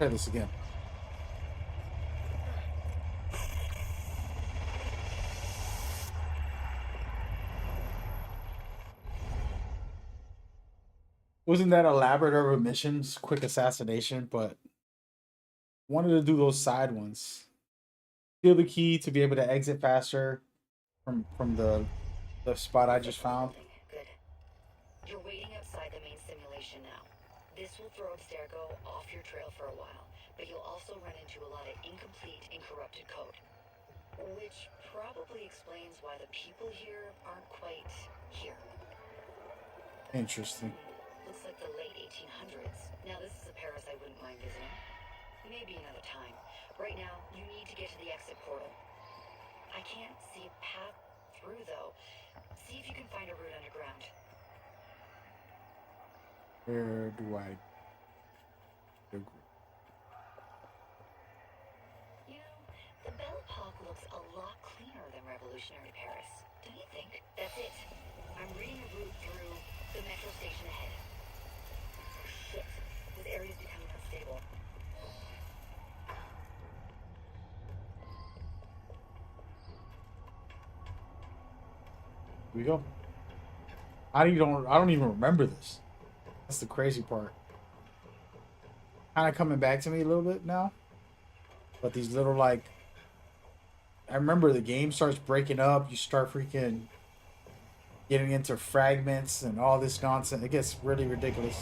Speaker 3: Try this again. wasn't that elaborate of a mission, just quick assassination, but wanted to do those side ones. Steal the key to be able to exit faster from the spot I just found.
Speaker 20: Good. You're waiting outside the main simulation now. This will throw Abstergo off your trail for a while, but you'll also run into a lot of incomplete and corrupted code. Which probably explains why the people here aren't quite here.
Speaker 3: Interesting.
Speaker 20: Looks like the late 1800s. Now this is a Paris I wouldn't mind visiting. Maybe another time. Right now, you need to get to the exit portal. I can't see a path through, though. See if you can find a route underground.
Speaker 3: Where do I go?
Speaker 20: You know, the Belle Epoque looks a lot cleaner than revolutionary Paris. Don't you think? That's it. I'm reading a route through the metro station ahead. Shit. This area's becoming unstable.
Speaker 3: Here we go. I don't even remember this. That's the crazy part. Kind of coming back to me a little bit now. But these little, like, I remember the game starts breaking up. You start freaking getting into fragments and all this nonsense. It gets really ridiculous.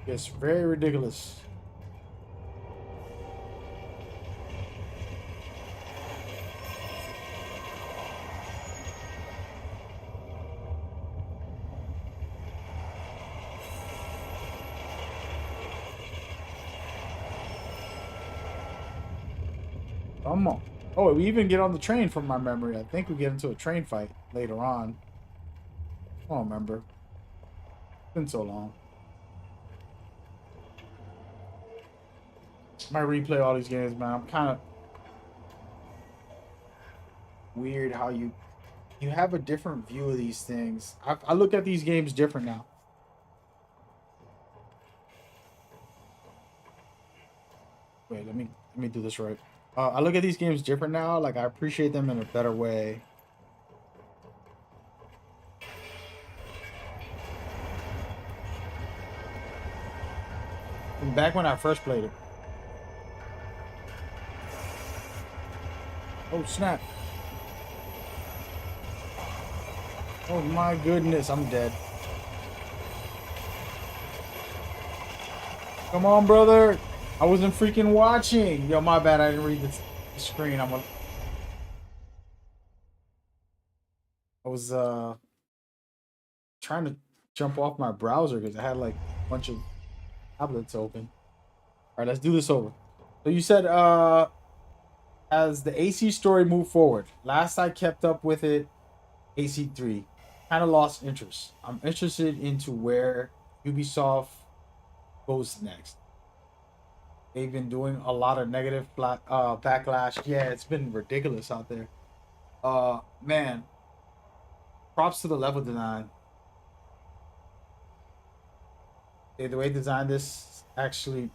Speaker 3: It's very ridiculous. Come on. Oh, we even get on the train from my memory. I think we get into a train fight later on. I don't remember. It's been so long. Might replay all these games, man. I'm kind of weird how you have a different view of these things. I look at these games different now. Wait, let me do this right. I look at these games different now. Like, I appreciate them in a better way. From back when I first played it. Oh, snap. Oh, my goodness. I'm dead. Come on, brother. I wasn't freaking watching. Yo, my bad. I didn't read the screen. I was trying to jump off my browser because I had like a bunch of tablets open. All right, let's do this over. So you said as the AC story moved forward, last I kept up with it, AC3 kind of lost interest. I'm interested into where Ubisoft goes next. They've been doing a lot of negative backlash. Yeah, it's been ridiculous out there. Man, props to the level design. The way they designed this, actually,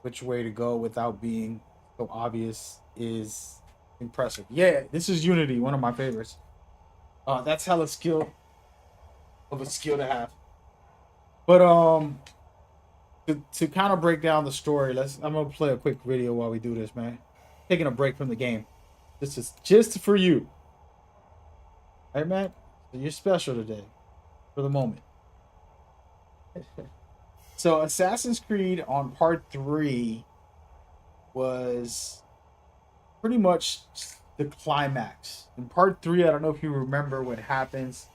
Speaker 3: which way to go without being so obvious is impressive. Yeah, this is Unity, one of my favorites. That's hella skill of a skill to have. But to kind of break down the story, I'm gonna play a quick video while we do this, man. Taking a break from the game. This is just for you. Hey, man, you're special today for the moment. So Assassin's Creed on part 3 was pretty much the climax. In part 3, I don't know if you remember what happens,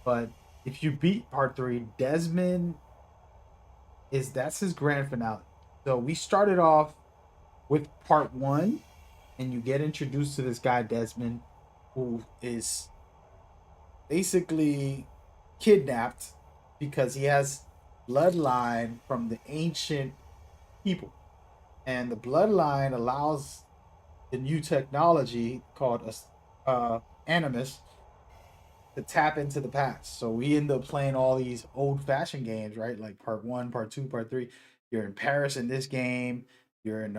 Speaker 3: but if you beat part 3, Desmond that's his grand finale. So we started off with part 1, and you get introduced to this guy Desmond, who is basically kidnapped because he has bloodline from the ancient people, and the bloodline allows the new technology called Animus to tap into the past. So we end up playing all these old fashioned games, right? Like part 1, part 2, part 3. You're in Paris in this game. You're in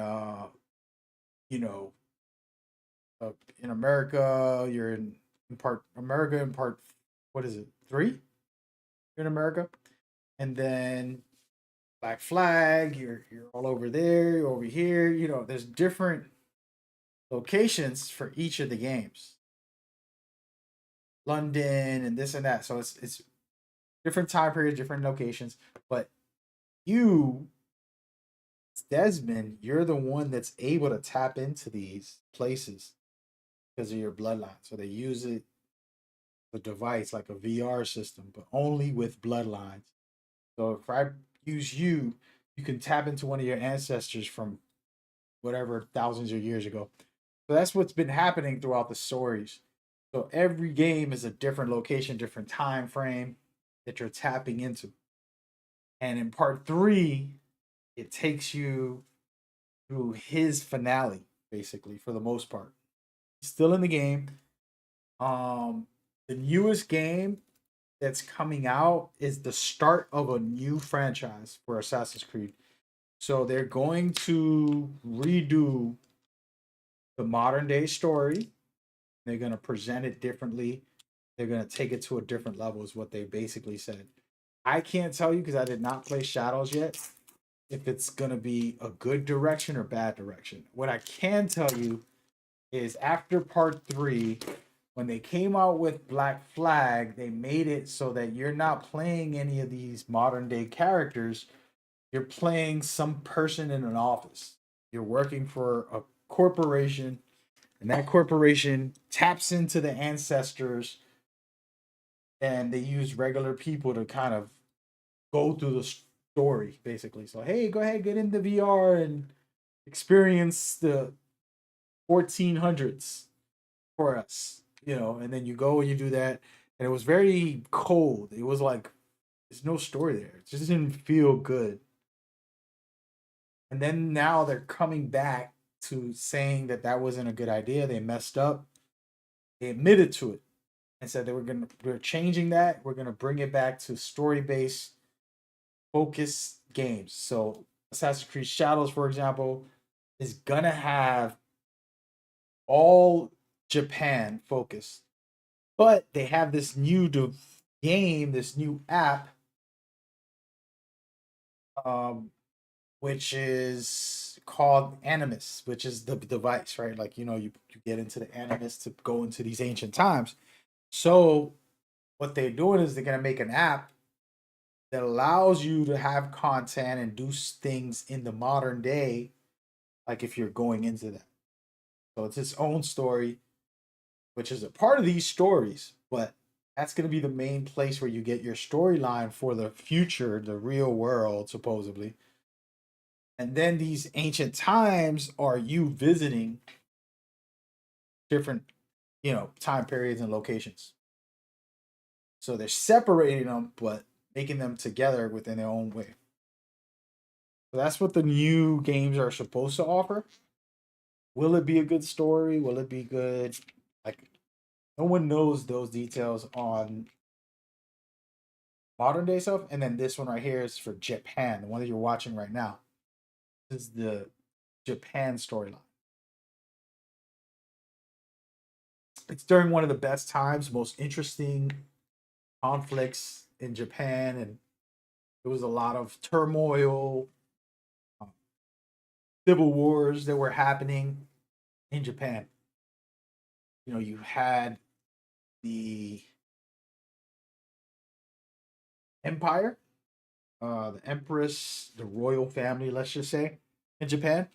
Speaker 3: you know, in America. You're in part America in part, what is it? 3? You're in America. And then Black Flag, you're all over there, you're over here. You know, there's different locations for each of the games. London and this and that. So it's different time periods, different locations. But you, Desmond, you're the one that's able to tap into these places because of your bloodline. So they use it, the device, like a VR system, but only with bloodlines. So if I use you, you can tap into one of your ancestors from whatever thousands of years ago. So that's what's been happening throughout the stories. So every game is a different location, different time frame that you're tapping into. And in part 3, it takes you through his finale, basically, for the most part. He's still in the game. The newest game that's coming out is the start of a new franchise for Assassin's Creed. So they're going to redo the modern day story. They're going to present it differently. They're going to take it to a different level, is what they basically said. I can't tell you because I did not play Shadows yet if it's going to be a good direction or bad direction. What I can tell you is after part 3, when they came out with Black Flag, they made it so that you're not playing any of these modern day characters. You're playing some person in an office. You're working for a corporation, and that corporation taps into the ancestors, and they use regular people to kind of go through the story, basically. So, hey, go ahead, get into VR and experience the 1400s for us, you know. And then you go and you do that, and it was very cold. It was like there's no story there. It just didn't feel good. And then now they're coming back to saying that that wasn't a good idea. They messed up. They admitted to it and said we're changing that. We're gonna bring it back to story-based focus games. So Assassin's Creed Shadows, for example, is gonna have all Japan focused, but they have this new game, this new app, which is called Animus, which is the device, right? Like, you know, you get into the Animus to go into these ancient times. So what they're doing is they're going to make an app that allows you to have content and do things in the modern day, like if you're going into that. So it's its own story, which is a part of these stories, but that's going to be the main place where you get your storyline for the future, the real world, supposedly. And then these ancient times are you visiting different, you know, time periods and locations. So they're separating them, but making them together within their own way. So that's what the new games are supposed to offer. Will it be a good story? Will it be good? Like, no one knows those details on modern day stuff. And then this one right here is for Japan, the one that you're watching right now. This is the Japan storyline. It's during one of the best times, most interesting conflicts in Japan, and there was a lot of turmoil, civil wars that were happening in Japan. You know, you had the empire, the empress, the royal family, let's just say, in Japan.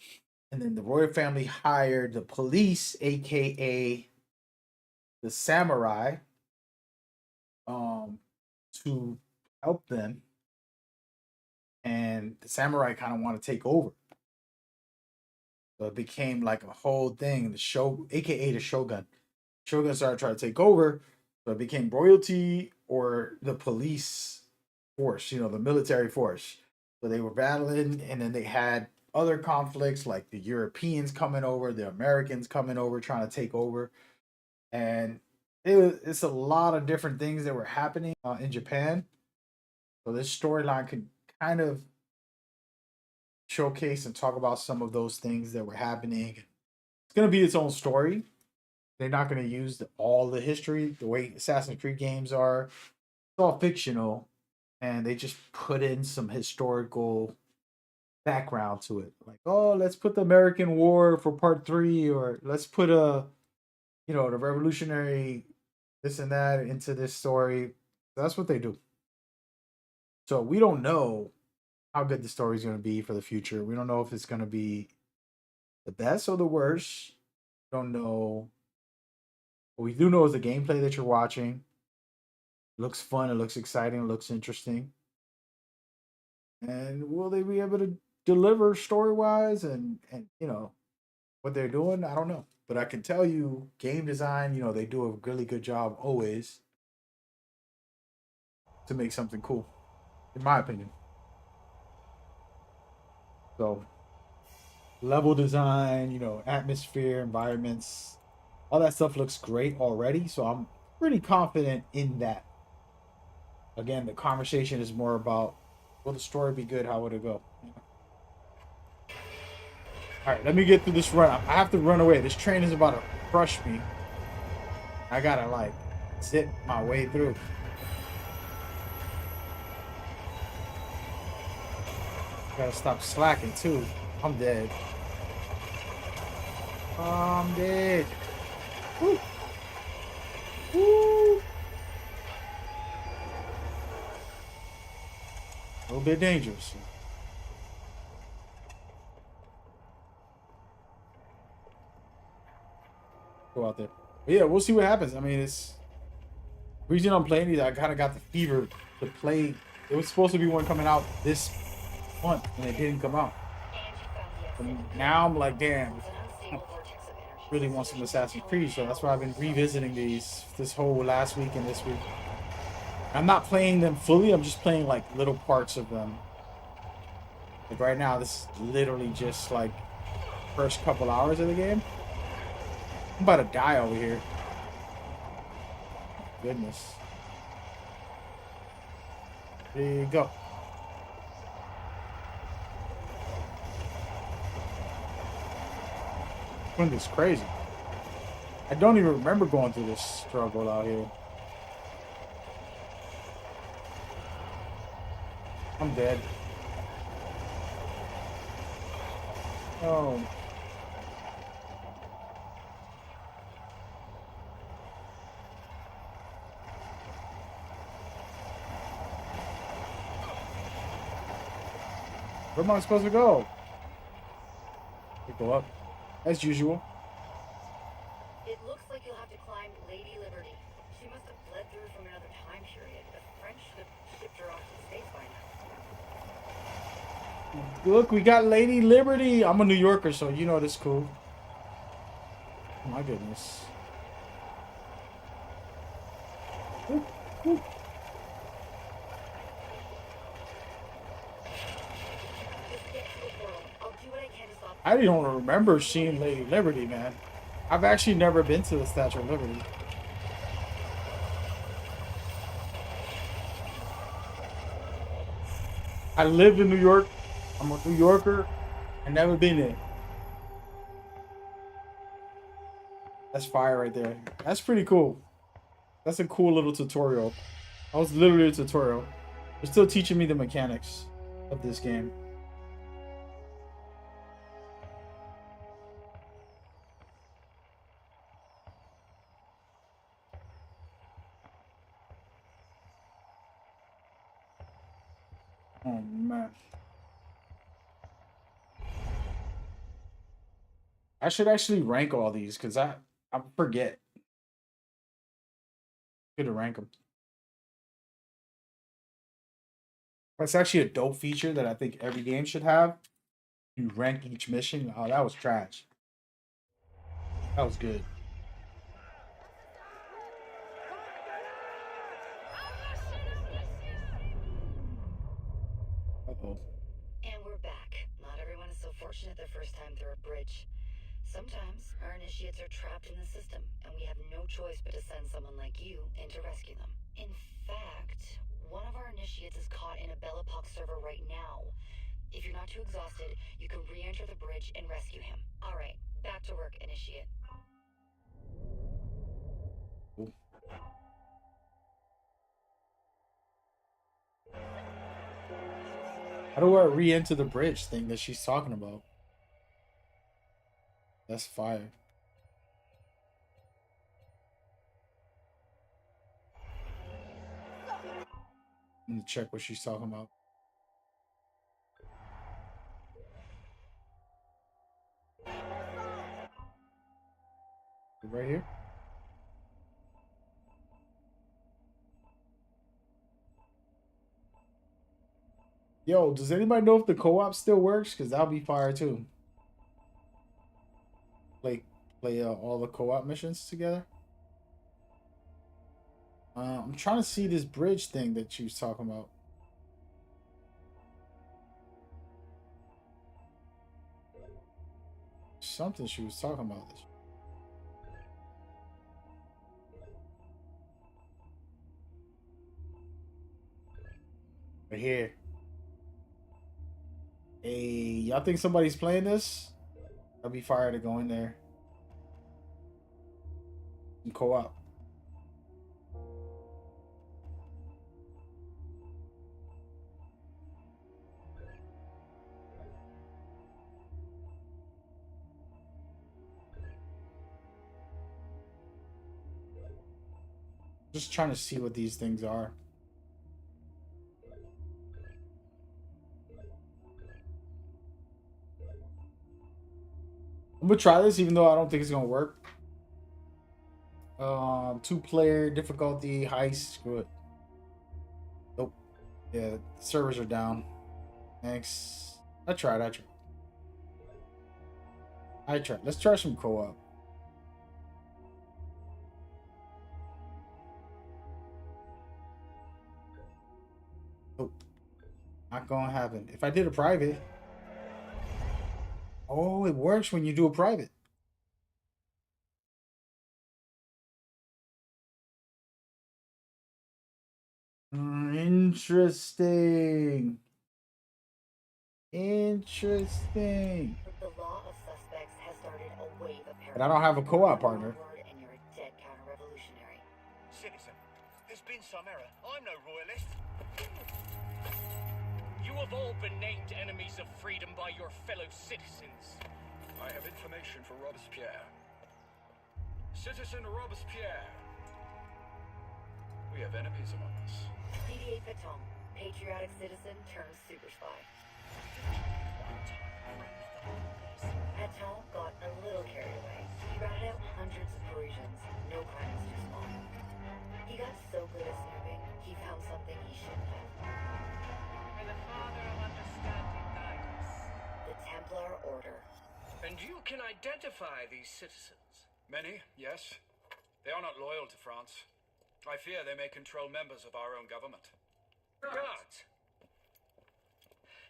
Speaker 3: And then the royal family hired the police, aka the samurai, to help them. And the samurai kind of want to take over. So it became like a whole thing. The aka the shogun. Shogun started trying to take over. So it became royalty or the police force, you know, the military force. So they were battling, and then they had other conflicts like the Europeans coming over, the Americans coming over trying to take over. And it's a lot of different things that were happening in Japan. So this storyline could kind of showcase and talk about some of those things that were happening. It's gonna be its own story. They're not gonna use all the history the way Assassin's Creed games are. It's all fictional, and they just put in some historical background to it. Like, oh, let's put the American War for part 3, or let's put the Revolutionary this and that into this story. That's what they do. So we don't know how good the story is going to be for the future. We don't know if it's going to be the best or the worst. We don't know. What we do know is the gameplay that you're watching. It looks fun. It looks exciting. It looks interesting. And will they be able to deliver story-wise and what they're doing? I don't know. But I can tell you, game design, they do a really good job always to make something cool, in my opinion. So, level design, atmosphere, environments, all that stuff looks great already. So I'm pretty confident in that. Again, the conversation is more about, will the story be good? How would it go? All right, let me get through this run. I have to run away. This train is about to crush me. I gotta zip my way through. Gotta stop slacking too. I'm dead. I'm dead. Woo. Woo. A little bit dangerous. Go out there. But yeah, we'll see what happens. I mean, it's the reason I'm playing these. I kind of got the fever to play. It was supposed to be one coming out this month, and it didn't come out. And now I'm like, damn, I really want some Assassin's Creed, so that's why I've been revisiting these this whole last week and this week. I'm not playing them fully. I'm just playing little parts of them. Like right now, this is literally just first couple hours of the game. I'm about to die over here. Goodness. There you go. Wind is crazy. I don't even remember going through this struggle out here. I'm dead. Oh. Where am I supposed to go? Go up, as usual.
Speaker 20: It looks like you'll have to climb Lady Liberty. She must have fled through from another time period. The French should have shipped her off to the States by now.
Speaker 3: Look, we got Lady Liberty. I'm a New Yorker, so this is cool. Oh my goodness. Ooh, ooh. I don't remember seeing Lady Liberty, man. I've actually never been to the Statue of Liberty. I lived in New York. I'm a New Yorker. I've never been there. That's fire right there. That's pretty cool. That's a cool little tutorial. That was literally a tutorial. They're still teaching me the mechanics of this game. Oh man. I should actually rank all these because I forget. Good to rank them. That's actually a dope feature that I think every game should have. You rank each mission. Oh, that was trash. That was good.
Speaker 20: And we're back. Not everyone is so fortunate their first time through a bridge. Sometimes our initiates are trapped in the system, and we have no choice but to send someone like you in to rescue them. In fact, one of our initiates is caught in a Bellapox server right now. If you're not too exhausted, you can re-enter the bridge and rescue him. All right, back to work, initiate.
Speaker 3: How do I re-enter the bridge thing that she's talking about? That's fire. I'm gonna check what she's talking about. Right here. Yo, does anybody know if the co-op still works? Because that'll be fire too. Play all the co-op missions together. I'm trying to see this bridge thing that she was talking about. Something she was talking about. Right here. Hey, y'all think somebody's playing this? I'll be fired to go in there. And co-op. Just trying to see what these things are. I'm gonna try this even though I don't think it's gonna work. 2-player difficulty heist. Screw it. Nope. Yeah, the servers are down. Thanks. I tried. Let's try some co-op. Nope. Not gonna happen. If I did a private. Oh, it works when you do a private. Interesting. Interesting.
Speaker 20: The law of suspects has started a wave of
Speaker 3: But I don't have a co-op partner.
Speaker 20: and you're a dead counter-revolutionary.
Speaker 14: Citizen, there's been some error. I'm no royalist. You have all been named enemies of freedom by your fellow citizens.
Speaker 6: I have information for Robespierre. Citizen Robespierre. We have enemies among us.
Speaker 20: CD8 Patton, patriotic citizen turned super spy. Patton got a little carried away. He ratted out hundreds of Parisians. No crime was too small. He got so good at snooping, he found something he shouldn't have.
Speaker 2: May the Father of Understanding guide us.
Speaker 20: The Templar Order.
Speaker 14: And you can identify these citizens.
Speaker 6: Many, yes. They are not loyal to France. I fear they may control members of our own government.
Speaker 14: Guards!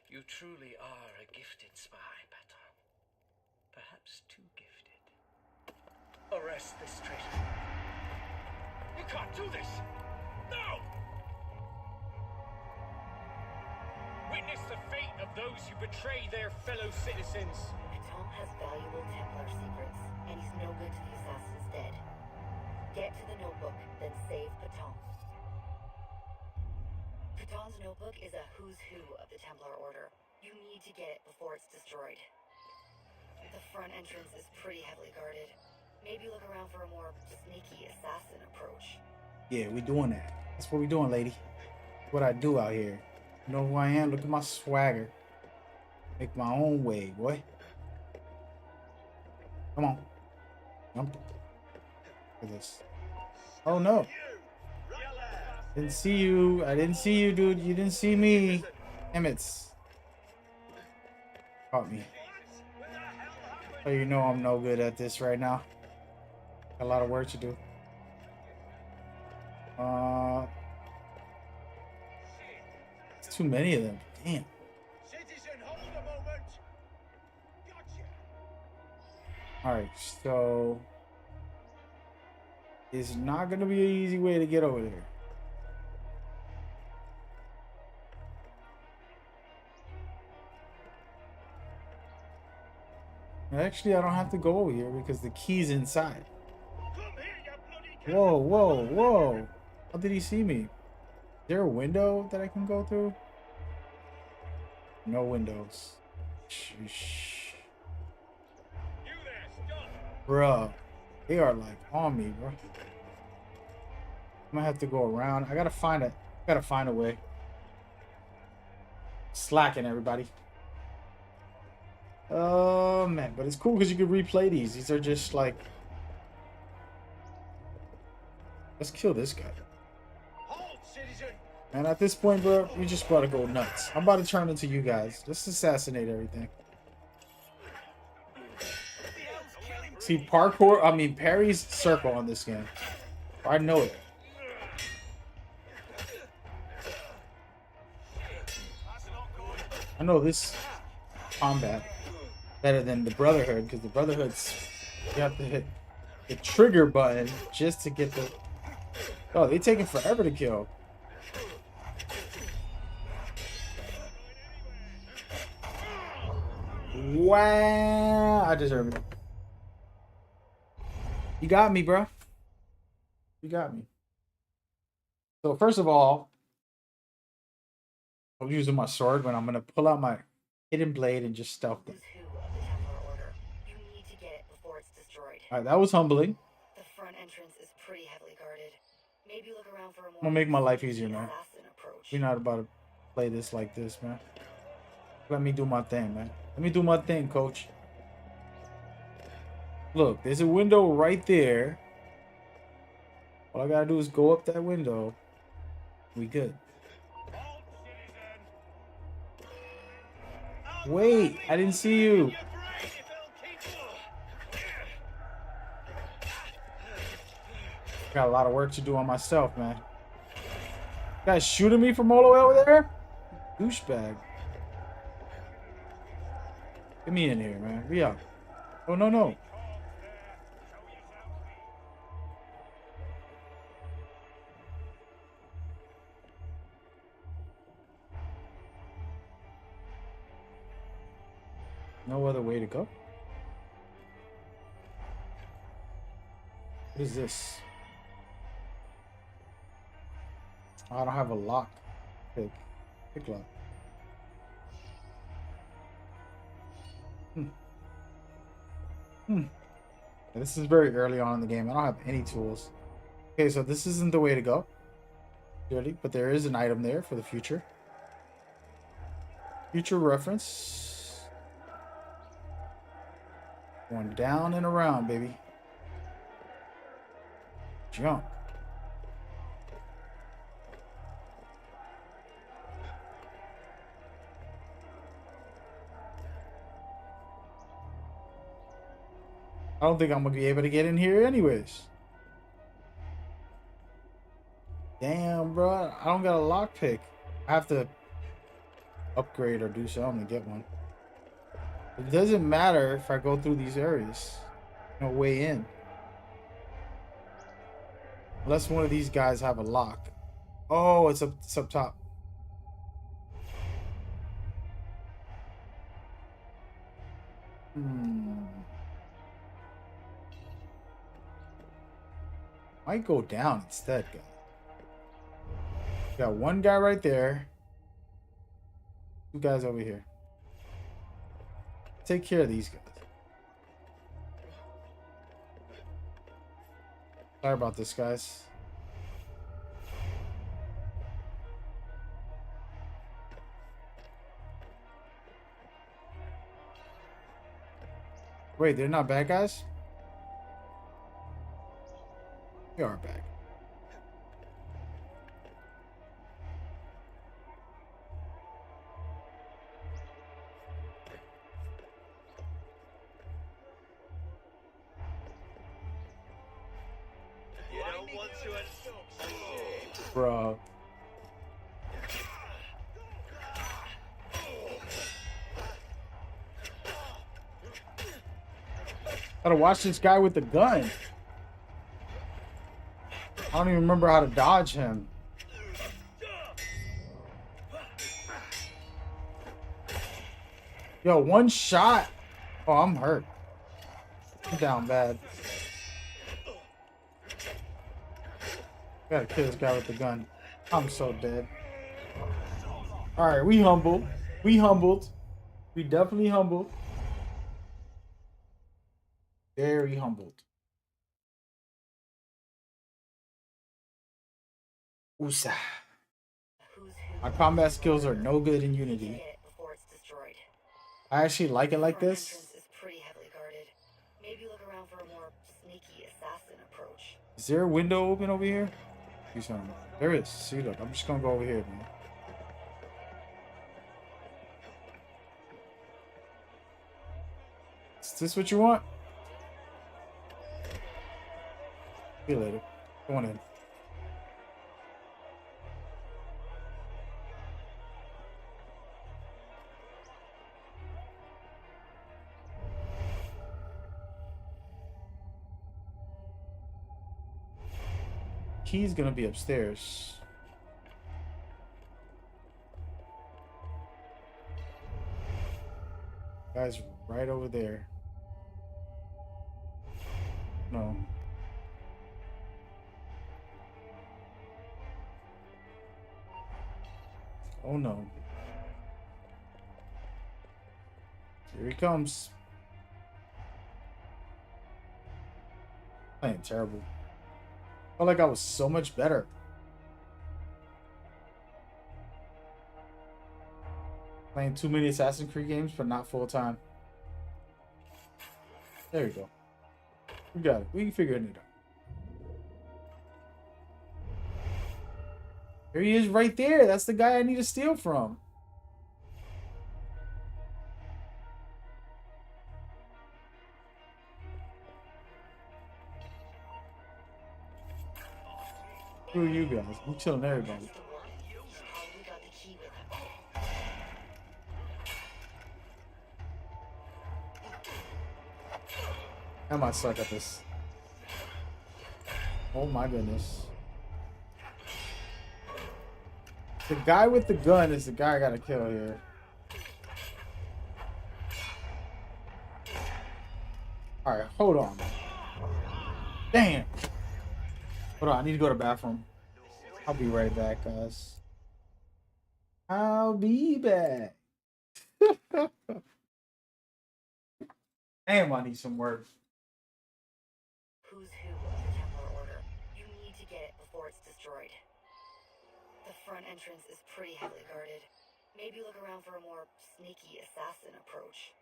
Speaker 14: You truly are a gifted spy, Patton. Perhaps too gifted. Arrest this traitor. You can't do this! No! Witness the fate of those who betray their fellow citizens.
Speaker 20: Patton has valuable Templar secrets, and he's no good to the assassins dead. Get to the notebook, then save Patton. Patton's notebook is a who's who of the Templar Order. You need to get it before it's destroyed. The front entrance is pretty heavily guarded. Maybe look around for a more sneaky assassin approach.
Speaker 3: Yeah, we doing that. That's what we doing, lady. What I do out here. You know who I am? Look at my swagger. Make my own way, boy. Come on. Jump. Look at this. Oh no. Didn't see you. I didn't see you, dude. You didn't see me. Damn it. Caught me. Oh, you know I'm no good at this right now. Got a lot of work to do. It's too many of them. Damn.
Speaker 19: Citizen, hold a moment.
Speaker 3: Alright, so it's not gonna be an easy way to get over there. Actually, I don't have to go over here because the key's inside. Whoa, whoa, whoa. How did he see me? Is there a window that I can go through? No windows. Sheesh. Bruh. They are like on me, bro. I'm gonna have to go around. I gotta find a way. Slacking, everybody. Oh man, but it's cool because you can replay these. These are just like, let's kill this guy. And at this point, bro, you just about to go nuts. I'm about to turn into you guys. Let's assassinate everything. See, parry's circle on this game. I know it. I know this combat better than the Brotherhood, because the Brotherhood's, you have to hit the trigger button just to get the... Oh, they taking forever to kill. Wow, I deserve it. You got me, bro. You got me. So first of all, I'm using my sword, but I'm gonna pull out my hidden blade and just stealth them.
Speaker 20: You need to get it before it's destroyed.
Speaker 3: All right, that was humbling.
Speaker 20: The front entrance is pretty heavily guarded. Maybe look around for a more.
Speaker 3: I'm gonna make my life easier, man. We're not about to play this like this, man. Let me do my thing, man. Let me do my thing, coach. Look, there's a window right there. All I gotta do is go up that window. We good. Wait, I didn't see you. Got a lot of work to do on myself, man. You guys shooting me from all the way over there? Douchebag. Get me in here, man. We out. Oh, no, no. No other way to go. What is this? I don't have a lock. Pick lock. This is very early on in the game. I don't have any tools. Okay, so this isn't the way to go. Clearly, but there is an item there for the future. Future reference. Going down and around, baby. Jump. I don't think I'm gonna be able to get in here anyways. Damn, bro. I don't got a lockpick. I have to upgrade or do something to get one. It doesn't matter if I go through these areas. No way in. Unless one of these guys have a lock. Oh, it's up top. Might go down instead, guys. Got one guy right there. Two guys over here. Take care of these guys. Sorry about this, guys. Wait, they're not bad guys? They are bad. Bro. Gotta watch this guy with the gun. I don't even remember how to dodge him. Yo, one shot. Oh, I'm hurt. I'm down bad. Gotta kill this guy with the gun. I'm so dead. Alright, we humbled. We humbled. We definitely humbled. Very humbled. Usa. My combat skills are no good in Unity. I actually like it like this.
Speaker 20: Is pretty heavily guarded. Maybe look around for a more sneaky assassin approach.
Speaker 3: Is there a window open over here? There is. See, look, I'm just gonna go over here, man. Is this what you want? See you later. Go on in. Key's gonna be upstairs. Guy's right over there. No. Oh no. Here he comes. Playing terrible. Felt like I was so much better. Playing too many Assassin's Creed games, but not full time. There we go. We got it. We can figure it out. There he is right there. That's the guy I need to steal from. Who are you guys? I'm killing everybody. I might suck at this. Oh my goodness. The guy with the gun is the guy I gotta kill here. Alright, hold on. Damn. Hold on, I need to go to the bathroom. I'll be right back, guys. I'll be back. Damn, I need some work.
Speaker 20: Who's who of the Templar Order? You need to get it before it's destroyed. The front entrance is pretty heavily guarded. Maybe look around for a more sneaky assassin approach.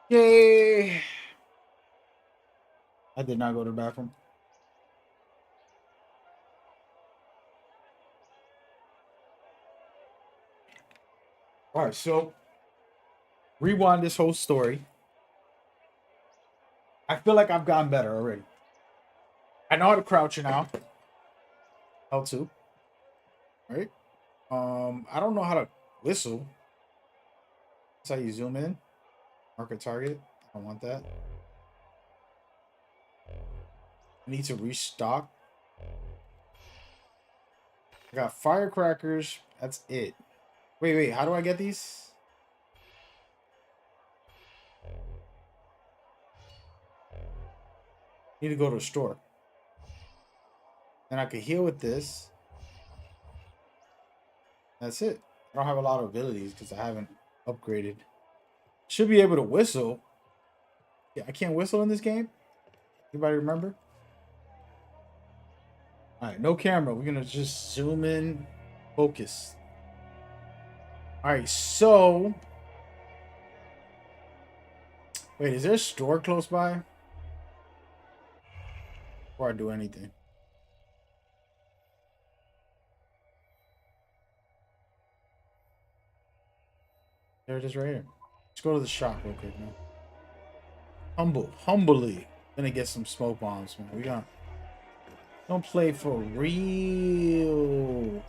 Speaker 3: Yay! I did not go to the bathroom. All right, so rewind this whole story. I feel like I've gotten better already. I know how to crouch now. L2. Right? I don't know how to whistle. That's how you zoom in. Mark a target. I don't want that. I need to restock. I got firecrackers. That's it. Wait. How do I get these? Need to go to a store. Then I could heal with this. That's it. I don't have a lot of abilities because I haven't upgraded. Should be able to whistle. Yeah, I can't whistle in this game. Anybody remember? All right, no camera. We're gonna just zoom in, focus. All right, so wait, is there a store close by? Before I do anything. There it is right here. Let's go to the shop real quick, man. Humbly. Gonna get some smoke bombs, man. We got. Don't play for real.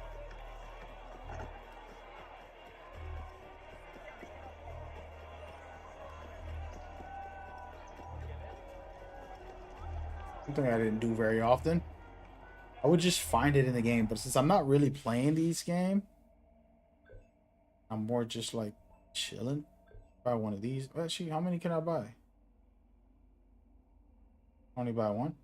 Speaker 3: Something I didn't do very often. I would just find it in the game, but since I'm not really playing these games, I'm more just like chilling. Buy one of these. Actually, how many can I buy? Only buy one.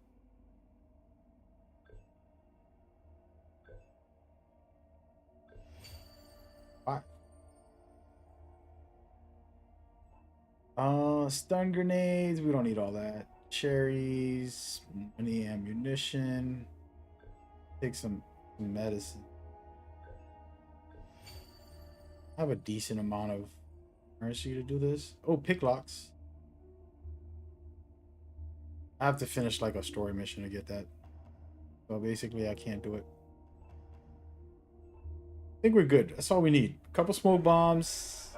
Speaker 3: Stun grenades. We don't need all that. Cherries, money, ammunition. Take some medicine. I have a decent amount of currency to do this. Oh, pick locks. I have to finish like a story mission to get that. So basically I can't do it. I think we're good. That's all we need. A couple smoke bombs.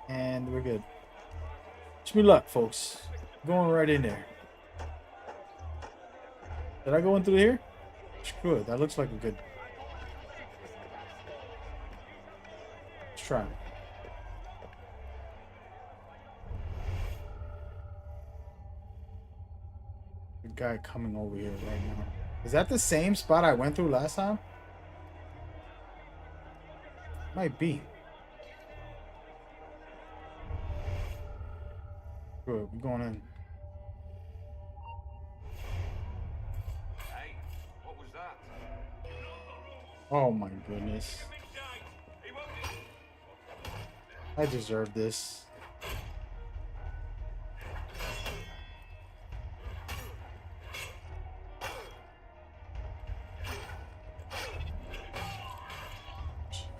Speaker 3: And we're good. Wish me luck, folks. Going right in there. Did I go in through here? Screw it. That looks like a good. Let's try. The guy coming over here right now. Is that the same spot I went through last time? Might be. Good, we're going in.
Speaker 14: Hey, what was that?
Speaker 3: Oh my goodness. I deserve this.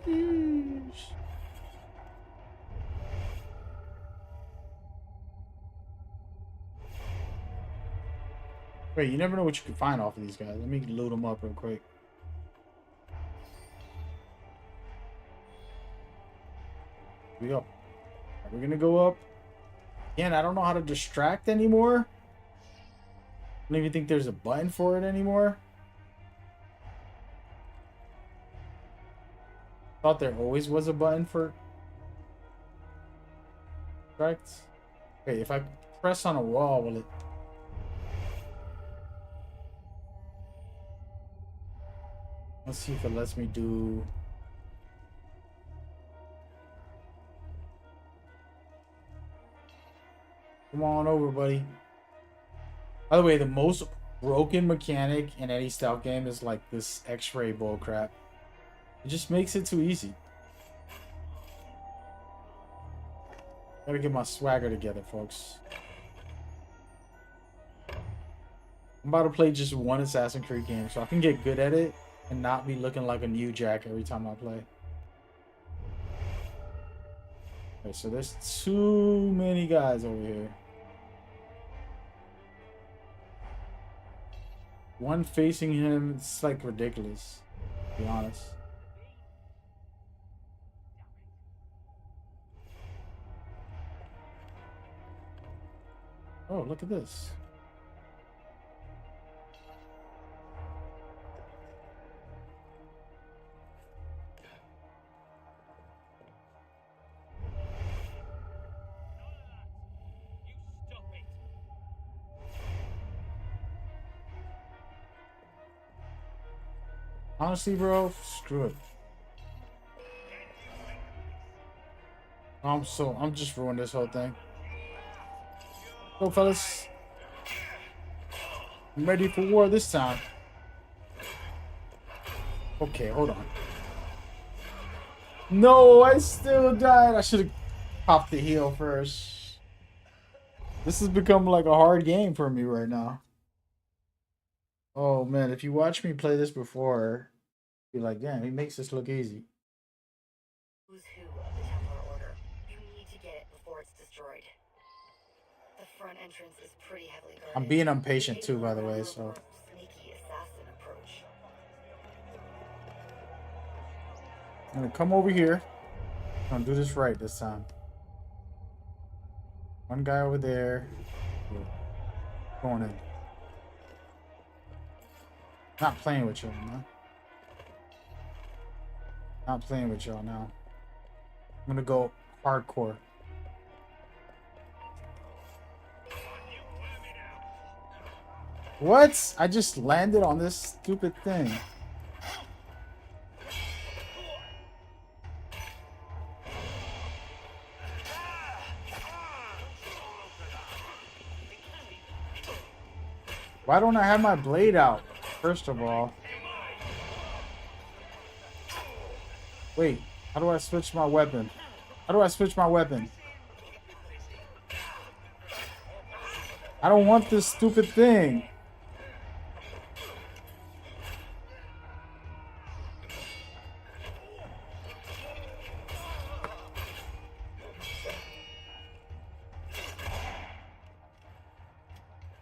Speaker 3: Jeez. Wait, you never know what you can find off of these guys. Let me loot them up real quick. Here we go. Right, we're gonna go up. Again, I don't know how to distract anymore. I don't even think there's a button for it anymore. Thought there always was a button for distracts. Wait, if I press on a wall, will it? Let's see if it lets me do. Come on over, buddy. By the way, the most broken mechanic in any stealth game is like this X-ray bullcrap. It just makes it too easy. Gotta get my swagger together, folks. I'm about to play just one Assassin's Creed game so I can get good at it and not be looking like a new Jack every time I play. Okay, so there's too many guys over here. One facing him, it's like ridiculous, to be honest. Oh, look at this. Honestly, bro, screw it. I'm just ruining this whole thing. Go, fellas. I'm ready for war this time. Okay, hold on. No, I still died. I should have popped the heal first. This has become like a hard game for me right now. Oh man, if you watch me play this before, you're like, damn, he makes this look easy.
Speaker 20: Who's who of the Templar Order? You need to get it before it's destroyed. The front entrance is pretty heavily guarded.
Speaker 3: I'm being impatient too, by the way, so.
Speaker 20: Sneaky assassin approach.
Speaker 3: I'm gonna come over here. I'm gonna do this right this time. One guy over there. Going in. Not playing with y'all, man. Not playing with y'all now. I'm gonna go hardcore. What? I just landed on this stupid thing. Why don't I have my blade out? First of all. Wait, how do I switch my weapon? How do I switch my weapon? I don't want this stupid thing.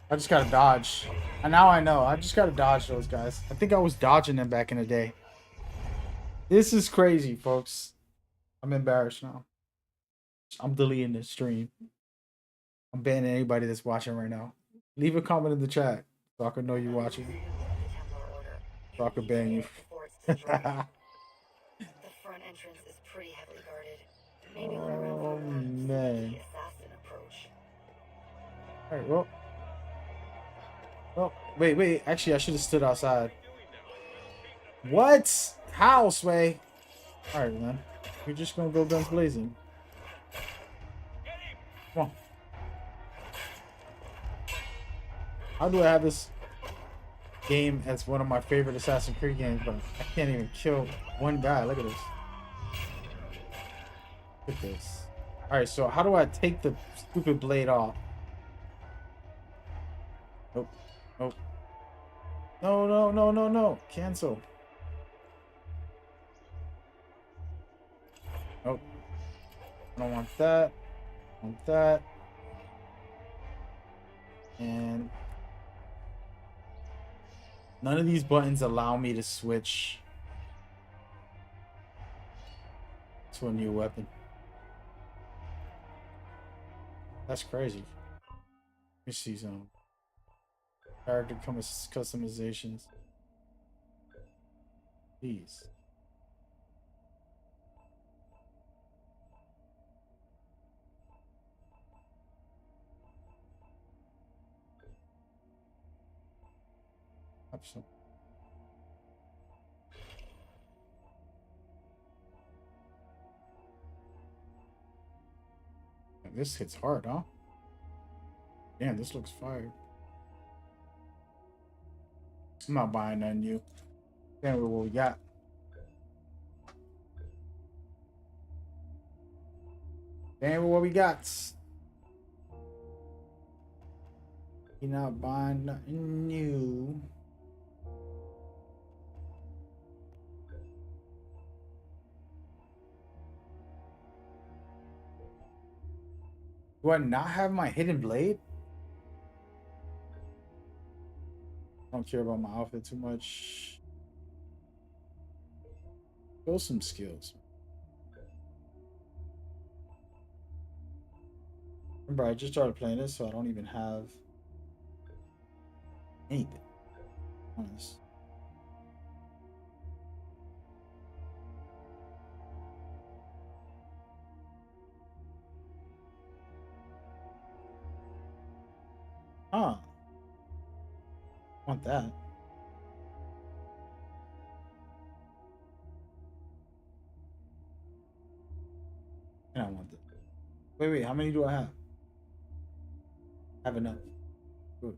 Speaker 3: I just gotta dodge. And now I know. I just gotta dodge those guys. I think I was dodging them back in the day. This is crazy, folks. I'm embarrassed now. I'm deleting this stream. I'm banning anybody that's watching right now. Leave a comment in the chat so I can know you're watching. So I can ban you.
Speaker 20: The front entrance is pretty heavily guarded. Maybe look around for
Speaker 3: Oh man.
Speaker 20: the assassin approach.
Speaker 3: Alright, well. Oh, wait. Actually, I should have stood outside. What? How, Sway? Alright, man. We're just gonna go guns blazing. Come on. How do I have this game as one of my favorite Assassin's Creed games, but I can't even kill one guy? Look at this. Look at this. Alright, so how do I take the stupid blade off? Nope. Nope. No. Cancel. Nope. I don't want that. I want that. And none of these buttons allow me to switch to a new weapon. That's crazy. Let me see some character customizations. Please. Absolutely. This hits hard, huh? Damn, this looks fire. I'm not buying nothing new. Damn, what we got. Damn, what we got. You're not buying nothing new. Do I not have my hidden blade? I don't care about my outfit too much. Show some skills. Remember, I just started playing this, so I don't even have anything. Honest. Huh. Want that. And I want that. Wait, how many do I have? I have enough. Good.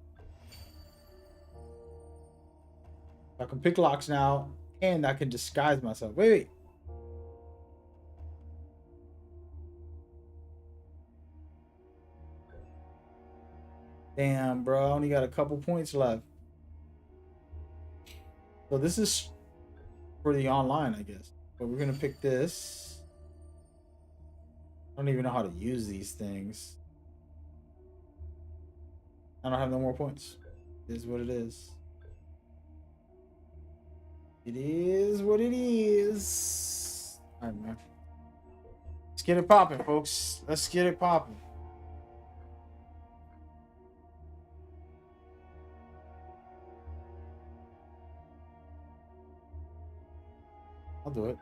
Speaker 3: I can pick locks now, and I can disguise myself. Wait. Damn, bro. I only got a couple points left. So this is for the online, I guess. But we're gonna pick this. I don't even know how to use these things. I don't have no more points. It is what it is. It is what it is. All right, man. Let's get it popping, folks. Let's get it popping. I'll do it.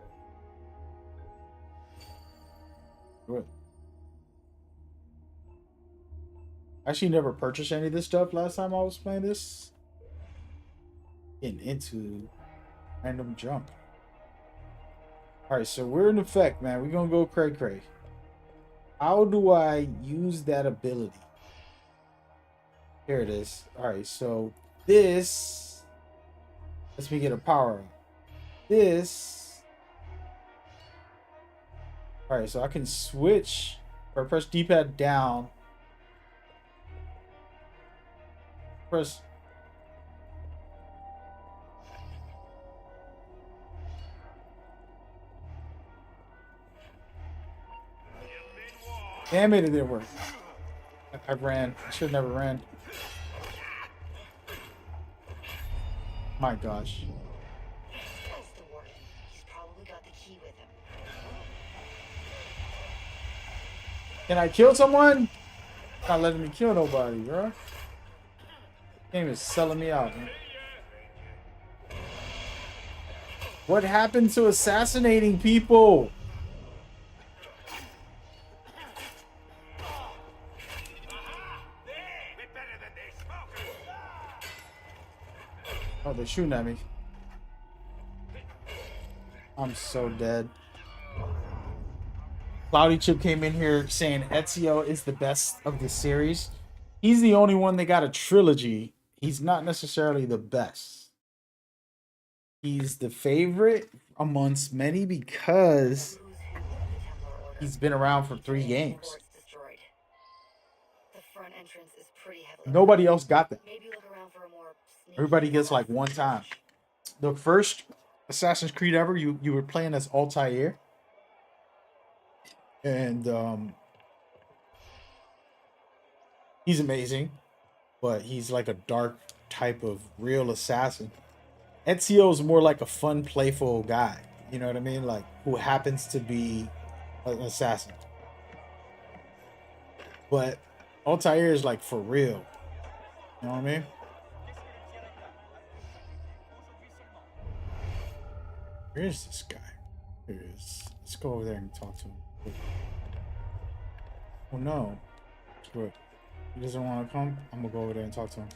Speaker 3: Do it. I actually never purchased any of this stuff last time I was playing this. Getting into random jump. Alright, so we're in effect, man. We're gonna go cray. How do I use that ability? Here it is. Alright, so this lets me get a power up. This. Alright, so I can switch or press D-pad down. Press. Damn it, it didn't work. I ran. I should have never ran. My gosh. Can I kill someone? Not letting me kill nobody, bro. Game is selling me out, man. What happened to assassinating people? Oh, they're shooting at me. I'm so dead. Cloudy Chip came in here saying Ezio is the best of the series. He's the only one that got a trilogy. He's not necessarily the best. He's the favorite amongst many because he's been around for 3 games. Nobody else got that. Everybody gets like one time. The first Assassin's Creed ever, you were playing as Altair. And he's amazing, but he's like a dark type of real assassin. Ezio's more like a fun, playful guy. You know what I mean? Like, who happens to be an assassin. But Altair is like for real. You know what I mean? Where is this guy? Here he is. Let's go over there and talk to him. Oh no. Screw it. He doesn't want to come. I'm gonna go over there and talk to him.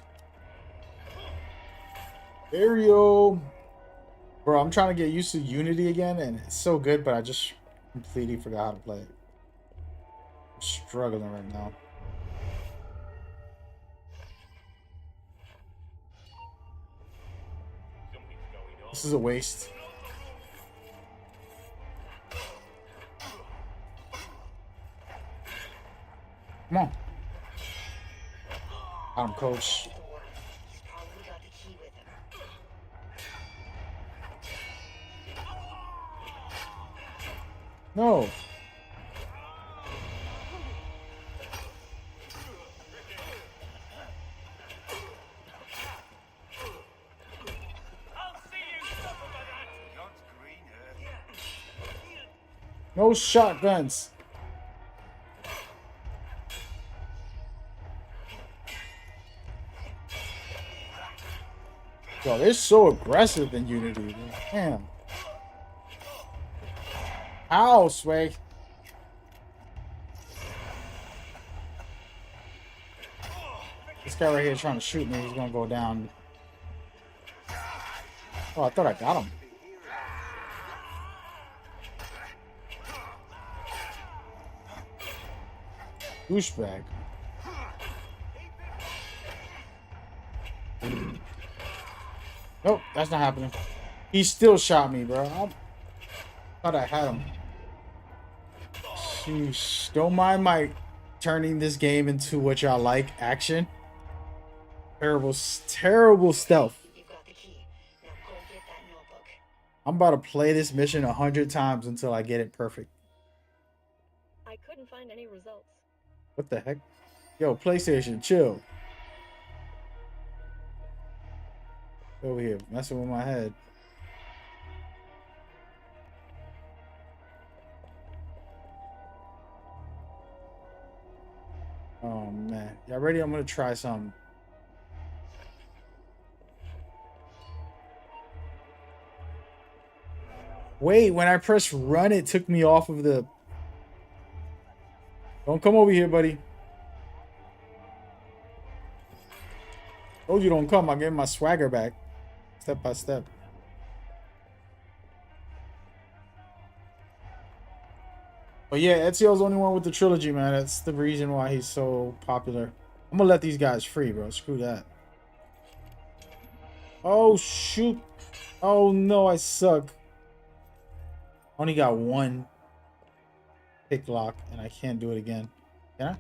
Speaker 3: Ariel. Bro, I'm trying to get used to Unity again, and it's so good, but I just completely forgot how to play it. I'm struggling right now. This is a waste. Come on. I'm coach. No. No shotguns. Yo, they're so aggressive in Unity. Damn. Ow, Sway. This guy right here is trying to shoot me. He's gonna go down. Oh, I thought I got him. Douchebag. Nope, that's not happening. He still shot me, bro. I thought I had him. Sheesh. Don't mind my turning this game into what y'all like, action. Terrible stealth. I'm about to play this mission 100 times until I get it perfect.
Speaker 15: I couldn't find any results.
Speaker 3: What the heck? Yo, PlayStation, chill. Over here, messing with my head. Oh man, y'all ready? I'm gonna try something. Wait, when I pressed run, it took me off of the... Don't come over here, buddy. Told you don't come. I'll get my swagger back. Step by step. But yeah, Ezio's the only one with the trilogy, man. That's the reason why he's so popular. I'm gonna let these guys free, bro. Screw that. Oh, shoot. Oh, no, I suck. Only got one pick lock, and I can't do it again. Can I?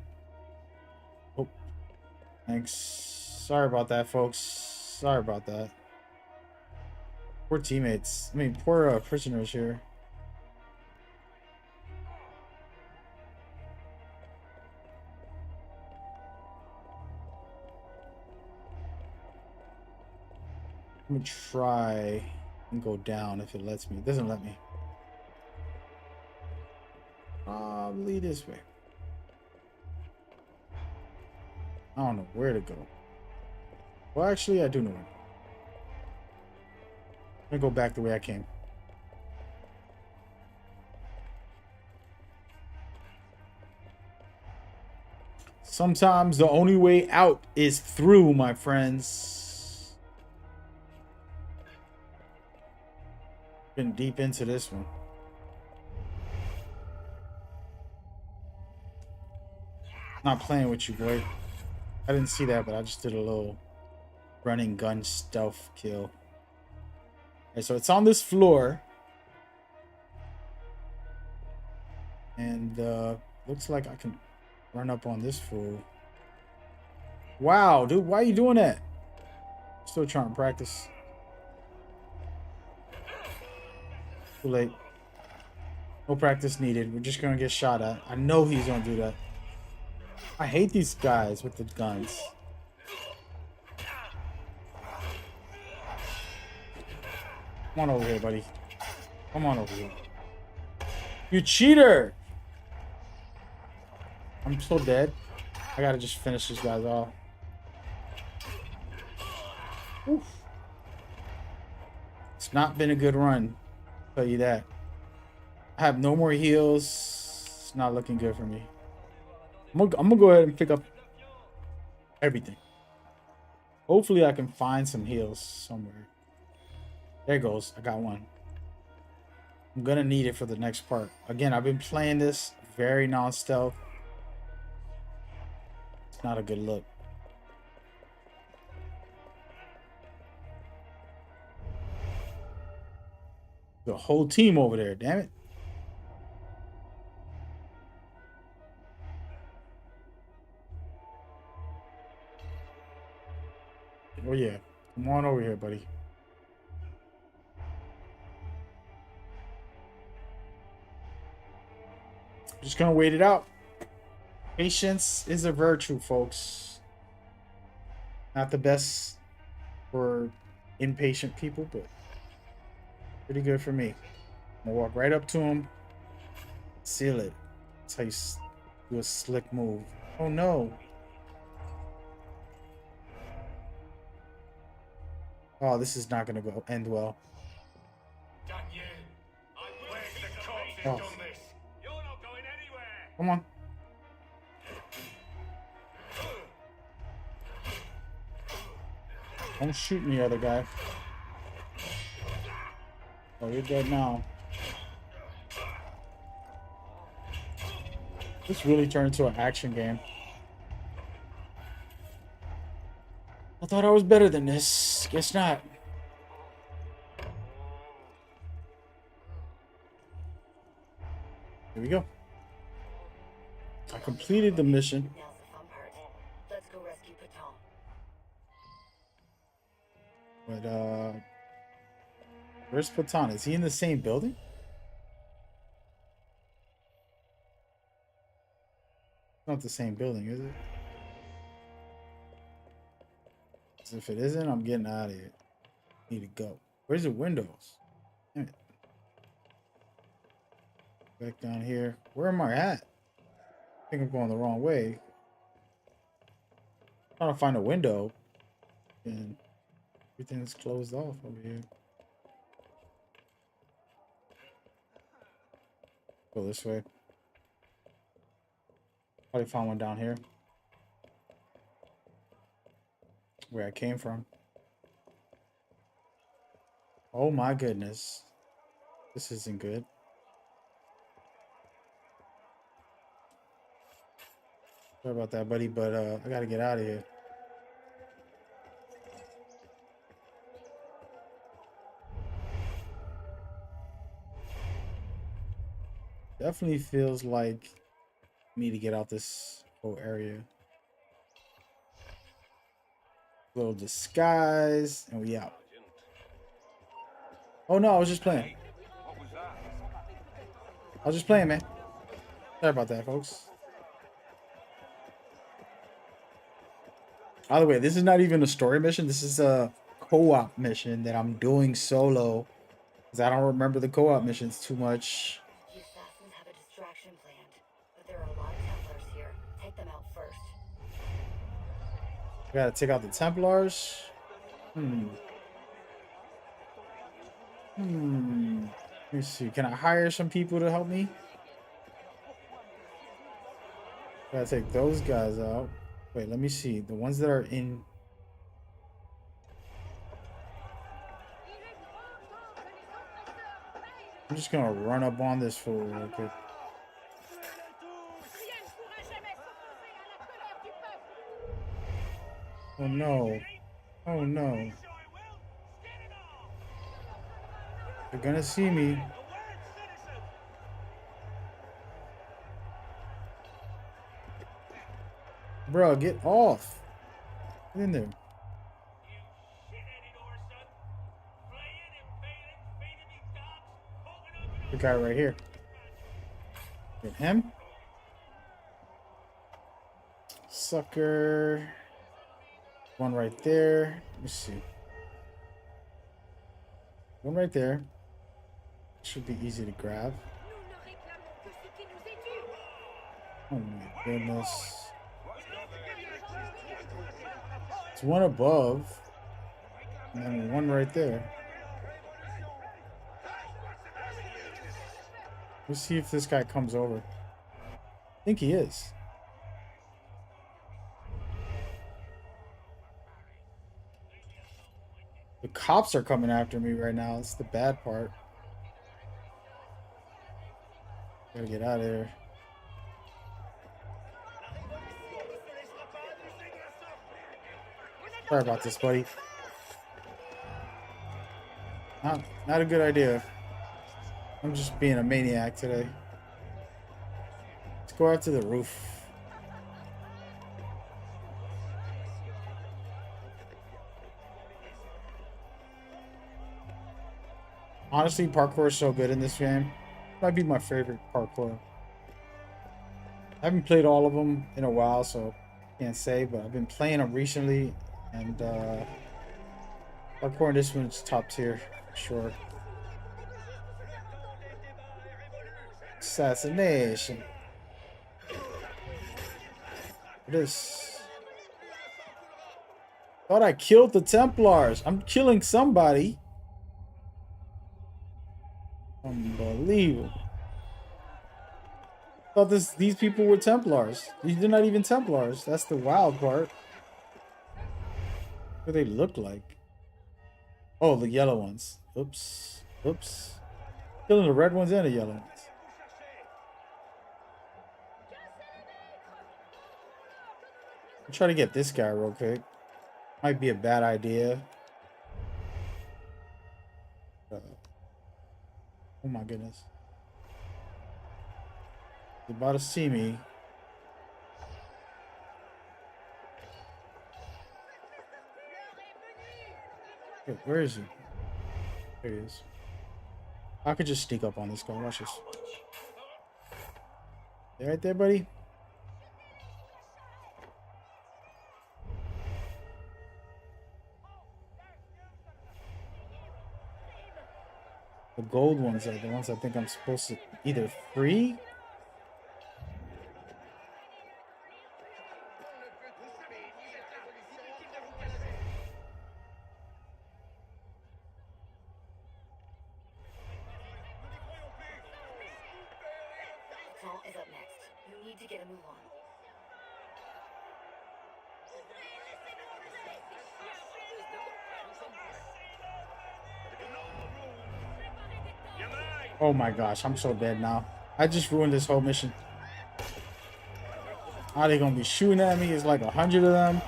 Speaker 3: Oh, thanks. Sorry about that, folks. Sorry about that. Poor teammates. I mean, poor prisoners here. Let me try and go down if it lets me. It doesn't let me. Probably this way. I don't know where to go. Well, actually, I do know where. I'm gonna go back the way I came. Sometimes the only way out is through, my friends. Been deep into this one. Not playing with you, boy. I didn't see that, but I just did a little running gun stealth kill. Okay, so it's on this floor. And looks like I can run up on this fool. Wow, dude, why are you doing that? Still trying to practice. Too late. No practice needed. We're just gonna get shot at. I know he's gonna do that. I hate these guys with the guns. Come on over here, buddy. Come on over here. You cheater! I'm so dead. I gotta just finish these guys off. Oof. It's not been a good run. I'll tell you that. I have no more heals. It's not looking good for me. I'm gonna go ahead and pick up everything. Hopefully I can find some heals somewhere. There it goes. I got one. I'm gonna need it for the next part. Again, I've been playing this very non-stealth. It's not a good look. The whole team over there, damn it. Oh yeah, come on over here, buddy. Just gonna wait it out. Patience is a virtue, folks. Not the best for impatient people, but pretty good for me. I'm gonna walk right up to him, seal it. That's how you do a slick move. Oh no. Oh, this is not gonna go end well. Oh. Come on. Don't shoot me, other guy. Oh, you're dead now. This really turned into an action game. I thought I was better than this. Guess not. Here we go. I completed the mission.
Speaker 20: Now's the fun part. Let's go rescue Patton.
Speaker 3: But Where's Platan? Is he in the same building? Not the same building, is it? 'Cause if it isn't, I'm getting out of here. Need to go. Where's the windows? Damn it. Back down here. Where am I at? I think I'm going the wrong way. Trying to find a window. And everything's closed off over here. Go this way. Probably found one down here. Where I came from. Oh my goodness. This isn't good. Sorry about that, buddy, but I gotta get out of here. Definitely feels like me to get out this whole area. Little disguise, and we out. Oh no, I was just playing. I was just playing, man. Sorry about that, folks. By the way, this is not even a story mission. This is a co-op mission that I'm doing solo. Because I don't remember the co-op missions too much.
Speaker 20: The assassins have a distraction planned, but there are a lot of Templars here. Take them out first.
Speaker 3: I gotta take out the Templars. Let me see. Can I hire some people to help me? Gotta take those guys out. Wait, let me see. The ones that are in... I'm just gonna run up on this fool real quick. Oh no. Oh no. They're gonna see me. Bro, get off. Get in there. The guy right here. Get him. Sucker. One right there. Let me see. One right there. Should be easy to grab. Oh my goodness. It's one above. And then one right there. Let's see if this guy comes over. I think he is. The cops are coming after me right now. That's the bad part. Gotta get out of here. Sorry about this, buddy. Not a good idea. I'm just being a maniac today. Let's go out to the roof. Honestly, parkour is so good in this game. Might be my favorite parkour. I haven't played all of them in a while, so can't say, but I've been playing them recently, and parkour in this one's top tier, for sure. Assassination. This. Thought I killed the Templars. I'm killing somebody. Unbelievable. Thought these people were Templars. They're not even Templars. That's the wild part. What do they look like? Oh, the yellow ones. Oops. Oops. Killing the red ones and the yellow ones. I'll try to get this guy real quick. Might be a bad idea. Oh my goodness. He's about to see me. Wait, where is he? There he is. I could just sneak up on this guy. Watch this. You right there, buddy? The gold ones are the ones I think I'm supposed to either free.
Speaker 20: Paul is up next. You need to get a move on.
Speaker 3: Oh my gosh, I'm so dead now. I just ruined this whole mission. Are they gonna be shooting at me? It's like 100 of them.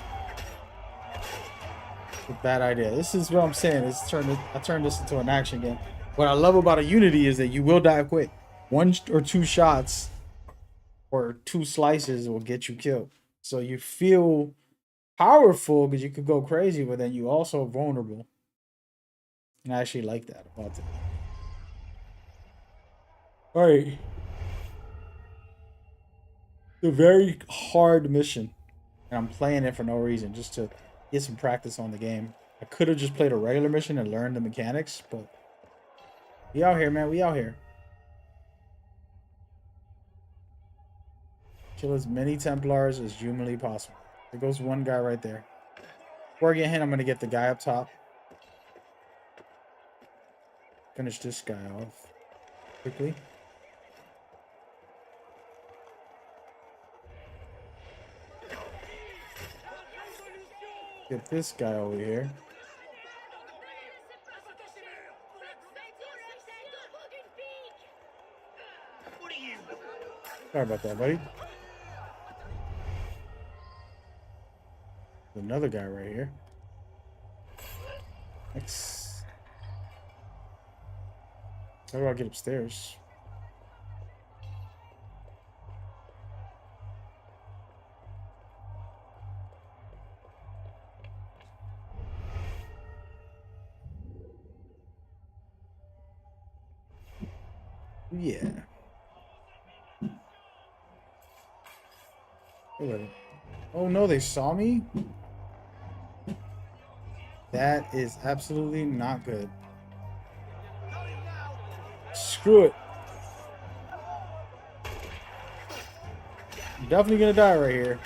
Speaker 3: It's a bad idea. This is what I'm saying. I turned this into an action game. What I love about a Unity is that you will die quick. 1 or 2 shots or 2 slices will get you killed. So you feel powerful because you could go crazy, but then you also vulnerable. And I actually like that about it. All right. It's a very hard mission. And I'm playing it for no reason, just to get some practice on the game. I could have just played a regular mission and learned the mechanics, but we out here, man. We out here. Kill as many Templars as humanly possible. There goes one guy right there. Before I get hit, I'm going to get the guy up top. Finish this guy off quickly. Get this guy over here. Sorry about that, buddy. There's another guy right here. Next. How do I get upstairs? Yeah. Oh no, they saw me? That is absolutely not good. Screw it. I'm definitely gonna die right here.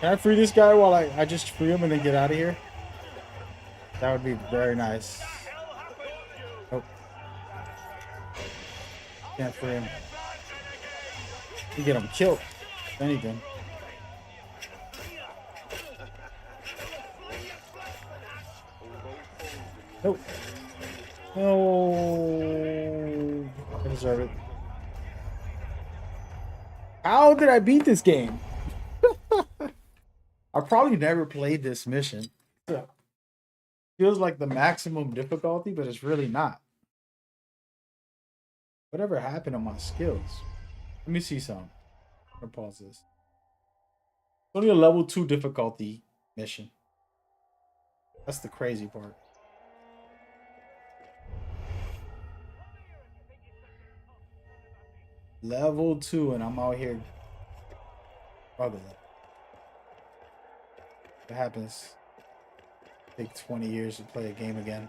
Speaker 3: Can I free this guy while I just free him and then get out of here? That would be very nice. Oh. Can't free him. You get him killed. If anything. Nope. No. I deserve it. How did I beat this game? I probably never played this mission. Yeah. Feels like the maximum difficulty, but it's really not. Whatever happened to my skills? Let me see some. I'm gonna pause this. It's only a level 2 difficulty mission. That's the crazy part. Level 2 and I'm out here struggling. What happens? Take 20 years to play a game again.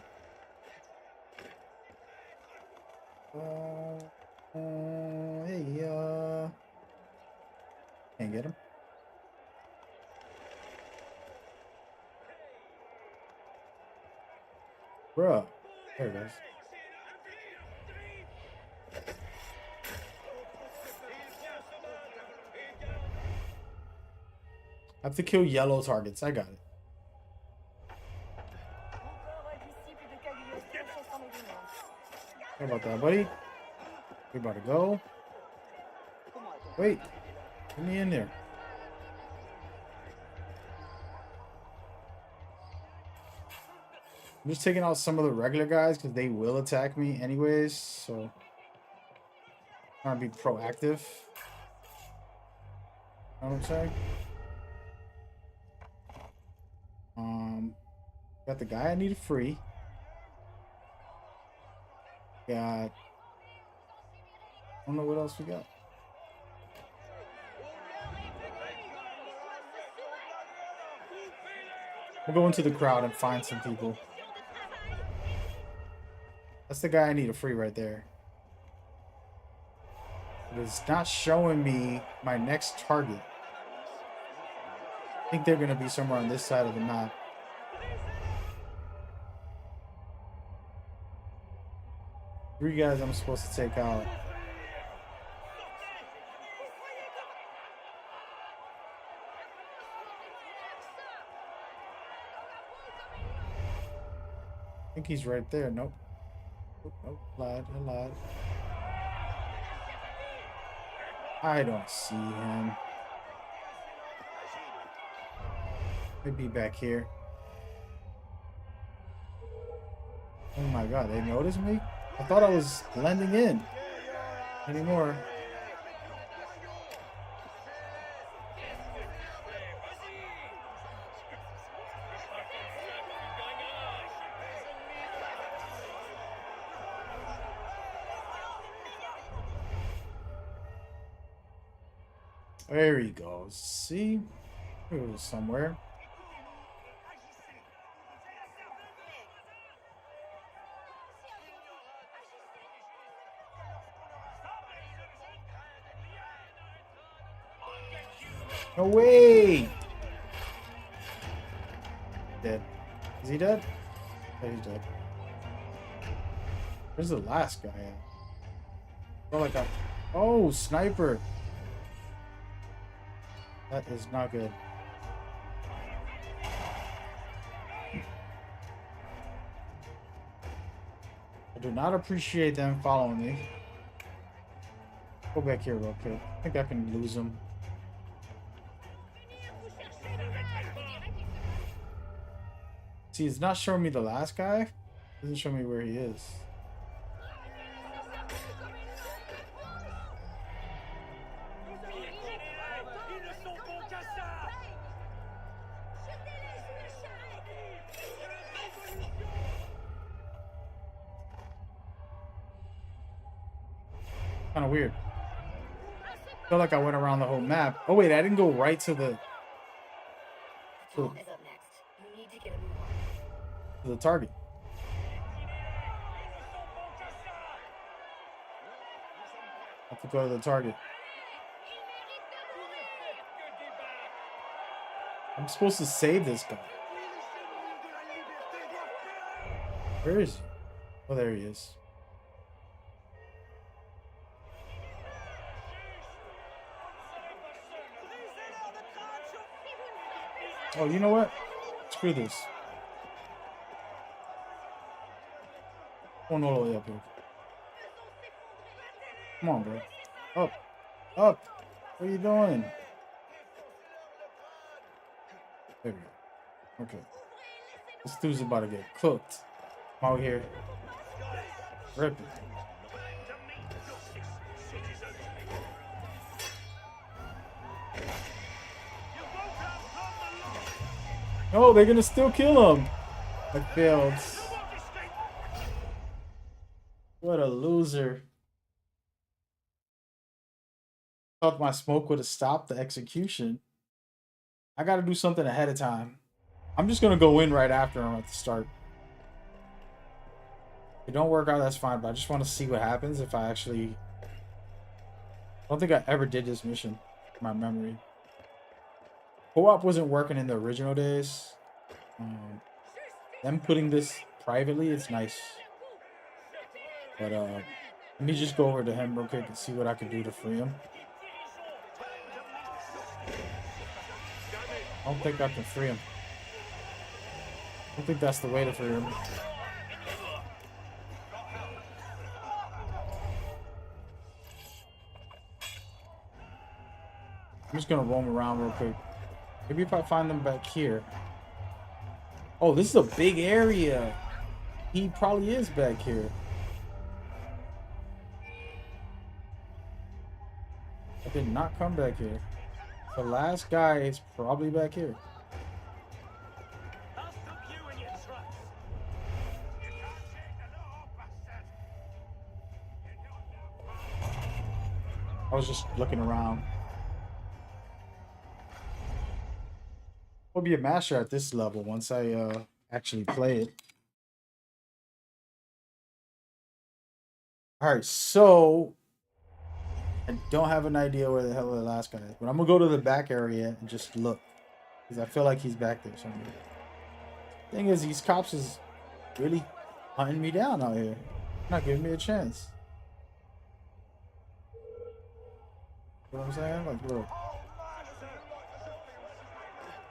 Speaker 3: Hey, can't get him. Bruh. There it is. I have to kill yellow targets. I got it. How about that, buddy? We about to go. Wait. Get me in there. I'm just taking out some of the regular guys because they will attack me anyways. So I'm trying to be proactive. Know what I'm saying? Got the guy I need free. Got... I don't know what else we got. We'll go into the crowd and find some people. That's the guy I need a free right there. But it's not showing me my next target. I think they're going to be somewhere on this side of the map. Three guys I'm supposed to take out. I think he's right there. Nope. Nope. Lied. I lied. I don't see him. Maybe back here. Oh my god, they noticed me? I thought I was blending in. Anymore. There he goes. See? He was somewhere. No way! Dead. Is he dead? Yeah, he's dead. Where's the last guy at? Oh, like a... Oh, sniper! That is not good. I do not appreciate them following me. Go back here real quick. I think I can lose him. See, it's not showing me the last guy. It doesn't show me where he is. Kind of weird. I feel like I went around the whole map. Oh wait, I didn't go right to the target. I have to go to the target. I'm supposed to save this guy. Where is he? Oh, there he is. Oh, you know what? Screw this. Going all the way up here. Come on, bro. Up. Up. What are you doing? There we go. Okay. This dude's about to get cooked. I'm out here. Rip it. Oh, they're gonna still kill him. I failed. What a loser. Thought my smoke would have stopped the execution. I gotta do something ahead of time. I'm just gonna go in right after him at the start. If it don't work out, that's fine, but I just want to see what happens if I actually... I don't think I ever did this mission in my memory. Co-op wasn't working in the original days. Them putting this privately, it's nice. But let me just go over to him real quick and see what I can do to free him. I don't think I can free him. I don't think that's the way to free him. I'm just gonna roam around real quick. Maybe if I find them back here. Oh, this is a big area. He probably is back here. I did not come back here. The last guy is probably back here. I was just looking around. I'll be a master at this level once I actually play it. All right, so I don't have an idea where the hell the last guy is, but I'm gonna go to the back area and just look because I feel like he's back there somewhere. Thing is, these cops is really hunting me down out here, not giving me a chance. You know what I'm saying? Like, look,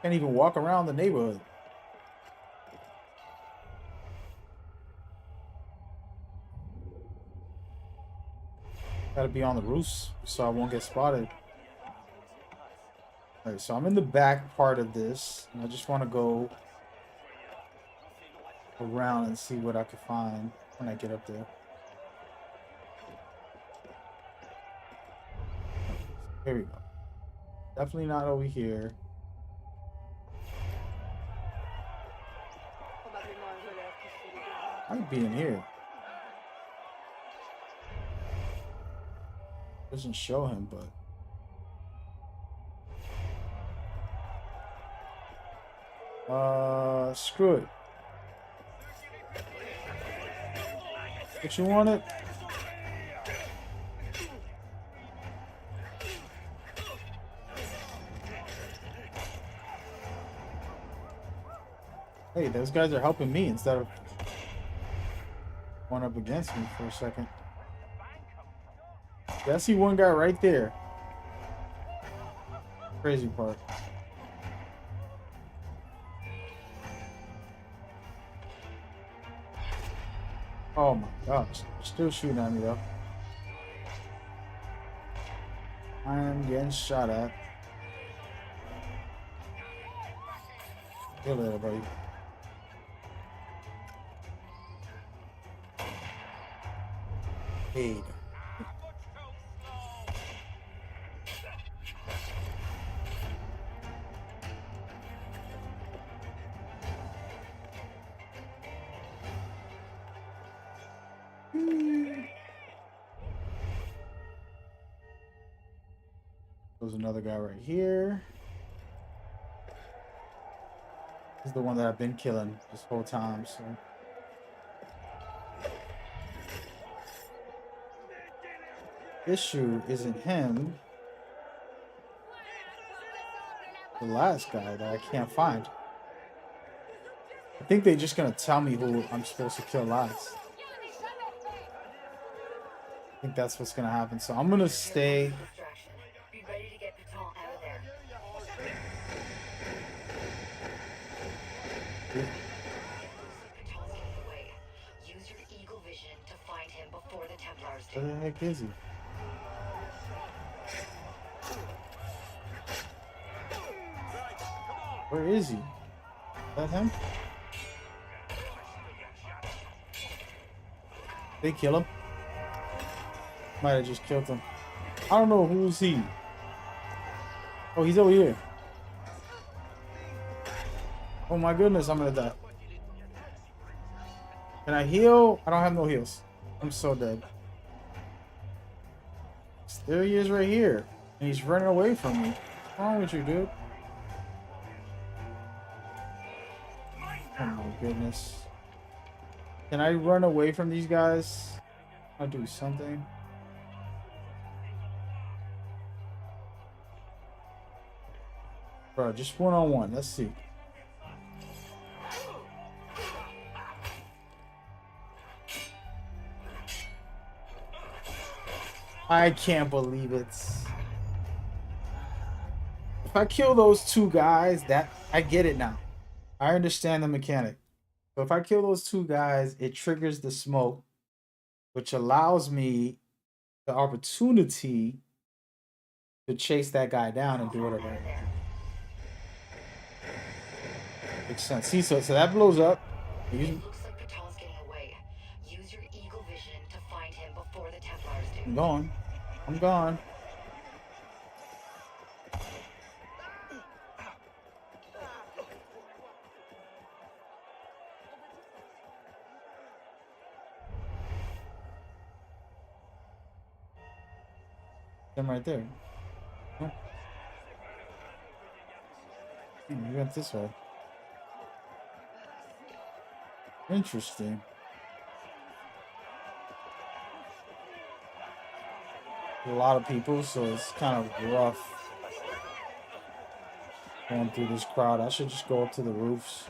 Speaker 3: can't even walk around the neighborhood. Gotta be on the roofs so I won't get spotted. Alright, so I'm in the back part of this, and I just want to go around and see what I can find when I get up there. Here we go. Definitely not over here. Might be in here. Doesn't show him, but screw it. What you wanted? Hey, those guys are helping me instead of going up against me for a second. Yeah, I see one guy right there. Crazy part. Oh my gosh. They're still shooting at me though. I am getting shot at. See you later, buddy. Hey. There's another guy right here. This is the one that I've been killing this whole time, so. Issue isn't him. The last guy that I can't find. I think they're just gonna tell me who I'm supposed to kill last. I think that's what's gonna happen. So I'm gonna stay.
Speaker 20: Be ready to get Paton out of there. Paton's getting away. Use your eagle vision to find him before the Templars do.
Speaker 3: Where the heck is he? Where is he? Is that him? They kill him? Might have just killed him. I don't know who's he. Oh, he's over here. Oh my goodness, I'm gonna die. Can I heal? I don't have no heals. I'm so dead. There he is right here. And he's running away from me. What's wrong with you, dude? Oh my goodness. Can I run away from these guys? I'll do something. Bro, just one-on-one. Let's see. I can't believe it. If I kill those two guys, I get it now. I understand the mechanic. So if I kill those two guys, it triggers the smoke, which allows me the opportunity to chase that guy down and do whatever. Makes sense. See, so that blows up.
Speaker 20: It looks like Paton's getting away. Use your eagle vision to find him before the Templars do.
Speaker 3: I'm gone. I'm gone. Them right there. Huh? We went this way. Interesting. A lot of people, so it's kind of rough going through this crowd. I should just go up to the roofs.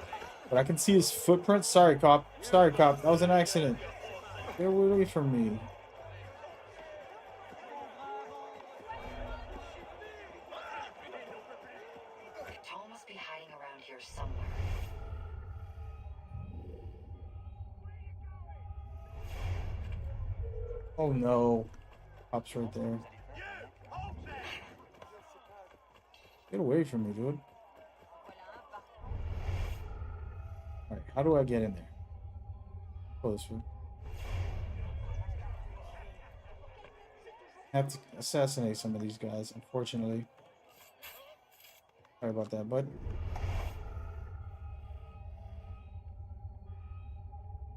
Speaker 3: But I can see his footprints. Sorry, cop. Sorry, cop. That was an accident. Get away from me.
Speaker 20: Tom must be hiding around here somewhere.
Speaker 3: Oh no. Cop's right there. Get away from me, dude. Alright, how do I get in there? Oh, this way. I have to assassinate some of these guys, unfortunately. Sorry about that, bud.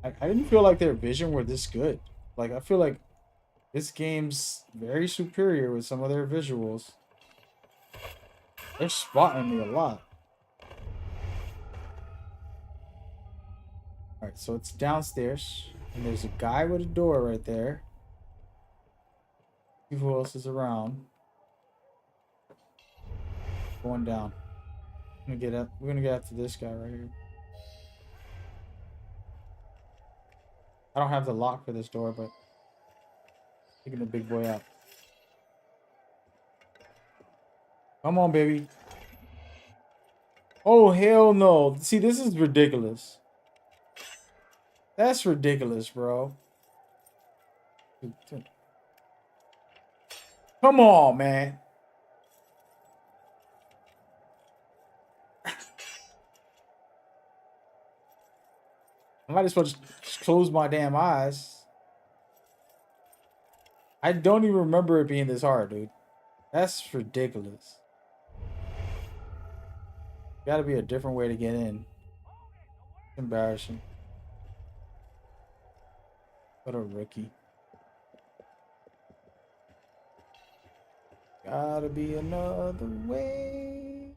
Speaker 3: I didn't feel like their vision were this good. Like, I feel like this game's very superior with some of their visuals. They're spotting me a lot. Alright, so it's downstairs. And there's a guy with a door right there. See who else is around. Going down. We're gonna get after this guy right here. I don't have the lock for this door, but taking the big boy out. Come on, baby. Oh, hell no. See, this is ridiculous. That's ridiculous, bro. Come on, man. I might as well just close my damn eyes. I don't even remember it being this hard, dude. That's ridiculous. Gotta be a different way to get in. Embarrassing. What a rookie. Gotta be another way.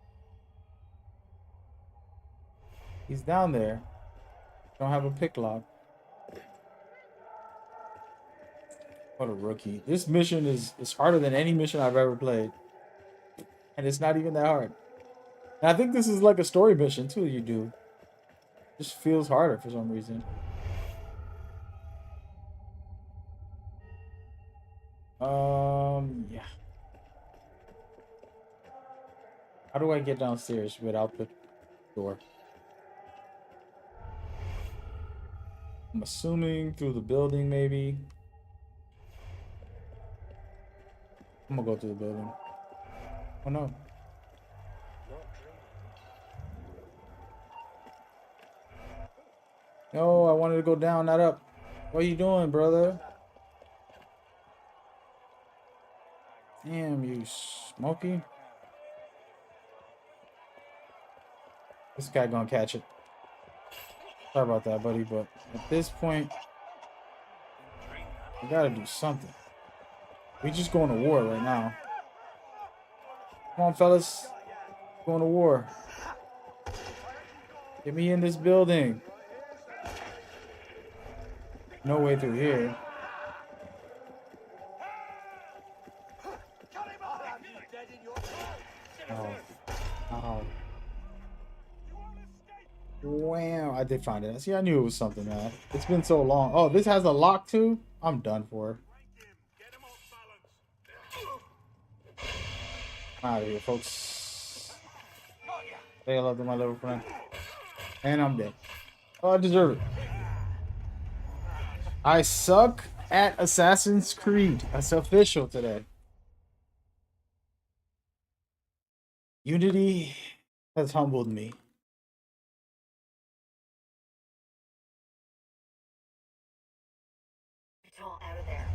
Speaker 3: He's down there. Don't have a pick lock. What a rookie. This mission is harder than any mission I've ever played. And it's not even that hard. And I think this is like a story mission too you do. Just feels harder for some reason. Yeah. How do I get downstairs without the door? I'm assuming through the building, maybe. I'm gonna go through the building. Oh no. No, I wanted to go down, not up. What are you doing, brother? Damn, you smoky. This guy gonna catch it. Sorry about that, buddy, but at this point, we gotta do something. We just going to war right now. Come on, fellas. Going to war. Get me in this building. No way through here. Oh. Oh. Wow, I did find it. See, I knew it was something, man. It's been so long. Oh, this has a lock too? I'm done for. I'm out of here, folks. Say hello to my little friend. And I'm dead. Oh, I deserve it. I suck at Assassin's Creed. That's official today. Unity has humbled me.
Speaker 20: It's all out of there.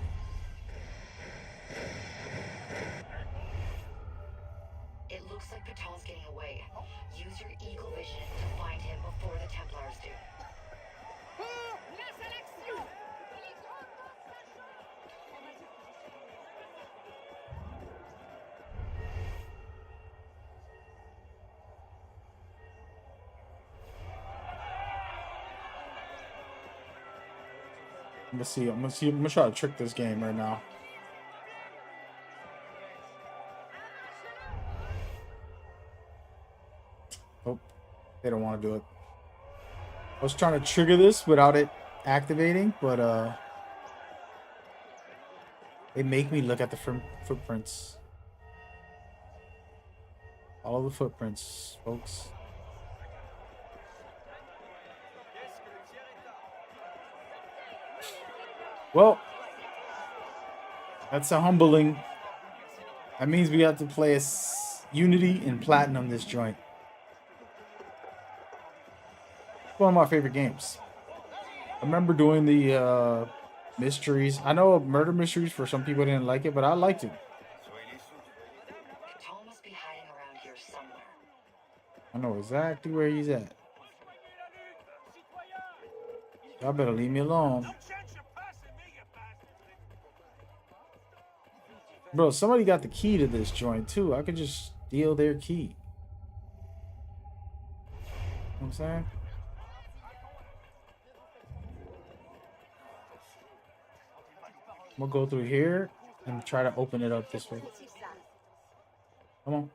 Speaker 20: It looks like Paton's getting away. Use your eagle vision to find him before the Templars do.
Speaker 3: I'm gonna try to trick this game right now. Oh, they don't want to do it. I was trying to trigger this without it activating, but they make me look at the footprints. All the footprints, folks. Well, that's a humbling. That means we have to play Unity and Platinum this joint. One of my favorite games. I remember doing the mysteries. I know murder mysteries for some people didn't like it, but I liked it.
Speaker 20: Cthulhu must be hiding around here somewhere.
Speaker 3: I know exactly where he's at. Y'all better leave me alone. Bro, somebody got the key to this joint too. I could just steal their key. You know what I'm saying? I'm gonna go through here and try to open it up this way. Come on.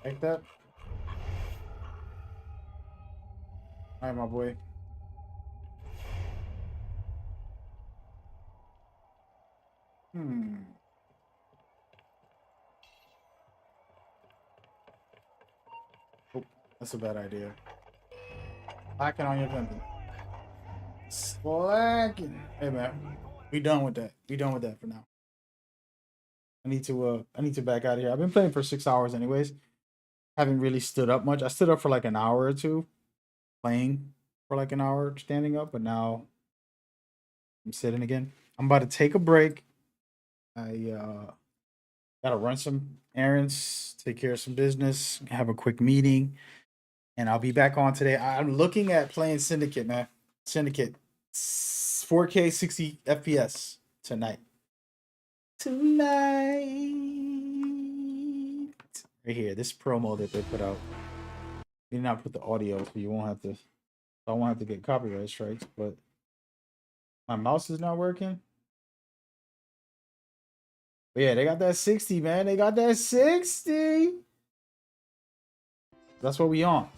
Speaker 3: Like that. All right, my boy. Oh, that's a bad idea. Slacking on your pimping. Slacking. Hey man, we done with that. We done with that for now. I need to back out of here. I've been playing for 6 hours anyways. Haven't really stood up much. I stood up for like an hour or two, playing for like an hour, standing up, but now I'm sitting again. I'm about to take a break. I gotta run some errands, take care of some business, have a quick meeting, and I'll be back on today. I'm looking at playing Syndicate, man. Syndicate 4K 60 FPS tonight. Right here, this promo that they put out. They did not put the audio, so you won't have to. I won't have to get copyright strikes. But my mouse is not working. But yeah, they got that 60, man. They got that 60. That's what we on.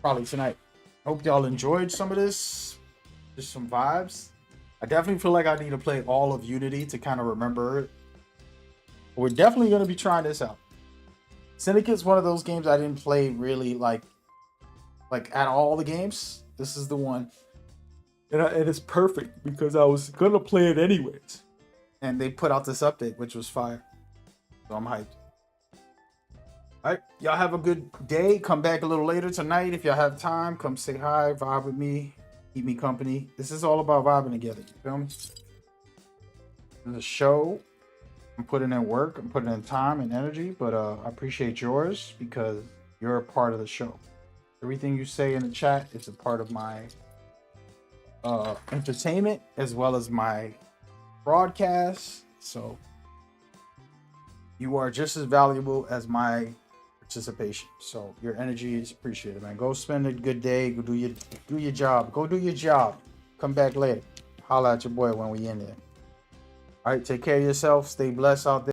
Speaker 3: Probably tonight. Hope y'all enjoyed some of this. Just some vibes. I definitely feel like I need to play all of Unity to kind of remember it. But we're definitely going to be trying this out. Syndicate's one of those games I didn't play really like at all the games. This is the one. And it's perfect because I was going to play it anyways. And they put out this update, which was fire. So I'm hyped. All right. Y'all have a good day. Come back a little later tonight. If y'all have time, come say hi, vibe with me, keep me company. This is all about vibing together. You feel me? The show. I'm putting in work, I'm putting in time and energy, but I appreciate yours because you're a part of the show. Everything you say in the chat is a part of my entertainment as well as my broadcast. So you are just as valuable as my participation. So your energy is appreciated, man. Go spend a good day. Go do your job. Go do your job. Come back later. Holla at your boy when we in there. All right, take care of yourself. Stay blessed out there.